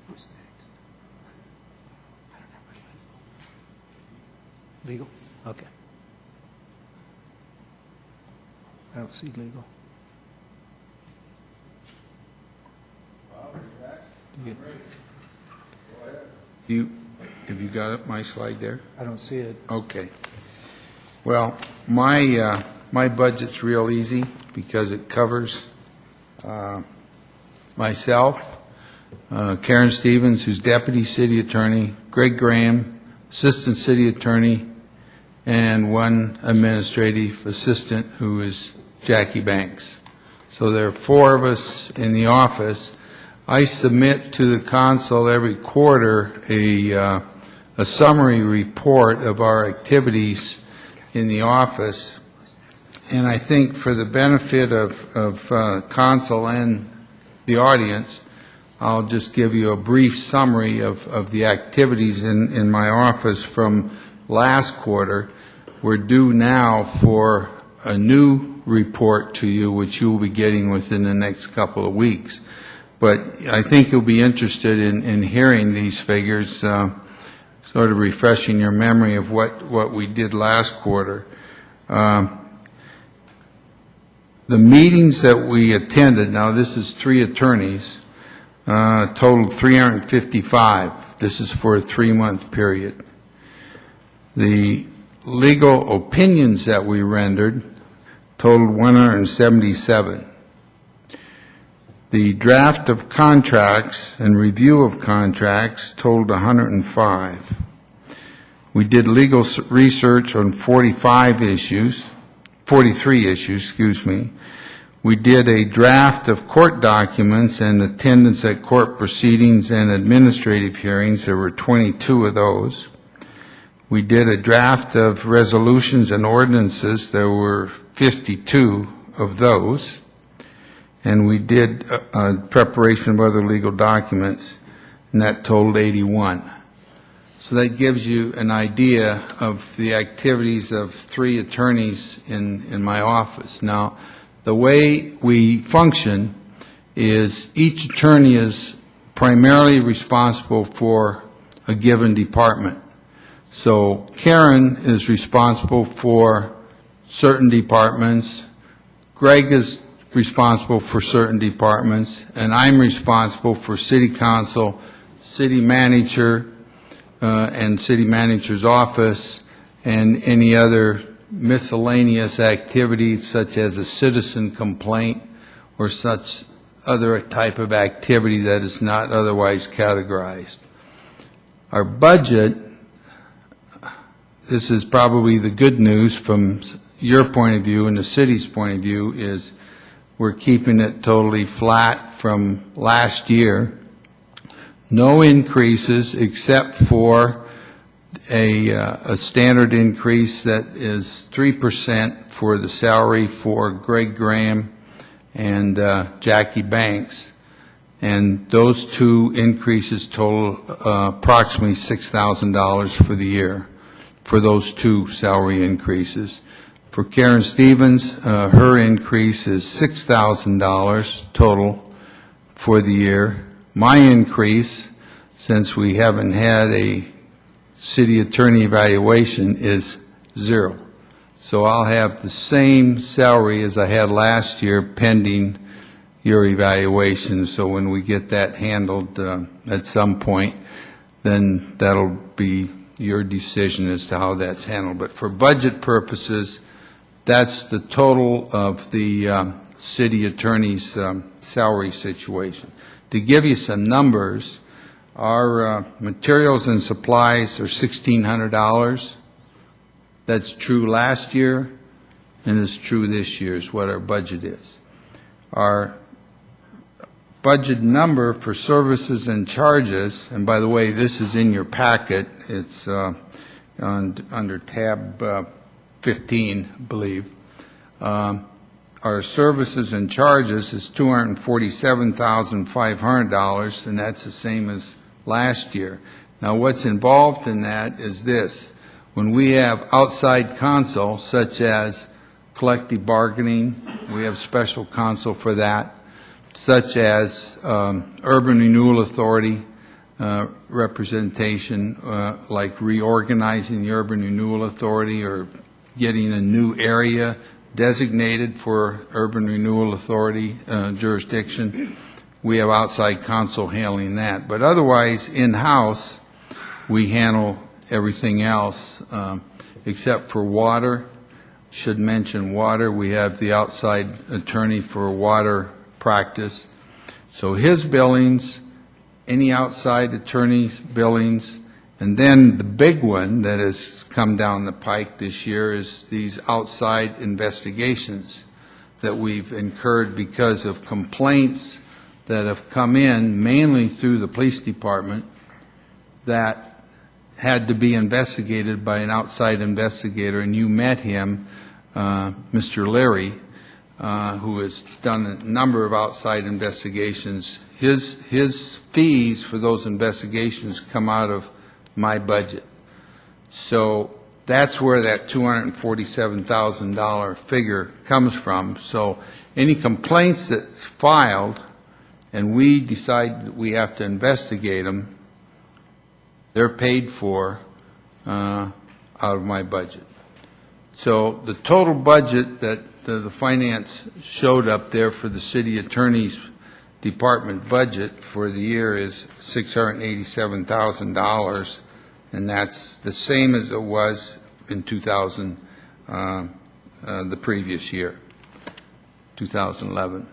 Who's next? I don't know. Legal? Okay. I don't see legal. Have you got up my slide there? I don't see it. Okay. Well, my budget's real easy because it covers myself, Karen Stevens, who's Deputy City Attorney, Greg Graham, Assistant City Attorney, and one administrative assistant who is Jackie Banks. So there are 4 of us in the office. I submit to the council every quarter a summary report of our activities in the office, and I think for the benefit of council and the audience, I'll just give you a brief summary of the activities in my office from last quarter. We're due now for a new report to you, which you'll be getting within the next couple of weeks. But I think you'll be interested in hearing these figures. sort of refreshing your memory of what we did last quarter. The meetings that we attended, now this is 3 attorneys, totaled 355. This is for a 3-month period. The legal opinions that we rendered totaled 177. The draft of contracts and review of contracts totaled 105. We did legal research on 43 issues, excuse me. We did a draft of court documents and attendance at court proceedings and administrative hearings. There were 22 of those. We did a draft of resolutions and ordinances. There were 52 of those. And we did preparation of other legal documents, and that totaled 81. So that gives you an idea of the activities of 3 attorneys in my office. Now, the way we function is each attorney is primarily responsible for a given department. So Karen is responsible for certain departments, Greg is responsible for certain departments, and I'm responsible for city council, city manager, and city manager's office, and any other miscellaneous activities such as a citizen complaint or such other type of activity that is not otherwise categorized. Our budget, this is probably the good news from your point of view and the city's point of view, is we're keeping it totally flat from last year. No increases except for a standard increase that is 3% for the salary for Greg Graham and Jackie Banks. And those 2 increases total approximately $6,000 for the year for those 2 salary increases. For Karen Stevens, her increase is $6,000 total for the year. My increase, since we haven't had a city attorney evaluation, is 0. So I'll have the same salary as I had last year pending your evaluation. So when we get that handled at some point, then that'll be your decision as to how that's handled. But for budget purposes, that's the total of the city attorney's salary situation. To give you some numbers, our materials and supplies are $1,600. That's true last year, and it's true this year, is what our budget is. Our budget number for services and charges, and by the way, this is in your packet, it's under tab 15, I believe. Our services and charges is $247,500, and that's the same as last year. Now, what's involved in that is this. When we have outside counsel, such as collective bargaining, we have special counsel for that, such as Urban Renewal Authority representation, like reorganizing the Urban Renewal Authority or getting a new area designated for Urban Renewal Authority jurisdiction. We have outside counsel handling that. But otherwise, in-house, we handle everything else except for water. Should mention water. We have the outside attorney for water practice. So his billings, any outside attorney's billings, and then the big one that has come down the pike this year is these outside investigations that we've incurred because of complaints that have come in mainly through the police department that had to be investigated by an outside investigator, and you met him, Mr. Leary, who has done a number of outside investigations. His fees for those investigations come out of my budget. So that's where that $247,000 figure comes from. So any complaints that filed and we decide that we have to investigate them, they're paid for out of my budget. So the total budget that the finance showed up there for the city attorney's department budget for the year is $687,000, and that's the same as it was in the previous year, 2011.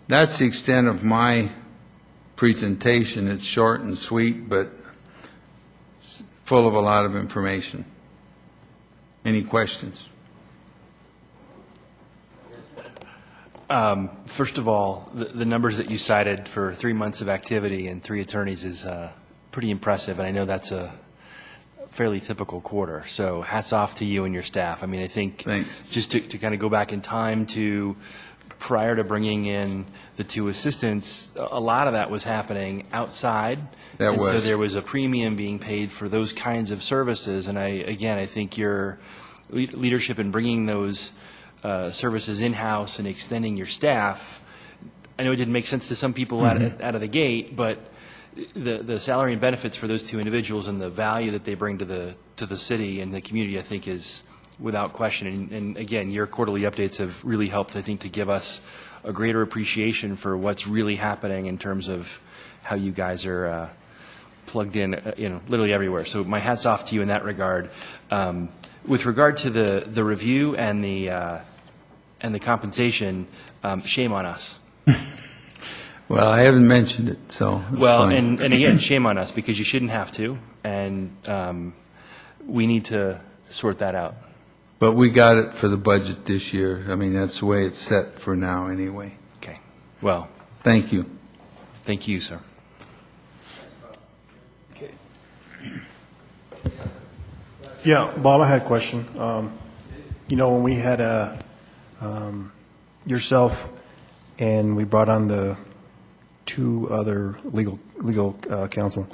That's the extent of my presentation. It's short and sweet, but full of a lot of information. Any questions? First of all, the numbers that you cited for 3 months of activity and 3 attorneys is pretty impressive, and I know that's a fairly typical quarter. So hats off to you and your staff. I mean, I think just to kind of go back in time to prior to bringing in the 2 assistants, a lot of that was happening outside. So there was a premium being paid for those kinds of services. And I think your leadership in bringing those services in-house and extending your staff, I know it didn't make sense to some people out of the gate, but the salary and benefits for those 2 individuals and the value that they bring to the city and the community, I think, is without question. And again, your quarterly updates have really helped, I think, to give us a greater appreciation for what's really happening in terms of how you guys are plugged in, literally everywhere. So my hat's off to you in that regard. With regard to the review and the compensation, shame on us. Well, I haven't mentioned it, so it's fine. And again, shame on us, because you shouldn't have to, and we need to sort that out. But we got it for the budget this year. I mean, that's the way it's set for now anyway. Okay. Well. Thank you. Thank you, sir. Yeah, Bob, I had a question. When we had yourself and we brought on the 2 other legal counsel,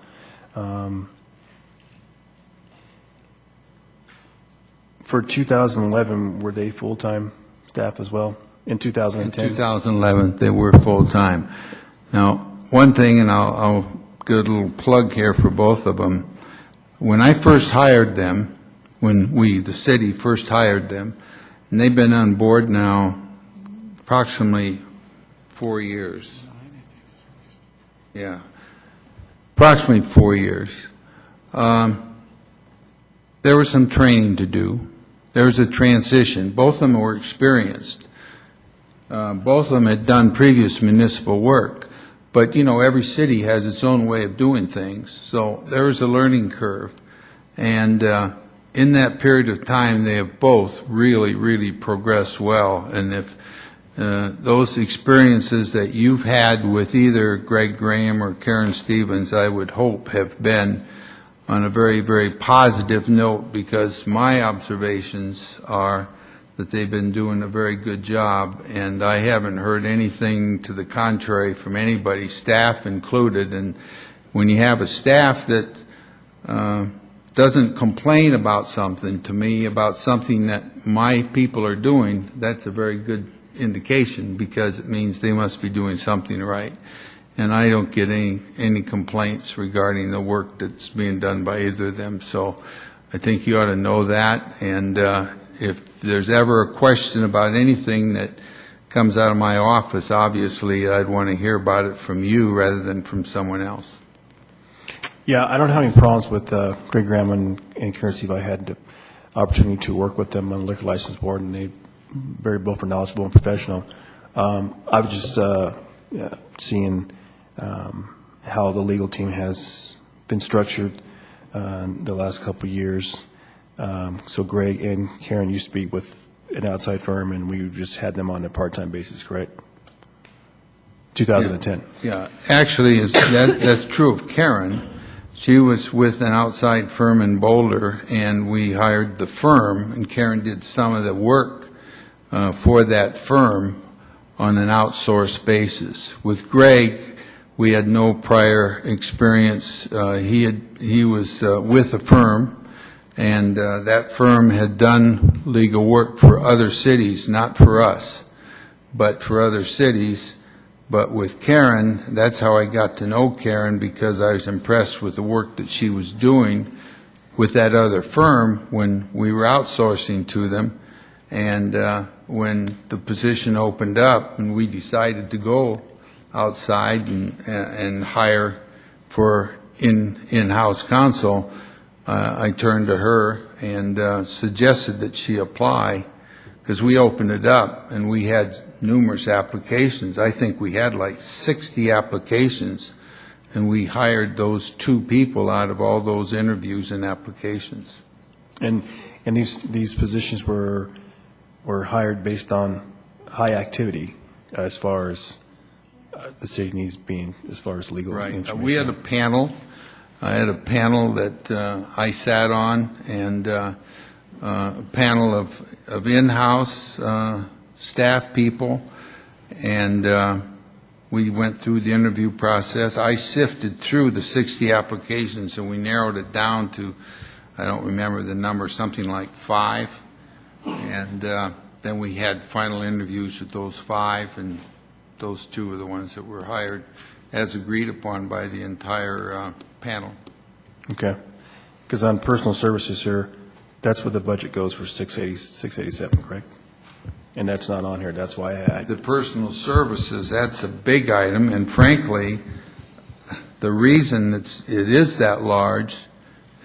for 2011, were they full-time staff as well in 2010? In 2011, they were full-time. Now, one thing, and I'll get a little plug here for both of them. When I first hired them, the city first hired them, and they've been on board now approximately 4 years. Yeah, approximately 4 years. There was some training to do. There was a transition. Both of them were experienced. Both of them had done previous municipal work. But, every city has its own way of doing things. So there was a learning curve. And in that period of time, they have both really, really progressed well. And if those experiences that you've had with either Greg Graham or Karen Stevens, I would hope have been on a very, very positive note, because my observations are that they've been doing a very good job, and I haven't heard anything to the contrary from anybody, staff included. And when you have a staff that doesn't complain about something to me, about something that my people are doing, that's a very good indication, because it means they must be doing something right. And I don't get any complaints regarding the work that's being done by either of them. So I think you ought to know that. And if there's ever a question about anything that comes out of my office, obviously I'd want to hear about it from you rather than from someone else. Yeah, I don't have any problems with Greg Graham and Karen Steve. I had the opportunity to work with them on the liquor license board, and they both were knowledgeable and professional. I was just seeing how the legal team has been structured the last couple of years. So Greg and Karen used to be with an outside firm, and we just had them on a part-time basis, correct? 2010. Yeah, actually, that's true of Karen. She was with an outside firm in Boulder, and we hired the firm, and Karen did some of the work for that firm on an outsourced basis. With Greg, we had no prior experience. He was with a firm, and that firm had done legal work for other cities, not for us, but for other cities. But with Karen, that's how I got to know Karen, because I was impressed with the work that she was doing with that other firm when we were outsourcing to them. And when the position opened up and we decided to go outside and hire for in-house counsel, I turned to her and suggested that she apply, because we opened it up and we had numerous applications. I think we had like 60 applications, and we hired those 2 people out of all those interviews and applications. And these positions were hired based on high activity as far as the city needs being, as far as legal information. We had a panel. I had a panel that I sat on, and a panel of in-house staff people, and we went through the interview process. I sifted through the 60 applications, and we narrowed it down to, I don't remember the number, something like 5. And then we had final interviews with those 5, and those 2 are the ones that were hired as agreed upon by the entire panel. Okay. Because on personal services here, that's what the budget goes for, 687, correct? And that's not on here, that's why I... The personal services, that's a big item, and frankly, the reason it is that large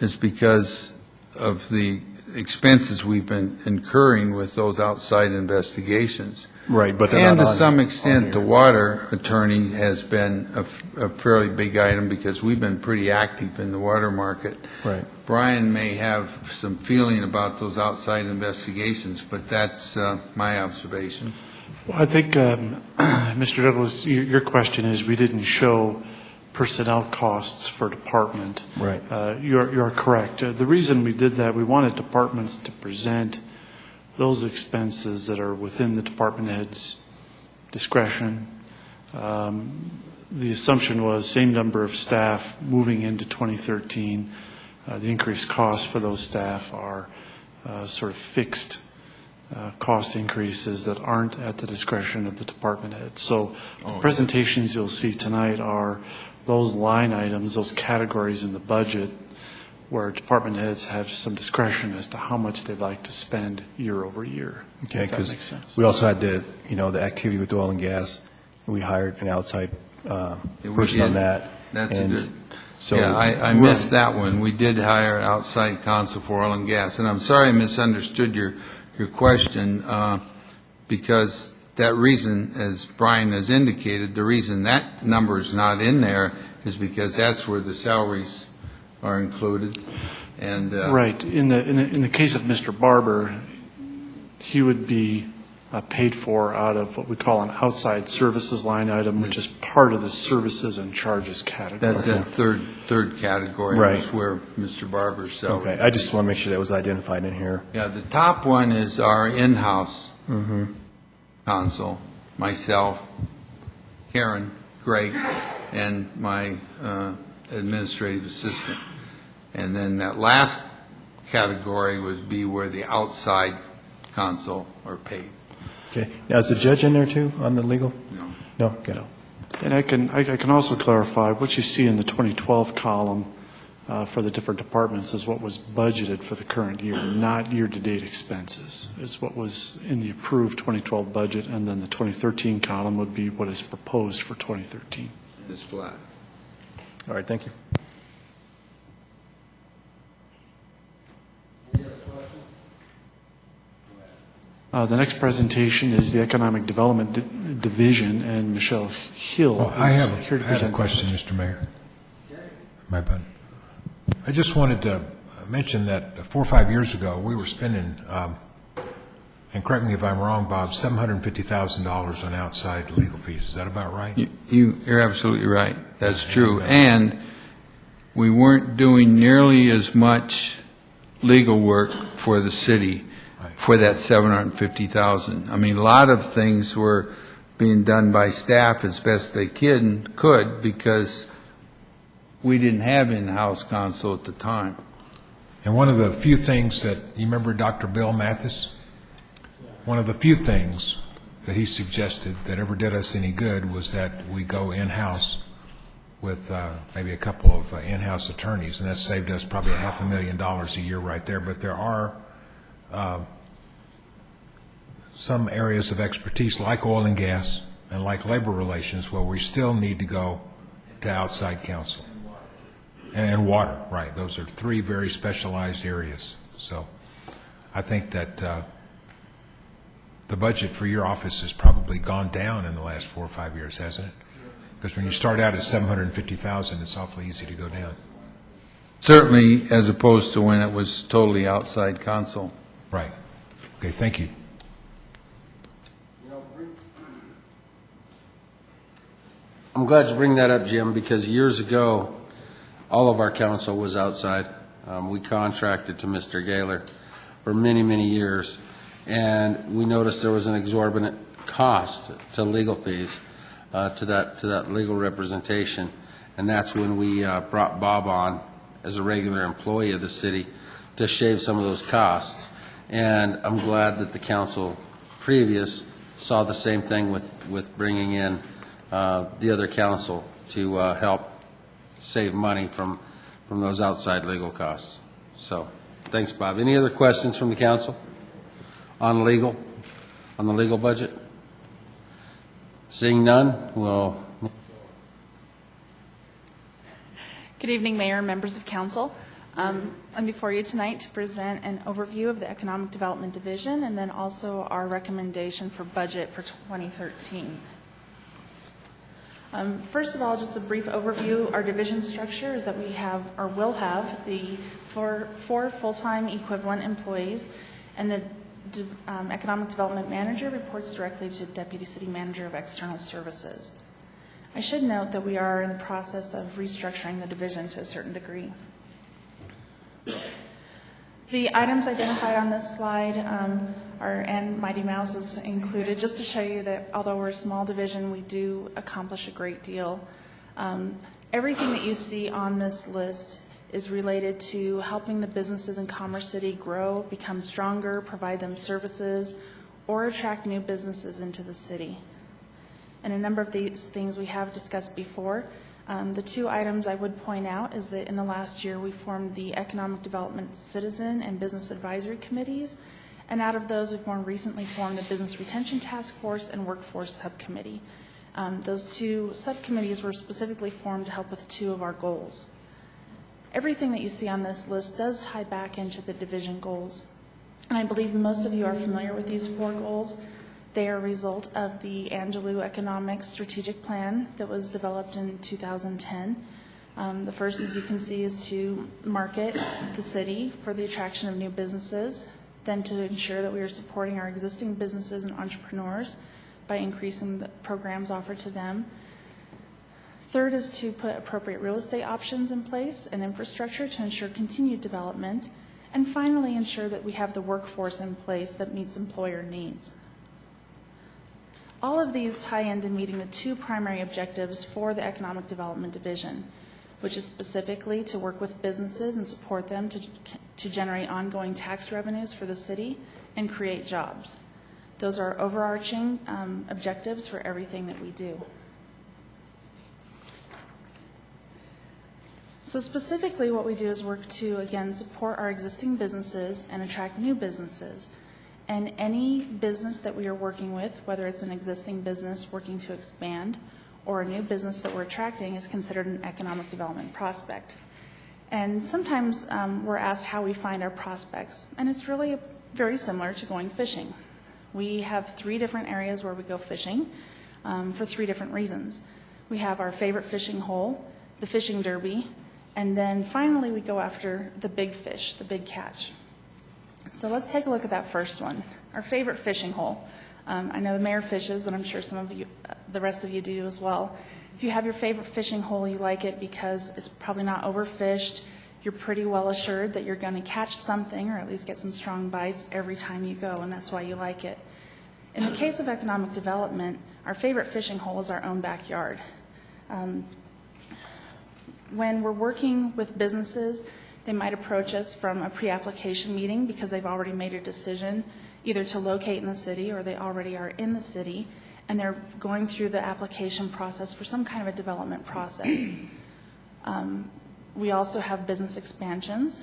is because of the expenses we've been incurring with those outside investigations. Right, but they're and not to on- some on extent, here. the water attorney has been a fairly big item because we've been pretty active in the water market. Right. Brian may have some feeling about those outside investigations, but that's my observation. Well, I think, Mr. Douglas, your question is, we didn't show personnel costs for department. Right. You are correct. The reason we did that, we wanted departments to present those expenses that are within the department head's discretion. The assumption was same number of staff moving into 2013. The increased costs for those staff are sort of fixed cost increases that aren't at the discretion of the department head. So the presentations you'll see tonight are those line items, those categories in the budget where department heads have some discretion as to how much they'd like to spend year over year. Okay, If that makes because sense. we also had the activity with oil and gas. We hired an outside person on that. That's and good. So Yeah, I missed that one. We did hire outside counsel for oil and gas. And I'm sorry I misunderstood your question, because that reason, as Brian has indicated, the reason that number is not in there is because that's where the salaries are included. And Right. In the case of Mr. Barber, he would be paid for out of what we call an outside services line item, which is part of the services and charges category. that's that third category, Right. is where Mr. Barber's salary. Okay, I just want to make sure that was identified in here. Yeah, the top one is our in-house counsel, myself, Karen, Greg, and my administrative assistant. And then that last category would be where the outside counsel are paid. Okay, now is the judge in there too, on the legal? No. No? Okay. And I can also clarify, what you see in the 2012 column for the different departments is what was budgeted for the current year, not year-to-date expenses. It's what was in the approved 2012 budget, and then the 2013 column would be what is proposed for 2013. It's flat. All right, thank you. The next presentation is the Economic Development Division, and Michelle Hill I is have here to a present. question, Mr. Mayor. My bad. I just wanted to mention that 4 or 5 years ago, we were spending, and correct me if I'm wrong, Bob, $750,000 on outside legal fees. Is that about right? You're absolutely right. That's true. And we weren't doing nearly as much legal work for the city for that $750,000. I mean, a lot of things were being done by staff as best they could because we didn't have in-house counsel at the time. And one of the few things that, you remember Dr. Bill Mathis? One of the few things that he suggested that ever did us any good was that we go in-house with maybe a couple of in-house attorneys, and that's saved us probably $500,000 a year right there. But there are some areas of expertise like oil and gas and like labor relations where we still need to go to outside counsel. And water, right. Those are three very specialized areas. So I think that the budget for your office has probably gone down in the last 4 or 5 years, hasn't it? Because when you start out at $750,000, it's awfully easy to go down. Certainly, as opposed to when it was totally outside counsel. Right. Okay, thank you. I'm glad you bring that up, Jim, because years ago, all of our council was outside. We contracted to Mr. Gaylor for many, many years, and we noticed there was an exorbitant cost to legal fees, to that legal representation, and that's when we brought Bob on as a regular employee of the city to shave some of those costs. And I'm glad that the council previous saw the same thing with bringing in the other council to help save money from those outside legal costs. So, thanks, Bob. Any other questions from the council on the legal budget? Seeing none, we'll... Good evening, Mayor and members of council. I'm before you tonight to present an overview of the Economic Development Division and then also our recommendation for budget for 2013. First of all, just a brief overview. Our division structure is that we have, or will have, the four full-time equivalent employees, and the Economic Development Manager reports directly to Deputy City Manager of External Services. I should note that we are in the process of restructuring the division to a certain degree. The items identified on this slide and Mighty Mouse is included, just to show you that although we're a small division, we do accomplish a great deal. Everything that you see on this list is related to helping the businesses in Commerce City grow, become stronger, provide them services, or attract new businesses into the city. And a number of these things we have discussed before. The two items I would point out is that in the last year we formed the Economic Development Citizen and Business Advisory Committees, and out of those we've more recently formed the Business Retention Task Force and Workforce Subcommittee. Those two subcommittees were specifically formed to help with two of our goals. Everything that you see on this list does tie back into the division goals, and I believe most of you are familiar with these four goals. They are a result of the Angelou Economics Strategic Plan that was developed in 2010. The first, as you can see, is to market the city for the attraction of new businesses, then to ensure that we are supporting our existing businesses and entrepreneurs by increasing the programs offered to them. Third is to put appropriate real estate options in place and infrastructure to ensure continued development. And finally, ensure that we have the workforce in place that meets employer needs. All of these tie into meeting the two primary objectives for the Economic Development Division, which is specifically to work with businesses and support them to generate ongoing tax revenues for the city and create jobs. Those are overarching objectives for everything that we do. So specifically what we do is work to, again, support our existing businesses and attract new businesses. And any business that we are working with, whether it's an existing business working to expand or a new business that we're attracting, is considered an economic development prospect. And sometimes we're asked how we find our prospects, and it's really very similar to going fishing. We have 3 different areas where we go fishing for 3 different reasons. We have our favorite fishing hole, the fishing derby, and then finally we go after the big fish, the big catch. So let's take a look at that first one, our favorite fishing hole. I know the mayor fishes, and I'm sure some of you, the rest of you do as well. If you have your favorite fishing hole, you like it because it's probably not overfished. You're pretty well assured that you're going to catch something or at least get some strong bites every time you go, and that's why you like it. In the case of economic development, our favorite fishing hole is our own backyard. When we're working with businesses, they might approach us from a pre-application meeting because they've already made a decision either to locate in the city or they already are in the city, and they're going through the application process for some kind of a development process. We also have business expansions,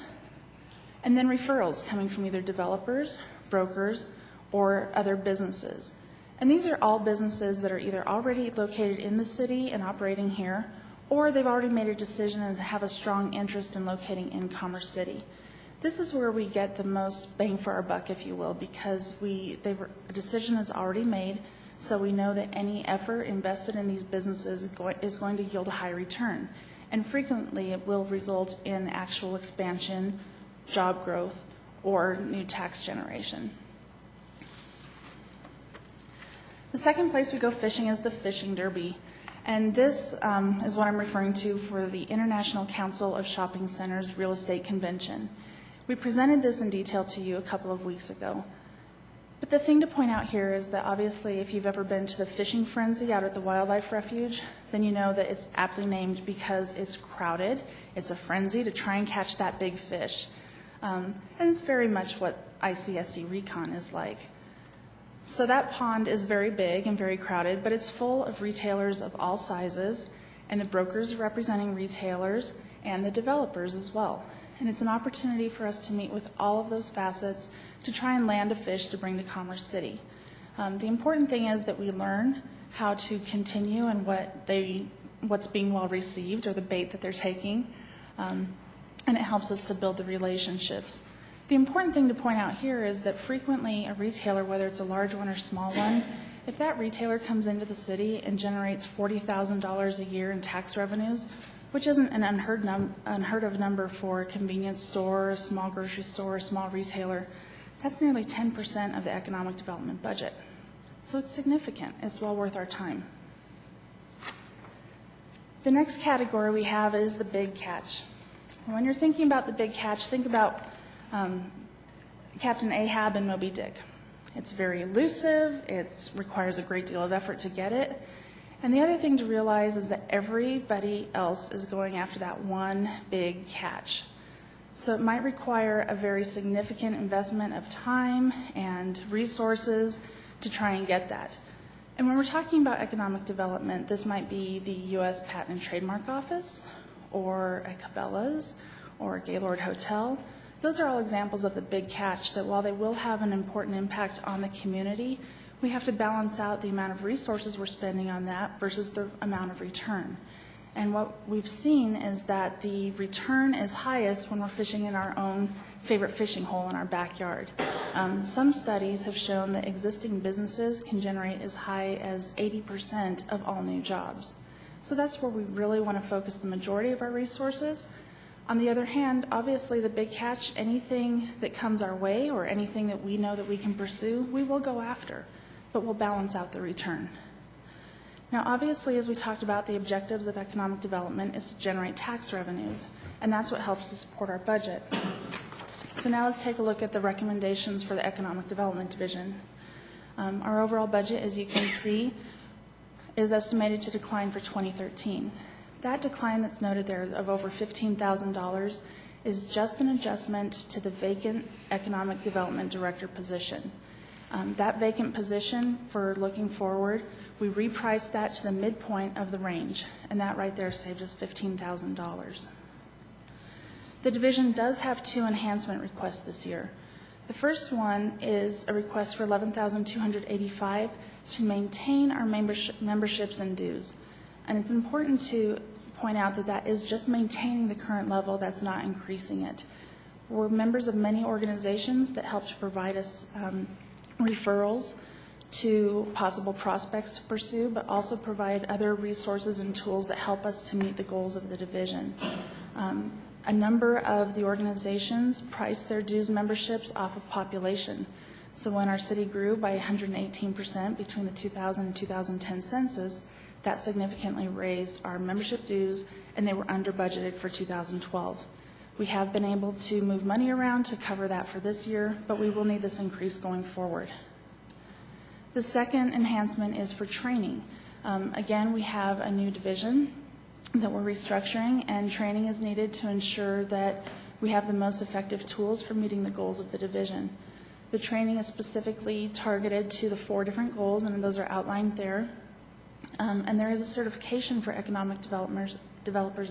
and then referrals coming from either developers, brokers, or other businesses. And these are all businesses that are either already located in the city and operating here, or they've already made a decision and have a strong interest in locating in Commerce City. This is where we get the most bang for our buck, if you will, because a decision is already made, so we know that any effort invested in these businesses is going to yield a high return. And frequently, it will result in actual expansion, job growth, or new tax generation. The second place we go fishing is the Fishing Derby. And this is what I'm referring to for the International Council of Shopping Centers Real Estate Convention. We presented this in detail to you a couple of weeks ago. But the thing to point out here is that obviously if you've ever been to the fishing frenzy out at the Wildlife Refuge, then you know that it's aptly named because it's crowded. It's a frenzy to try and catch that big fish. And it's very much what ICSC Recon is like. So that pond is very big and very crowded, but it's full of retailers of all sizes, and the brokers representing retailers, and the developers as well. And it's an opportunity for us to meet with all of those facets to try and land a fish to bring to Commerce City. The important thing is that we learn how to continue and what's being well received or the bait that they're taking, and it helps us to build the relationships. The important thing to point out here is that frequently a retailer, whether it's a large one or small one, if that retailer comes into the city and generates $40,000 a year in tax revenues, which isn't an unheard of number for a convenience store, a small grocery store, a small retailer, that's nearly 10% of the economic development budget. So it's significant. It's well worth our time. The next category we have is the big catch. When you're thinking about the big catch, think about Captain Ahab and Moby Dick. It's very elusive. It requires a great deal of effort to get it. And the other thing to realize is that everybody else is going after that one big catch. So it might require a very significant investment of time and resources to try and get that. And when we're talking about economic development, this might be the U.S. Patent and Trademark Office, or a Cabela's, or a Gaylord Hotel. Those are all examples of the big catch that while they will have an important impact on the community, we have to balance out the amount of resources we're spending on that versus the amount of return. And what we've seen is that the return is highest when we're fishing in our own favorite fishing hole in our backyard. Some studies have shown that existing businesses can generate as high as 80% of all new jobs. So that's where we really want to focus the majority of our resources. On the other hand, obviously the big catch, anything that comes our way or anything that we know that we can pursue, we will go after, but we'll balance out the return. Now, obviously, as we talked about, the objectives of economic development is to generate tax revenues, and that's what helps to support our budget. So now let's take a look at the recommendations for the Economic Development Division. Our overall budget, as you can see, is estimated to decline for 2013. That decline that's noted there of over $15,000 is just an adjustment to the vacant Economic Development Director position. That vacant position, for looking forward, we repriced that to the midpoint of the range, and that right there saved us $15,000. The division does have 2 enhancement requests this year. The first one is a request for $11,285 to maintain our memberships and dues. And it's important to point out that that is just maintaining the current level, that's not increasing it. We're members of many organizations that help to provide us referrals to possible prospects to pursue, but also provide other resources and tools that help us to meet the goals of the division. A number of the organizations price their dues memberships off of population. So when our city grew by 118% between the 2000 and 2010 census, that significantly raised our membership dues, and they were under budgeted for 2012. We have been able to move money around to cover that for this year, but we will need this increase going forward. The second enhancement is for training. Again, we have a new division that we're restructuring, and training is needed to ensure that we have the most effective tools for meeting the goals of the division. The training is specifically targeted to the 4 different goals, and those are outlined there. And there is a certification for economic developers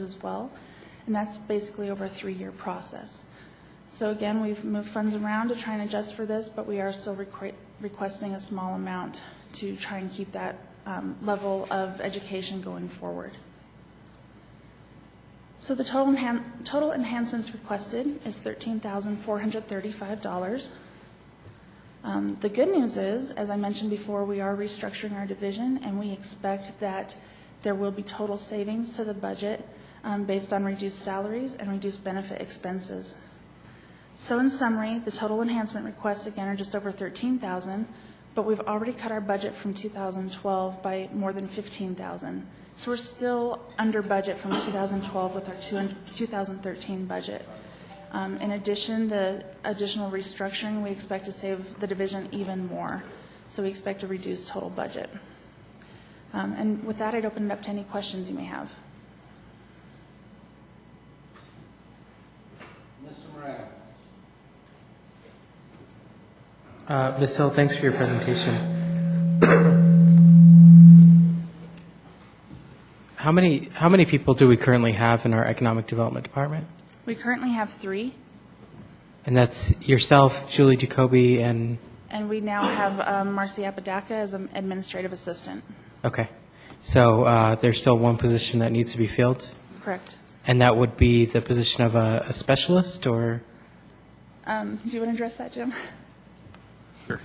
as well, and that's basically over a 3-year process. So again, we've moved funds around to try and adjust for this, but we are still requesting a small amount to try and keep that level of education going forward. So the total enhancements requested is $13,435. The good news is, as I mentioned before, we are restructuring our division, and we expect that there will be total savings to the budget based on reduced salaries and reduced benefit expenses. So in summary, the total enhancement requests again are just over $13,000, but we've already cut our budget from 2012 by more than $15,000. So we're still under budget from 2012 with our 2013 budget. In addition, the additional restructuring, we expect to save the division even more. So we expect to reduce total budget. And with that, I'd open it up to any questions you may have. Mr. Moran. Ms. Hill, thanks for your presentation. How many people do we currently have in our economic development department? We currently have 3. And that's yourself, Julie Jacoby, and... And we now have Marcy Apodaca as an administrative assistant. Okay. So there's still one position that needs to be filled? Correct. And that would be the position of a specialist, or? Do you want to address that, Jim? Sure.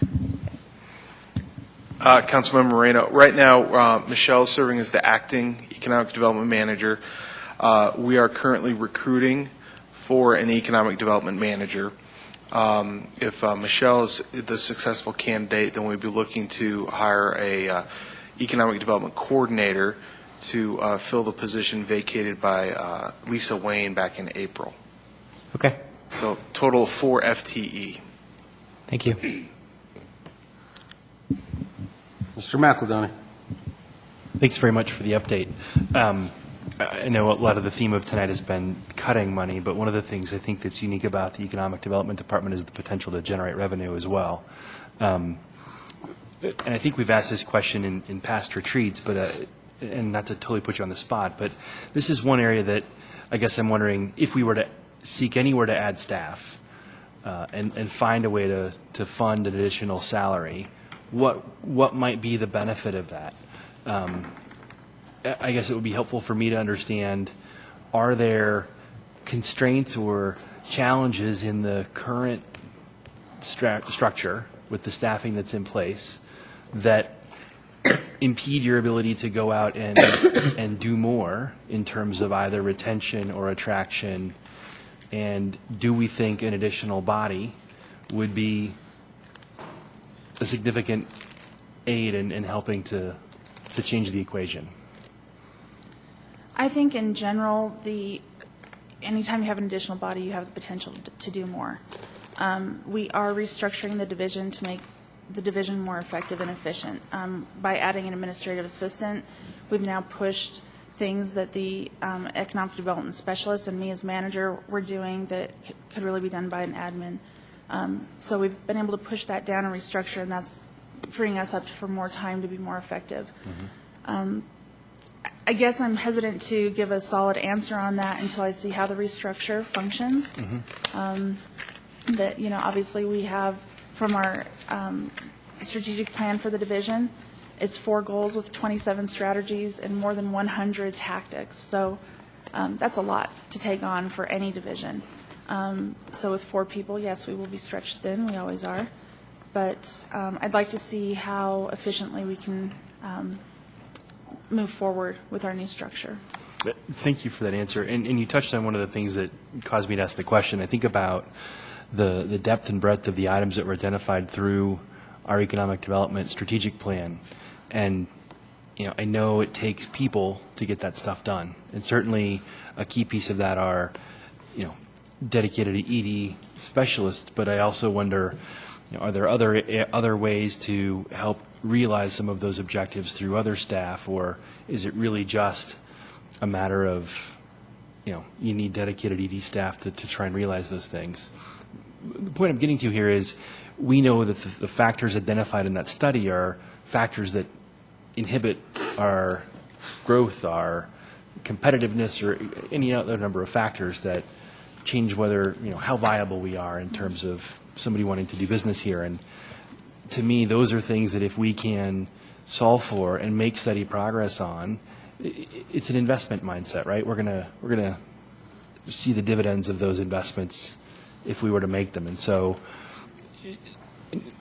Councilmember Moreno, right now Michelle is serving as the acting economic development manager. We are currently recruiting for an economic development manager. If Michelle is the successful candidate, then we'd be looking to hire a economic development coordinator to fill the position vacated by Lisa Wayne back in April. Okay. So total of 4 FTE. Thank you. Mr. McEldowney. Thanks very much for the update. I know a lot of the theme of tonight has been cutting money, but one of the things I think that's unique about the Economic Development Department is the potential to generate revenue as well. And I think we've asked this question in past retreats, but and not to totally put you on the spot, but this is one area that I guess I'm wondering if we were to seek anywhere to add staff and find a way to fund an additional salary, what might be the benefit of that? I guess it would be helpful for me to understand, are there constraints or challenges in the current structure with the staffing that's in place that impede your ability to go out and do more in terms of either retention or attraction? And do we think an additional body would be a significant aid in helping to change the equation? I think in general, anytime you have an additional body, you have the potential to do more. We are restructuring the division to make the division more effective and efficient. By adding an administrative assistant, we've now pushed things that the economic development specialist and me as manager were doing that could really be done by an admin. So we've been able to push that down and restructure, and that's freeing us up for more time to be more effective. Mm-hmm. I guess I'm hesitant to give a solid answer on that until I see how the restructure functions. Mm-hmm. That, obviously we have from our strategic plan for the division, it's 4 goals with 27 strategies and more than 100 tactics. So that's a lot to take on for any division. So with 4 people, yes, we will be stretched thin. We always are. But I'd like to see how efficiently we can move forward with our new structure. Thank you for that answer. And you touched on one of the things that caused me to ask the question. I think about the depth and breadth of the items that were identified through our economic development strategic plan. And I know it takes people to get that stuff done. And certainly a key piece of that are dedicated ED specialists, but I also wonder, are there other ways to help realize some of those objectives through other staff, or is it really just a matter of, you need dedicated ED staff to try and realize those things? The point I'm getting to here is we know that the factors identified in that study are factors that inhibit our growth, our competitiveness, or any other number of factors that change whether, how viable we are in terms of somebody wanting to do business here. And to me, those are things that if we can solve for and make steady progress on, it's an investment mindset, right? We're gonna see the dividends of those investments if we were to make them. And so,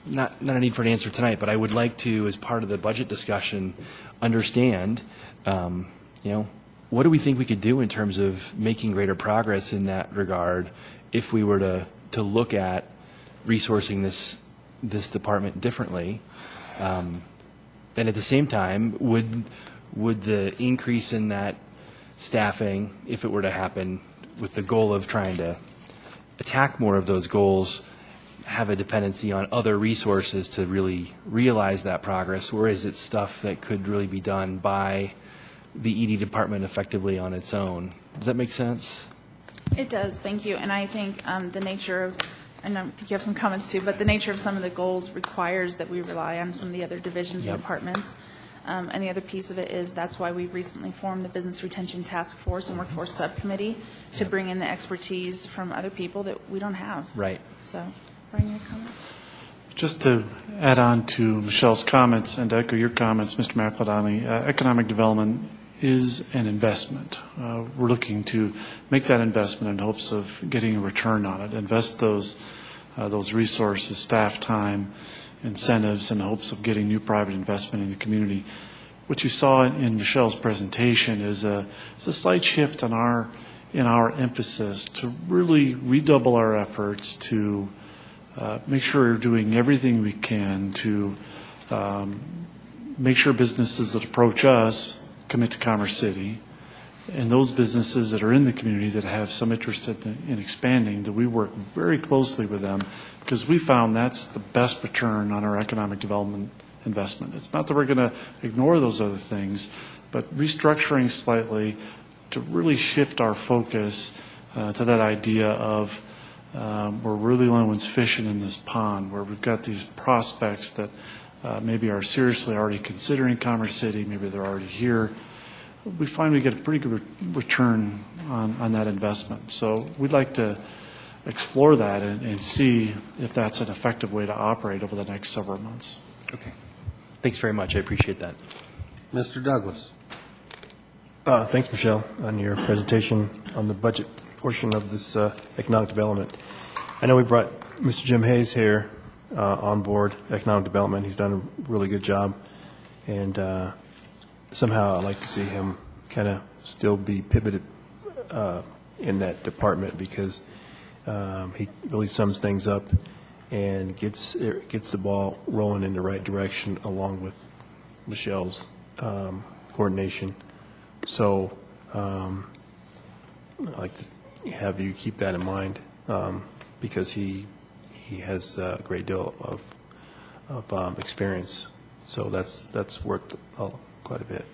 not a need for an answer tonight, but I would like to, as part of the budget discussion, understand, what do we think we could do in terms of making greater progress in that regard if we were to look at resourcing this department differently? And at the same time, would the increase in that staffing, if it were to happen, with the goal of trying to attack more of those goals, have a dependency on other resources to really realize that progress, or is it stuff that could really be done by the ED department effectively on its own? Does that make sense? It does, thank you. And I think the nature of, and I think you have some comments too, but the nature of some of the goals requires that we rely on some of the other divisions and departments. And the other piece of it is that's why we recently formed the Business Retention Task Force and Workforce Subcommittee to bring in the expertise from other people that we don't have. Right. So, Brian, your comment? Just to add on to Michelle's comments and to echo your comments, Mr. McEldowney, economic development is an investment. We're looking to make that investment in hopes of getting a return on it, invest those resources, staff time, incentives in hopes of getting new private investment in the community. What you saw in Michelle's presentation is a slight shift in our emphasis to really redouble our efforts to make sure we're doing everything we can to make sure businesses that approach us commit to Commerce City, and those businesses that are in the community that have some interest in expanding, that we work very closely with them, because we found that's the best return on our economic development investment. It's not that we're going to ignore those other things, but restructuring slightly to really shift our focus to that idea of we're really the only ones fishing in this pond, where we've got these prospects that maybe are seriously already considering Commerce City, maybe they're already here. We find we get a pretty good return on that investment. So we'd like to explore that and see if that's an effective way to operate over the next several months. Okay. Thanks very much. I appreciate that. Mr. Douglas. Thanks, Michelle, on your presentation on the budget portion of this economic development. I know we brought Mr. Jim Hayes here on board, economic development. He's done a really good job. And somehow I'd like to see him kind of still be pivoted in that department, because he really sums things up and gets the ball rolling in the right direction along with Michelle's coordination. So I'd like to have you keep that in mind, because he has a great deal of experience. So that's worked quite a bit.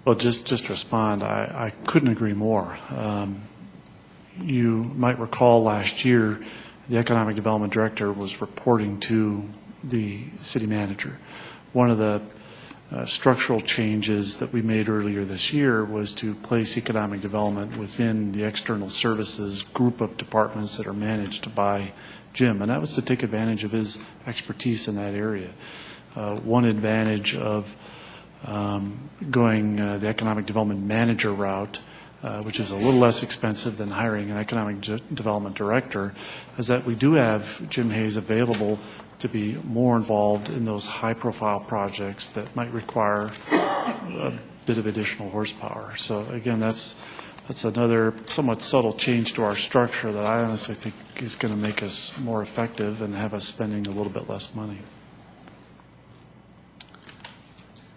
Well, just to respond, I couldn't agree more. You might recall last year, the Economic Development Director was reporting to the City Manager. One of the structural changes that we made earlier this year was to place economic development within the external services group of departments that are managed by Jim, and that was to take advantage of his expertise in that area. One advantage of going the economic development manager route, which is a little less expensive than hiring an economic development director, is that we do have Jim Hayes available to be more involved in those high-profile projects that might require a bit of additional horsepower. So again, that's another somewhat subtle change to our structure that I honestly think is going to make us more effective and have us spending a little bit less money.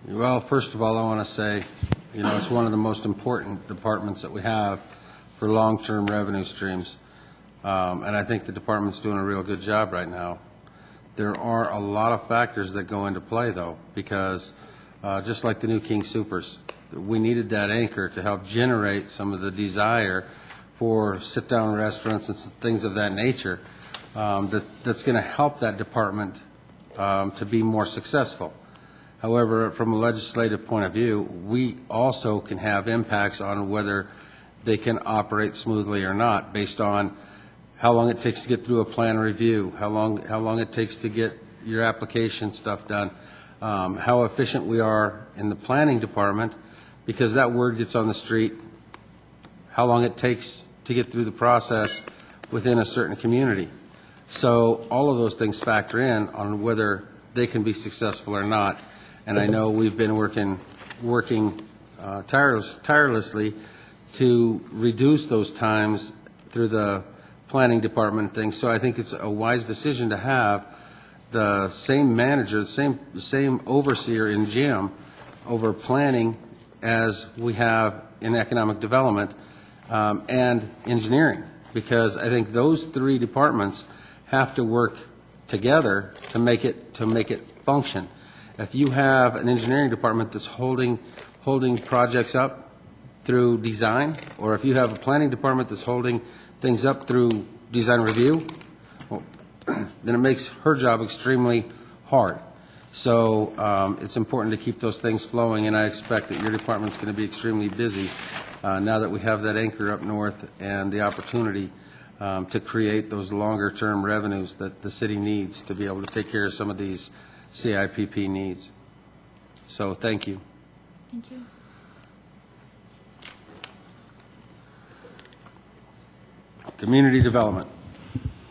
Well, first of all, I want to say, it's one of the most important departments that we have for long-term revenue streams. And I think the department's doing a real good job right now. There are a lot of factors that go into play, though, because just like the new King Soopers, we needed that anchor to help generate some of the desire for sit-down restaurants and things of that nature. that's going to help that department to be more successful. However, from a legislative point of view, we also can have impacts on whether they can operate smoothly or not, based on how long it takes to get through a plan review, how long it takes to get your application stuff done, how efficient we are in the planning department, because that word gets on the street, how long it takes to get through the process within a certain community. So all of those things factor in on whether they can be successful or not. And I know we've been working tirelessly to reduce those times through the planning department thing. So I think it's a wise decision to have the same manager, the same overseer in Jim over planning as we have in economic development and engineering, because I think those three departments have to work together to make it function. If you have an engineering department that's holding projects up through design, or if you have a planning department that's holding things up through design review, well, then it makes her job extremely hard. So it's important to keep those things flowing, and I expect that your department's going to be extremely busy now that we have that anchor up north and the opportunity to create those longer-term revenues that the city needs to be able to take care of some of these CIPP needs. So thank you. Thank you. Community development.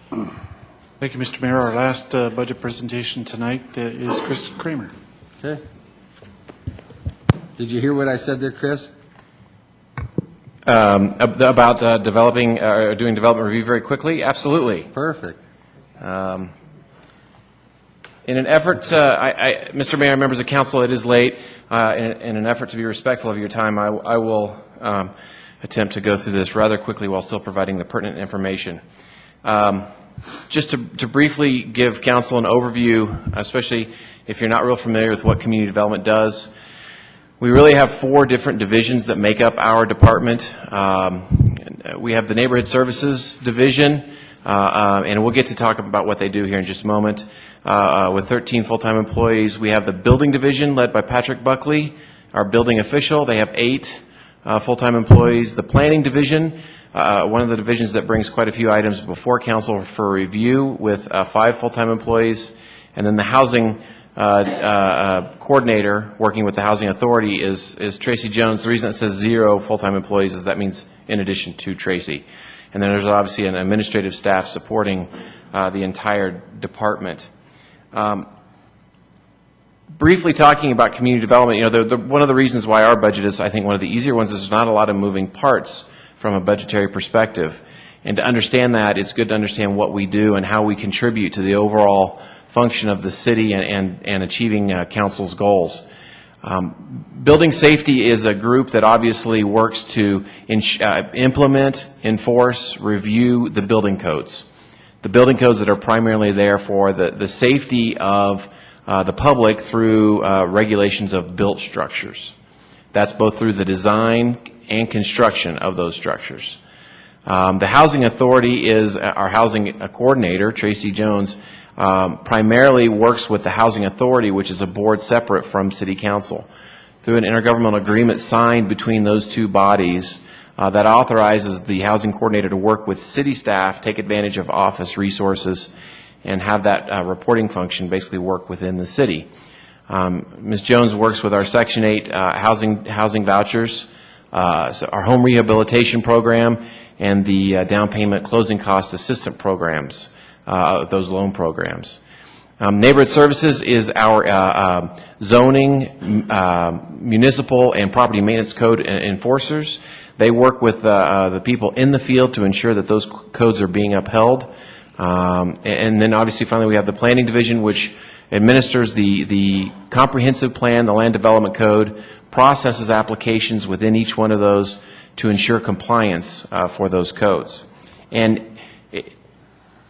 Thank you, Mr. Mayor. Our last budget presentation tonight is Chris Kramer. Okay. Did you hear what I said there, Chris? About doing development review very quickly? Absolutely. Perfect. In an effort, Mr. Mayor, members of council, it is late. In an effort to be respectful of your time, I will attempt to go through this rather quickly while still providing the pertinent information. Just to briefly give council an overview, especially if you're not real familiar with what community development does, we really have 4 different divisions that make up our department. We have the Neighborhood Services Division, and we'll get to talk about what they do here in just a moment. With 13 full-time employees, we have the Building Division led by Patrick Buckley, our building official. They have 8 full-time employees. The Planning Division, one of the divisions that brings quite a few items before council for review, with 5 full-time employees. And then the Housing coordinator working with the Housing Authority is Tracy Jones. The reason it says 0 full-time employees is that means in addition to Tracy. And then there's obviously an administrative staff supporting the entire department. Briefly talking about community development, one of the reasons why our budget is, I think, one of the easier ones is there's not a lot of moving parts from a budgetary perspective. And to understand that, it's good to understand what we do and how we contribute to the overall function of the city and achieving council's goals. Building safety is a group that obviously works to implement, enforce, review the building codes. The building codes that are primarily there for the safety of the public through regulations of built structures. That's both through the design and construction of those structures. The Housing Authority is our housing coordinator, Tracy Jones, primarily works with the Housing Authority, which is a board separate from City Council. Through an intergovernmental agreement signed between those two bodies that authorizes the housing coordinator to work with city staff, take advantage of office resources, and have that reporting function basically work within the city. Ms. Jones works with our Section 8 housing vouchers, so our home rehabilitation program, and the down payment closing cost assistant programs, those loan programs. Neighborhood Services is our zoning, municipal, and property maintenance code enforcers. They work with the people in the field to ensure that those codes are being upheld. And then obviously finally we have the Planning Division, which administers the comprehensive plan, the land development code, processes applications within each one of those to ensure compliance for those codes. And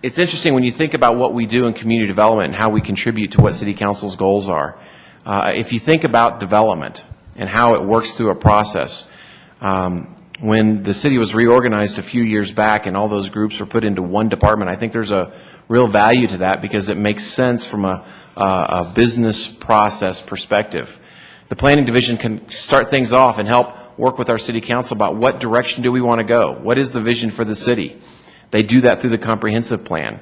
it's interesting when you think about what we do in community development and how we contribute to what City Council's goals are. If you think about development and how it works through a process, when the city was reorganized a few years back and all those groups were put into one department, I think there's a real value to that because it makes sense from a business process perspective. The planning division can start things off and help work with our city council about what direction do we want to go? What is the vision for the city? They do that through the comprehensive plan.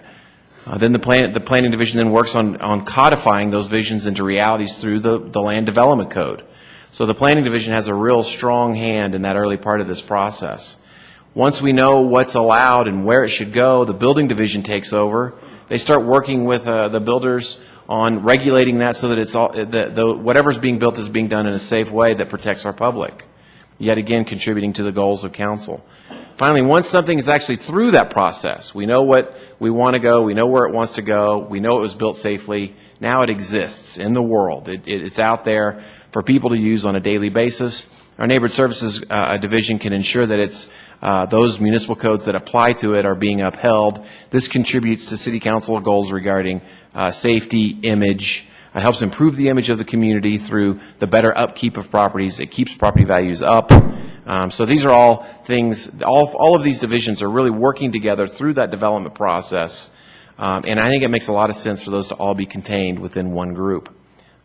Then the planning division then works on codifying those visions into realities through the land development code. So the planning division has a real strong hand in that early part of this process. Once we know what's allowed and where it should go, the building division takes over. They start working with the builders on regulating that so that it's all whatever's being built is being done in a safe way that protects our public. Yet again, contributing to the goals of council. Finally, once something is actually through that process, we know what we want to go, we know where it wants to go, we know it was built safely, now it exists in the world. It's out there for people to use on a daily basis. Our Neighborhood Services Division can ensure that it's those municipal codes that apply to it are being upheld. This contributes to City Council goals regarding safety, image, helps improve the image of the community through the better upkeep of properties. It keeps property values up. So these are all things, all of these divisions are really working together through that development process. And I think it makes a lot of sense for those to all be contained within one group.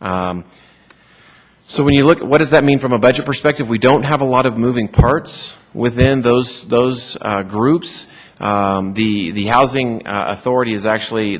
So when you look, what does that mean from a budget perspective? We don't have a lot of moving parts within those groups. The Housing Authority is actually,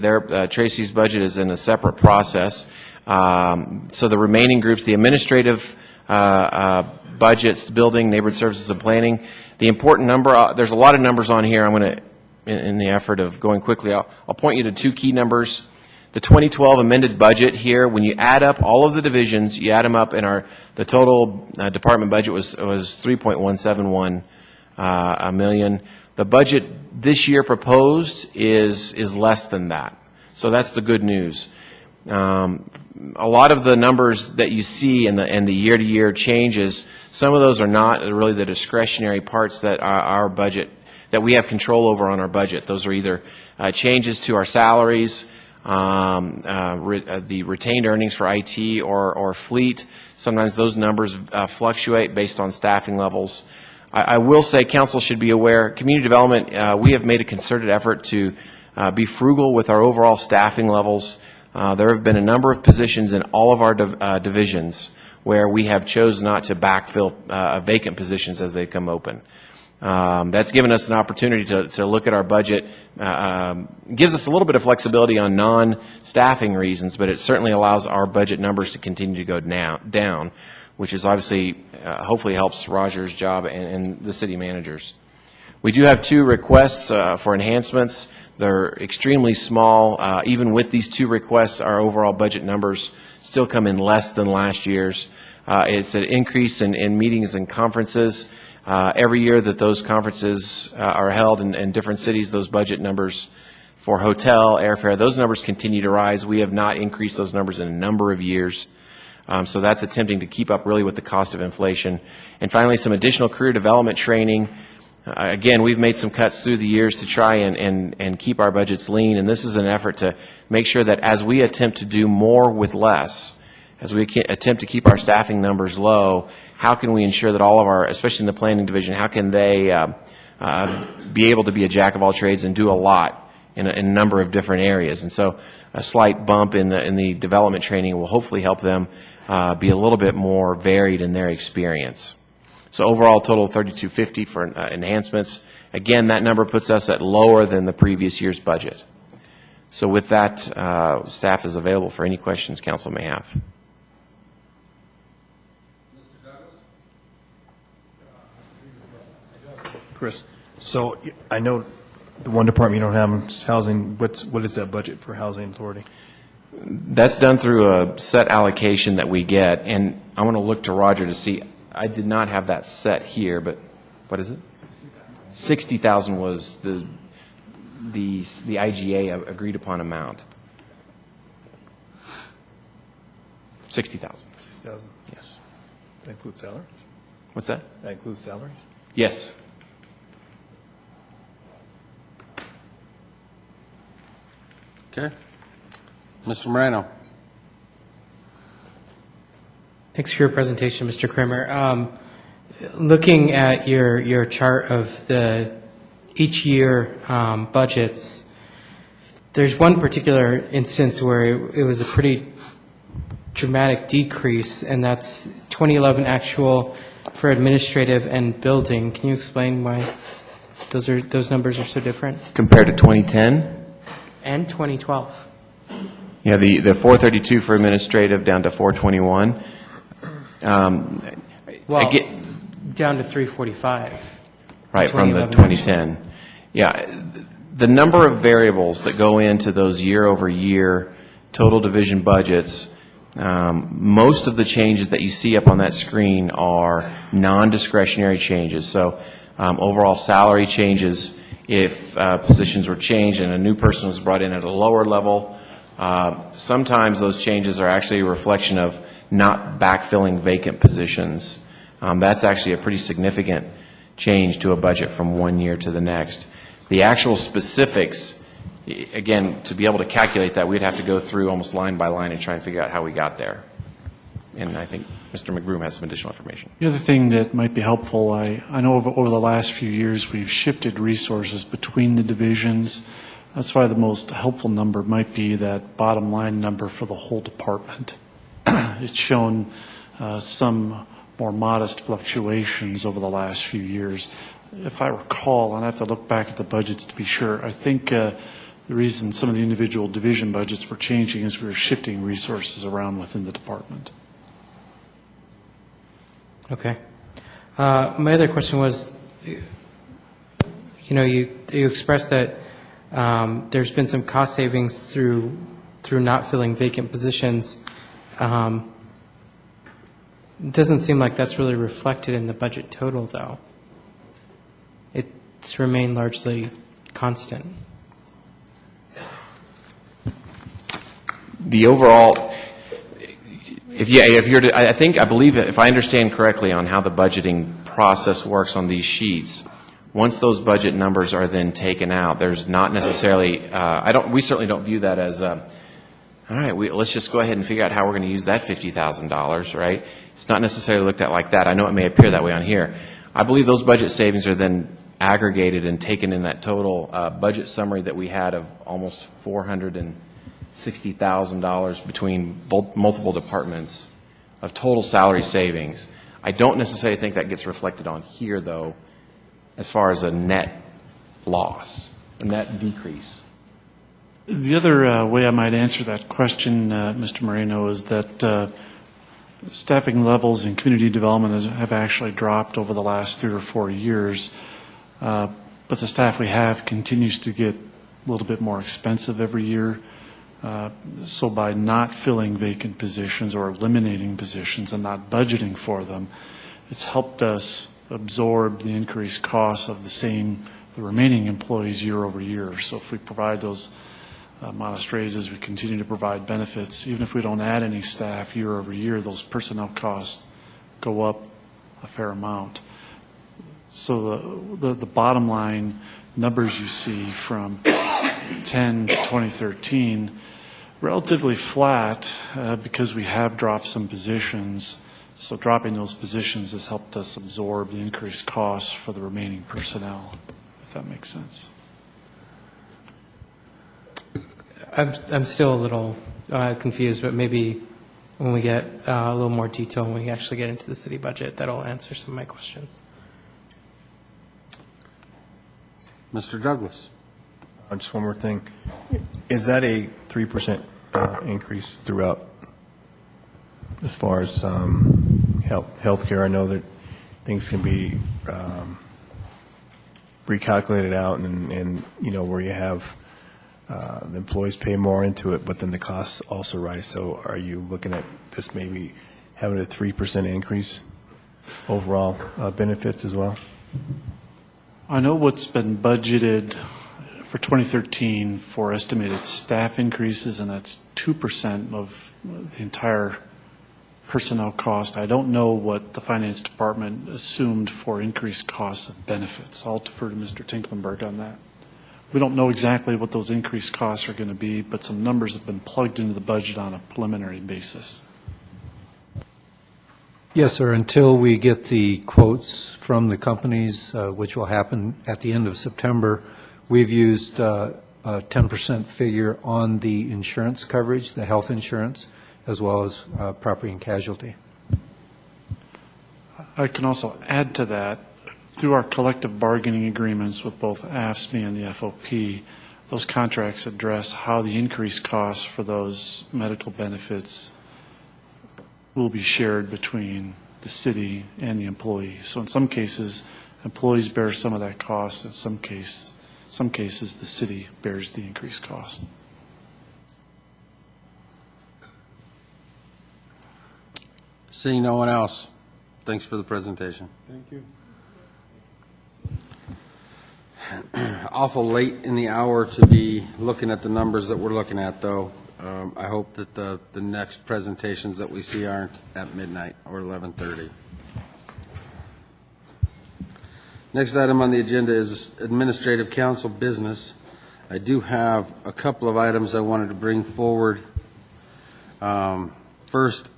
Tracy's budget is in a separate process. So the remaining groups, the administrative budgets, building, neighborhood services, and planning, the important number, there's a lot of numbers on here. I'm going to, in the effort of going quickly, I'll point you to two key numbers. The 2012 amended budget here, when you add up all of the divisions, you add them up, and the total department budget was 3.171 million. The budget this year proposed is less than that. So that's the good news. A lot of the numbers that you see in the year-to-year changes, some of those are not really the discretionary parts that our budget, that we have control over on our budget. Those are either changes to our salaries, the retained earnings for IT or fleet. Sometimes those numbers fluctuate based on staffing levels. I will say council should be aware, community development, we have made a concerted effort to be frugal with our overall staffing levels. There have been a number of positions in all of our divisions where we have chosen not to backfill vacant positions as they come open. That's given us an opportunity to look at our budget, gives us a little bit of flexibility on non-staffing reasons, but it certainly allows our budget numbers to continue to go down, which is obviously, hopefully helps Roger's job and the city managers. We do have two requests for enhancements. They're extremely small. Even with these two requests, our overall budget numbers still come in less than last year's. It's an increase in meetings and conferences. Every year that those conferences are held in different cities, those budget numbers for hotel, airfare, those numbers continue to rise. We have not increased those numbers in a number of years. So that's attempting to keep up really with the cost of inflation. And finally, some additional career development training. Again, we've made some cuts through the years to try and keep our budgets lean, and this is an effort to make sure that as we attempt to do more with less, as we attempt to keep our staffing numbers low, how can we ensure that all of our, especially in the planning division, how can they be able to be a jack of all trades and do a lot in a number of different areas? And so a slight bump in the development training will hopefully help them be a little bit more varied in their experience. So overall, total $32.50 for enhancements. Again, that number puts us at lower than the previous year's budget. So with that, staff is available for any questions council may have. Chris, so I know the one department you don't have is housing. What is that budget for Housing Authority? That's done through a set allocation that we get, and I want to look to Roger to see. I did not have that set here, but what is it? 60,000 was the IGA agreed upon amount. 60,000. 60,000. Yes. That includes salaries? What's that? That includes salaries? Yes. Okay. Mr. Moreno. Thanks for your presentation, Mr. Kramer. looking at your chart of each year budgets, there's one particular instance where it was a pretty dramatic decrease, and that's 2011 actual for administrative and building. Can you explain why those numbers are so different? Compared to 2010? And 2012. Yeah, the 432 for administrative down to 421. Well, down to 345. Right, from the 2010. Yeah, the number of variables that go into those year-over-year total division budgets, most of the changes that you see up on that screen are non-discretionary changes. So overall salary changes, if positions were changed and a new person was brought in at a lower level, sometimes those changes are actually a reflection of not backfilling vacant positions. That's actually a pretty significant change to a budget from one year to the next. The actual specifics, again, to be able to calculate that, we'd have to go through almost line by line and try and figure out how we got there. And I think Mr. McBroom has some additional information. The other thing that might be helpful, I know over the last few years we've shifted resources between the divisions. That's why the most helpful number might be that bottom line number for the whole department. It's shown some more modest fluctuations over the last few years. If I recall, and I have to look back at the budgets to be sure, I think the reason some of the individual division budgets were changing is we were shifting resources around within the department. Okay. My other question was, you expressed that there's been some cost savings through not filling vacant positions. It doesn't seem like that's really reflected in the budget total, though. It's remained largely constant. The overall, I believe, if I understand correctly on how the budgeting process works on these sheets, once those budget numbers are then taken out, there's not necessarily, we certainly don't view that as, all right, let's just go ahead and figure out how we're going to use that $50,000, right? It's not necessarily looked at like that. I know it may appear that way on here. I believe those budget savings are then aggregated and taken in that total budget summary that we had of almost $460,000 between multiple departments of total salary savings. I don't necessarily think that gets reflected on here, though, as far as a net loss, a net decrease. The other way I might answer that question, Mr. Moreno, is that staffing levels in community development have actually dropped over the last 3 or 4 years, but the staff we have continues to get a little bit more expensive every year. So by not filling vacant positions or eliminating positions and not budgeting for them, it's helped us absorb the increased costs of the remaining employees year over year. So if we provide those modest raises, we continue to provide benefits. Even if we don't add any staff year over year, those personnel costs go up a fair amount. So the bottom line numbers you see from 10 to 2013, relatively flat because we have dropped some positions. So dropping those positions has helped us absorb the increased costs for the remaining personnel, if that makes sense. I'm still a little confused, but maybe when we get a little more detail, when we actually get into the city budget, that'll answer some of my questions. Mr. Douglas. Just one more thing. Is that a 3% increase throughout as far as healthcare? I know that things can be recalculated out and where you have the employees pay more into it, but then the costs also rise. So are you looking at this maybe having a 3% increase overall benefits as well? I know what's been budgeted for 2013 for estimated staff increases, and that's 2% of the entire personnel cost. I don't know what the finance department assumed for increased costs of benefits. I'll defer to Mr. Tinklenberg on that. We don't know exactly what those increased costs are going to be, but some numbers have been plugged into the budget on a preliminary basis. Yes, sir. Until we get the quotes from the companies, which will happen at the end of September, we've used a 10% figure on the insurance coverage, the health insurance, as well as property and casualty. I can also add to that, through our collective bargaining agreements with both AFSCME and the FOP, those contracts address how the increased costs for those medical benefits will be shared between the city and the employee. So in some cases, employees bear some of that cost. In some cases, the city bears the increased cost. Seeing no one else, thanks for the presentation. Thank you. Awful late in the hour to be looking at the numbers that we're looking at, though. I hope that the next presentations that we see aren't at midnight or 11:30. Next item on the agenda is Administrative Council business. I do have a couple of items I wanted to bring forward. First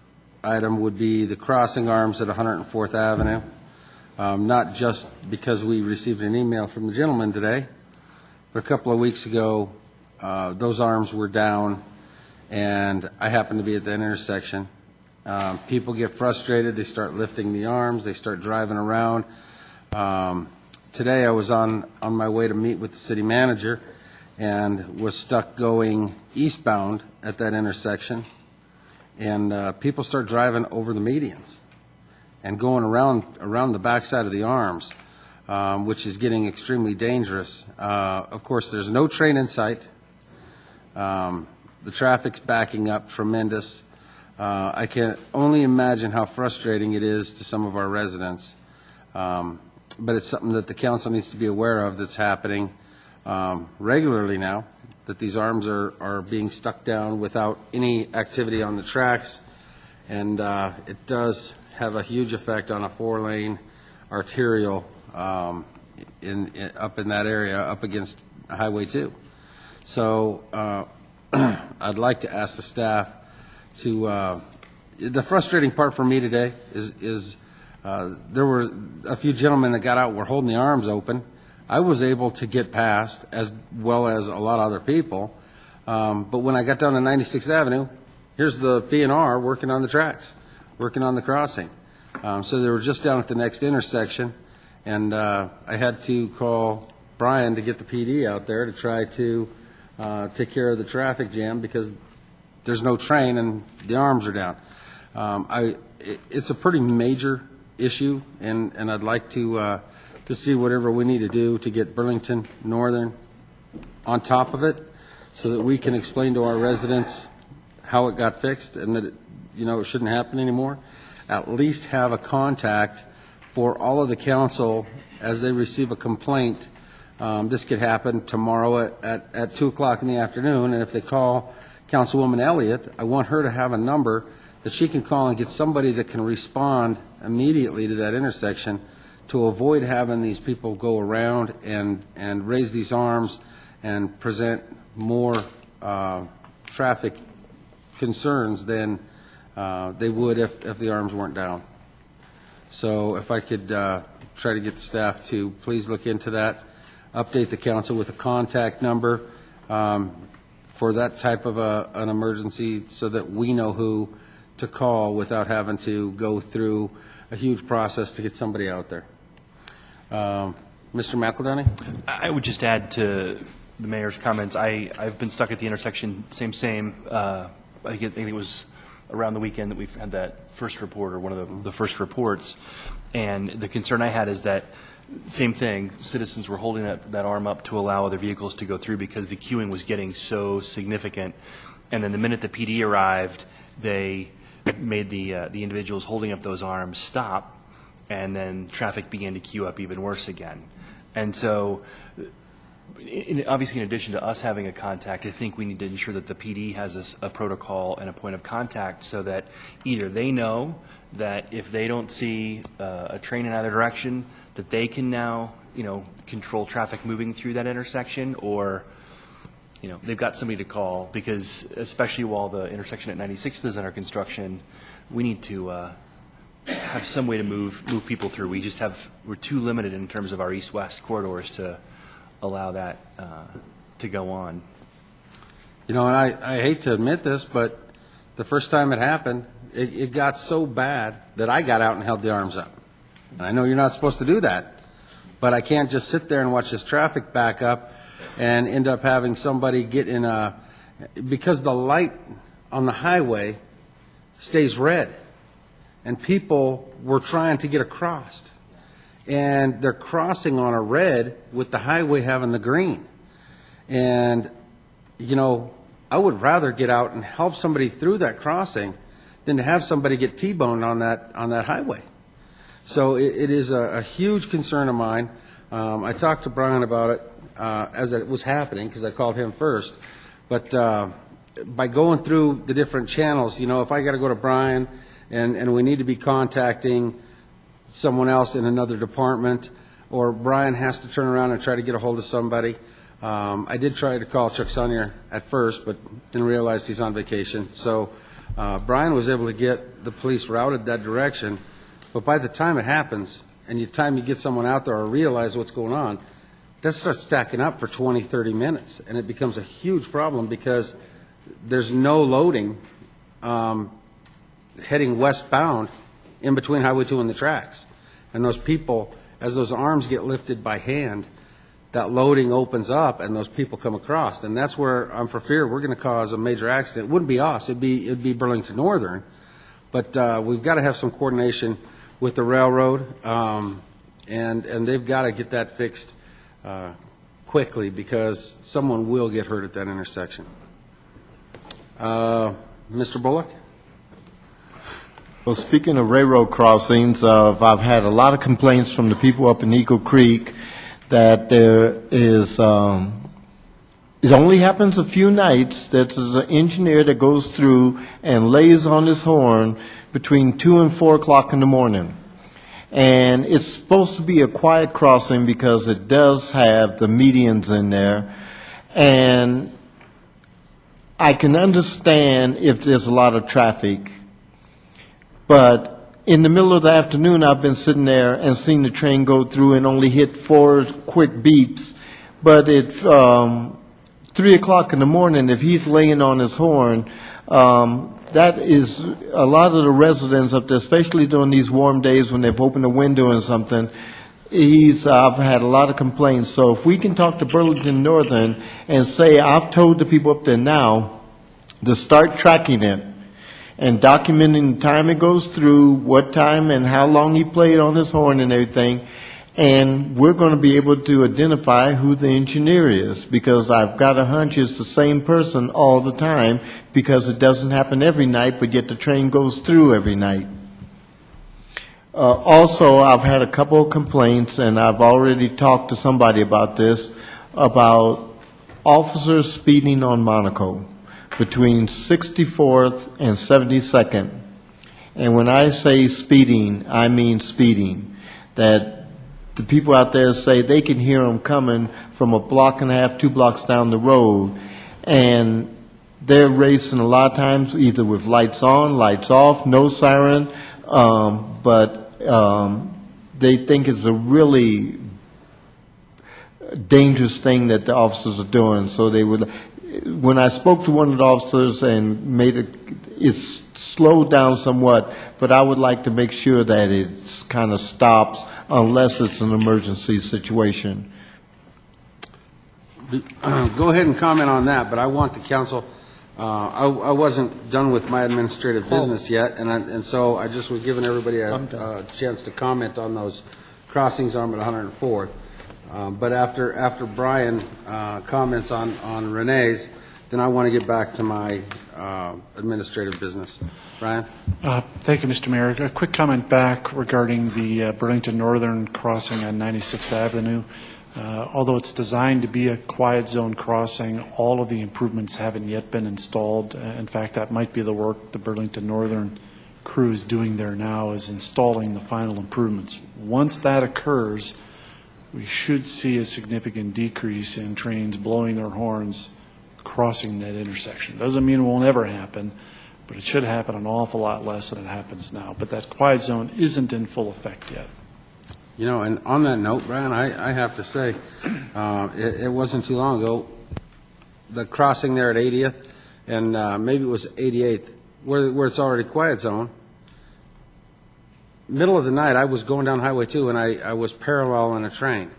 item would be the crossing arms at 104th Avenue. Not just because we received an email from the gentleman today, but a couple of weeks ago, those arms were down, and I happened to be at that intersection. People get frustrated. They start lifting the arms. They start driving around. Today I was on my way to meet with the city manager and was stuck going eastbound at that intersection, and people start driving over the medians and going around the backside of the arms, which is getting extremely dangerous. Of course, there's no train in sight. The traffic's backing up tremendous. I can only imagine how frustrating it is to some of our residents. But it's something that the council needs to be aware of that's happening regularly now, that these arms are being stuck down without any activity on the tracks. And it does have a huge effect on a 4-lane arterial up in that area, up against Highway 2. So I'd like to ask the staff to, the frustrating part for me today is there were a few gentlemen that got out, were holding the arms open. I was able to get past, as well as a lot of other people. But when I got down to 96th Avenue, here's the P&R working on the tracks, working on the crossing. So they were just down at the next intersection, and I had to call Brian to get the PD out there to try to take care of the traffic jam because there's no train and the arms are down. It's a pretty major issue, and I'd like to see whatever we need to do to get Burlington Northern on top of it so that we can explain to our residents how it got fixed and that it shouldn't happen anymore. At least have a contact for all of the council as they receive a complaint. This could happen tomorrow at 2 o'clock in the afternoon, and if they call Councilwoman Elliott, I want her to have a number that she can call and get somebody that can respond immediately to that intersection to avoid having these people go around and raise these arms and present more traffic concerns than they would if the arms weren't down. So if I could try to get the staff to please look into that, update the council with a contact number for that type of an emergency so that we know who to call without having to go through a huge process to get somebody out there. Mr. McEldowney? I would just add to the mayor's comments. I've been stuck at the intersection, same. I think it was around the weekend that we've had that first report, or one of the first reports. And the concern I had is that same thing, citizens were holding that arm up to allow other vehicles to go through because the queuing was getting so significant. And then the minute the PD arrived, they made the individuals holding up those arms stop, and then traffic began to queue up even worse again. And so obviously, in addition to us having a contact, I think we need to ensure that the PD has a protocol and a point of contact so that either they know that if they don't see a train in either direction, that they can now, control traffic moving through that intersection, or, they've got somebody to call, because especially while the intersection at 96th is under construction, we need to have some way to move people through. We're too limited in terms of our east-west corridors to allow that to go on. You know, and I hate to admit this, but the first time it happened, it got so bad that I got out and held the arms up. And I know you're not supposed to do that, but I can't just sit there and watch this traffic back up and end up having somebody get in because the light on the highway stays red, and people were trying to get across, and they're crossing on a red with the highway having the green. And, you know, I would rather get out and help somebody through that crossing than to have somebody get T-boned on that highway. So it is a huge concern of mine. I talked to Brian about it as it was happening, because I called him first. But by going through the different channels, you know, if I got to go to Brian and we need to be contacting someone else in another department, or Brian has to turn around and try to get a hold of somebody. I did try to call Chuck Sonnier at first, but didn't realize he's on vacation. So Brian was able to get the police routed that direction. But by the time it happens, and the time you get someone out there or realize what's going on, that starts stacking up for 20, 30 minutes. And it becomes a huge problem because there's no loading heading westbound in between Highway 2 and the tracks. And those people, as those arms get lifted by hand, that loading opens up and those people come across. And that's where I'm for fear we're going to cause a major accident. It wouldn't be us. It'd be Burlington Northern. But we've got to have some coordination with the railroad, and they've got to get that fixed quickly, because someone will get hurt at that intersection. Mr. Bullock? Well, speaking of railroad crossings, I've had a lot of complaints from the people up in Eagle Creek that there is, it only happens a few nights, that there's an engineer that goes through and lays on his horn between 2 and 4 o'clock in the morning. And it's supposed to be a quiet crossing because it does have the medians in there. And I can understand if there's a lot of traffic. But in the middle of the afternoon, I've been sitting there and seen the train go through and only hit 4 quick beeps. But at 3 o'clock in the morning, if he's laying on his horn, that is a lot of the residents up there, especially during these warm days when they've opened a window and something. I've had a lot of complaints. So if we can talk to Burlington Northern and say, I've told the people up there now to start tracking it and documenting the time it goes through, what time and how long he played on his horn and everything, and we're going to be able to identify who the engineer is, because I've got a hunch it's the same person all the time, because it doesn't happen every night, but yet the train goes through every night. Also, I've had a couple of complaints, and I've already talked to somebody about this, about officers speeding on Monaco between 64th and 72nd. And when I say speeding, I mean speeding. That the people out there say they can hear them coming from a block and a half, 2 blocks down the road, and they're racing a lot of times either with lights on, lights off, no siren, but they think it's a really dangerous thing that the officers are doing. So they would, when I spoke to one of the officers and it's slowed down somewhat, but I would like to make sure that it kind of stops unless it's an emergency situation. Go ahead and comment on that, but I want the council, I wasn't done with my administrative business yet, and so I just was giving everybody a chance to comment on those crossings on 104th. But after Brian comments on Renee's, then I want to get back to my administrative business. Brian? Thank you, Mr. Mayor. A quick comment back regarding the Burlington Northern crossing on 96th Avenue. Although it's designed to be a quiet zone crossing, all of the improvements haven't yet been installed. In fact, that might be the work the Burlington Northern crew is doing there now, is installing the final improvements. Once that occurs, we should see a significant decrease in trains blowing their horns crossing that intersection. Doesn't mean it won't ever happen, but it should happen an awful lot less than it happens now. But that quiet zone isn't in full effect yet. You know, and on that note, Brian, I have to say, it wasn't too long ago, the crossing there at 80th, and maybe it was 88th, where it's already quiet zone. Middle of the night, I was going down Highway 2, and I was paralleling a train.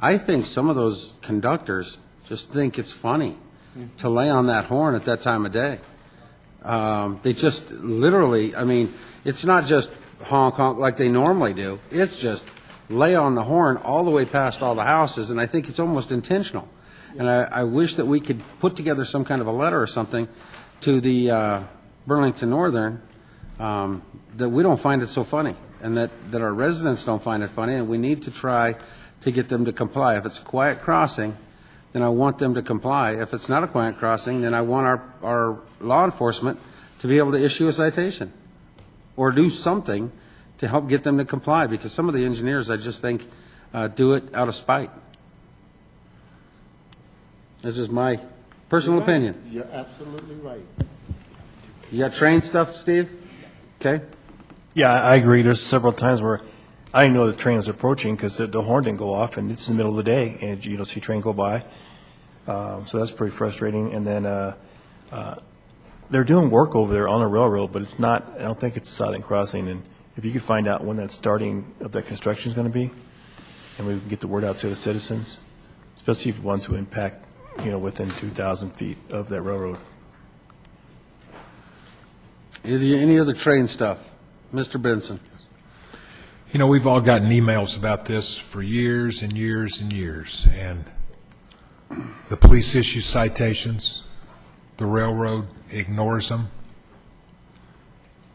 I think some of those conductors just think it's funny to lay on that horn at that time of day. They just literally, I mean, it's not just honk, honk like they normally do. It's just lay on the horn all the way past all the houses, and I think it's almost intentional. And I wish that we could put together some kind of a letter or something to the Burlington Northern that we don't find it so funny, and that our residents don't find it funny, and we need to try to get them to comply. If it's a quiet crossing, then I want them to comply. If it's not a quiet crossing, then I want our law enforcement to be able to issue a citation or do something to help get them to comply, because some of the engineers, I just think, do it out of spite. This is my personal opinion. You're absolutely right. You got train stuff, Steve? Okay. Yeah, I agree. There's several times where I didn't know the train was approaching because the horn didn't go off, and it's in the middle of the day, and you don't see a train go by. So that's pretty frustrating. And then they're doing work over there on the railroad, but it's not, I don't think it's a silent crossing. And if you could find out when that starting of that construction is going to be, and we can get the word out to the citizens, especially the ones who impact, within 2,000 feet of that railroad. Any other train stuff? Mr. Benson. You know, we've all gotten emails about this for years and years and years, and the police issue citations, the railroad ignores them.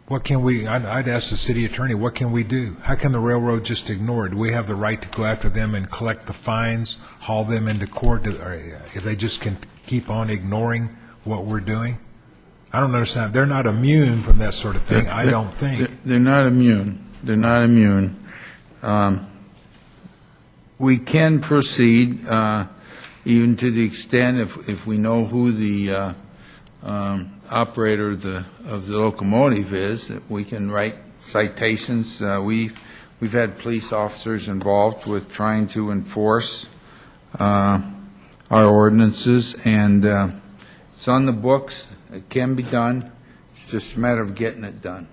What can we, I'd ask the city attorney, what can we do? How can the railroad just ignore it? Do we have the right to go after them and collect the fines, haul them into court, or if they just can keep on ignoring what we're doing? I don't understand. They're not immune from that sort of thing, I don't think. They're not immune. They're not immune. We can proceed, even to the extent if we know who the operator of the locomotive is, that we can write citations. We've had police officers involved with trying to enforce our ordinances, and it's on the books. It can be done. It's just a matter of getting it done.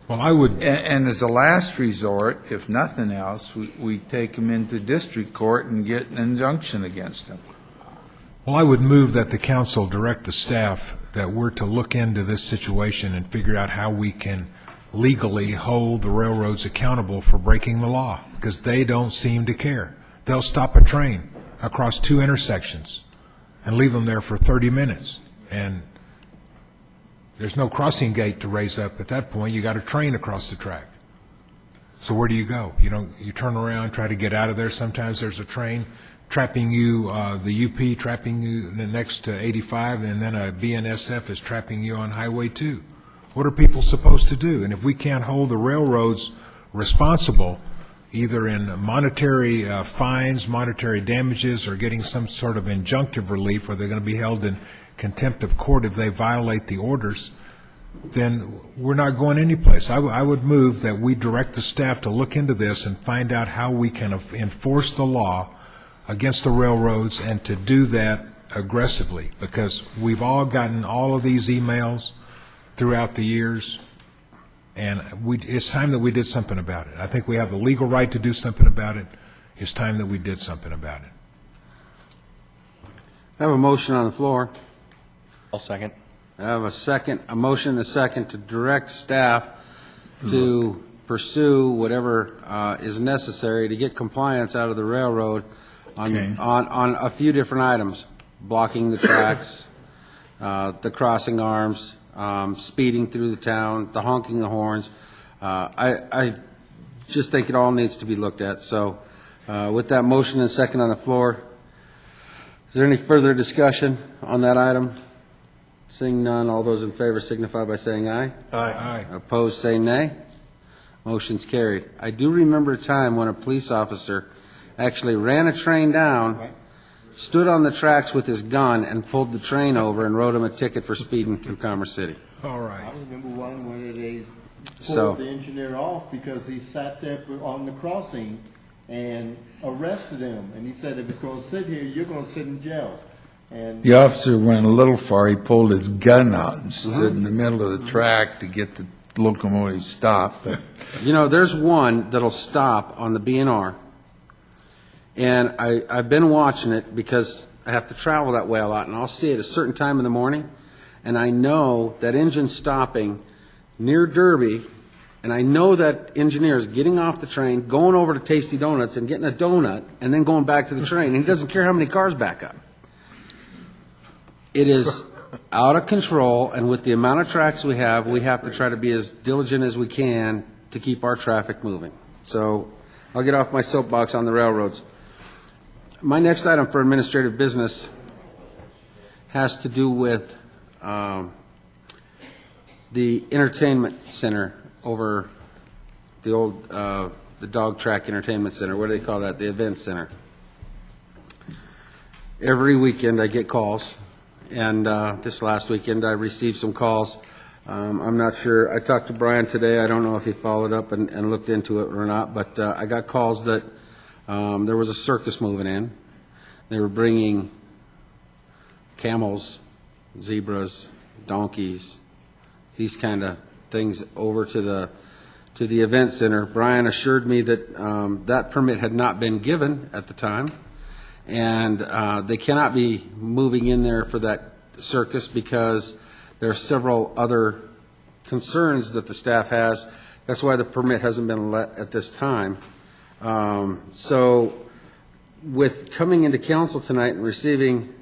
Well, I would... And as a last resort, if nothing else, we take them into district court and get an injunction against them. Well, I would move that the council direct the staff that we're to look into this situation and figure out how we can legally hold the railroads accountable for breaking the law, because they don't seem to care. They'll stop a train across 2 intersections and leave them there for 30 minutes. And there's no crossing gate to raise up at that point. You got a train across the track. So where do you go? You turn around, try to get out of there. Sometimes there's a train trapping you, the UP trapping you next to 85, and then a BNSF is trapping you on Highway 2. What are people supposed to do? And if we can't hold the railroads responsible, either in monetary fines, monetary damages, or getting some sort of injunctive relief where they're going to be held in contempt of court if they violate the orders, then we're not going anyplace. I would move that we direct the staff to look into this and find out how we can enforce the law against the railroads, and to do that aggressively, because we've all gotten all of these emails throughout the years, and it's time that we did something about it. I think we have the legal right to do something about it. It's time that we did something about it. I have a motion on the floor. I'll second. I have a motion and a second to direct staff to pursue whatever is necessary to get compliance out of the railroad on a few different items: blocking the tracks, the crossing arms, speeding through the town, the honking the horns. I just think it all needs to be looked at. So with that motion and second on the floor, is there any further discussion on that item? Seeing none, all those in favor signify by saying aye. Aye. Opposed, say nay. Motion's carried. I do remember a time when a police officer actually ran a train down stood on the tracks with his gun and pulled the train over and wrote him a ticket for speeding through Commerce City. All right. I remember one where they So- pulled the engineer off because he sat there on the crossing and arrested him. And he said, if it's going to sit here, you're going to sit in jail. And The officer went a little far. He pulled his gun out and stood in the middle of the track to get the locomotive stopped. But You know, there's one that'll stop on the BNR, and I've been watching it because I have to travel that way a lot, and I'll see it at a certain time in the morning, and I know that engine stopping near Derby, and I know that engineer is getting off the train, going over to Tasty Donuts and getting a donut, and then going back to the train, and he doesn't care how many cars back up. It is out of control, and with the amount of tracks we have to try to be as diligent as we can to keep our traffic moving. So I'll get off my soapbox on the railroads. My next item for administrative business has to do with the entertainment center over the old, the Dog Track Entertainment Center. What do they call that? The event center. Every weekend I get calls. And this last weekend, I received some calls. I'm not sure. I talked to Brian today. I don't know if he followed up and looked into it or not. But I got calls that there was a circus moving in. They were bringing camels, zebras, donkeys, these kind of things over to the event center. Brian assured me that that permit had not been given at the time. And they cannot be moving in there for that circus because there are several other concerns that the staff has. That's why the permit hasn't been let at this time. So with coming into council tonight and receiving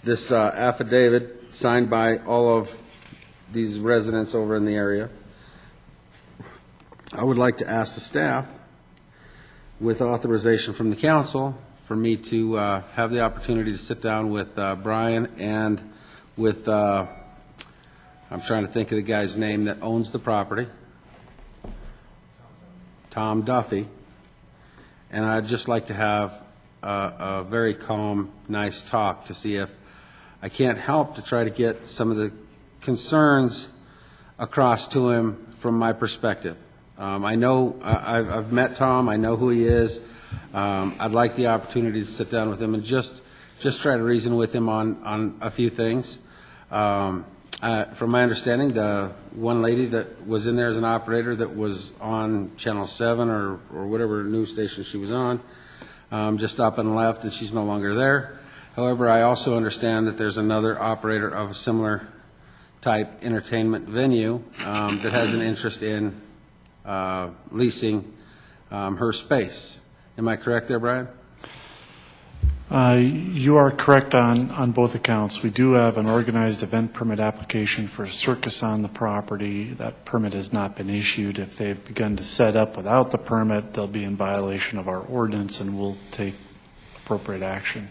this affidavit signed by all of these residents over in the area, I would like to ask the staff, with authorization from the council, for me to have the opportunity to sit down with Brian and with, I'm trying to think of the guy's name that owns the property, Tom Duffy, and I'd just like to have a very calm, nice talk to see if I can't help to try to get some of the concerns across to him from my perspective. I know, I've met Tom, I know who he is. I'd like the opportunity to sit down with him and just try to reason with him on a few things. From my understanding, the one lady that was in there as an operator that was on Channel 7 or whatever news station she was on, just up and left, and she's no longer there. However, I also understand that there's another operator of a similar type entertainment venue that has an interest in leasing her space. Am I correct there, Brian? You are correct on both accounts. We do have an organized event permit application for a circus on the property. That permit has not been issued. If they've begun to set up without the permit, they'll be in violation of our ordinance, and we'll take appropriate action.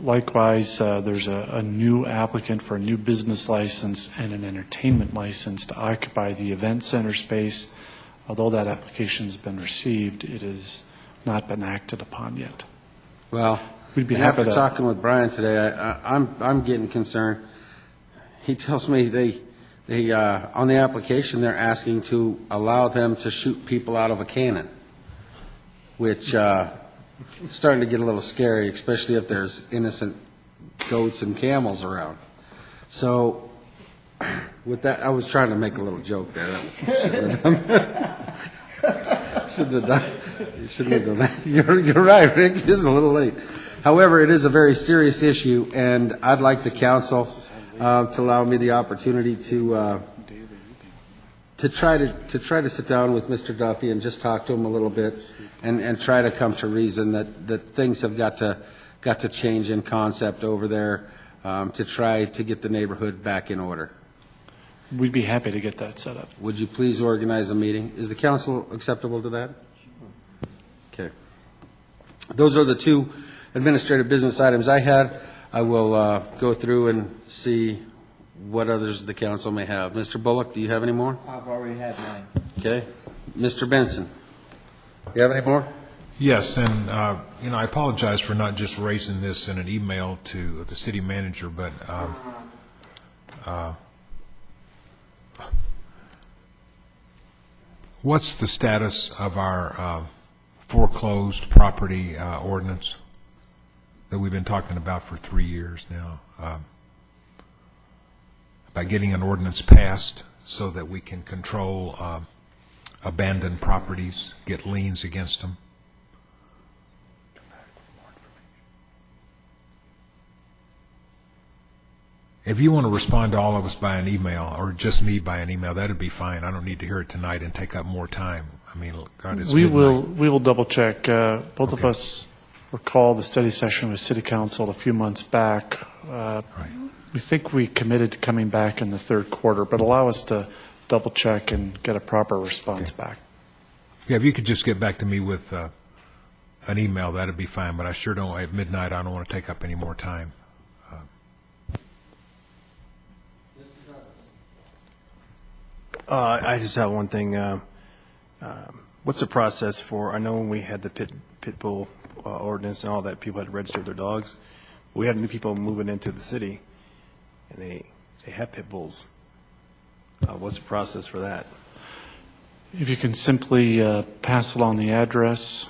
Likewise, there's a new applicant for a new business license and an entertainment license to occupy the event center space. Although that application has been received, it has not been acted upon yet. Well, we'd be happy after to. talking with Brian today, I'm getting concerned. He tells me they on the application they're asking to allow them to shoot people out of a cannon, which is starting to get a little scary, especially if there's innocent goats and camels around. So with that, I was trying to make a little joke there. Shouldn't have done. You shouldn't have done that. You're right, Rick. It is a little late. However, it is a very serious issue, and I'd like the council to allow me the opportunity to try to sit down with Mr. Duffy and just talk to him a little bit, and try to come to reason that things have got to change in concept over there to try to get the neighborhood back in order. We'd be happy to get that set up. Would you please organize a meeting? Is the council acceptable to that? Okay. Those are the two administrative business items I had. I will go through and see what others the council may have. Mr. Bullock, do you have any more? I've already had mine. Okay. Mr. Benson, you have any more? Yes, and, I apologize for not just raising this in an email to the city manager, but what's the status of our foreclosed property ordinance that we've been talking about for 3 years now? By getting an ordinance passed so that we can control abandoned properties, get liens against them. If you want to respond to all of us by an email, or just me by an email, that'd be fine. I don't need to hear it tonight and take up more time. I mean, God, it's midnight. We will double check. Both of us recall the study session with City Council a few months back. We think we committed to coming back in the third quarter, but allow us to double check and get a proper response back. Yeah, if you could just get back to me with an email, that'd be fine. But I sure don't, at midnight, I don't want to take up any more time. I just have one thing. What's the process for, I know when we had the pit bull ordinance and all that, people had to register their dogs. We had new people moving into the city, and they have pit bulls. What's the process for that? If you can simply pass along the address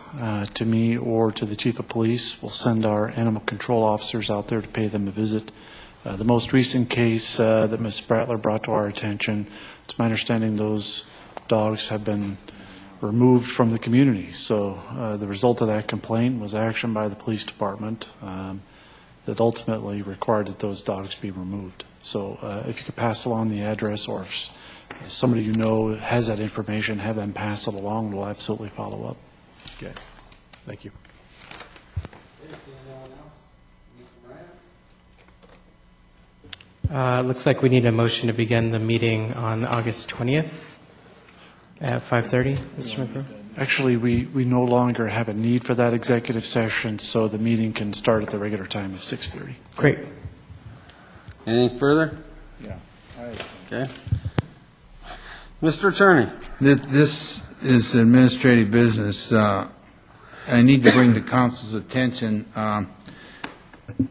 to me or to the chief of police, we'll send our animal control officers out there to pay them a visit. The most recent case that Ms. Spratler brought to our attention, it's my understanding those dogs have been removed from the community. So the result of that complaint was action by the police department that ultimately required that those dogs be removed. So if you could pass along the address, or if somebody you know has that information, have them pass it along, we'll absolutely follow up. Okay, thank you. Looks like we need a motion to begin the meeting on August 20th at 5:30, Mr. McGraw. Actually, we no longer have a need for that executive session, so the meeting can start at the regular time of 6:30. Great. Anything further? Yeah. Okay. Mr. Attorney. This is administrative business. I need to bring to council's attention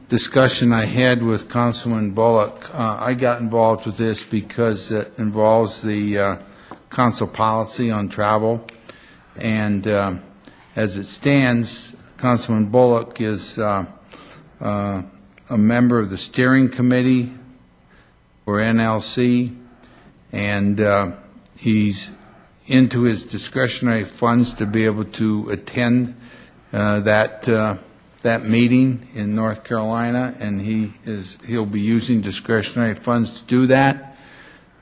discussion I had with Councilman Bullock. I got involved with this because it involves the council policy on travel. And as it stands, Councilman Bullock is a member of the steering committee for NLC, and he's into his discretionary funds to be able to attend that meeting in North Carolina, and he'll be using discretionary funds to do that.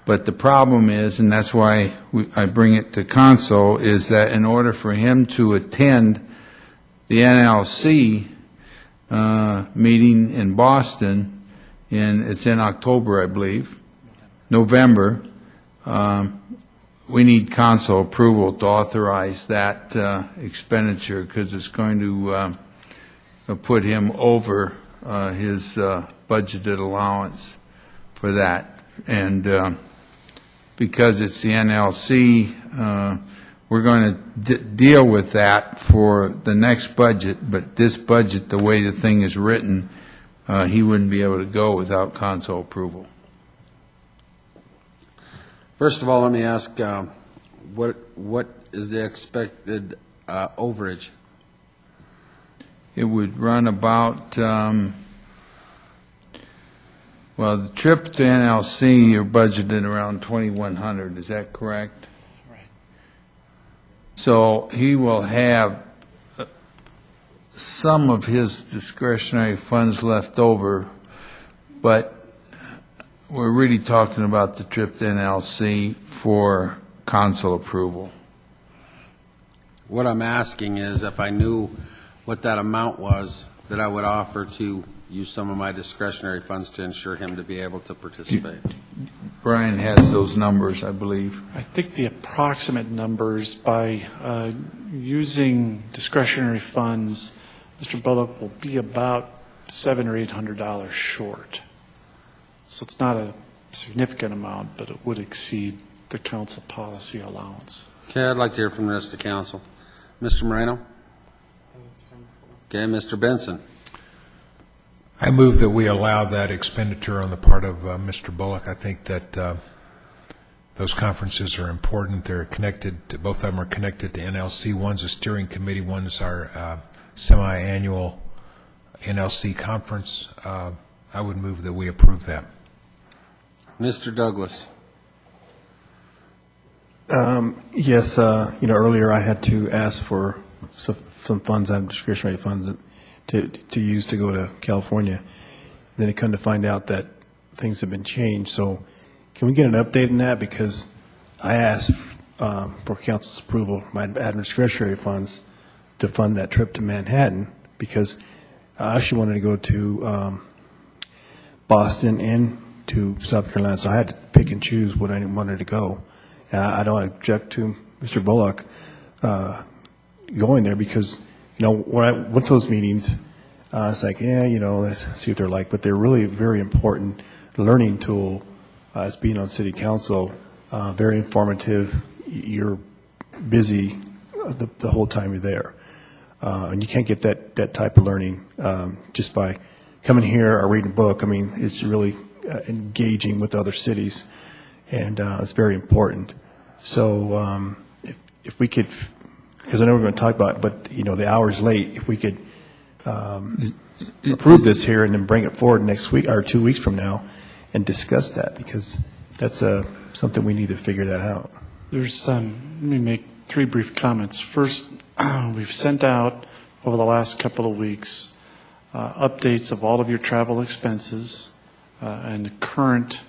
But the problem is, and that's why I bring it to council, is that in order for him to attend the NLC meeting in Boston, it's in October, I believe, November, we need council approval to authorize that expenditure, because it's going to put him over his budgeted allowance for that. And because it's the NLC, we're going to deal with that for the next budget, but this budget, the way the thing is written, he wouldn't be able to go without council approval. First of all, let me ask, what is the expected overage? It would run about, well, the trip to NLC, you're budgeted around $2,100, is that correct? Right. So he will have some of his discretionary funds left over, but we're really talking about the trip to NLC for council approval. What I'm asking is, if I knew what that amount was, that I would offer to use some of my discretionary funds to ensure him to be able to participate. Brian has those numbers, I believe. I think the approximate numbers, by using discretionary funds, Mr. Bullock will be about $700 or $800 short. So it's not a significant amount, but it would exceed the council policy allowance. Okay, I'd like to hear from the rest of the council. Mr. Moreno? Okay, Mr. Benson. I move that we allow that expenditure on the part of Mr. Bullock. I think that those conferences are important. They're connected, both of them are connected to NLC. One's a steering committee, one's our semi-annual NLC conference. I would move that we approve that. Mr. Douglas. Yes, earlier I had to ask for some funds out of discretionary funds to use to go to California. Then it come to find out that things have been changed. So can we get an update on that? Because I asked for council's approval, my admin discretionary funds, to fund that trip to Manhattan, because I actually wanted to go to Boston and to South Carolina, so I had to pick and choose what I wanted to go. I don't object to Mr. Bullock going there, because when I went to those meetings, it's like, let's see what they're like. But they're really a very important learning tool as being on city council. Very informative. You're busy the whole time you're there. And you can't get that type of learning just by coming here or reading a book. I mean, it's really engaging with other cities, and it's very important. So if we could, because I know we're going to talk about it, but the hour's late, if we could approve this here and then bring it forward next week or 2 weeks from now and discuss that, because that's something we need to figure that out. There's, let me make 3 brief comments. First, we've sent out over the last couple of weeks updates of all of your travel expenses and current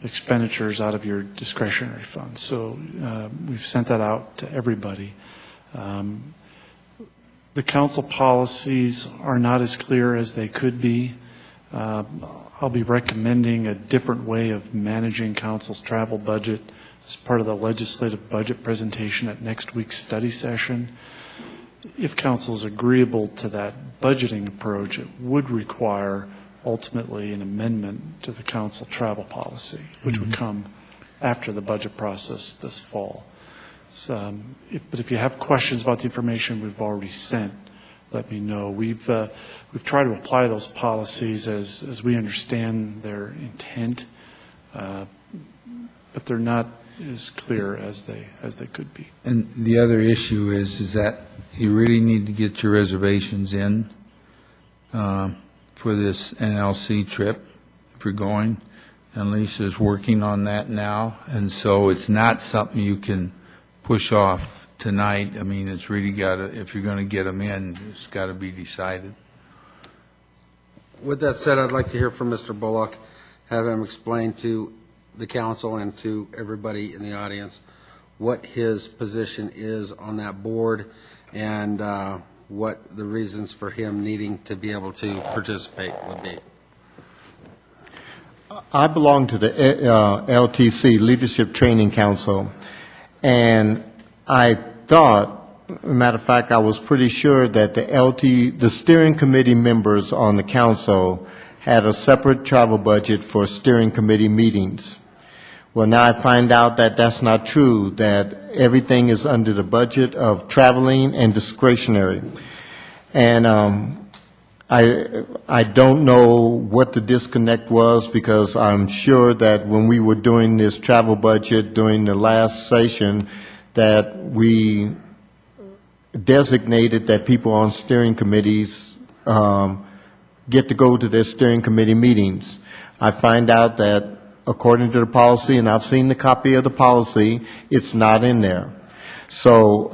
expenditures out of your discretionary funds. So we've sent that out to everybody. The council policies are not as clear as they could be. I'll be recommending a different way of managing council's travel budget as part of the legislative budget presentation at next week's study session. If council is agreeable to that budgeting approach, it would require ultimately an amendment to the council travel policy, which would come after the budget process this fall. So, but if you have questions about the information we've already sent, let me know. We've tried to apply those policies as we understand their intent, but they're not as clear as they could be. And the other issue is that you really need to get your reservations in for this NLC trip if you're going. And Lisa's working on that now, and so it's not something you can push off tonight. I mean, it's really got to, if you're going to get them in, it's got to be decided. With that said, I'd like to hear from Mr. Bullock, have him explain to the council and to everybody in the audience what his position is on that board and what the reasons for him needing to be able to participate would be. I belong to the LTC, Leadership Training Council, and I thought, matter of fact, I was pretty sure that the steering committee members on the council had a separate travel budget for steering committee meetings. Well, now I find out that that's not true, that everything is under the budget of traveling and discretionary. And I don't know what the disconnect was, because I'm sure that when we were doing this travel budget during the last session, that we designated that people on steering committees get to go to their steering committee meetings. I find out that according to the policy, and I've seen the copy of the policy, it's not in there. So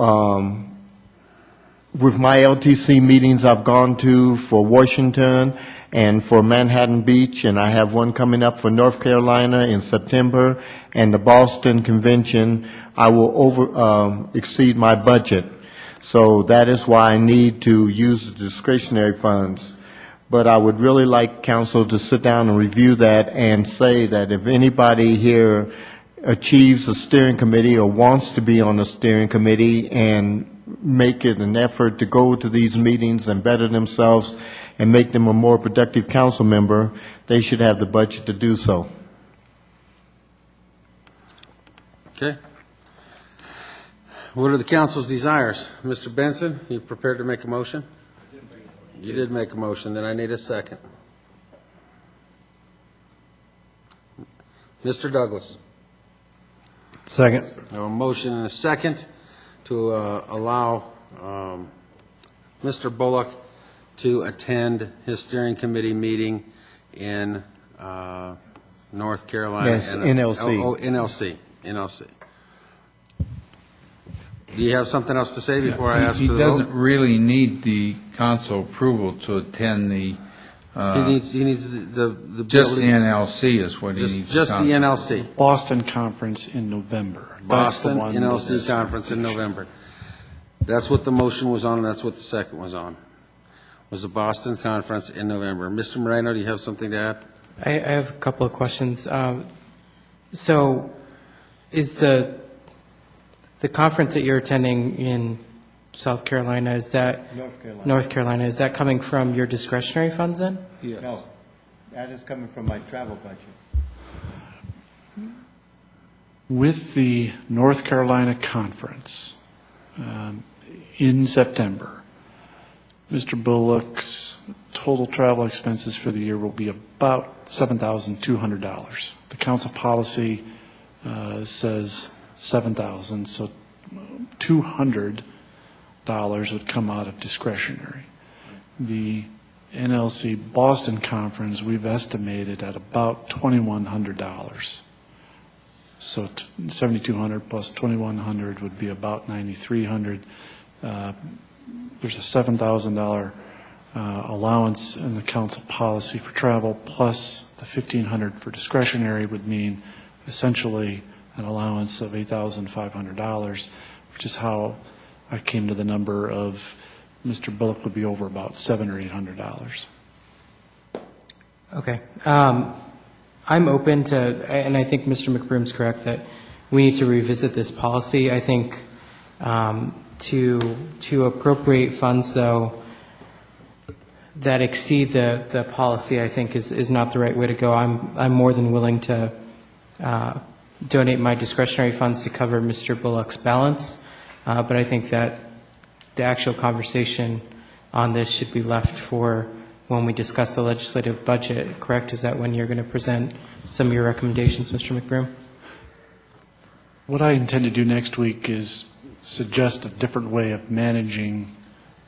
with my LTC meetings I've gone to for Washington and for Manhattan Beach, and I have one coming up for North Carolina in September, and the Boston Convention, I will exceed my budget. So that is why I need to use the discretionary funds. But I would really like council to sit down and review that and say that if anybody here achieves a steering committee or wants to be on a steering committee and make it an effort to go to these meetings and better themselves and make them a more productive council member, they should have the budget to do so. Okay. What are the council's desires? Mr. Benson, you prepared to make a motion? You did make a motion, then I need a second. Mr. Douglas. Second. I have a motion and a second to allow Mr. Bullock to attend his steering committee meeting in North Carolina. Yes, NLC. Oh, NLC. Do you have something else to say before I ask He for the doesn't vote? really need the council approval to attend the, He needs the just the ability- NLC is what he needs. Just the council. NLC. Boston Conference in November. That's the Boston one NLC that's- conference in November. That's what the motion was on, and that's what the second was on, was the Boston conference in November. Mr. Moreno, do you have something to add? I have a couple of questions. So is the conference that you're attending in South Carolina, is that? North Carolina, is that coming from your discretionary funds then? Yes. No, that is coming from my travel budget. With the North Carolina Conference in September, Mr. Bullock's total travel expenses for the year will be about $7,200. The council policy says $7,000, so $200 would come out of discretionary. The NLC Boston Conference, we've estimated at about $2,100. So $7,200 plus $2,100 would be about $9,300. There's a $7,000 allowance in the council policy for travel, plus the $1,500 for discretionary would mean essentially an allowance of $8,500, which is how I came to the number of Mr. Bullock would be over about $700 or $800. Okay. I'm open to, and I think Mr. McBroom's correct, that we need to revisit this policy. I think to appropriate funds, though, that exceed the policy, I think is not the right way to go. I'm more than willing to donate my discretionary funds to cover Mr. Bullock's balance, but I think that the actual conversation on this should be left for when we discuss the legislative budget, correct? Is that when you're going to present some of your recommendations, Mr. McBroom? What I intend to do next week is suggest a different way of managing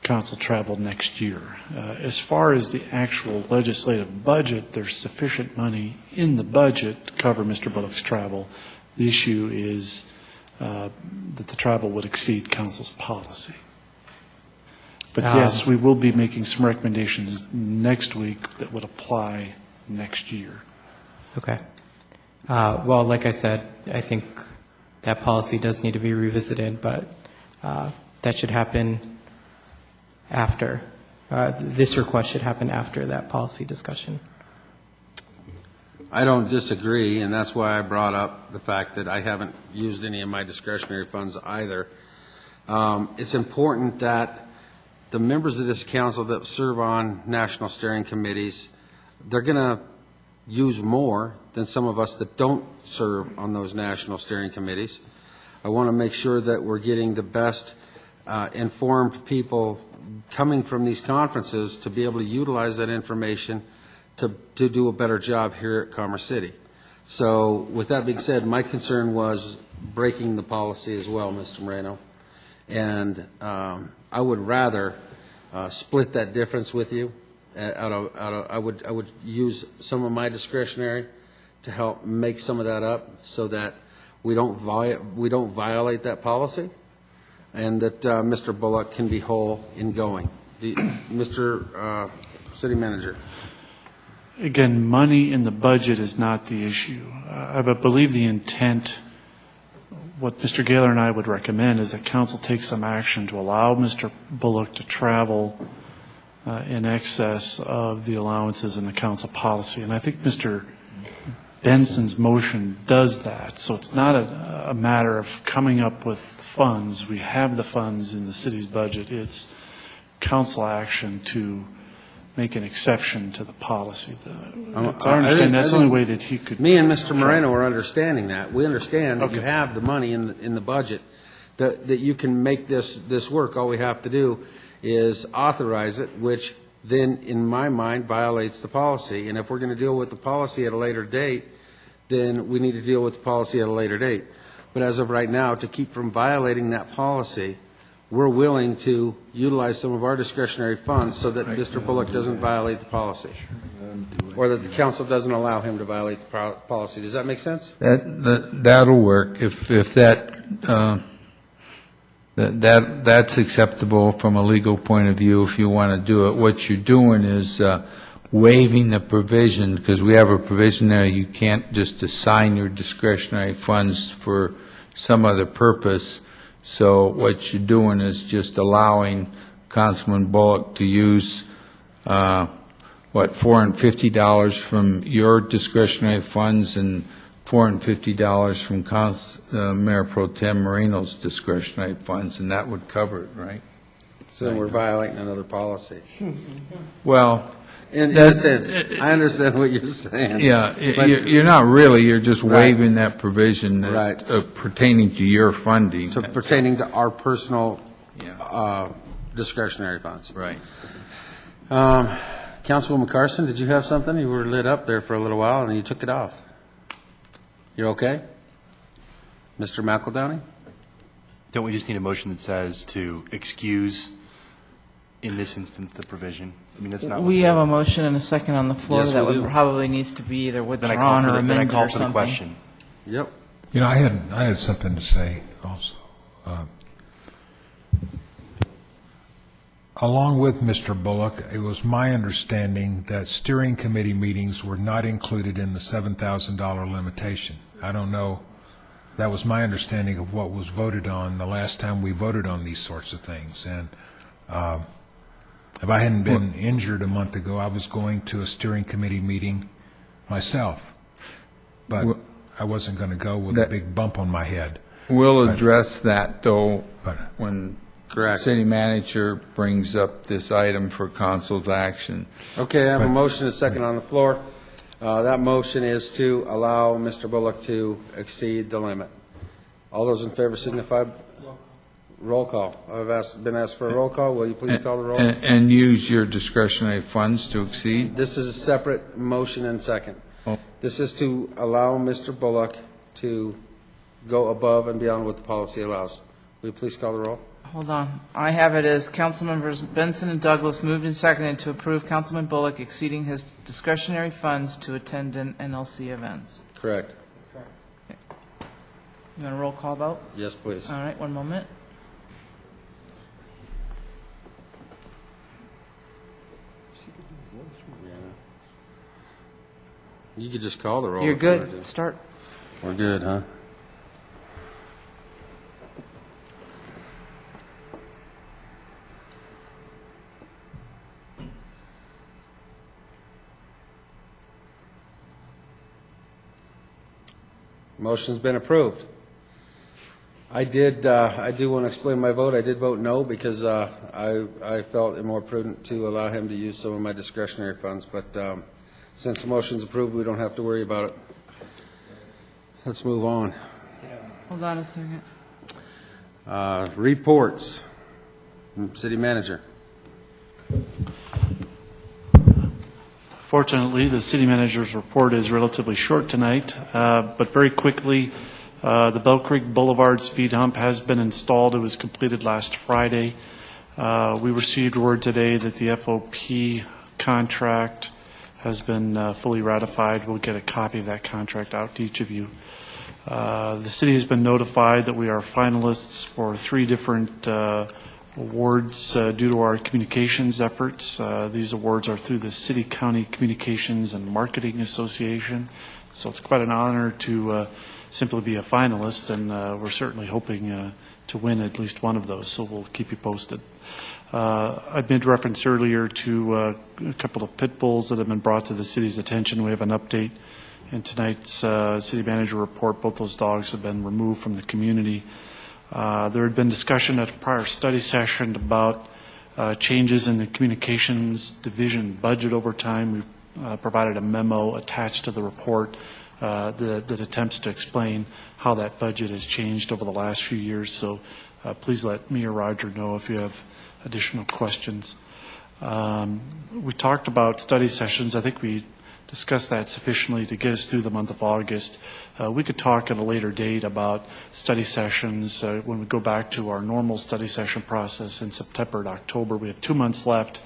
council travel next year. As far as the actual legislative budget, there's sufficient money in the budget to cover Mr. Bullock's travel. The issue is that the travel would exceed council's policy. But yes, we will be making some recommendations next week that would apply next year. Okay. Well, like I said, I think that policy does need to be revisited, but that should happen after. This request should happen after that policy discussion. I don't disagree, and that's why I brought up the fact that I haven't used any of my discretionary funds either. It's important that the members of this council that serve on national steering committees, they're going to use more than some of us that don't serve on those national steering committees. I want to make sure that we're getting the best informed people coming from these conferences to be able to utilize that information to do a better job here at Commerce City. So with that being said, my concern was breaking the policy as well, Mr. Moreno. And I would rather split that difference with you. I would use some of my discretionary to help make some of that up, so that we don't violate that policy, and that Mr. Bullock can be whole in going. Mr. City Manager. Again, money in the budget is not the issue. I believe the intent, what Mr. Gaylor and I would recommend, is that council take some action to allow Mr. Bullock to travel in excess of the allowances in the council policy. And I think Mr. Benson's motion does that. So it's not a matter of coming up with funds. We have the funds in the city's budget. It's council action to make an exception to the policy. It's our understanding that's the only way that he could. Me and Mr. Moreno are understanding that. We understand that you have the money in the budget, that you can make this work. All we have to do is authorize it, which then in my mind violates the policy. And if we're going to deal with the policy at a later date, then we need to deal with the policy at a later date. But as of right now, to keep from violating that policy, we're willing to utilize some of our discretionary funds so that Mr. Bullock doesn't violate the policy, or that the council doesn't allow him to violate the policy. Does that make sense? That'll work. If that's acceptable from a legal point of view, if you want to do it. What you're doing is waiving the provision, because we have a provision there, you can't just assign your discretionary funds for some other purpose. So what you're doing is just allowing Councilman Bullock to use, $450 from your discretionary funds and $450 from Mayor Pro Tem Moreno's discretionary funds, and that would cover it, right? So we're violating another policy. Well, in a sense, I understand what you're saying. Yeah, but- you're not really, you're just Right. waiving that provision pertaining to your funding. So pertaining to our personal discretionary funds. Right. Councilwoman Carson, did you have something? You were lit up there for a little while and you took it off. You're okay? Mr. McEldowney? Don't we just need a motion that says to excuse, in this instance, the provision? I mean, that's not. We have a motion and a second on the floor Yes, that we would do. probably needs to be either Then I withdrawn call or for amended or the something. question. Yep. You know, I had something to say also. Along with Mr. Bullock, it was my understanding that steering committee meetings were not included in the $7,000 limitation. I don't know. That was my understanding of what was voted on the last time we voted on these sorts of things. And if I hadn't been injured a month ago, I was going to a steering committee meeting myself. But I wasn't going to go with a big bump on my head. We'll address that, though, when Correct. city manager brings up this item for council's action. Okay, I have a motion and a second on the floor. That motion is to allow Mr. Bullock to exceed the limit. All those in favor signify. Roll call. I've been asked for a roll call. Will you please call the roll? And use your discretionary funds to exceed? This is a separate motion and second. This is to allow Mr. Bullock to go above and beyond what the policy allows. Will you please call the roll? Hold on. I have it as Councilmembers Benson and Douglas moved and seconded to approve Councilman Bullock exceeding his discretionary funds to attend NLC events. Correct. You want a roll call vote? Yes, please. All right, one moment. You could just call the roll. You're if you wanted good. to. Start. We're good, huh? Motion's been approved. I do want to explain my vote. I did vote no because I felt it more prudent to allow him to use some of my discretionary funds. But since the motion's approved, we don't have to worry about it. Let's move on. Hold on a second. Reports. City manager. Fortunately, the city manager's report is relatively short tonight, but very quickly, the Bell Creek Boulevard speed hump has been installed. It was completed last Friday. We received word today that the FOP contract has been fully ratified. We'll get a copy of that contract out to each of you. The city has been notified that we are finalists for 3 different awards due to our communications efforts. These awards are through the City County Communications and Marketing Association. So it's quite an honor to simply be a finalist, and we're certainly hoping to win at least one of those, so we'll keep you posted. I made reference earlier to a couple of pit bulls that have been brought to the city's attention. We have an update in tonight's city manager report. Both those dogs have been removed from the community. There had been discussion at a prior study session about changes in the communications division budget over time. We've provided a memo attached to the report that attempts to explain how that budget has changed over the last few years. So please let me or Roger know if you have additional questions. We talked about study sessions. I think we discussed that sufficiently to get us through the month of August. We could talk at a later date about study sessions when we go back to our normal study session process in September and October. We have 2 months left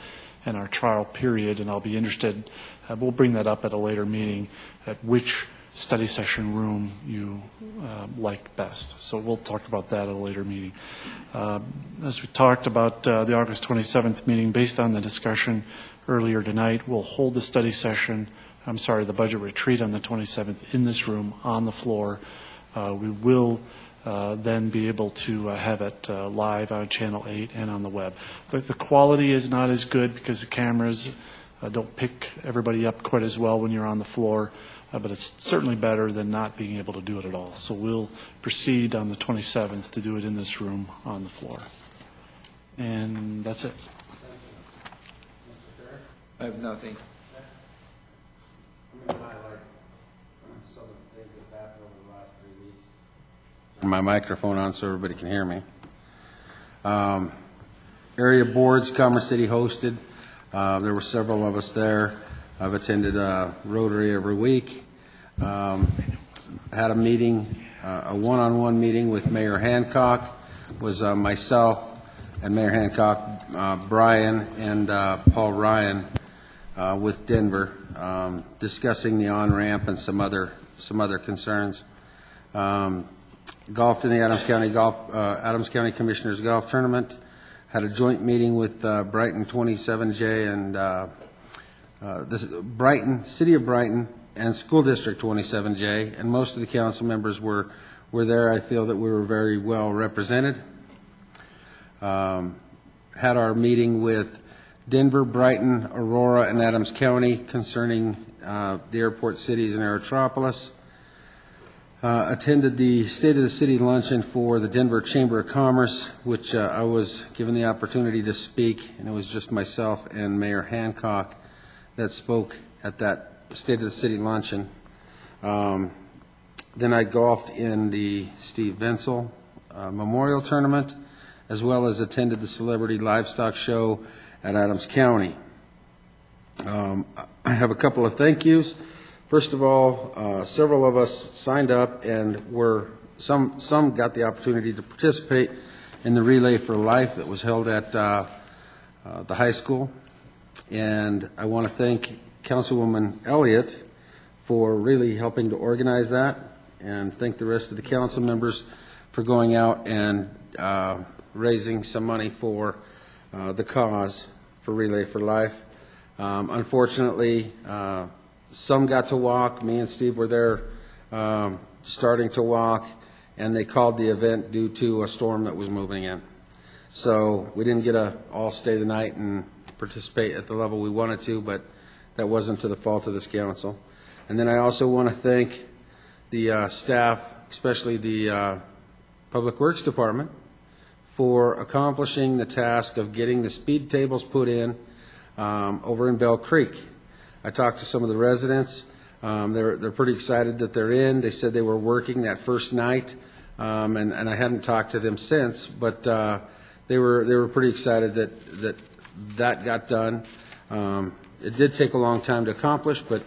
in our trial period, and I'll be interested, we'll bring that up at a later meeting, at which study session room you like best. So we'll talk about that at a later meeting. As we talked about the August 27th meeting, based on the discussion earlier tonight, we'll hold the the budget retreat on the 27th in this room on the floor. We will then be able to have it live on Channel 8 and on the web. The quality is not as good because the cameras don't pick everybody up quite as well when you're on the floor. But it's certainly better than not being able to do it at all. So we'll proceed on the 27th to do it in this room on the floor. And that's it. I have nothing. My microphone on so everybody can hear me. Area boards, Commerce City hosted. There were several of us there. I've attended Rotary every week. Had a meeting, a one-on-one meeting with Mayor Hancock. Was myself and Mayor Hancock, Brian and Paul Ryan with Denver, discussing the on-ramp and some other concerns. Golfed in the Adams County Commissioners Golf Tournament. Had a joint meeting with Brighton 27J and City of Brighton and School District 27J, and most of the council members were there. I feel that we were very well represented. Had our meeting with Denver, Brighton, Aurora, and Adams County concerning the airport cities in Aerotropolis. Attended the State of the City luncheon for the Denver Chamber of Commerce, which I was given the opportunity to speak, and it was just myself and Mayor Hancock that spoke at that State of the City luncheon. Then I golfed in the Steve Venzel Memorial Tournament, as well as attended the Celebrity Livestock Show at Adams County. I have a couple of thank yous. First of all, several of us signed up and some got the opportunity to participate in the Relay for Life that was held at the high school. And I want to thank Councilwoman Elliott for really helping to organize that, and thank the rest of the council members for going out and raising some money for the cause for Relay for Life. Unfortunately, some got to walk. Me and Steve were there starting to walk, and they called the event due to a storm that was moving in. So we didn't get to all stay the night and participate at the level we wanted to, but that wasn't to the fault of this council. And then I also want to thank the staff, especially the Public Works Department, for accomplishing the task of getting the speed tables put in over in Bell Creek. I talked to some of the residents. They're pretty excited that they're in. They said they were working that first night, and I hadn't talked to them since, but they were pretty excited that got done. It did take a long time to accomplish, but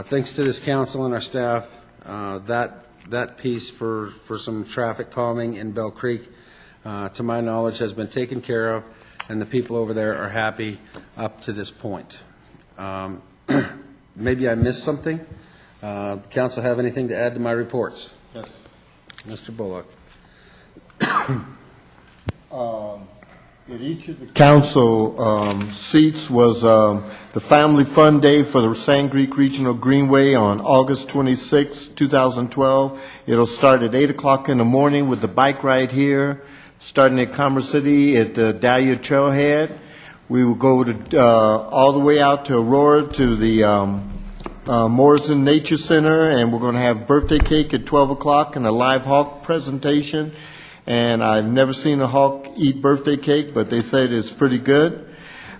thanks to this council and our staff, that piece for some traffic calming in Bell Creek, to my knowledge, has been taken care of, and the people over there are happy up to this point. Maybe I missed something. Council have anything to add to my reports? Yes. Mr. Bullock. At each of the council seats was the Family Fun Day for the Sand Creek Regional Greenway on August 26, 2012. It'll start at 8 o'clock in the morning with the bike ride here, starting at Commerce City at the Dahlia Trailhead. We will go to all the way out to Aurora to the Morrison Nature Center, and we're going to have birthday cake at 12 o'clock and a live hawk presentation. And I've never seen a hawk eat birthday cake, but they said it's pretty good.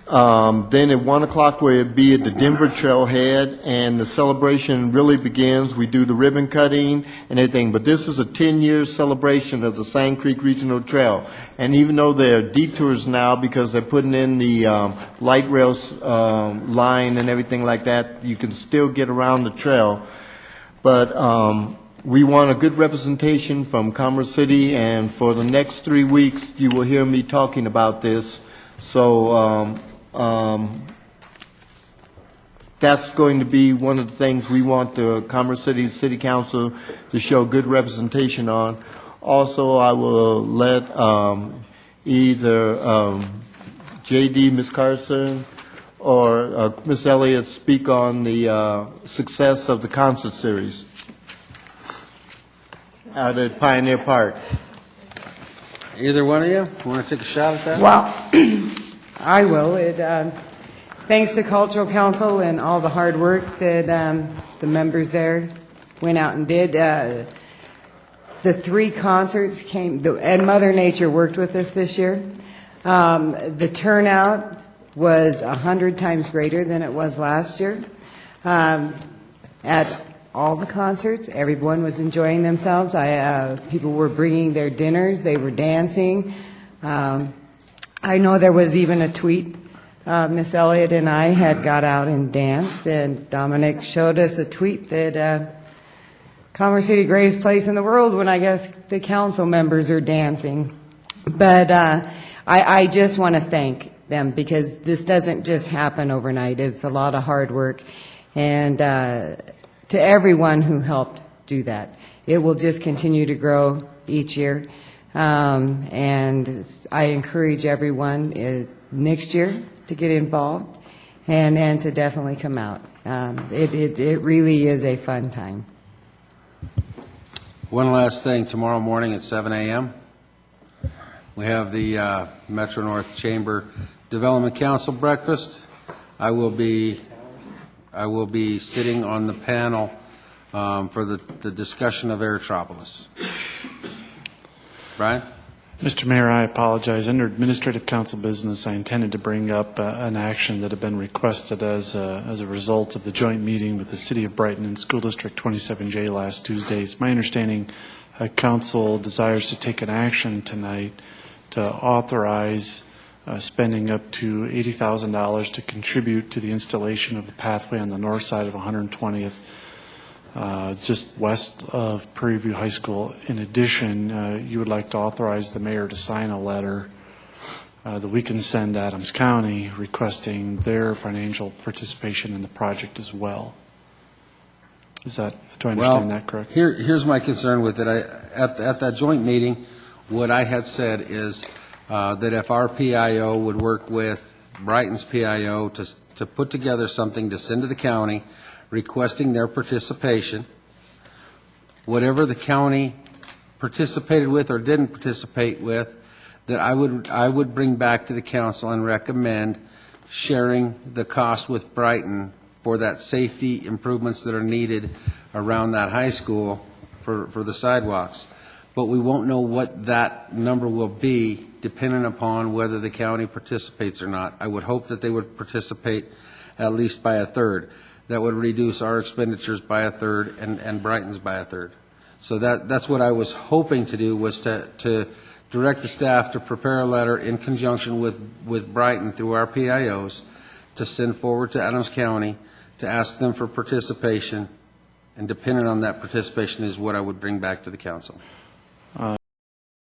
Then at 1 o'clock, we'll be at the Denver Trailhead, and the celebration really begins. We do the ribbon cutting and everything, but this is a 10-year celebration of the Sand Creek Regional Trail. And even though there are detours now because they're putting in the light rail line and everything like that, you can still get around the trail. But we want a good representation from Commerce City, and for the next 3 weeks, you will hear me talking about this. So that's going to be one of the things we want the Commerce City Council to show good representation on. Also, I will let either J.D., Ms. Carson, or Ms. Elliott speak on the success of the concert series out at Pioneer Park. Either one of you want to take a shot at that? Well, I will. Thanks to Cultural Council and all the hard work that the members there went out and did. The 3 concerts came, and Mother Nature worked with us this year. The turnout was 100 times greater than it was last year. At all the concerts, everyone was enjoying themselves. People were bringing their dinners. They were dancing. I know there was even a tweet. Miss Elliott and I had got out and danced, and Dominic showed us a tweet that Commerce City, greatest place in the world, when I guess the council members are dancing. But I just want to thank them, because this doesn't just happen overnight. It's a lot of hard work. And to everyone who helped do that. It will just continue to grow each year. And I encourage everyone next year to get involved and to definitely come out. It really is a fun time. One last thing, tomorrow morning at 7 a.m., we have the Metro North Chamber Development Council breakfast. I will be sitting on the panel for the discussion of Aerotropolis. Brian? Mr. Mayor, I apologize. Under Administrative Council business, I intended to bring up an action that had been requested as a result of the joint meeting with the City of Brighton and School District 27J last Tuesday. It's my understanding Council desires to take an action tonight to authorize spending up to $80,000 to contribute to the installation of a pathway on the north side of 120th, just west of Prairie View High School. In addition, you would like to authorize the mayor to sign a letter that we can send Adams County requesting their financial participation in the project as well. Do I understand that correctly? Here's my concern with it. At that joint meeting, what I had said is that if our PIO would work with Brighton's PIO to put together something to send to the county requesting their participation, whatever the county participated with or didn't participate with, that I would bring back to the council and recommend sharing the cost with Brighton for that safety improvements that are needed around that high school for the sidewalks. But we won't know what that number will be dependent upon whether the county participates or not. I would hope that they would participate at least by a third. That would reduce our expenditures by a third and Brighton's by a third. So that's what I was hoping to do, was to direct the staff to prepare a letter in conjunction with Brighton through our PIOs to send forward to Adams County to ask them for participation, and dependent on that participation is what I would bring back to the council.